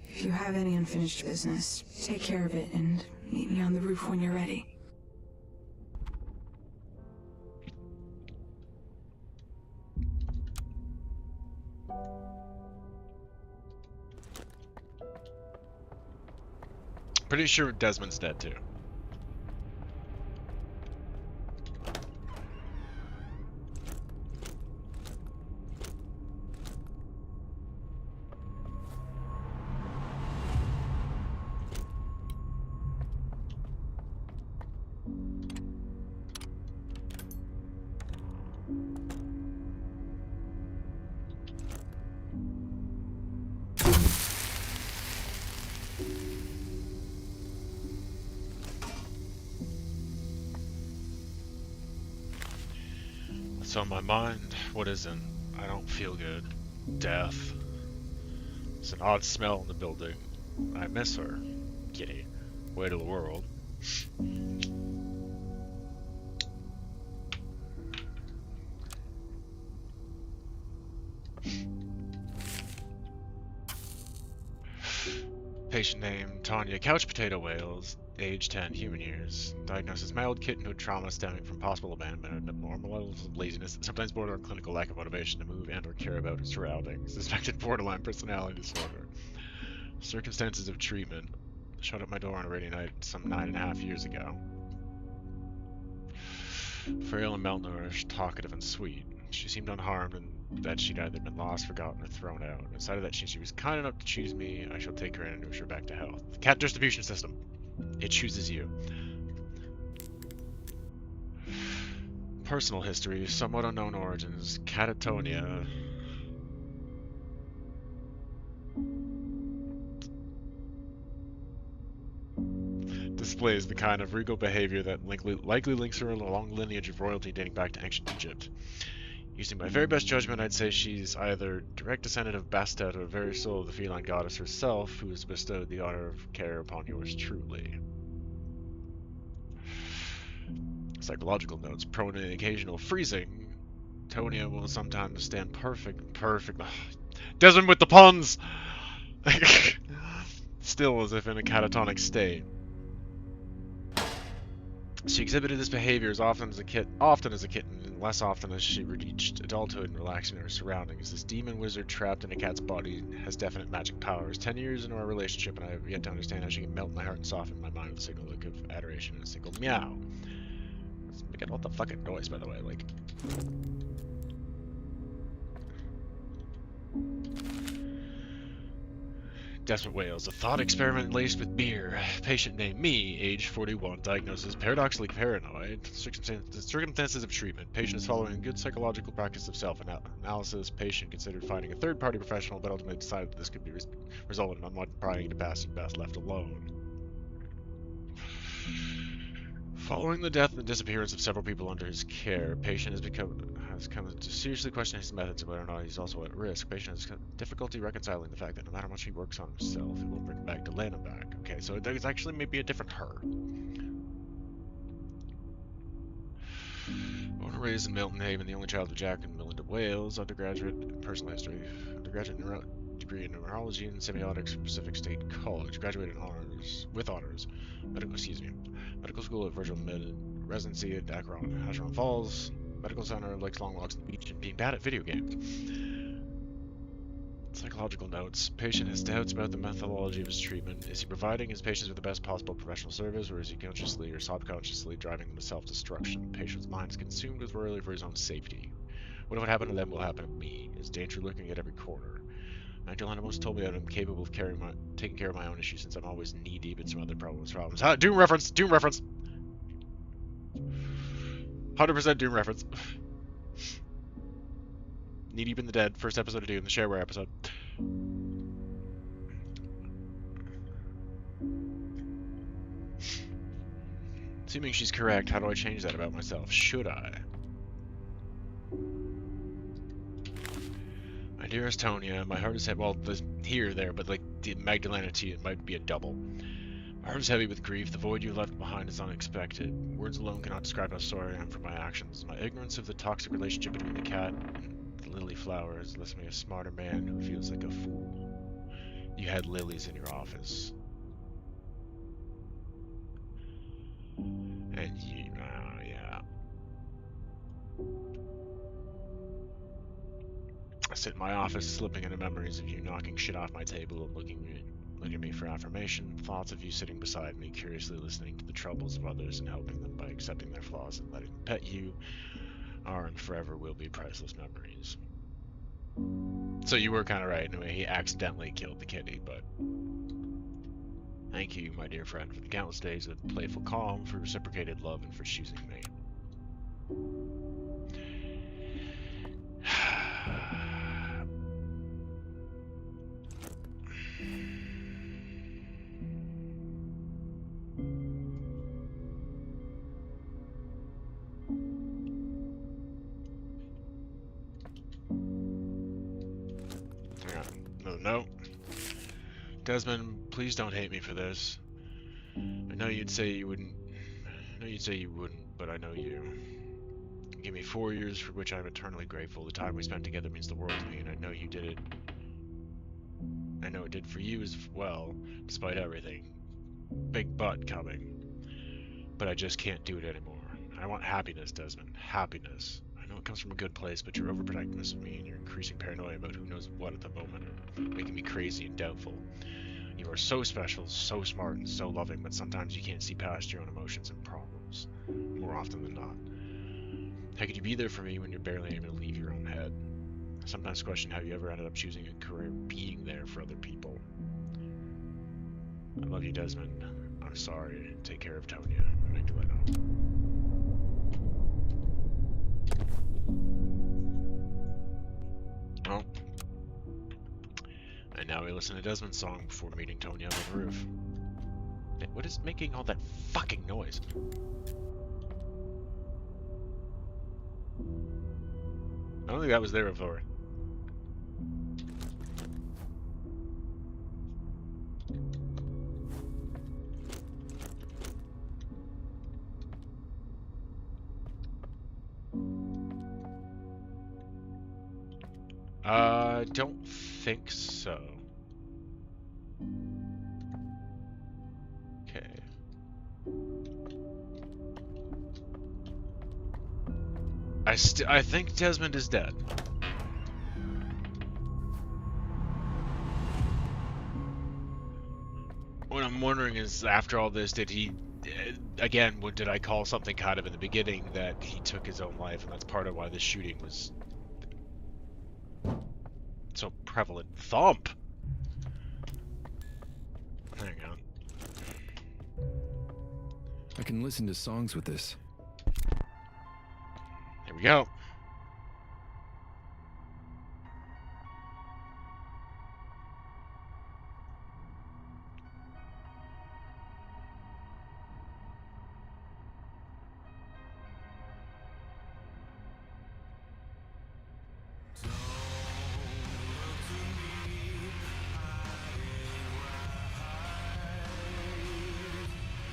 If you have any unfinished business, take care of it and meet me on the roof when you're ready. Pretty sure Desmond's dead too. What's on my mind? What isn't? I don't feel good. Death. There's an odd smell in the building. I miss her. Kitty. Way to the world. Patient name, Tanya Couch Potato Wales, age 10, human years. Diagnosis, mild kittenhood trauma stemming from possible abandonment, abnormal levels of laziness, sometimes border on clinical lack of motivation to move and or care about her surroundings. Suspected borderline personality disorder. Circumstances of treatment. Showed up my door on a rainy night some 9.5 years ago. Frail and malnourished, talkative and sweet. She seemed unharmed and that she'd either been lost, forgotten, or thrown out. I decided that she was kind enough to choose me, I shall take her in and nurse her back to health. The cat distribution system. It chooses you. Personal history, somewhat unknown origins, catatonia. Displays the kind of regal behavior that likely links her a long lineage of royalty dating back to ancient Egypt. Using my very best judgment, I'd say she's either direct descendant of Bastet or the very soul of the feline goddess herself, who has bestowed the honor of care upon yours truly. Psychological notes, prone to the occasional freezing. Tonia will sometimes stand perfect. Desmond with the puns! Still as if in a catatonic state. She exhibited this behavior as often as a kitten, and less often as she reached adulthood and relaxing in her surroundings. This demon wizard trapped in a cat's body has definite magic powers. 10 years into our relationship, and I have yet to understand how she can melt my heart and soften my mind with a single look of adoration and a single meow. Let's make it what the fucking noise, by the way, like. Desperate Wales, a thought experiment laced with beer. Patient name, me, age 41, diagnosis, paradoxically paranoid. Circumstances of treatment. Patient is following a good psychological practice of self-analysis. Patient considered finding a third-party professional, but ultimately decided that this could be result in unwanted prying into past and best left alone. Following the death and disappearance of several people under his care, patient has come to seriously question his methods and whether or not he's also at risk. Patient has difficulty reconciling the fact that no matter how much he works on himself, he won't bring him back to land him back. Okay, so there's actually maybe a different her. Born and raised in Milton Haven, the only child of Jack and Melinda Wales, undergraduate personal history, undergraduate degree in neurology and semiotics from Pacific State College, graduated with honors, medical school at Virgil Med, residency at Asheron Falls, medical center, likes long walks on the beach, and being bad at video games. Psychological notes. Patient has doubts about the methodology of his treatment. Is he providing his patients with the best possible professional service, or is he consciously or subconsciously driving them to self-destruction? Patient's mind is consumed with worry for his own safety. What would happen to them will happen to me. Is danger lurking at every corner? Magdalena once told me that I'm capable of taking care of my own issues since I'm always knee-deep in some other problems. Doom reference! Doom reference! 100% Doom reference. Knee Deep in the Dead, first episode of Doom, the shareware episode. Assuming she's correct, how do I change that about myself? Should I? My dearest Tonia, my heart is heavy. Well, the here, there, but like the Magdalena T, it might be a double. My heart is heavy with grief. The void you left behind is unexpected. Words alone cannot describe how sorry I am for my actions. My ignorance of the toxic relationship between the cat and the lily flowers left me a smarter man who feels like a fool. You had lilies in your office. And you, yeah. I sit in my office, slipping into memories of you knocking shit off my table and looking at me for affirmation, thoughts of you sitting beside me, curiously listening to the troubles of others and helping them by accepting their flaws and letting them pet you, are and forever will be priceless memories. So you were kind of right in a way, he accidentally killed the kitty, but thank you, my dear friend, for the countless days of playful calm, for reciprocated love, and for choosing me. Another note. Desmond, please don't hate me for this. I know you'd say you wouldn't. I know you'd say you wouldn't, but I know you. You gave me 4 years for which I'm eternally grateful. The time we spent together means the world to me, and I know you did it. I know it did for you as well, despite everything. Big but coming. But I just can't do it anymore. I want happiness, Desmond. Happiness. I know it comes from a good place, but your overprotectiveness of me and your increasing paranoia about who knows what at the moment are making me crazy and doubtful. You are so special, so smart, and so loving, but sometimes you can't see past your own emotions and problems. More often than not. How could you be there for me when you're barely able to leave your own head? I sometimes question how you ever ended up choosing a career being there for other people. I love you, Desmond. I'm sorry. Take care of Tonya. Magdaleno. Oh. And now we listen to Desmond's song before meeting Tonya on the roof. What is making all that fucking noise? I don't think that was there before. I don't think so. Okay. I think Desmond is dead. What I'm wondering is, after all this, did he, again, what did I call something kind of in the beginning, that he took his own life, and that's part of why this shooting was so prevalent. Thump! Hang on. I can listen to songs with this. Here we go.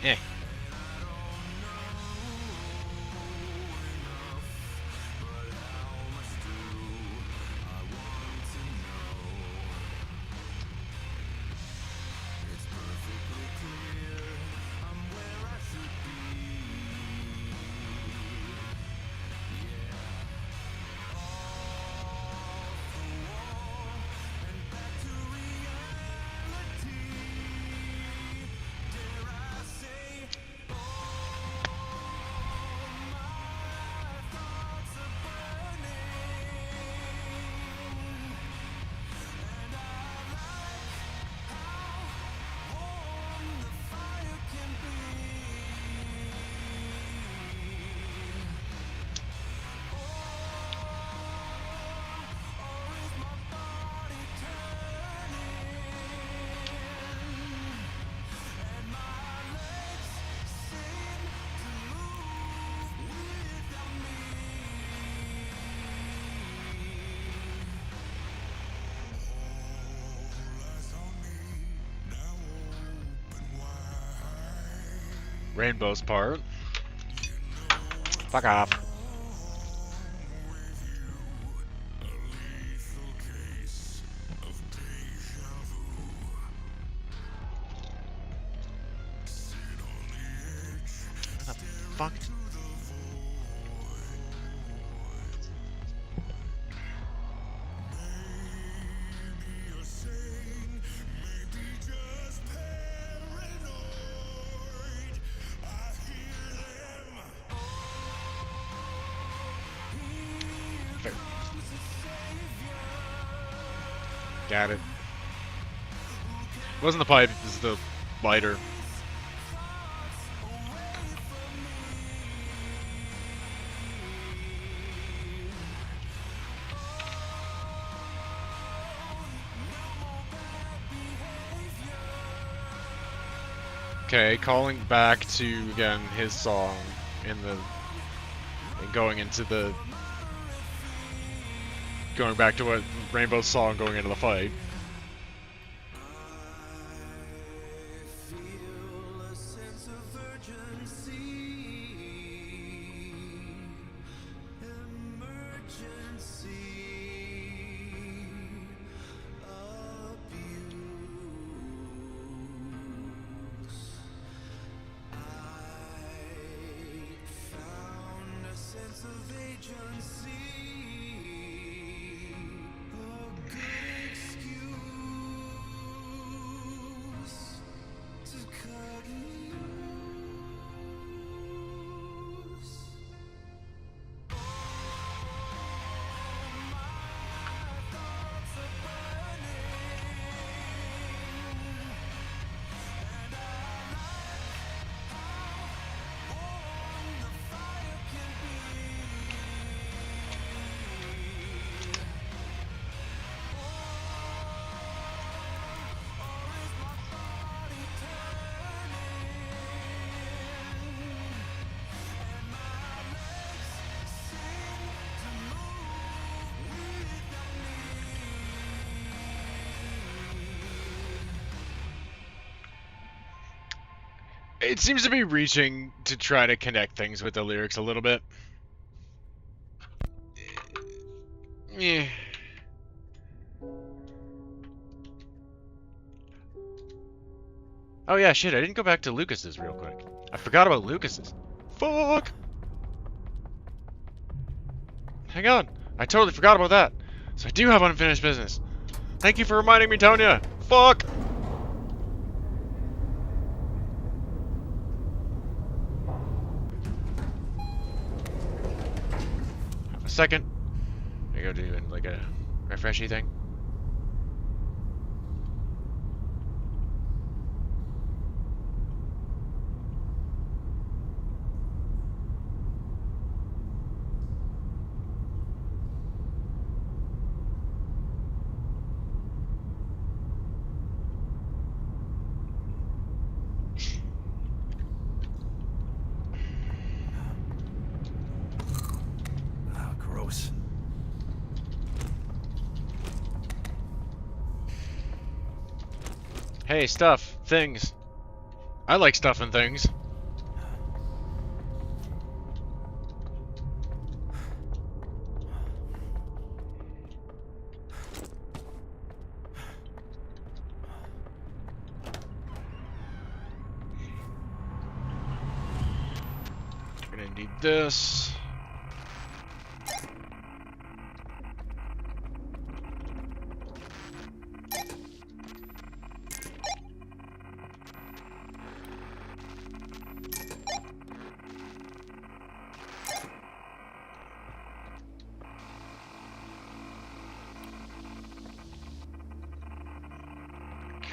Eh. Rainbow's part. Fuck off. What the fuck? Got it. It wasn't the pipe, it was the lighter. Okay, calling back to, again, his song in the... and going into the... going back to what Rainbow's song going into the fight. It seems to be reaching to try to connect things with the lyrics a little bit. Yeah. Oh yeah, shit, I didn't go back to Lucas's real quick. I forgot about Lucas's. Fuck! Hang on, I totally forgot about that. So I do have unfinished business. Thank you for reminding me, Tonya. Fuck! Have a second. I go do like a refreshy thing. Gross. Hey, stuff, things. I like stuff and things. We're gonna need this.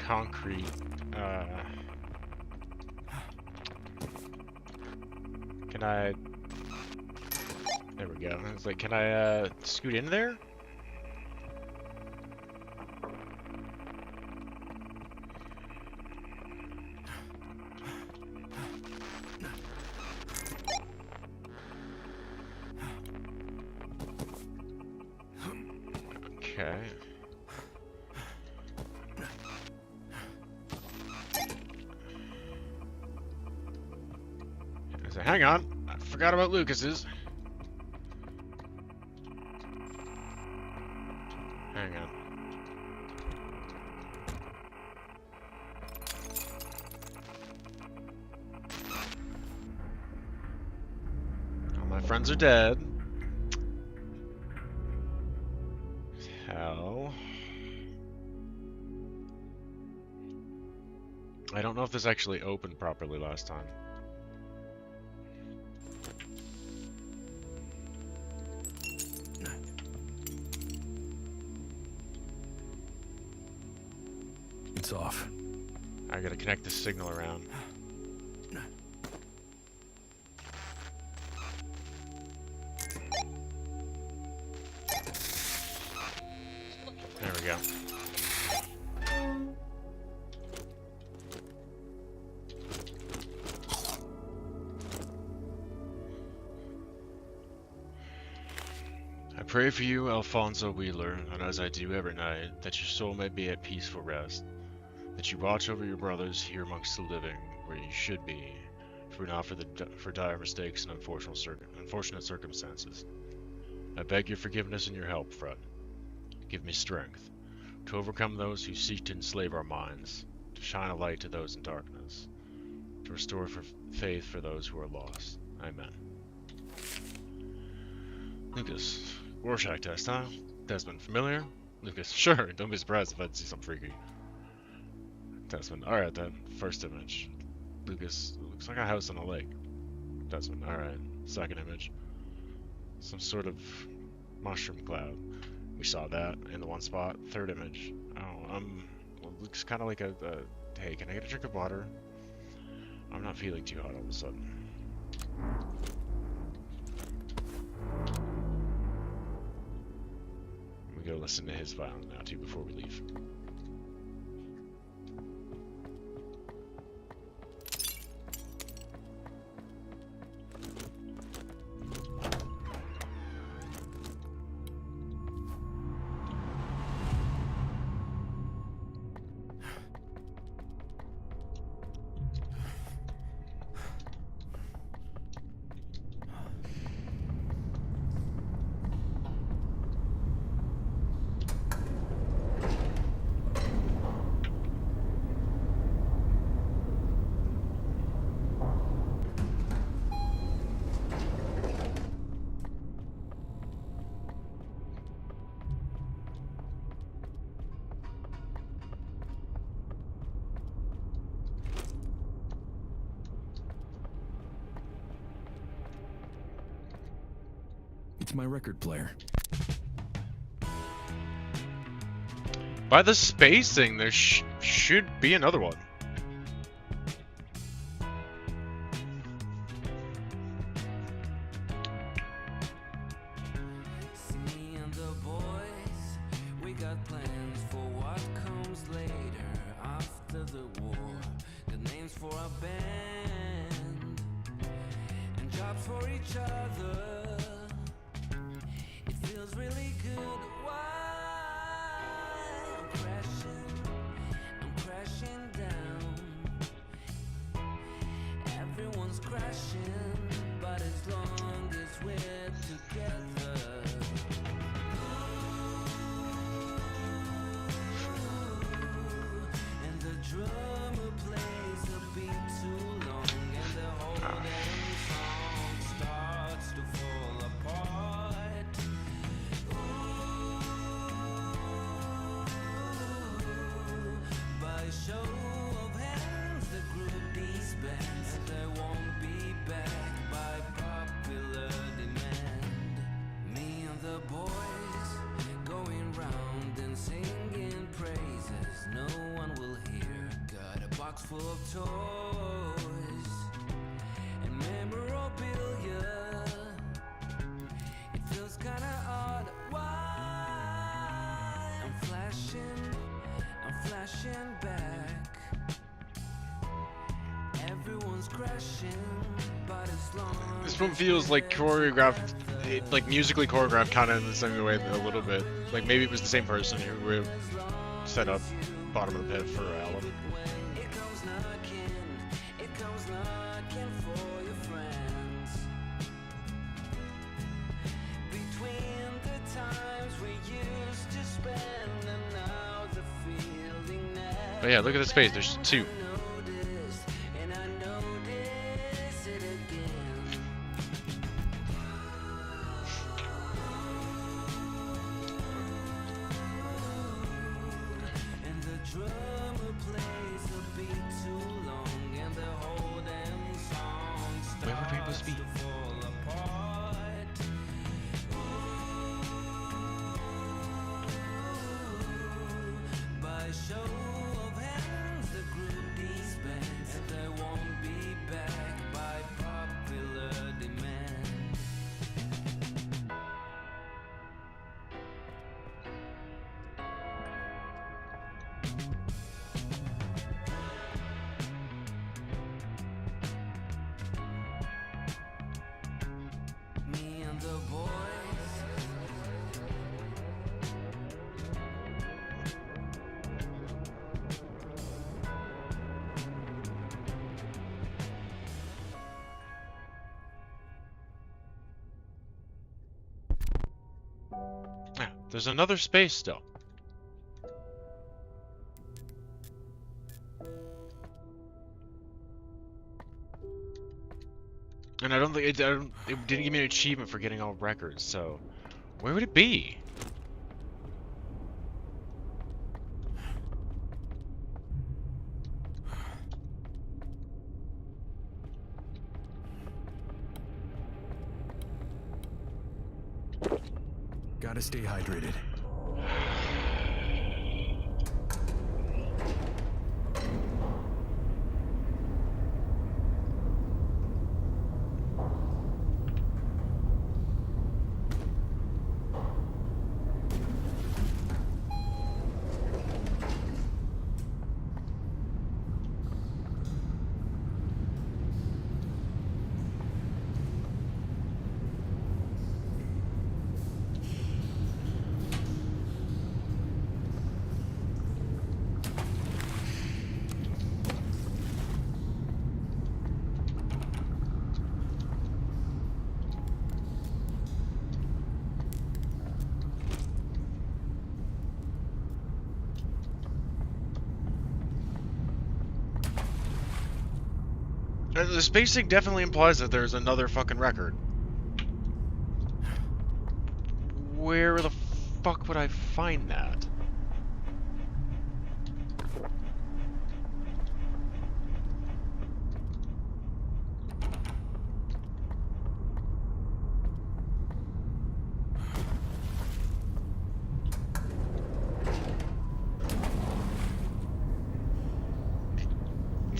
Concrete. Can I? There we go. It's like, can I scoot in there? Okay. So hang on, I forgot about Lucas's. Hang on. All my friends are dead. Hell. I don't know if this actually opened properly last time. It's off. I gotta connect the signal around. There we go. I pray for you, Alfonso Wheeler, and as I do every night, that your soul may be at peaceful rest, that you watch over your brothers here amongst the living, where you should be, for dire mistakes and unfortunate circumstances. I beg your forgiveness and your help, Fred. Give me strength to overcome those who seek to enslave our minds, to shine a light to those in darkness, to restore faith for those who are lost. Amen. Lucas, Rorschach test, huh? Desmond, familiar? Lucas, sure. Don't be surprised if I see something freaky. Desmond, alright then. First image. Lucas, looks like a house on a lake. Desmond, alright. Second image. Some sort of mushroom cloud. We saw that in the one spot. Third image. Oh, well, looks kind of like a, hey, can I get a drink of water? I'm not feeling too hot all of a sudden. We go listen to his violin now too before we leave. It's my record player. By the spacing, there should be another one. Full of toys and memorabilia. It feels kinda odd. Why? I'm flashing back. Everyone's crashing, but as long this one feels like choreographed, like musically choreographed, kind of in the same way a little bit. Like maybe it was the same person who set up bottom of the pit for Alan. But yeah, look at the space. There's two. Where would Rainbows be? Yeah, there's another space still. And I don't think it didn't give me an achievement for getting all records, so where would it be? Gotta stay hydrated. The spacing definitely implies that there's another fucking record. Where the fuck would I find that?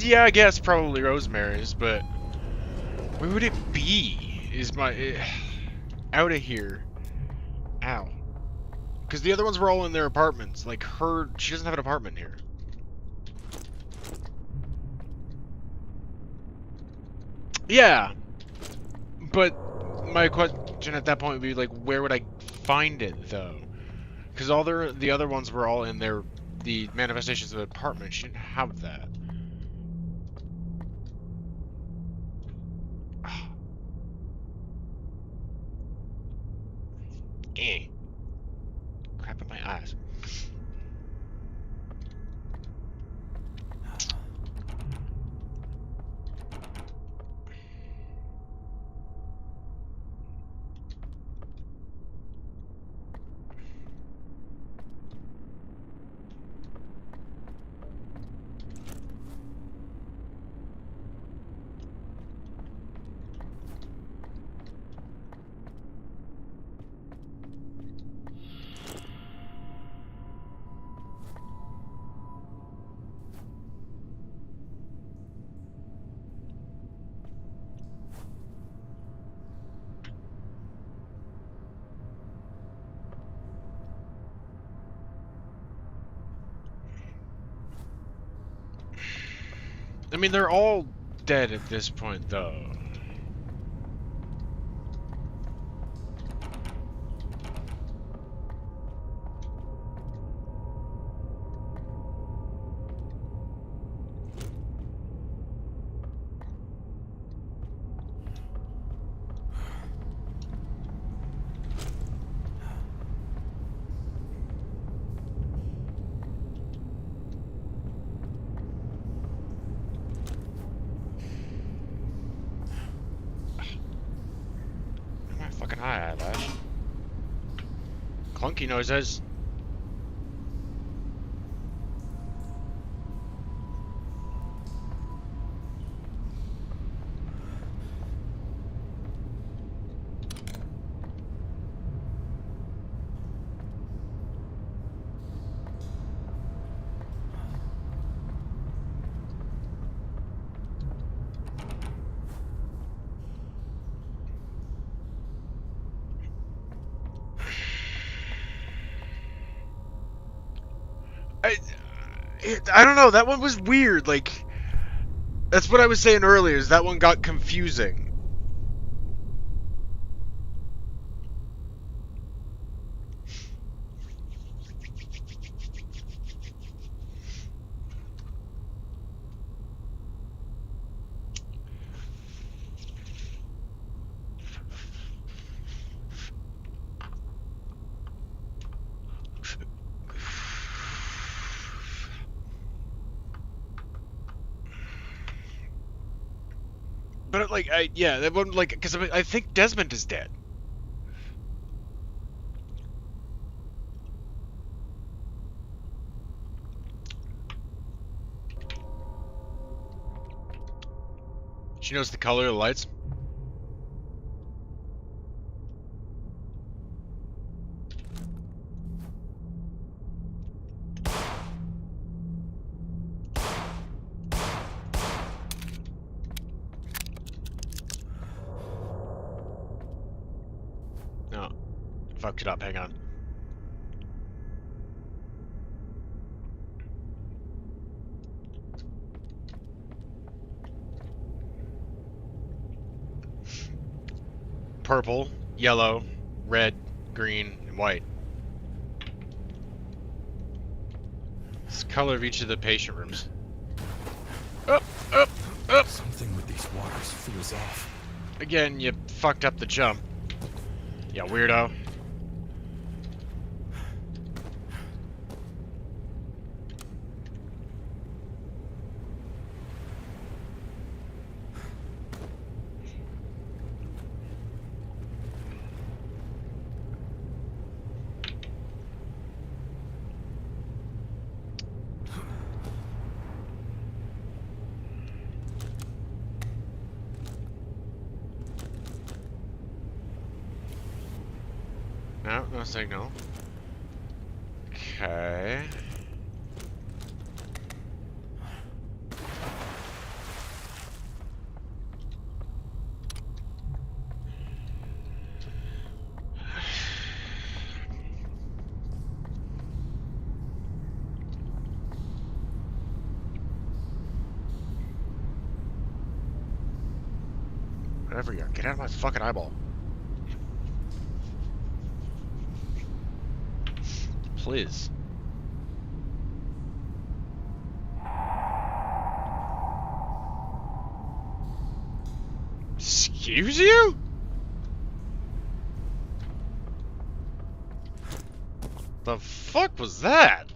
Yeah, I guess probably Rosemary's, but where would it be? Is my out of here? Ow! Because the other ones were all in their apartments. Like she doesn't have an apartment here. Yeah, but my question at that point would be like, where would I find it though? Because the other ones were all in the manifestations of the apartment. She didn't have that. Crap in my eyes. I mean, they're all dead at this point, though. Fucking high eyelash. Clunky noises. I don't know, that one was weird, like, that's what I was saying earlier, is that one got confusing. but like, yeah, that one, like, because I think Desmond is dead. She knows the color of the lights. No, fucked it up. Hang on. Purple, yellow, red, green, and white. It's the color of each of the patient rooms. Up, up, up! Something with these waters feels off. Again, you fucked up the jump. Yeah, weirdo. No, no signal. Okay. Whatever you are, get out of my fucking eyeball. Please. Excuse you? The fuck was that?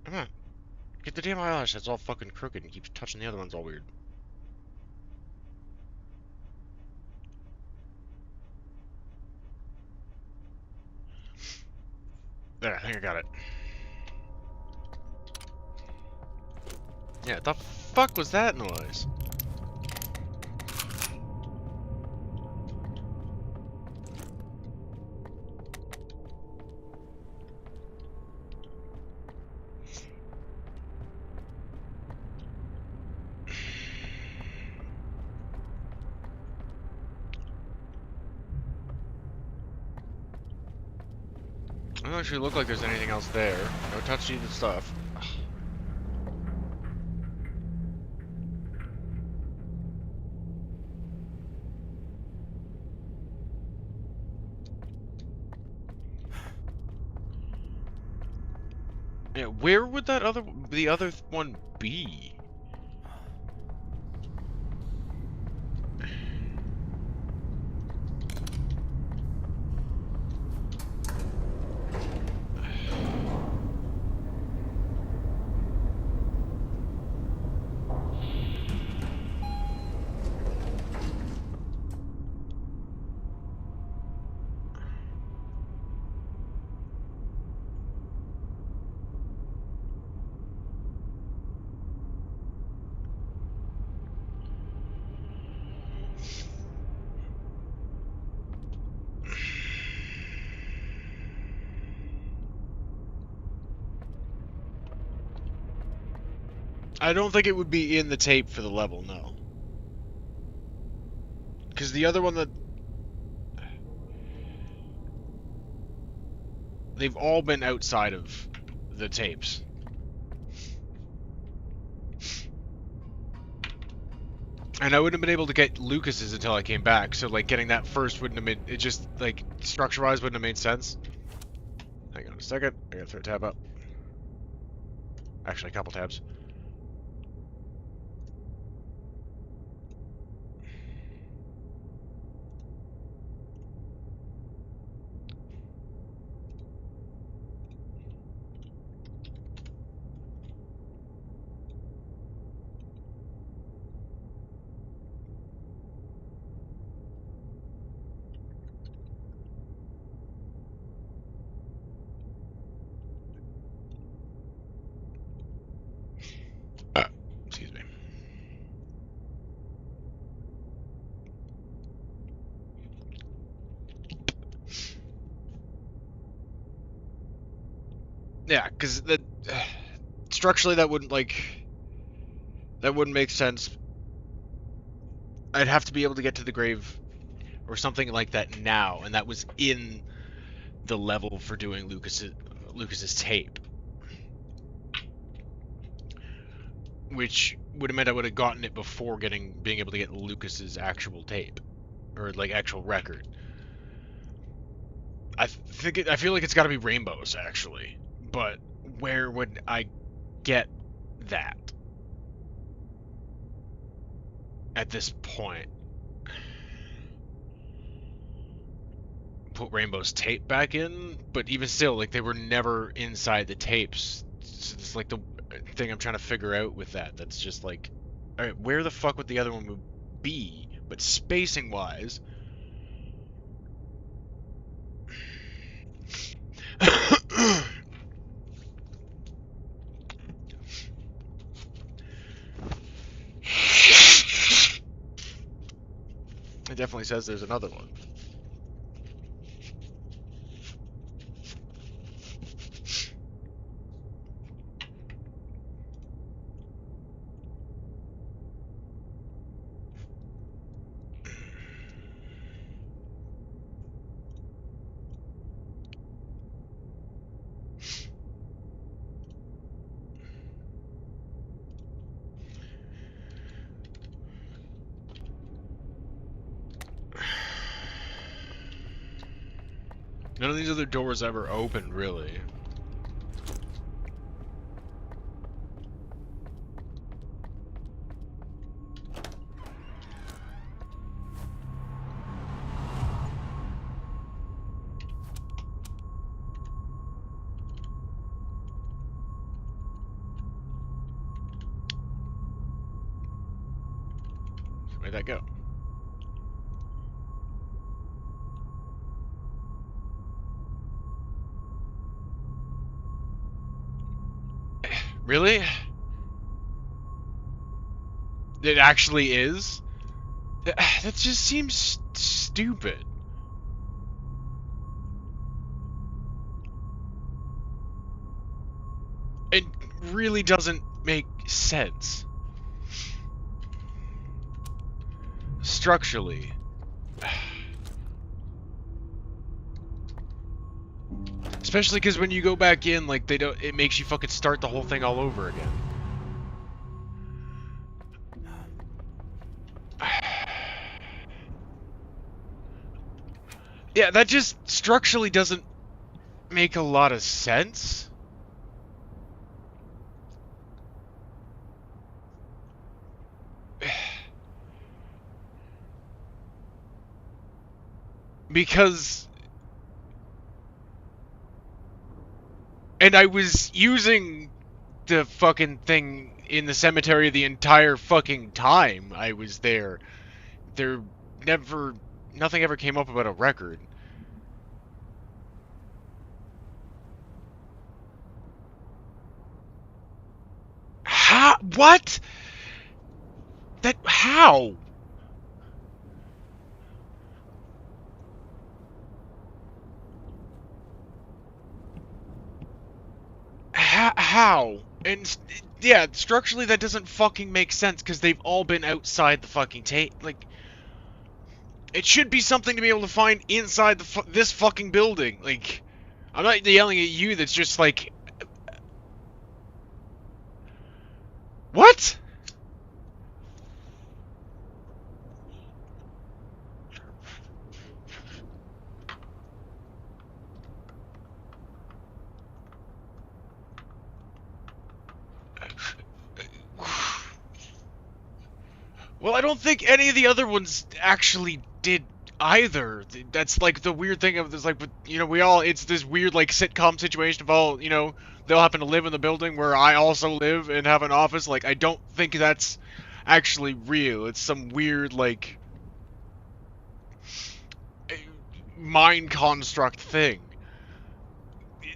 Come on. Get the damn eyelash that's all fucking crooked and keeps touching the other ones all weird. There, I think I got it. Yeah, the fuck was that noise? It doesn't actually look like there's anything else there. No touchy stuff. Yeah, where would the other one be? I don't think it would be in the tape for the level, no. Because the other one that... They've all been outside of the tapes. And I wouldn't have been able to get Lucas's until I came back, so like getting that first wouldn't have made... It just, like, structure-wise wouldn't have made sense. Hang on a second, I gotta throw a tab up. Actually, a couple tabs. Excuse me. Yeah, because structurally that wouldn't make sense. I'd have to be able to get to the grave or something like that now, and that was in the level for doing Lucas's tape, which would have meant I would have gotten it before being able to get Lucas's actual tape or like actual record. I feel like it's got to be Rainbow's actually. But where would I get that at this point? Put Rainbow's tape back in? But even still, like, they were never inside the tapes. It's like the thing I'm trying to figure out with that. That's just like, alright, where the fuck would the other one be? But spacing-wise... It definitely says there's another one. None of these other doors ever opened, really. Where'd that go? Really? It actually is? That just seems stupid. It really doesn't make sense. Structurally. Especially because when you go back in, like, it makes you fucking start the whole thing all over again. Yeah, that just structurally doesn't make a lot of sense. Because... And I was using the fucking thing in the cemetery the entire fucking time I was there. Nothing ever came up about a record. How? What? How? How? And yeah, structurally that doesn't fucking make sense because they've all been outside the fucking like, it should be something to be able to find inside this fucking building. Like, I'm not yelling at you. That's just like, what? Well, I don't think any of the other ones actually did either. That's like the weird thing of this, like, you know, it's this weird like sitcom situation of all, you know, they'll happen to live in the building where I also live and have an office. Like, I don't think that's actually real. It's some weird like mind construct thing.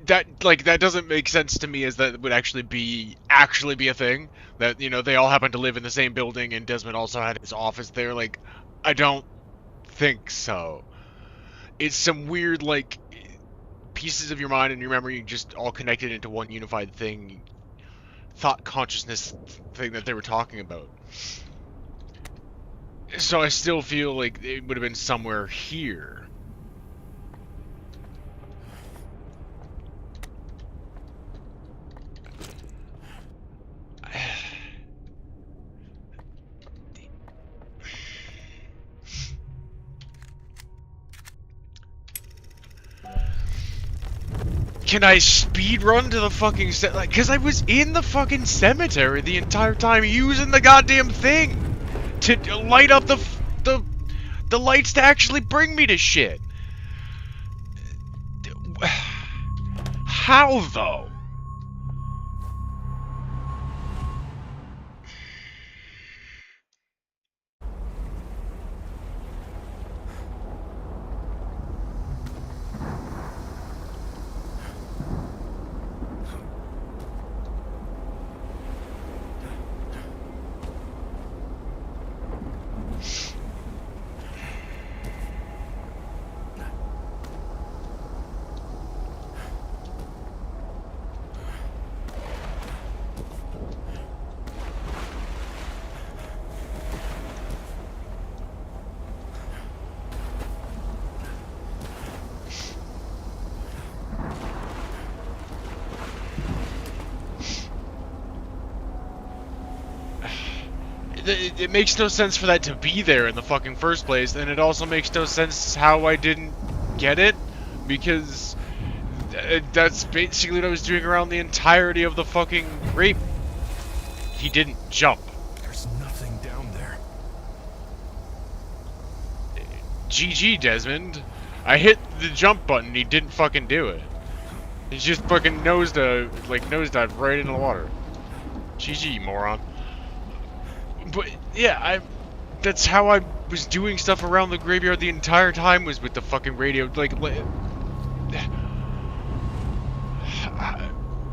That doesn't make sense to me as that would actually be a thing. That, you know, they all happen to live in the same building and Desmond also had his office there. Like, I don't think so. It's some weird, like, pieces of your mind and your memory just all connected into one unified thing. Thought consciousness thing that they were talking about. So I still feel like it would have been somewhere here. Can I speed run to the fucking like? Cause I was in the fucking cemetery the entire time using the goddamn thing to light up the lights to actually bring me to shit. How though? It makes no sense for that to be there in the fucking first place, and it also makes no sense how I didn't get it, because that's basically what I was doing around the entirety of the fucking rape. He didn't jump. There's nothing down there. GG, Desmond. I hit the jump button, he didn't fucking do it. He just fucking nosedived right into the water. GG, moron. But yeah, that's how I was doing stuff around the graveyard the entire time, was with the fucking radio. Like, what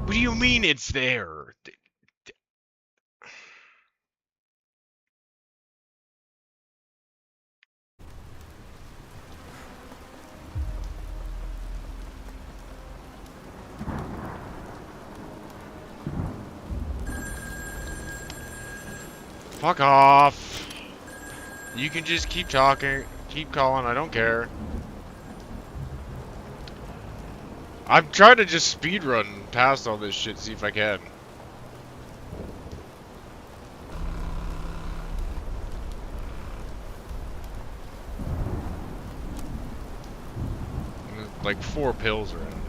do you mean it's there? Fuck off. You can just keep talking, keep calling, I don't care. I'm trying to just speedrun past all this shit, see if I can. Like 4 pills around here.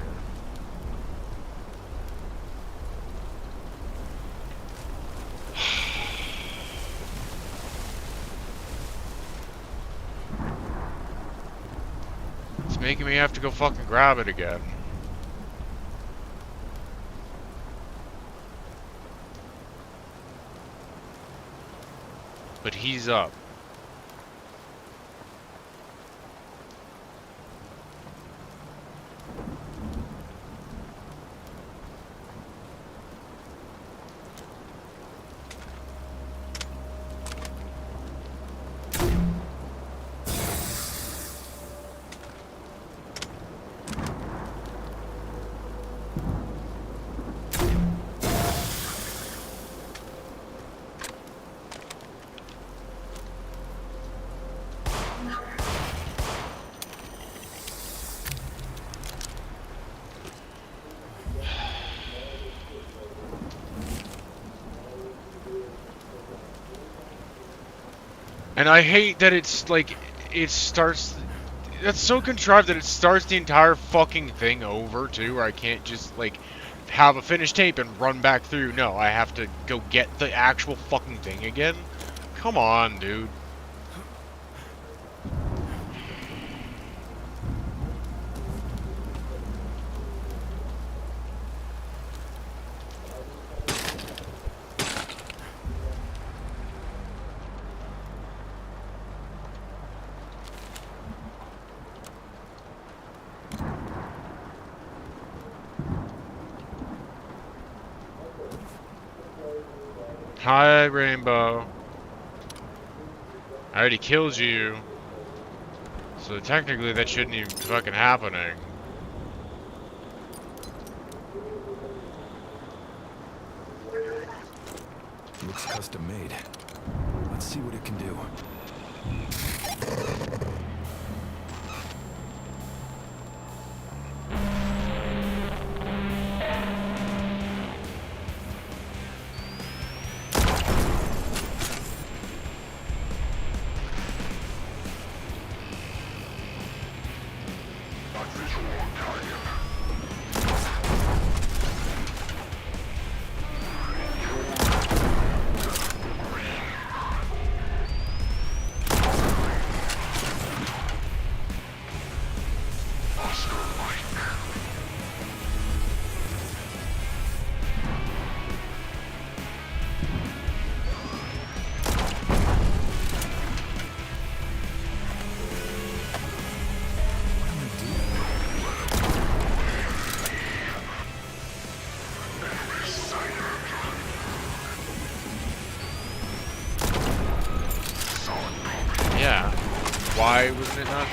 It's making me have to go fucking grab it again. But he's up. And I hate that it's like, it starts, that's so contrived that it starts the entire fucking thing over too, where I can't just like have a finished tape and run back through. No, I have to go get the actual fucking thing again. Come on, dude. Hi, Rainbow. I already killed you. So technically that shouldn't even be fucking happening. Looks custom made. Let's see what it can do. Yeah. Why wasn't it not?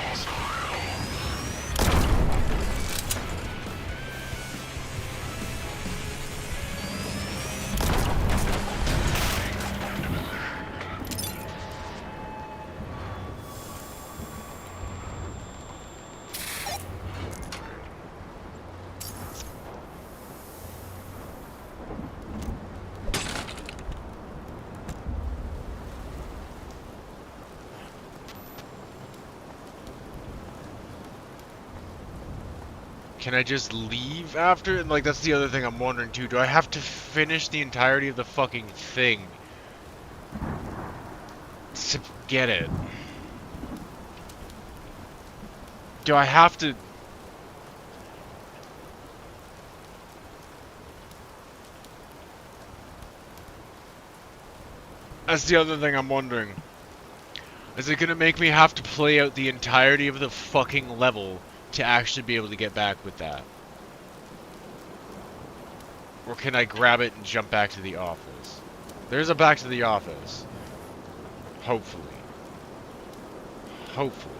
Can I just leave after? And like, that's the other thing I'm wondering too. Do I have to finish the entirety of the fucking thing to get it? Do I have to? That's the other thing I'm wondering. Is it gonna make me have to play out the entirety of the fucking level to actually be able to get back with that? Or can I grab it and jump back to the office? There's a back to the office. Hopefully. Hopefully.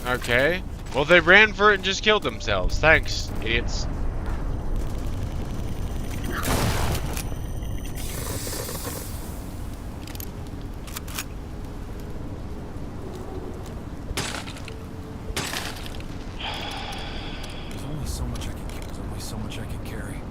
Okay. Well, they ran for it and just killed themselves. Thanks, idiots. There's only so much I can carry.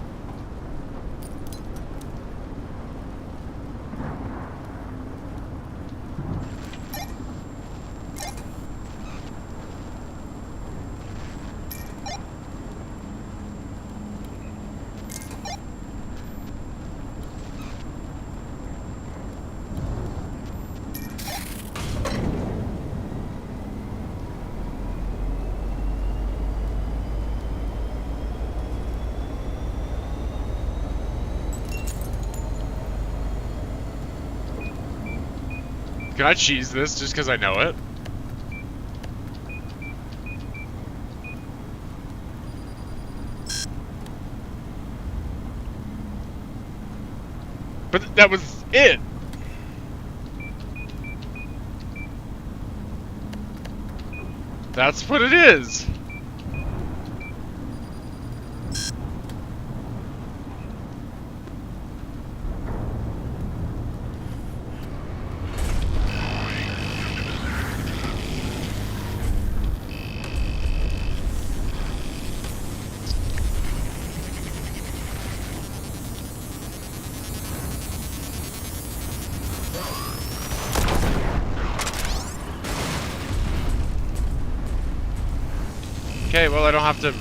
Can I cheese this just because I know it? But that was it! That's what it is! Okay, well I don't have to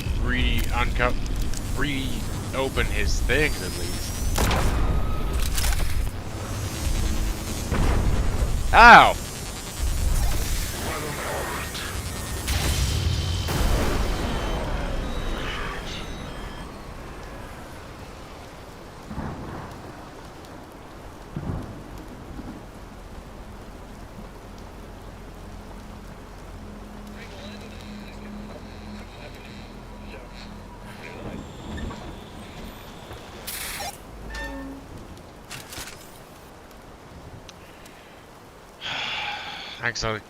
reopen his things at least. Ow!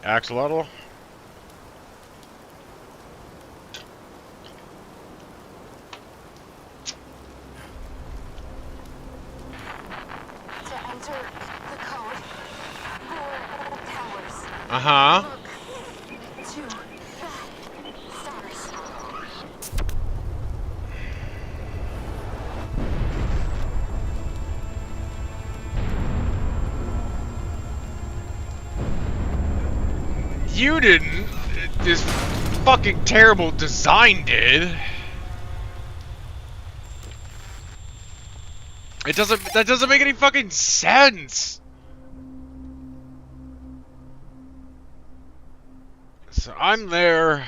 Axolotl? To enter the code, 4 towers. Uh-huh. Look, 2 stars. You didn't. This fucking terrible design did. That doesn't make any fucking sense. So I'm there.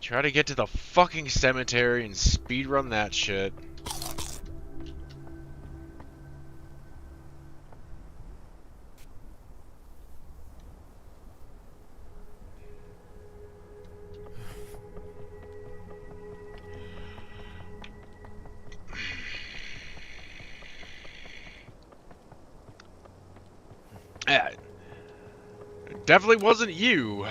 Try to get to the fucking cemetery and speedrun that shit. Yeah, it definitely wasn't you.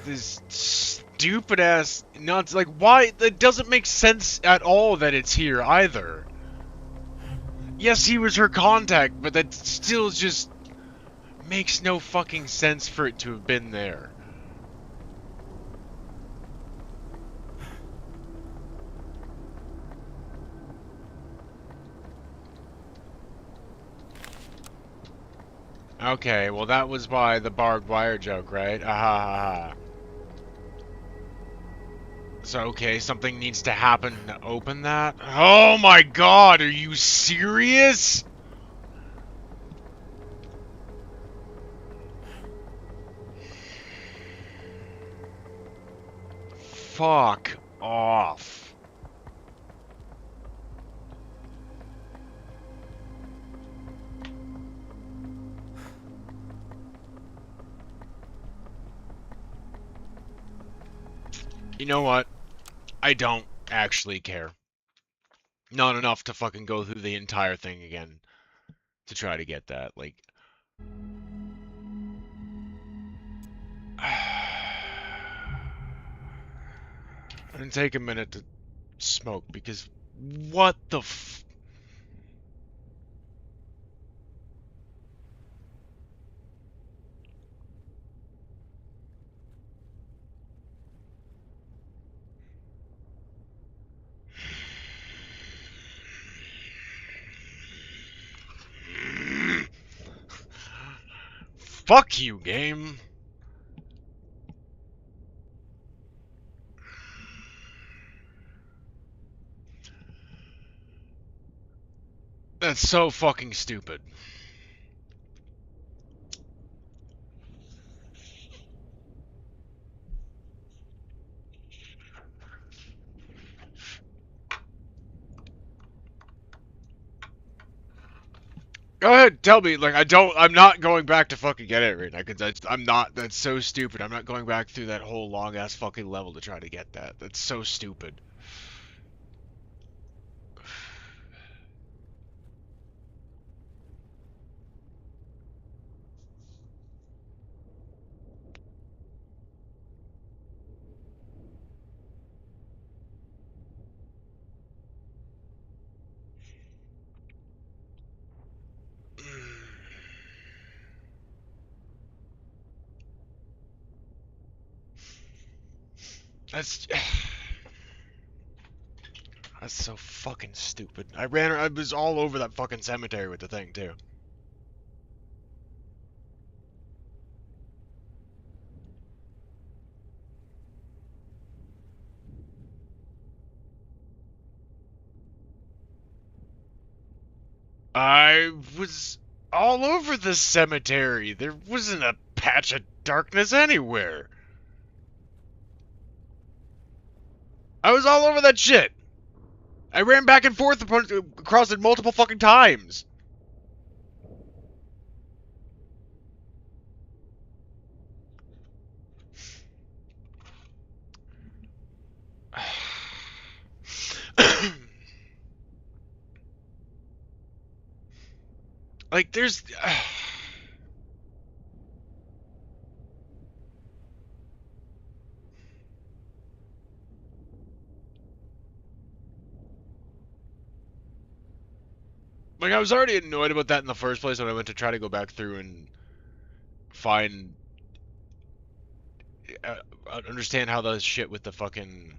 This stupid ass nuts. Like, why? It doesn't make sense at all that it's here either. Yes, he was her contact, but that still just makes no fucking sense for it to have been there. Okay, well that was by the barbed wire joke, right? Aha. So, okay, something needs to happen to open that? Oh my god, are you serious? Fuck off. You know what? I don't actually care. Not enough to fucking go through the entire thing again to try to get that. Like, and take a minute to smoke because what the f. Fuck you, game. That's so fucking stupid. Go ahead, tell me. Like, I'm not going back to fucking get it right now, because I'm not, that's so stupid. I'm not going back through that whole long-ass fucking level to try to get that. That's so stupid. That's... That's so fucking stupid. I was all over that fucking cemetery with the thing, too. I was all over the cemetery. There wasn't a patch of darkness anywhere. I was all over that shit. I ran back and forth across it multiple fucking times. Like, there's... Like, I was already annoyed about that in the first place when I went to try to go back through and find... understand how the shit with the fucking...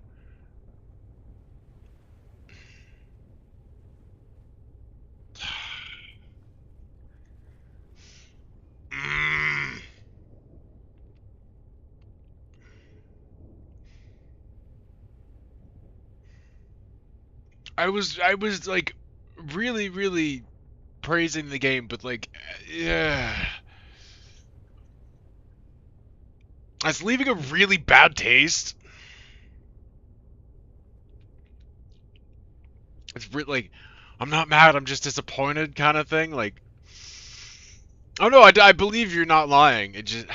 I was like really, really praising the game, but like, yeah, it's leaving a really bad taste. It's like, I'm not mad, I'm just disappointed kind of thing. Like, oh no, I believe you're not lying. It just,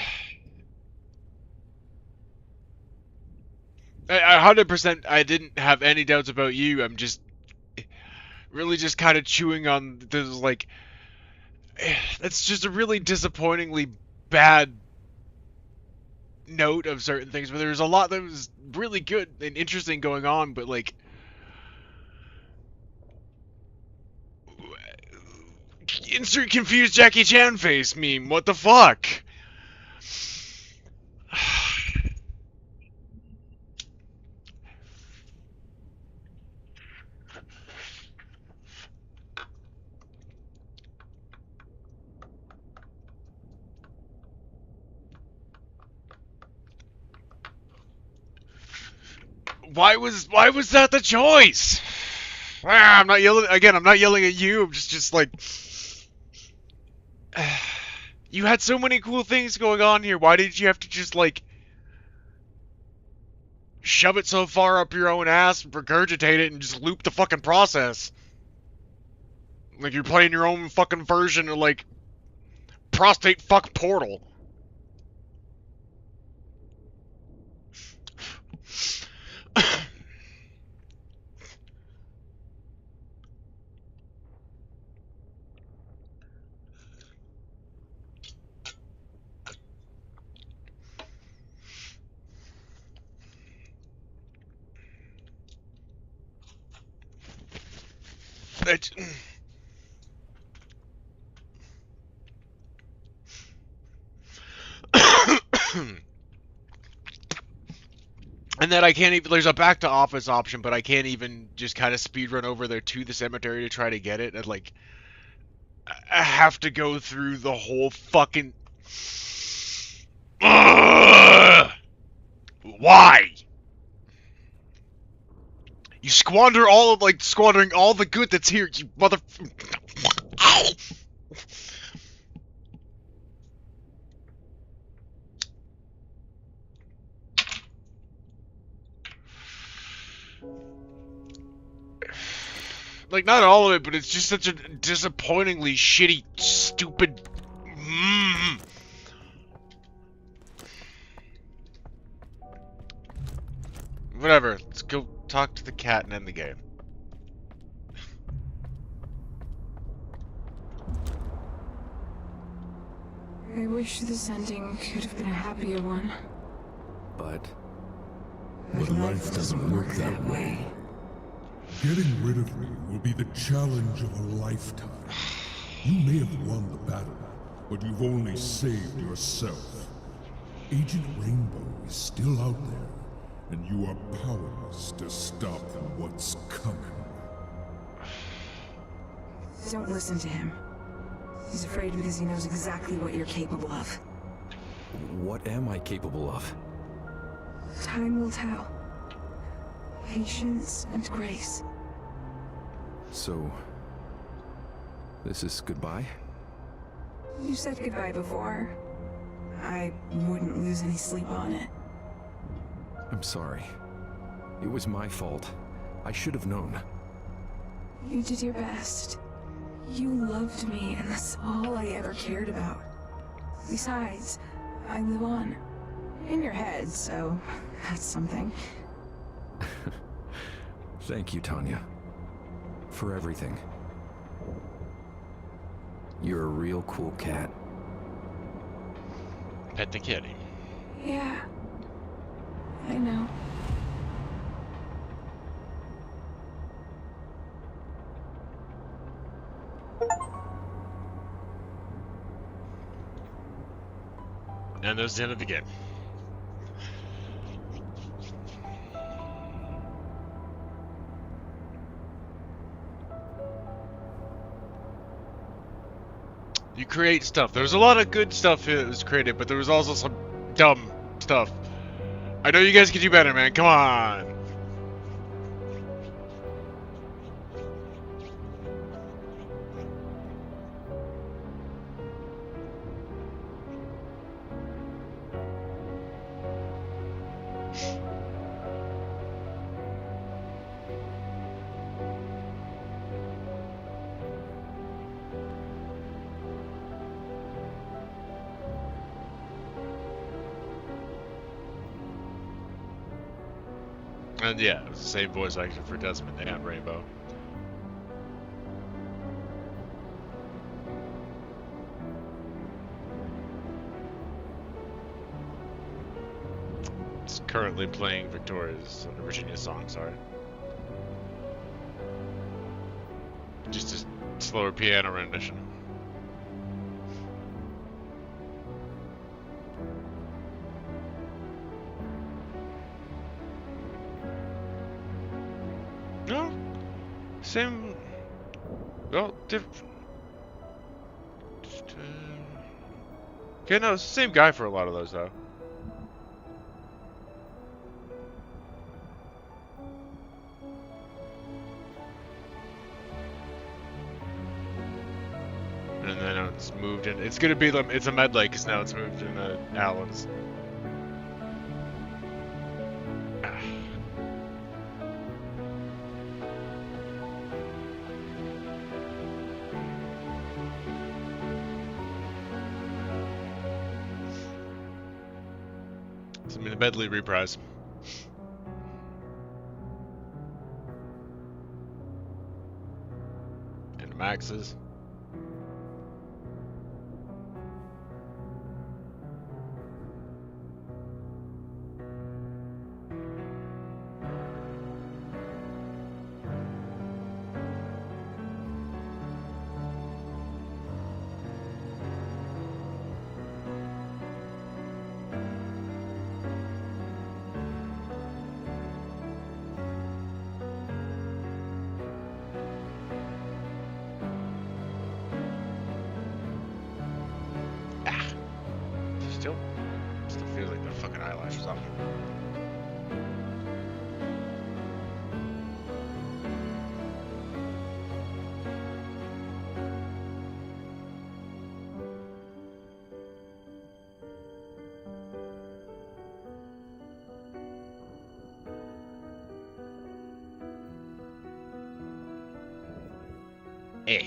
I 100%, I didn't have any doubts about you. I'm just really just kind of chewing on this, like, that's just a really disappointingly bad note of certain things, but there's a lot that was really good and interesting going on, but like, insert confused Jackie Chan face meme, what the fuck? Why was that the choice? I'm not yelling again. I'm not yelling at you. I'm just like, you had so many cool things going on here. Why did you have to just like shove it so far up your own ass, regurgitate it, and just loop the fucking process? Like you're playing your own fucking version of like prostate fuck Portal. And then I can't even, there's a back to office option, but I can't even just kind of speedrun over there to the cemetery to try to get it. And like, I have to go through the whole fucking... Why? You squandering all the good that's here, you mother... like, not all of it, but it's just such a disappointingly shitty, stupid... Whatever, let's go talk to the cat and end the game. I wish this ending could have been a happier one. But life doesn't work that way. Getting rid of me will be the challenge of a lifetime. You may have won the battle, but you've only saved yourself. Agent Rainbow is still out there, and you are powerless to stop what's coming. Don't listen to him. He's afraid because he knows exactly what you're capable of. what am I capable of? Time will tell. Patience and grace. So, this is goodbye? You said goodbye before. I wouldn't lose any sleep on it. I'm sorry. It was my fault. I should have known. You did your best. You loved me, and that's all I ever cared about. Besides, I live on. In your head, so that's something. Thank you, Tanya. For everything. You're a real cool cat. Pet the kitty. Yeah. I know. And there's the end of the game. You create stuff. There's a lot of good stuff that was created, but there was also some dumb stuff. I know you guys can do better, man. Come on. And yeah, it was the same voice actor for Desmond and Rainbow. It's currently playing Virginia's song, sorry. Just a slower piano rendition. No, same. Well, different. Okay, no, it's the same guy for a lot of those, though. And then it's moved in. It's gonna be it's a medley because now it's moved into Alan's. Medley reprise. And Max's. Eh.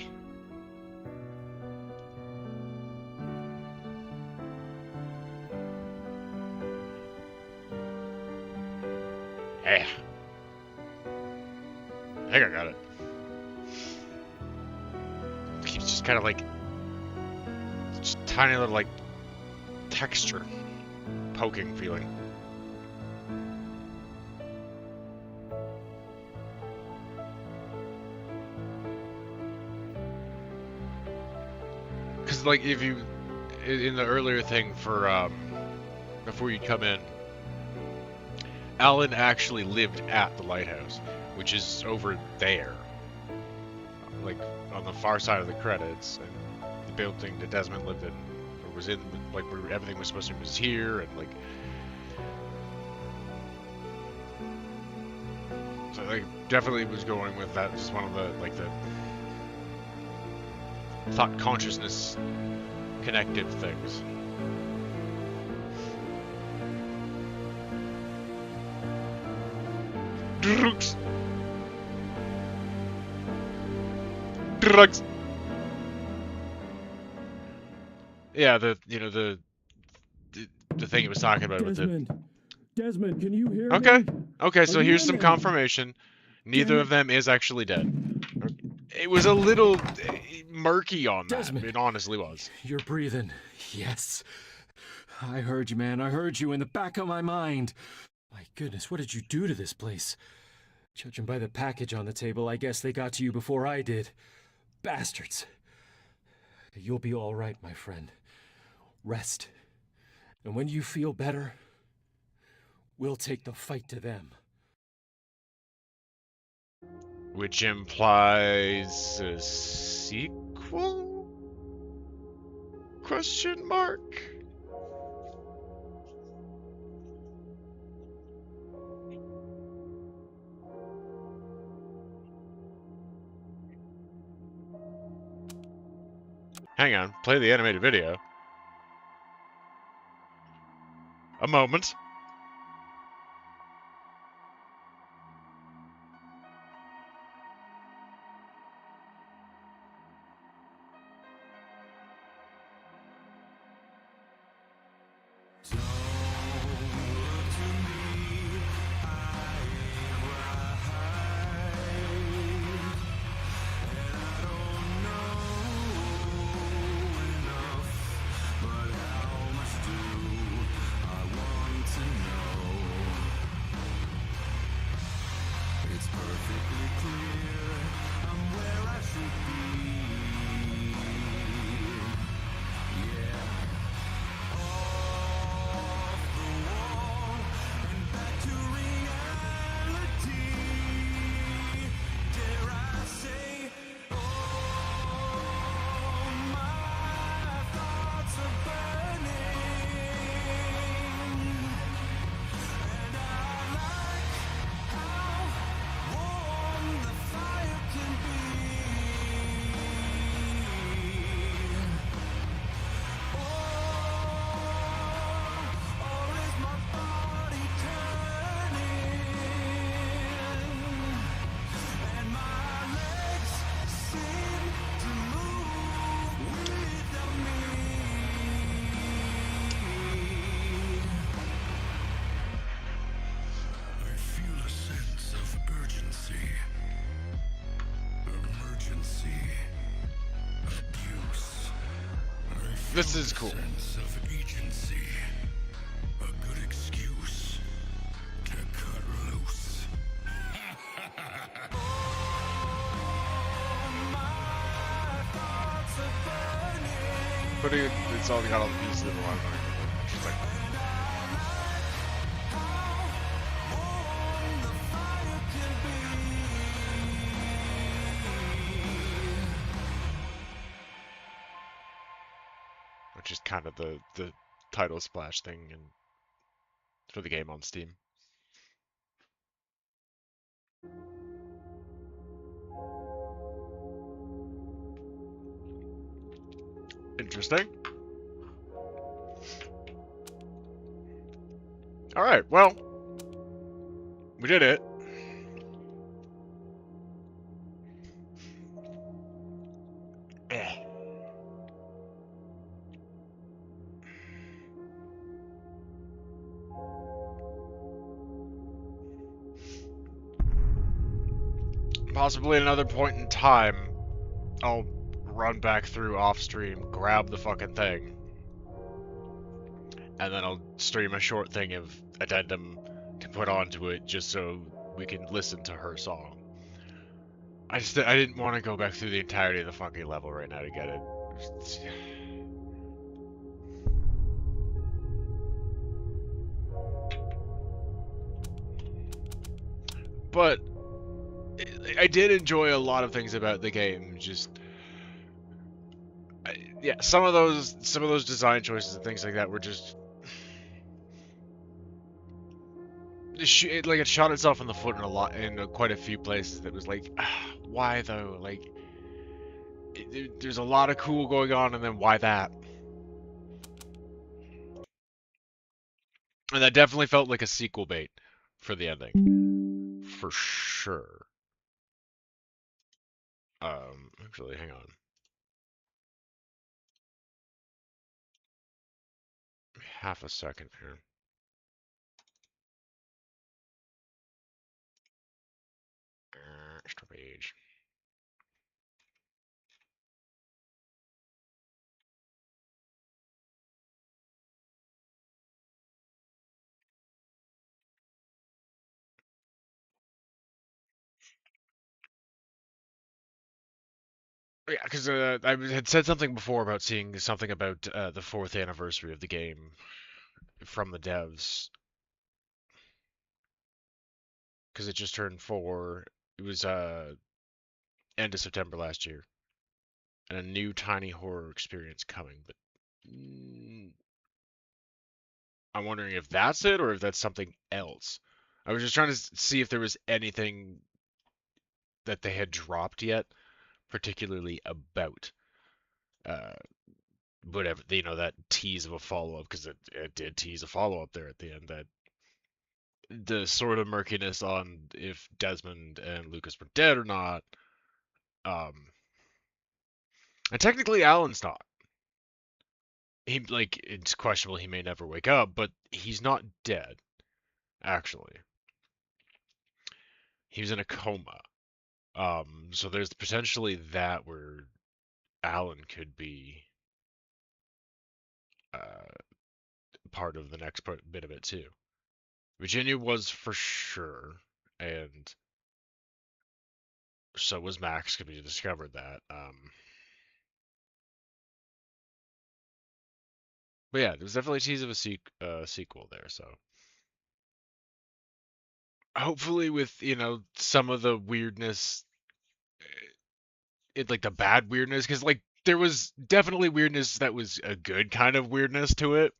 Eh. I think I got it. Keeps just kind of like, just tiny little like texture, poking feeling. Because like if you, in the earlier thing for before you come in, Alan actually lived at the lighthouse, which is over there, like on the far side of the credits, and the building that Desmond lived in, or was in, like where everything was supposed to be, was here, and like, so like definitely was going with that. Just one of the like the thought consciousness connective things. Drugs. Drugs. Yeah, the thing he was talking about with the. Desmond, can you hear Okay. me? Okay, so Are you here's in some there? confirmation. Neither of them is actually dead. It was a little murky on that. Desmond. It honestly was. You're breathing. Yes. I heard you, man. I heard you in the back of my mind. My goodness, what did you do to this place? Judging by the package on the table, I guess they got to you before I did. Bastards. You'll be all right, my friend. Rest. And when you feel better, we'll take the fight to them. Which implies a sequel? Question mark? Hang on, play the animated video. A moment. This is cool. Sense of agency. A good excuse to cut loose. But it's all got all the pieces of the line. She's like, which is kind of the title splash thing and for the game on Steam. Interesting. All right, well, we did it. possibly another point in time, I'll run back through off stream, grab the fucking thing, and then I'll stream a short thing of addendum to put onto it just so we can listen to her song. I didn't want to go back through the entirety of the fucking level right now to get it. But I did enjoy a lot of things about the game. Just yeah, some of those design choices and things like that were just it shot itself in the foot in quite a few places. That was like, why though? Like, there's a lot of cool going on, and then why that? And that definitely felt like a sequel bait for the ending, for sure. Actually, hang on. Half a second here. Extra page. Yeah, because I had said something before about seeing something about the 4th anniversary of the game from the devs, because it just turned 4. It was end of September last year, and a new tiny horror experience coming. But I'm wondering if that's it or if that's something else. I was just trying to see if there was anything that they had dropped yet, particularly about whatever, that tease of a follow-up, because it did tease a follow-up there at the end. That the sort of murkiness on if Desmond and Lucas were dead or not. And technically Alan's not. It's questionable, he may never wake up, but he's not dead, actually. He was in a coma. So there's potentially that where Alan could be part of the next bit of it too. Virginia was for sure, and so was Max, because we discovered that. But yeah, there's definitely a tease of a sequel there, so hopefully with, some of the weirdness, like the bad weirdness, because like there was definitely weirdness that was a good kind of weirdness to it.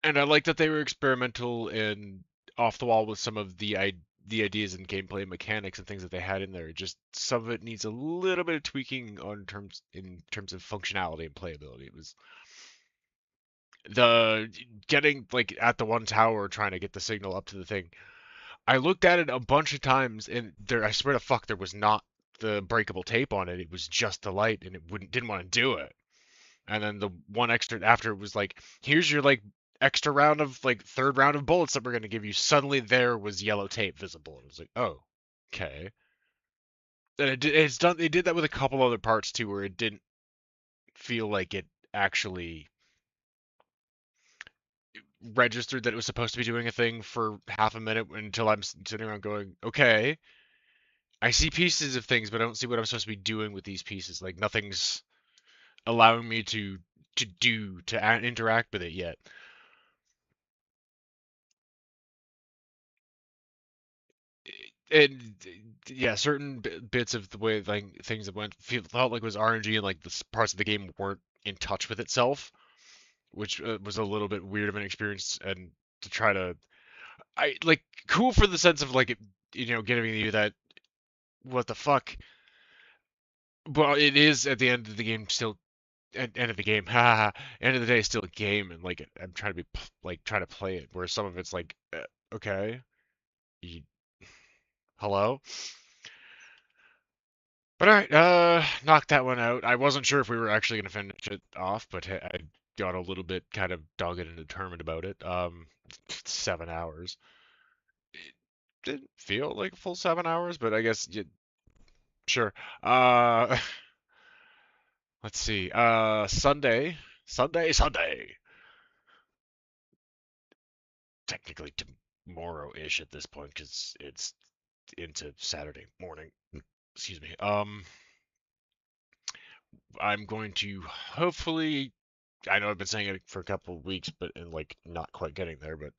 And I like that they were experimental and off the wall with some of the ideas and gameplay mechanics and things that they had in there. Just some of it needs a little bit of tweaking in terms of functionality and playability. It was the getting like at the one tower trying to get the signal up to the thing. I looked at it a bunch of times, and I swear to fuck, there was not the breakable tape on it. It was just the light, and it didn't want to do it. And then the one extra after it was like, here's your like extra round of like third round of bullets that we're gonna give you. Suddenly there was yellow tape visible, and it was like, oh, okay. And they did that with a couple other parts too, where it didn't feel like it actually registered that it was supposed to be doing a thing for half a minute, until I'm sitting around going, okay, I see pieces of things, but I don't see what I'm supposed to be doing with these pieces. Like nothing's allowing me to interact with it yet. And yeah, certain bits of the way like things that felt like it was RNG, and like the parts of the game weren't in touch with itself, which was a little bit weird of an experience. And to try to, cool for the sense of like it, giving you that what the fuck. Well, it is at the end of the game still. End of the game, haha. End of the day, still a game, and like I'm trying to be trying to play it. Where some of it's like, okay, hello. But alright, knocked that one out. I wasn't sure if we were actually gonna finish it off, but I got a little bit kind of dogged and determined about it. 7 hours. didn't feel like a full 7 hours, but I guess you sure. Let's see. Sunday. Technically tomorrow-ish at this point because it's into Saturday morning. Excuse me. I'm going to hopefully. I know I've been saying it for a couple of weeks, but and like not quite getting there, but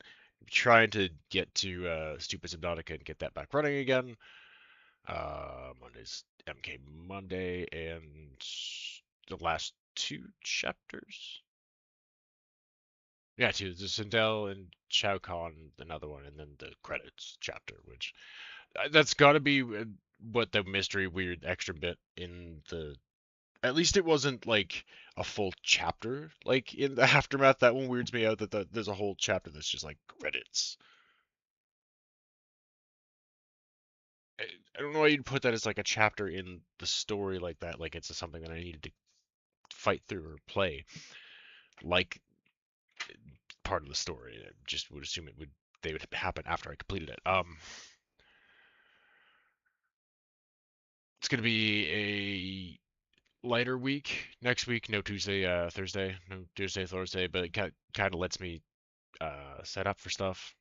trying to get to Stupid Subnautica and get that back running again. Monday's MK Monday and the last two chapters. Yeah, two. The Sindel and Shao Kahn, another one, and then the credits chapter, which that's got to be what the mystery weird extra bit in the. At least it wasn't like a full chapter, like in the aftermath. That one weirds me out that there's a whole chapter that's just like credits. I don't know why you'd put that as like a chapter in the story like that, like it's something that I needed to fight through or play, like part of the story. I just would assume they would happen after I completed it. It's gonna be a lighter week next week. No Tuesday, Thursday. No Tuesday, Thursday, but it kind of lets me set up for stuff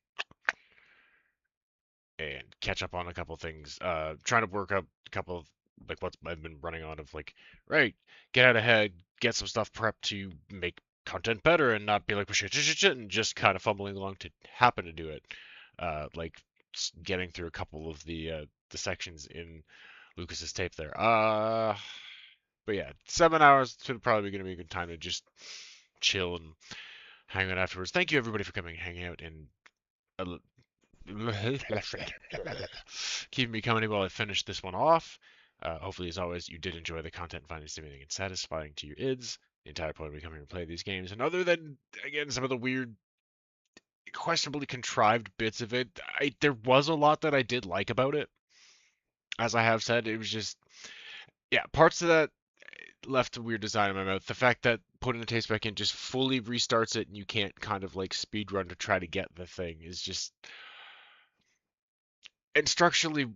and catch up on a couple things. Trying to work up a couple of like what I've been running on of like, right, get out ahead, get some stuff prepped to make content better and not be like shit, and just kind of fumbling along to happen to do it. Like getting through a couple of the sections in Lucas's tape there. But yeah, 7 hours should probably going to be a good time to just chill and hang out afterwards. Thank you everybody for coming and hanging out and keeping me company while I finish this one off. Hopefully, as always, you did enjoy the content, finding stimulating and satisfying to your ids. The entire point of me coming to play these games, and other than again some of the weird, questionably contrived bits of it, there was a lot that I did like about it. As I have said, it was just yeah, parts of that left a weird design in my mouth. The fact that putting the taste back in just fully restarts it and you can't kind of like speed run to try to get the thing is just. And structurally,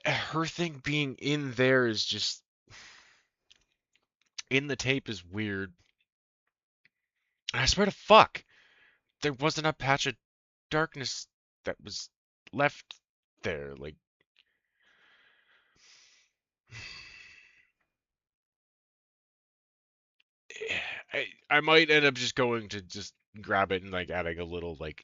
her thing being in there is just. In the tape is weird. And I swear to fuck, there wasn't a patch of darkness that was left there. Like. I might end up just going to just grab it and like adding a little like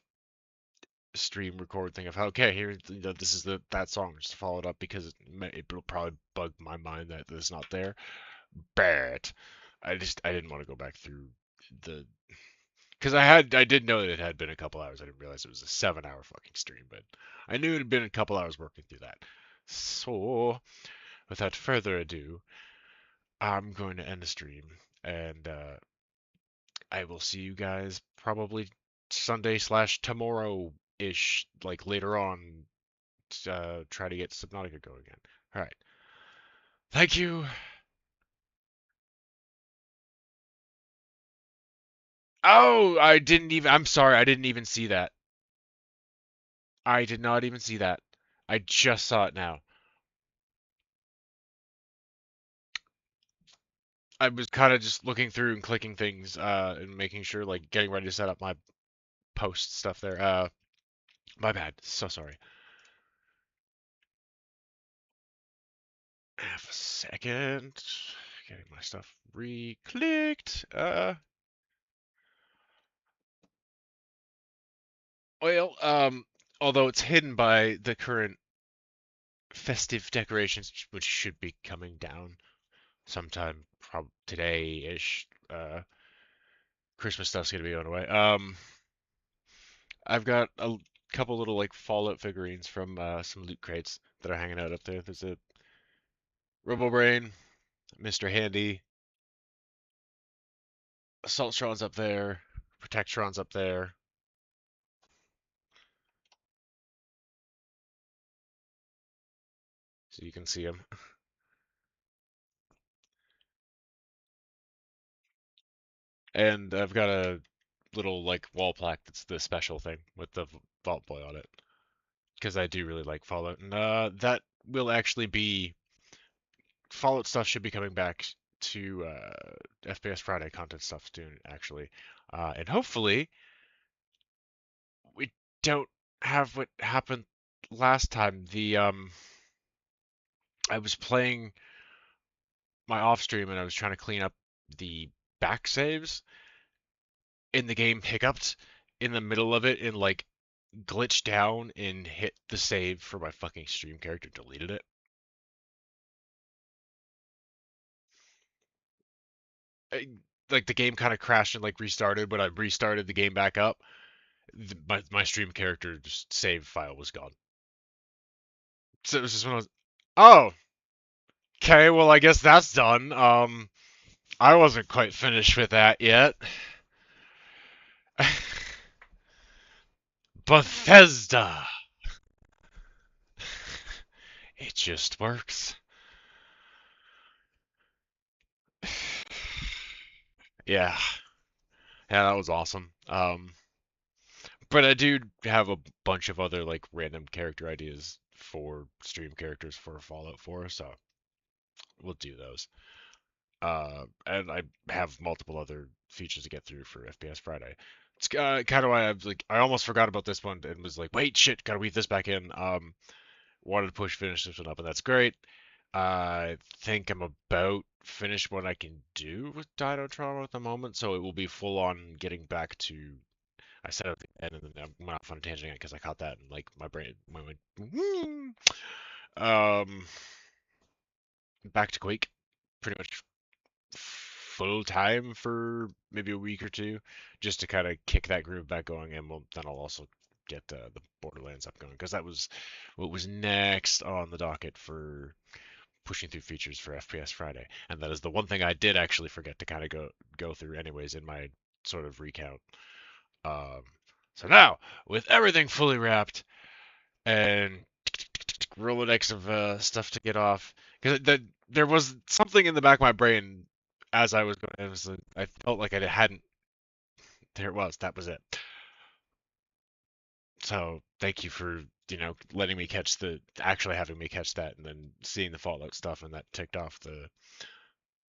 stream record thing of okay here this is that song, just follow it up because it'll probably bug my mind that it's not there, but I didn't want to go back through the because I did know that it had been a couple hours. I didn't realize it was a 7 hour fucking stream, but I knew it had been a couple hours working through that. So without further ado, I'm going to end the stream and I will see you guys probably Sunday / tomorrow ish, like later on. Try to get Subnautica going again. All right. Thank you. Oh, I didn't even. I'm sorry. I didn't even see that. I did not even see that. I just saw it now. I was kind of just looking through and clicking things and making sure, like, getting ready to set up my post stuff there. My bad. So sorry. Half a second. Getting my stuff re-clicked. Well, although it's hidden by the current festive decorations, which should be coming down sometime today-ish. Christmas stuff's gonna be going away. I've got a couple little like Fallout figurines from some loot crates that are hanging out up there. There's a RoboBrain, Mr. Handy, Assaultron's up there, Protectron's up there. So you can see them. And I've got a little like wall plaque that's the special thing with the Vault Boy on it. because I do really like Fallout, and that will actually be Fallout stuff should be coming back to FPS Friday content stuff soon, actually, and hopefully we don't have what happened last time. I was playing my off stream and I was trying to clean up the back saves, and the game hiccuped in the middle of it and like glitched down and hit the save for my fucking stream character, deleted it. Like the game kind of crashed and like restarted, but I restarted the game back up. My stream character just save file was gone. So it was just when I was, oh, okay, well I guess that's done. I wasn't quite finished with that yet. Bethesda. It just works. Yeah. Yeah, that was awesome. But I do have a bunch of other like random character ideas for stream characters for Fallout 4, so we'll do those. And I have multiple other features to get through for FPS Friday. It's kind of why I almost forgot about this one and was like, wait, shit, gotta weave this back in. Wanted to finish this one up, and that's great. I think I'm about finished what I can do with Dino Trauma at the moment, so it will be full on getting back to. I said at the end, and then I went off on a tangent because I caught that, and like my brain went. Back to Quake, pretty much full time for maybe a week or two, just to kind of kick that groove back going, and then I'll also get the Borderlands up going because that was what was next on the docket for pushing through features for FPS Friday, and that is the one thing I did actually forget to kind of go through anyways in my sort of recount. So now with everything fully wrapped and Rolodex of stuff to get off, because there was something in the back of my brain as I was going. I felt like I hadn't. There it was. That was it. So thank you for letting me actually having me catch that, and then seeing the Fallout stuff, and that ticked off the.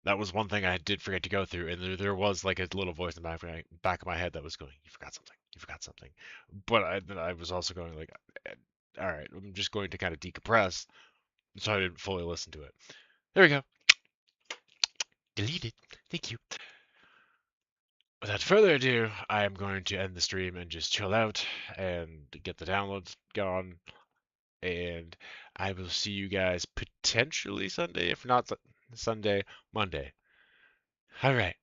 That was one thing I did forget to go through, and there was like a little voice in the back of my head that was going, "You forgot something. You forgot something." But I was also going like, "All right, I'm just going to kind of decompress," so I didn't fully listen to it. There we go. Deleted. Thank you. Without further ado, I am going to end the stream and just chill out and get the downloads going. And I will see you guys potentially Sunday, if not Sunday, Monday. All right.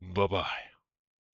Bye-bye.